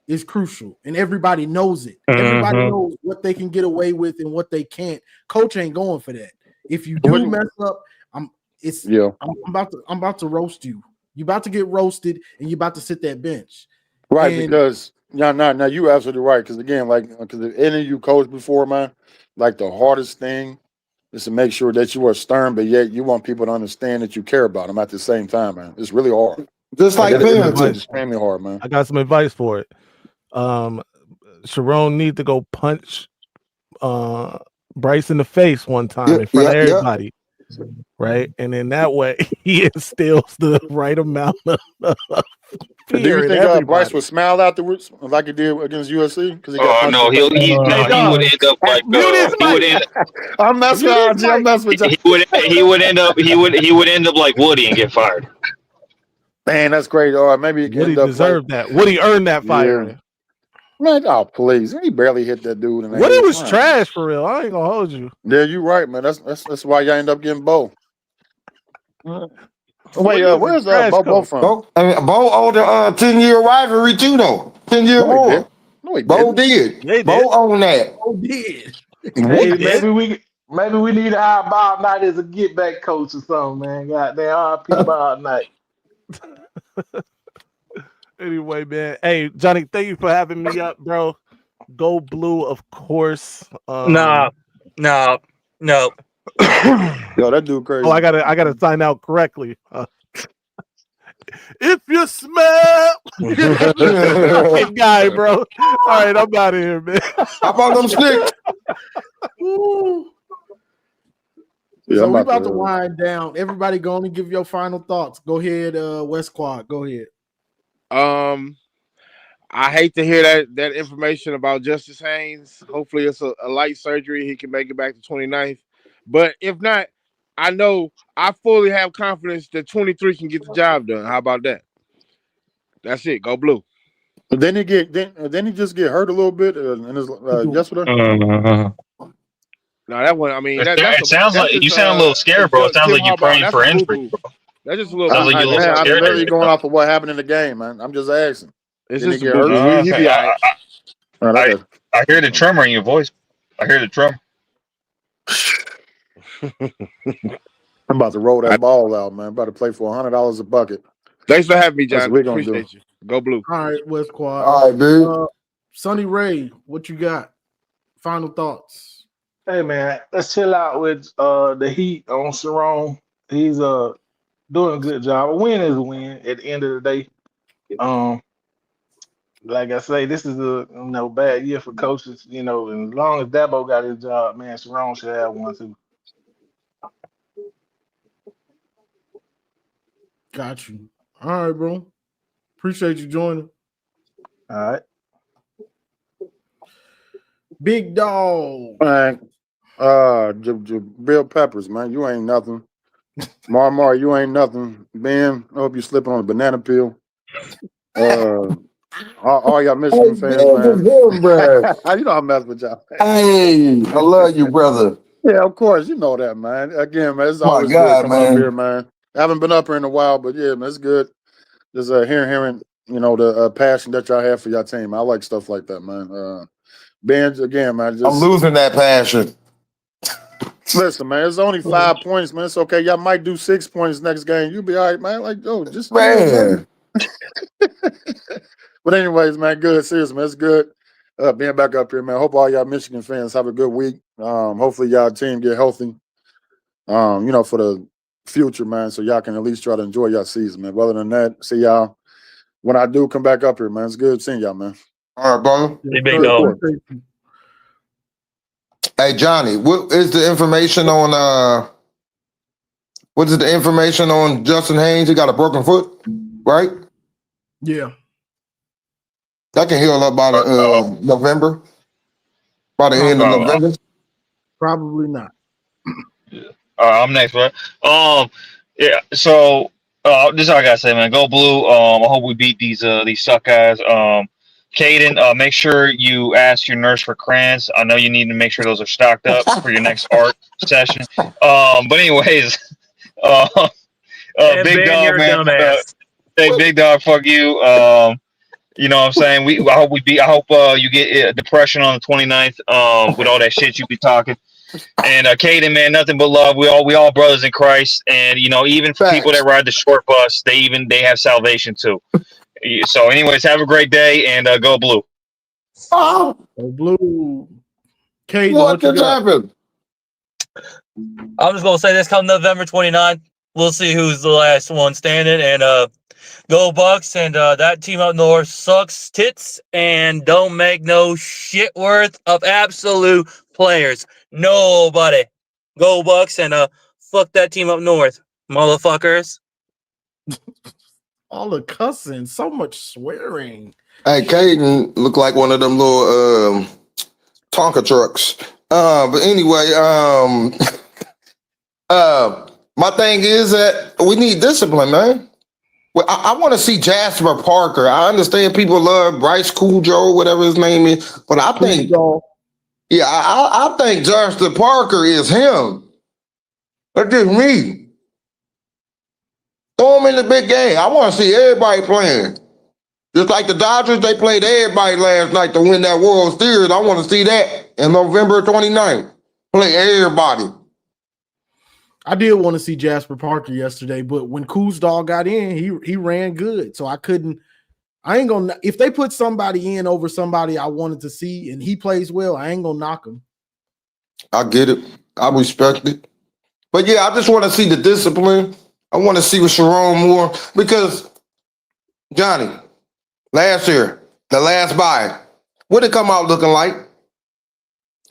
Speaker 2: is crucial, and everybody knows it. Everybody knows what they can get away with and what they can't. Coach ain't going for that. If you do mess up, I'm about to roast you. You about to get roasted, and you about to sit that bench.
Speaker 14: Right, because now you absolutely right. Because again, because if any of you coached before, man, like the hardest thing is to make sure that you are stern, but yet you want people to understand that you care about them at the same time, man. It's really hard.
Speaker 20: Just like
Speaker 14: it's extremely hard, man.
Speaker 18: I got some advice for it. Sharon need to go punch Bryce in the face one time in front of everybody. Right, and in that way he instills the right amount of fear.
Speaker 14: Do you think Bryce would smile afterwards like he did against USC? Because he got
Speaker 11: no, he would end up like
Speaker 14: I'm messing with you. I'm messing with you.
Speaker 11: He would end up like Woody and get fired.
Speaker 14: Man, that's great. Or maybe he
Speaker 18: Woody deserved that. Woody earned that fire.
Speaker 14: Yeah. Man, oh please! He barely hit that dude.
Speaker 18: Woody was trash for real. I ain't gonna hold you.
Speaker 14: Yeah, you right, man. That's why y'all end up getting Bo. Wait, where's Bo from?
Speaker 20: Bo owned a 10-year rivalry too, though. 10-year war.
Speaker 14: No, he
Speaker 20: Bo did.
Speaker 18: Yeah,
Speaker 20: Bo owned that.
Speaker 2: Bo did.
Speaker 17: Hey, maybe we need to hire Bob Knight as a get back coach or something, man. Goddamn, RP Bob Knight.
Speaker 18: Anyway, man. Hey, Johnny, thank you for having me up, bro. Go Blue, of course.
Speaker 3: No.
Speaker 10: Yo, that dude crazy.
Speaker 18: Oh, I gotta sign out correctly. If you smell fucking guy, bro. All right, I'm out of here, man.
Speaker 20: How about them sticks?
Speaker 2: Woo.
Speaker 10: Yeah,
Speaker 2: So
Speaker 10: I'm
Speaker 2: we
Speaker 10: about
Speaker 2: about to
Speaker 10: to.
Speaker 2: wind down. Everybody go on and give your final thoughts. Go ahead, West Quad. Go ahead.
Speaker 4: I hate to hear that information about Justice Haynes. Hopefully it's a light surgery. He can make it back to 29th. But if not, I know I fully have confidence that 23 can get the job done. How about that? That's it. Go Blue.
Speaker 10: But then he just get hurt a little bit in his yesterday.
Speaker 4: No, that one. I mean,
Speaker 11: It sounds like you sound a little scared, bro. It sounds
Speaker 4: Tim
Speaker 11: like you're
Speaker 4: Harbaugh.
Speaker 11: praying
Speaker 4: That's
Speaker 11: for
Speaker 4: a
Speaker 11: injury,
Speaker 4: boo-boo.
Speaker 11: bro.
Speaker 4: That's just a little.
Speaker 11: Sounds like you're a little
Speaker 10: I'm
Speaker 11: scared.
Speaker 10: literally going off of what happened in the game, man. I'm just asking.
Speaker 4: It's
Speaker 10: Didn't
Speaker 4: just
Speaker 10: he
Speaker 4: a
Speaker 10: get hurt?
Speaker 4: boo-boo. He
Speaker 11: Okay.
Speaker 4: be all right.
Speaker 10: All right, okay.
Speaker 11: I hear the tremor in your voice. I hear the tremor.
Speaker 10: I'm about to roll that ball out, man. I'm about to play for $100 a bucket.
Speaker 4: Thanks for having me,
Speaker 10: That's
Speaker 4: John.
Speaker 10: what we're gonna do.
Speaker 4: Appreciate you. Go Blue.
Speaker 2: All right, West Quad.
Speaker 20: All right, dude.
Speaker 2: Sonny Ray, what you got? Final thoughts.
Speaker 17: Hey man, let's chill out with the Heat on Sharon. He's doing a good job. A win is a win at the end of the day. Like I say, this is a bad year for coaches, and as long as Dabo got his job, man, Sharon should have one too.
Speaker 2: Got you. All right, bro. Appreciate you joining.
Speaker 17: All right.
Speaker 2: Big dog.
Speaker 10: Man, Bill Peppers, man, you ain't nothing. Mar, you ain't nothing. Ben, I hope you slipping on a banana peel. All y'all Michigan fans, man. You know I mess with y'all.
Speaker 20: Hey, I love you, brother.
Speaker 10: Yeah, of course, you know that, man. Again, man, it's
Speaker 20: My
Speaker 10: always
Speaker 20: God,
Speaker 10: good coming up
Speaker 20: man.
Speaker 10: here, man. I haven't been up here in a while, but yeah, man, it's good. Just hearing the passion that y'all have for your team. I like stuff like that, man. Ben, again, man,
Speaker 20: I'm losing that passion.
Speaker 10: Listen, man, it's only 5 points, man. It's okay. Y'all might do 6 points next game. You'll be all right, man. Like, just
Speaker 20: Man.
Speaker 10: But anyways, man, good. Seriously, man, it's good being back up here, man. Hope all y'all Michigan fans have a good week. Hopefully y'all team get healthy, for the future, man, so y'all can at least try to enjoy y'all season, man. But other than that, see y'all when I do come back up here, man. It's good seeing y'all, man.
Speaker 20: All right, brother.
Speaker 3: Hey, big dog.
Speaker 20: Hey, Johnny, what is the information on what is the information on Justin Haynes? He got a broken foot, right?
Speaker 2: Yeah.
Speaker 20: That can heal up by the November. By the end of November.
Speaker 2: Probably not.
Speaker 11: I'm next, right? Yeah. So this is all I gotta say, man. Go Blue. I hope we beat these suck guys. Caden, make sure you ask your nurse for crayons. I know you need to make sure those are stocked up for your next art session. But anyways, big
Speaker 3: Ben,
Speaker 11: dog,
Speaker 3: you're a
Speaker 11: man.
Speaker 3: dumbass.
Speaker 11: Hey, big dog, fuck you. You know what I'm saying? I hope you get depression on the 29th with all that shit you be talking. And Caden, man, nothing but love. We all brothers in Christ, and even for people that ride the short bus, they have salvation too. So, anyways, have a great day and go Blue.
Speaker 2: Go Blue. Caden,
Speaker 20: What just happened?
Speaker 3: I'm just gonna say this: come November 29th, we'll see who's the last one standing. And go Bucks! And that team up north sucks tits and don't make no shit worth of absolute players. Nobody. Go Bucks! And fuck that team up north, motherfuckers.
Speaker 2: All the cussing, so much swearing.
Speaker 20: Hey, Caden look like one of them little Tonka trucks. But anyway, my thing is that we need discipline, man. Well, I want to see Jasper Parker. I understand people love Bryce Cujo, whatever his name is, but I think, I think Jasper Parker is him. That's just me. Throw him in the big game. I want to see everybody playing. Just like the Dodgers, they played everybody last night to win that World Series. I want to see that in November 29th. Play everybody.
Speaker 2: I did want to see Jasper Parker yesterday, but when Kuzdahl got in, he ran good, so I couldn't I ain't gonna, if they put somebody in over somebody I wanted to see and he plays well, I ain't gonna knock him.
Speaker 20: I get it. I respect it. But yeah, I just want to see the discipline. I want to see with Sharon Moore because Johnny, last year, the last bye, what did it come out looking like?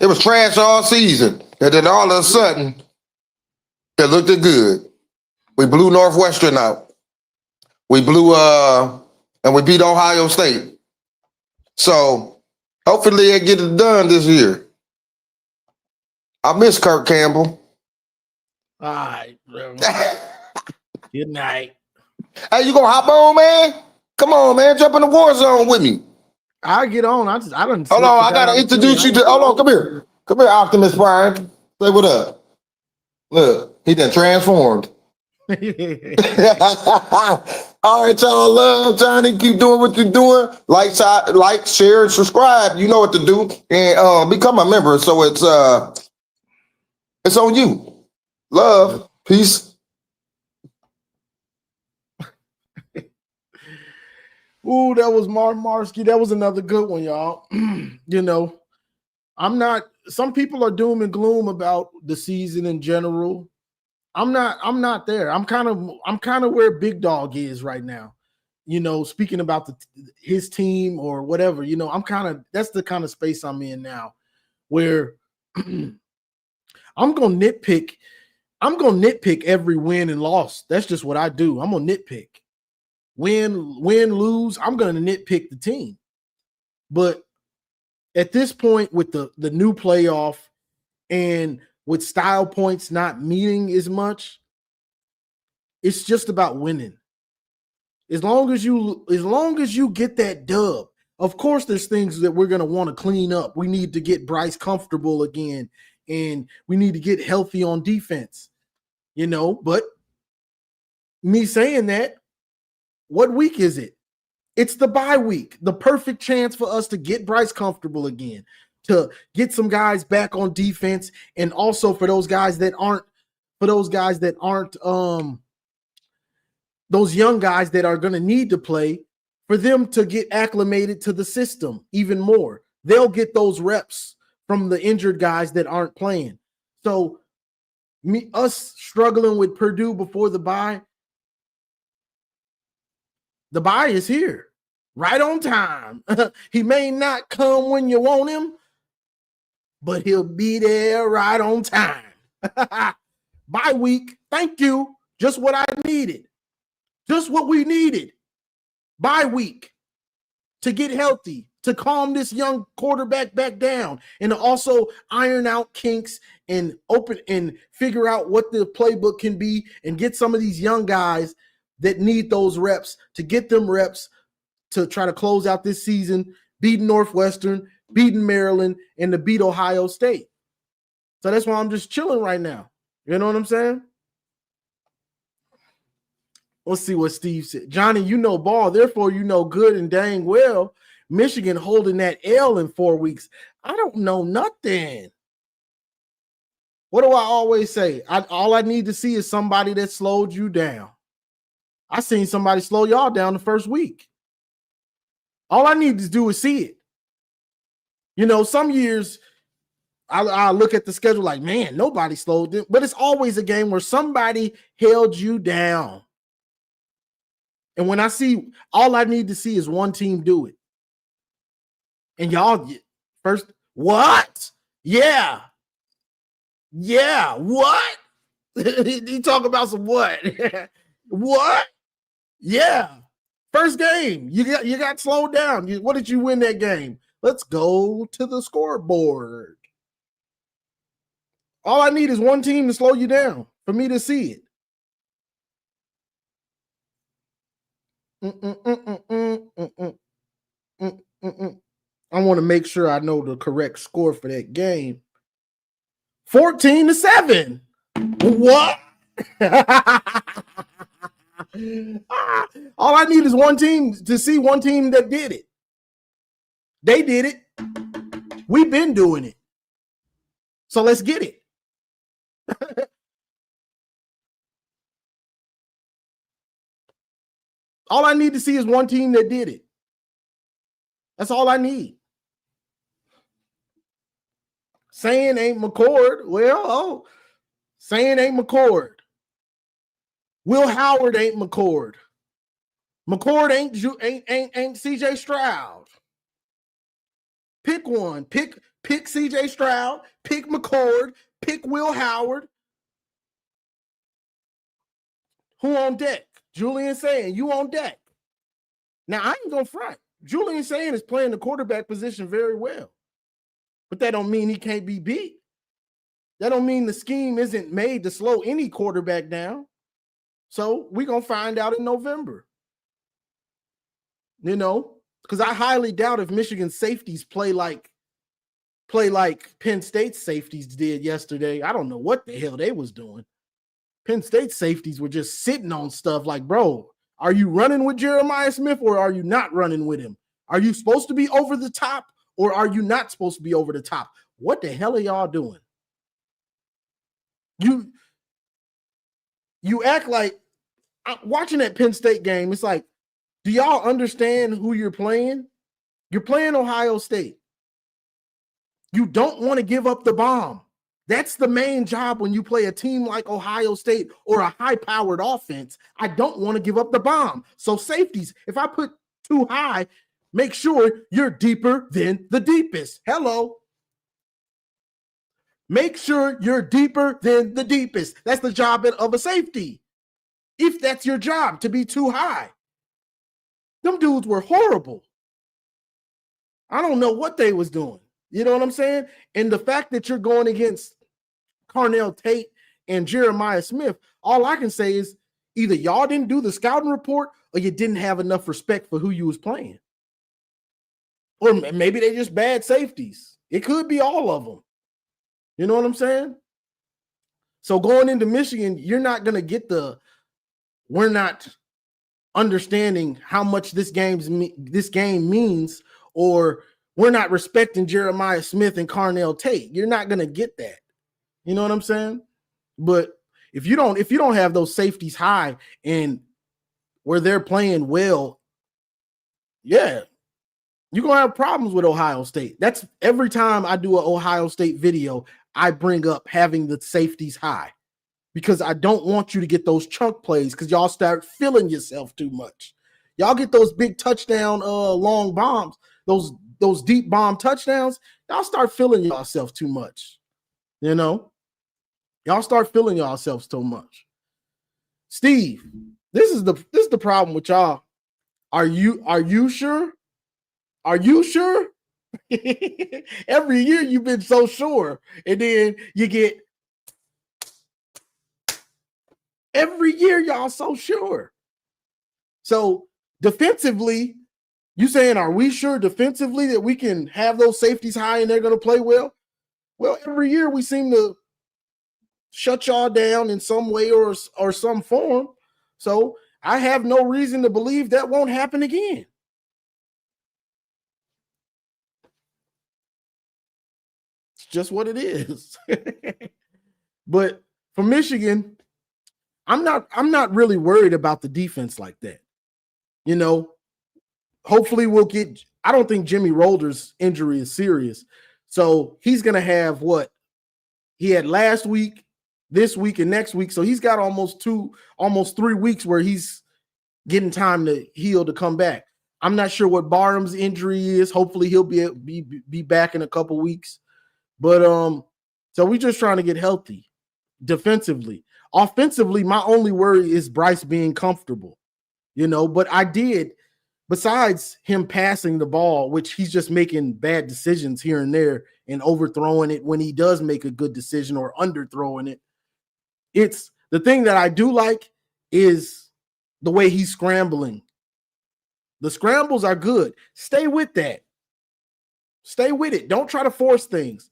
Speaker 20: It was trash all season. And then all of a sudden, it looked good. We blew Northwestern out. We blew and we beat Ohio State. So hopefully they get it done this year. I miss Kirk Campbell.
Speaker 2: All right, bro. Good night.
Speaker 20: Hey, you gonna hop on, man? Come on, man. Jump in the war zone with me.
Speaker 2: I get on. I don't.
Speaker 20: Hold on, I gotta introduce you to. Hold on, come here. Come here, Optimus Prime. Say what up. Look, he done transformed. All right, y'all. Love Johnny. Keep doing what you're doing. Like, share, and subscribe. You know what to do, and become a member. So it's on you. Love, peace.
Speaker 2: Ooh, that was Marsky. That was another good one, y'all. You know, some people are doom and gloom about the season in general. I'm not there. I'm kind of where Big Dog is right now. You know, speaking about his team or whatever, you know, that's the kind of space I'm in now where I'm going to nitpick. I'm going to nitpick every win and loss. That's just what I do. I'm going to nitpick. Win, lose, I'm going to nitpick the team. But at this point with the new playoff and with style points not meaning as much, it's just about winning. As long as you get that dub, of course there's things that we're going to want to clean up. We need to get Bryce comfortable again, and we need to get healthy on defense, you know, but me saying that, what week is it? It's the bye week, the perfect chance for us to get Bryce comfortable again, to get some guys back on defense, and also for those guys that aren't those young guys that are going to need to play, for them to get acclimated to the system even more. They'll get those reps from the injured guys that aren't playing. So us struggling with Purdue before the bye is here, right on time. He may not come when you want him, but he'll be there right on time. Bye week, thank you. Just what I needed. Just what we needed. Bye week to get healthy, to calm this young quarterback back down, and to also iron out kinks and figure out what the playbook can be, and get some of these young guys that need those reps, to get them reps to try to close out this season, beating Northwestern, beating Maryland, and to beat Ohio State. So that's why I'm just chilling right now. You know what I'm saying? Let's see what Steve said. Johnny, you know ball, therefore you know good and dang well. Michigan holding that L in 4 weeks. I don't know nothing. What do I always say? All I need to see is somebody that slowed you down. I seen somebody slow y'all down the first week. All I need to do is see it. You know, some years I look at the schedule like, man, nobody slowed them. But it's always a game where somebody held you down. And when I see, all I need to see is one team do it. And y'all first, what? Yeah. Yeah. What? You talk about some what? What? Yeah. First game. You got slowed down. What did you win that game? Let's go to the scoreboard. All I need is one team to slow you down for me to see it. I want to make sure I know the correct score for that game. 14-7. What? All I need is one team to see one team that did it. They did it. We've been doing it. So let's get it. All I need to see is one team that did it. That's all I need. Saying ain't McCord. Well, saying ain't McCord. Will Howard ain't McCord. McCord ain't CJ Stroud. Pick one. Pick CJ Stroud. Pick McCord. Pick Will Howard. Who on deck? Julian saying you on deck. Now I ain't gonna front. Julian saying is playing the quarterback position very well, but that don't mean he can't be beat. That don't mean the scheme isn't made to slow any quarterback down. So we're gonna find out in November. You know, because I highly doubt if Michigan safeties play like Penn State safeties did yesterday. I don't know what the hell they was doing. Penn State safeties were just sitting on stuff like, bro, are you running with Jeremiah Smith or are you not running with him? Are you supposed to be over the top or are you not supposed to be over the top? What the hell are y'all doing? You act like watching that Penn State game, it's like, do y'all understand who you're playing? You're playing Ohio State. You don't want to give up the bomb. That's the main job when you play a team like Ohio State or a high-powered offense. I don't want to give up the bomb. So safeties, if I put too high, make sure you're deeper than the deepest. Hello. Make sure you're deeper than the deepest. That's the job of a safety. If that's your job, to be too high. Them dudes were horrible. I don't know what they was doing. You know what I'm saying? And the fact that you're going against Carnell Tate and Jeremiah Smith, all I can say is either y'all didn't do the scouting report or you didn't have enough respect for who you was playing. Or maybe they just bad safeties. It could be all of them. You know what I'm saying? So going into Michigan, you're not going to get we're not understanding how much this game means, or we're not respecting Jeremiah Smith and Carnell Tate. You're not going to get that. You know what I'm saying? But if you don't have those safeties high and where they're playing well, yeah, you're going to have problems with Ohio State. That's every time I do an Ohio State video, I bring up having the safeties high because I don't want you to get those chunk plays because y'all start feeling yourself too much. Y'all get those big touchdown long bombs, those deep bomb touchdowns, y'all start feeling yourself too much. You know? Y'all start feeling yourselves too much. Steve, this is the problem with y'all. Are you sure? Are you sure? Every year you've been so sure, and then you get every year y'all so sure. So defensively, you saying, are we sure defensively that we can have those safeties high and they're going to play well? Well, every year we seem to shut y'all down in some way or some form. So I have no reason to believe that won't happen again. It's just what it is. But for Michigan, I'm not really worried about the defense like that. You know, hopefully we'll get, I don't think Jimmy Rolder's injury is serious. So he's going to have what he had last week, this week, and next week. So he's got almost 3 weeks where he's getting time to heal to come back. I'm not sure what Barham's injury is. Hopefully he'll be back in a couple weeks. But so we're just trying to get healthy defensively. Offensively, my only worry is Bryce being comfortable, you know, but besides him passing the ball, which he's just making bad decisions here and there and overthrowing it when he does make a good decision or underthrowing it. It's the thing that I do like is the way he's scrambling. The scrambles are good. Stay with that. Stay with it. Don't try to force things.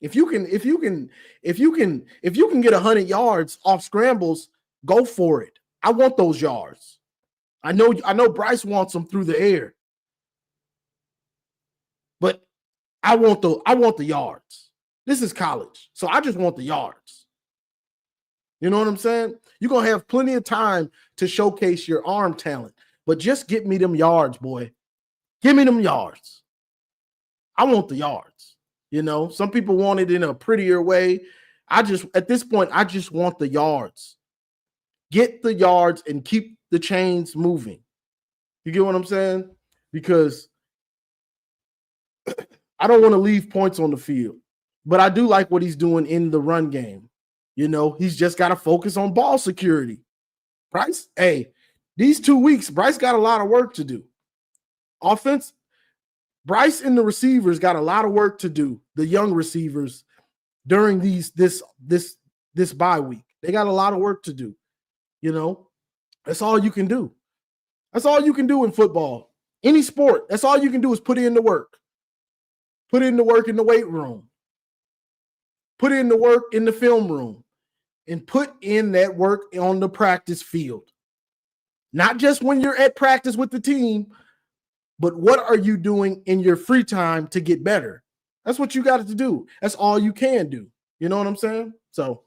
Speaker 2: If you can get 100 yards off scrambles, go for it. I want those yards. I know Bryce wants them through the air. But I want the yards. This is college. So I just want the yards. You know what I'm saying? You're going to have plenty of time to showcase your arm talent, but just get me them yards, boy. Give me them yards. I want the yards. You know, some people want it in a prettier way. At this point, I just want the yards. Get the yards and keep the chains moving. You get what I'm saying? Because I don't want to leave points on the field, but I do like what he's doing in the run game. You know, he's just got to focus on ball security. Bryce, hey, these 2 weeks, Bryce got a lot of work to do. Offense, Bryce and the receivers got a lot of work to do. The young receivers during this bye week, they got a lot of work to do. You know, that's all you can do. That's all you can do in football. Any sport, that's all you can do is put in the work. Put in the work in the weight room. Put in the work in the film room. And put in that work on the practice field. Not just when you're at practice with the team, but what are you doing in your free time to get better? That's what you got to do. That's all you can do. You know what I'm saying? So,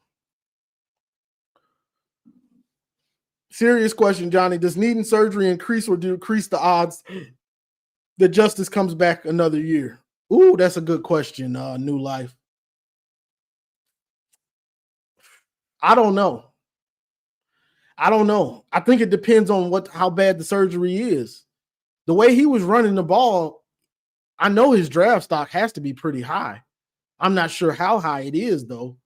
Speaker 2: serious question, Johnny. Does needing surgery increase or decrease the odds that Justice comes back another year? Ooh, that's a good question, New Life. I don't know. I think it depends on how bad the surgery is. The way he was running the ball, I know his draft stock has to be pretty high. I'm not sure how high it is though.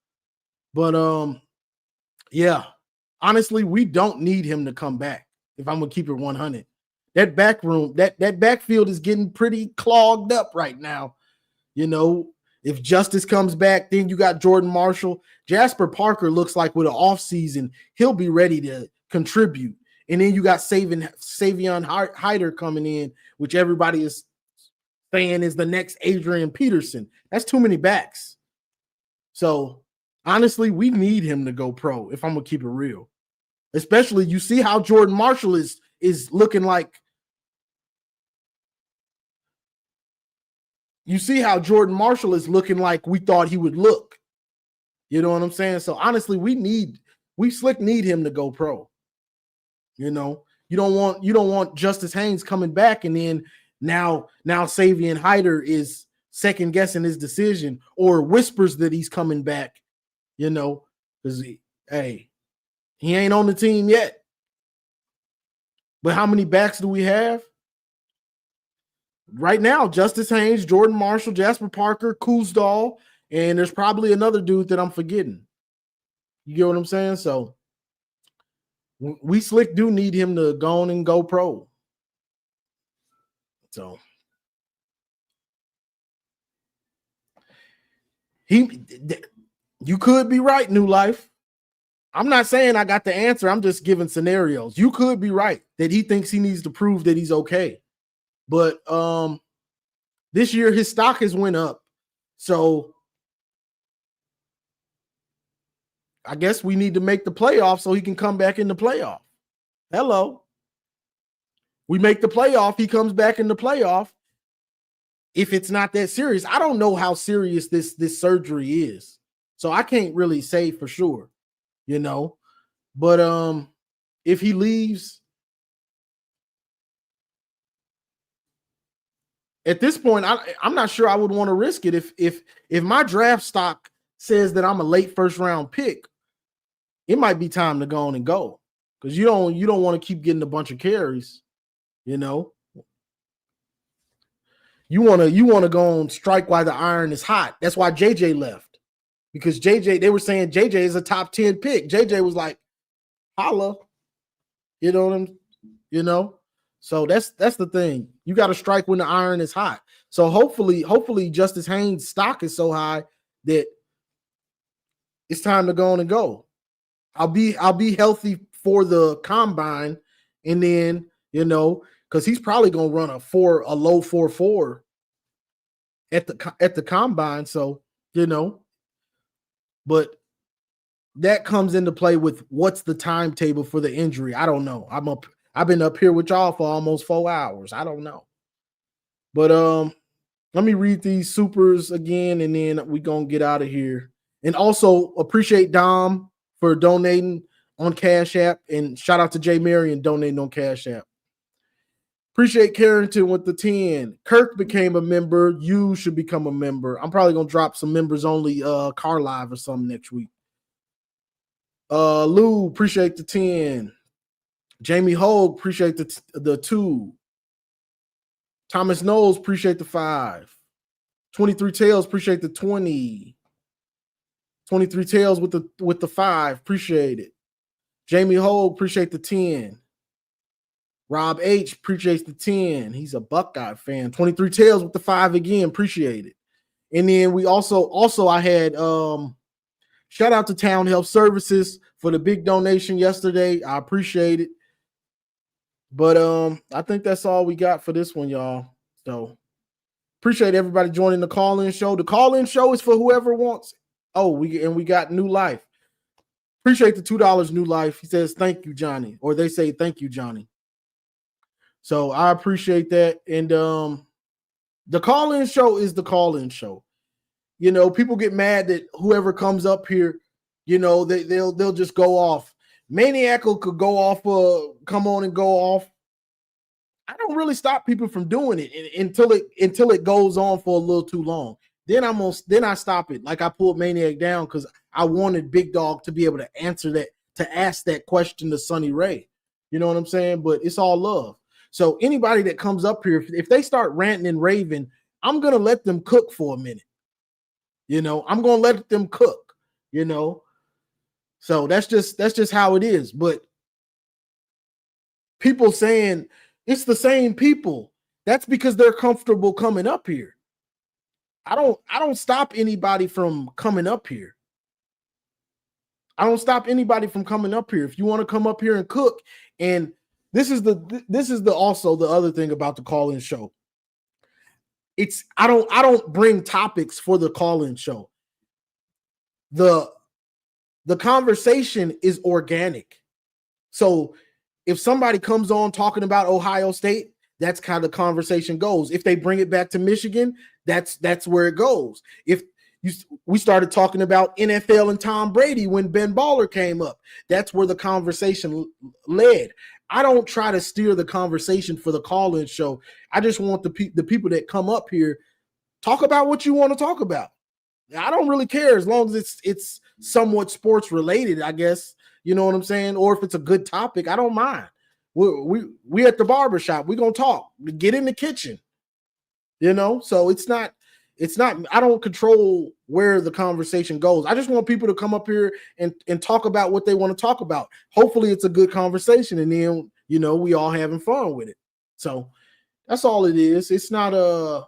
Speaker 2: But yeah. Honestly, we don't need him to come back if I'm gonna keep it 100. That back room, that backfield is getting pretty clogged up right now. You know, if Justice comes back, then you got Jordan Marshall. Jasper Parker looks like with an offseason, he'll be ready to contribute. And then you got Savion Hyder coming in, which everybody is saying is the next Adrian Peterson. That's too many backs. So, honestly, we need him to go pro, if I'm going to keep it real. Especially, you see how Jordan Marshall is looking like. You see how Jordan Marshall is looking like we thought he would look. You know what I'm saying? So honestly, we slick need him to go pro. You know, you don't want Justice Haynes coming back and then now Savion Hyder is second guessing his decision or whispers that he's coming back. You know, because he ain't on the team yet. But how many backs do we have? Right now, Justice Haynes, Jordan Marshall, Jasper Parker, Kuzdal, and there's probably another dude that I'm forgetting. You get what I'm saying? So we slick do need him to go on and go pro. So you could be right, New Life. I'm not saying I got the answer. I'm just giving scenarios. You could be right that he thinks he needs to prove that he's okay. But this year his stock has went up. So I guess we need to make the playoff so he can come back in the playoff. Hello. We make the playoff, he comes back in the playoff. If it's not that serious, I don't know how serious this surgery is. So I can't really say for sure, you know. But if he leaves at this point, I'm not sure I would want to risk it. If my draft stock says that I'm a late first round pick, it might be time to go on and go. Because you don't want to keep getting a bunch of carries, you know. You want to go on strike while the iron is hot. That's why JJ left. Because they were saying JJ is a top 10 pick. JJ was like, holla. You know. So that's the thing. You got to strike when the iron is hot. So hopefully Justice Haynes' stock is so high that it's time to go on and go. I'll be healthy for the combine, and then because he's probably gonna run a low 4.4 at the combine. So but that comes into play with what's the timetable for the injury. I don't know. I've been up here with y'all for almost 4 hours. I don't know. But let me read these supers again, and then we're gonna get out of here. And also appreciate Dom for donating on Cash App, and shout out to Jay Marion donating on Cash App. Appreciate Carrington with the 10. Kirk became a member. You should become a member. I'm probably gonna drop some members only car live or something next week. Lou, appreciate the 10. Jamie Hogue, appreciate the 2. Thomas Knowles, appreciate the 5. 23 Tails, appreciate the 20. 23 Tails with the 5, appreciate it. Jamie Hogue, appreciate the 10. Rob H, appreciates the 10. He's a Buckeye fan. 23 Tails with the 5 again, appreciate it. And then we also I had shout out to Town Health Services for the big donation yesterday. I appreciate it. But I think that's all we got for this one, y'all. So appreciate everybody joining the call-in show. The call-in show is for whoever wants. Oh, we got New Life. Appreciate the $2 New Life. He says, thank you, Johnny. Or they say, thank you, Johnny. So I appreciate that. And the call-in show is the call-in show. You know, people get mad that whoever comes up here, you know, they'll just go off. Maniac could go off, come on and go off. I don't really stop people from doing it until it goes on for a little too long. Then I stop it. Like I pulled Maniac down because I wanted Big Dog to be able to answer that, to ask that question to Sonny Ray. You know what I'm saying? But it's all love. So anybody that comes up here, if they start ranting and raving, I'm gonna let them cook for a minute. You know, I'm gonna let them cook. You know, so that's just how it is. But people saying it's the same people, that's because they're comfortable coming up here. I don't stop anybody from coming up here. I don't stop anybody from coming up here. If you want to come up here and cook, and this is also the other thing about the call-in show. I don't bring topics for the call-in show. The conversation is organic. So if somebody comes on talking about Ohio State, that's how the conversation goes. If they bring it back to Michigan, that's where it goes. If we started talking about NFL and Tom Brady when Ben Baller came up, that's where the conversation led. I don't try to steer the conversation for the call-in show. I just want the people that come up here talk about what you want to talk about. I don't really care as long as it's somewhat sports related, I guess. You know what I'm saying? Or if it's a good topic, I don't mind. We at the barbershop, we're gonna talk. Get in the kitchen. You know, so it's not, I don't control where the conversation goes. I just want people to come up here and talk about what they want to talk about. Hopefully it's a good conversation, and then, you know, we all having fun with it. So that's all it is. It's not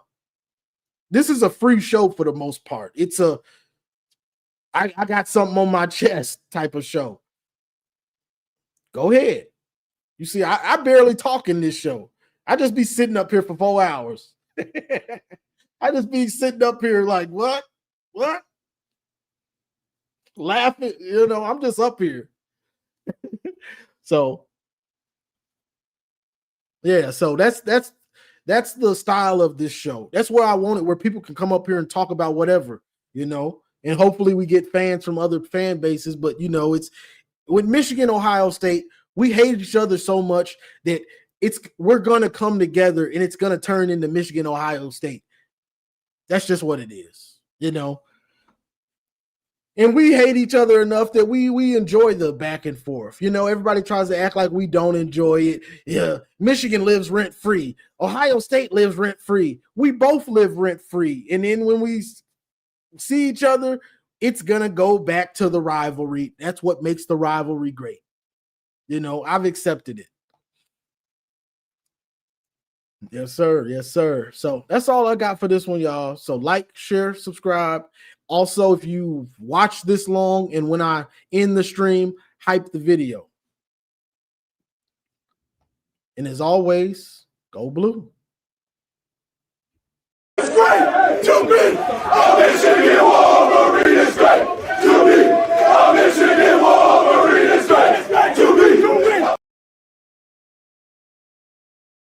Speaker 2: this is a free show for the most part. It's I got something on my chest type of show. Go ahead. You see, I barely talk in this show. I just be sitting up here for 4 hours. I just be sitting up here like, what? Laughing, you know, I'm just up here. So, yeah, so that's the style of this show. That's where I want it, where people can come up here and talk about whatever, you know, and hopefully we get fans from other fan bases. But, you know, it's with Michigan, Ohio State, we hate each other so much that we're going to come together and it's going to turn into Michigan, Ohio State. That's just what it is, you know. And we hate each other enough that we enjoy the back and forth. You know, everybody tries to act like we don't enjoy it. Yeah, Michigan lives rent-free. Ohio State lives rent-free. We both live rent-free. And then when we see each other, it's going to go back to the rivalry. That's what makes the rivalry great. You know, I've accepted it. Yes, sir. Yes, sir. So that's all I got for this one, y'all. So like, share, subscribe. Also, if you've watched this long and when I end the stream, hype the video. And as always, go blue.
Speaker 9: It's great to be a Michigan Wolverine. It's great.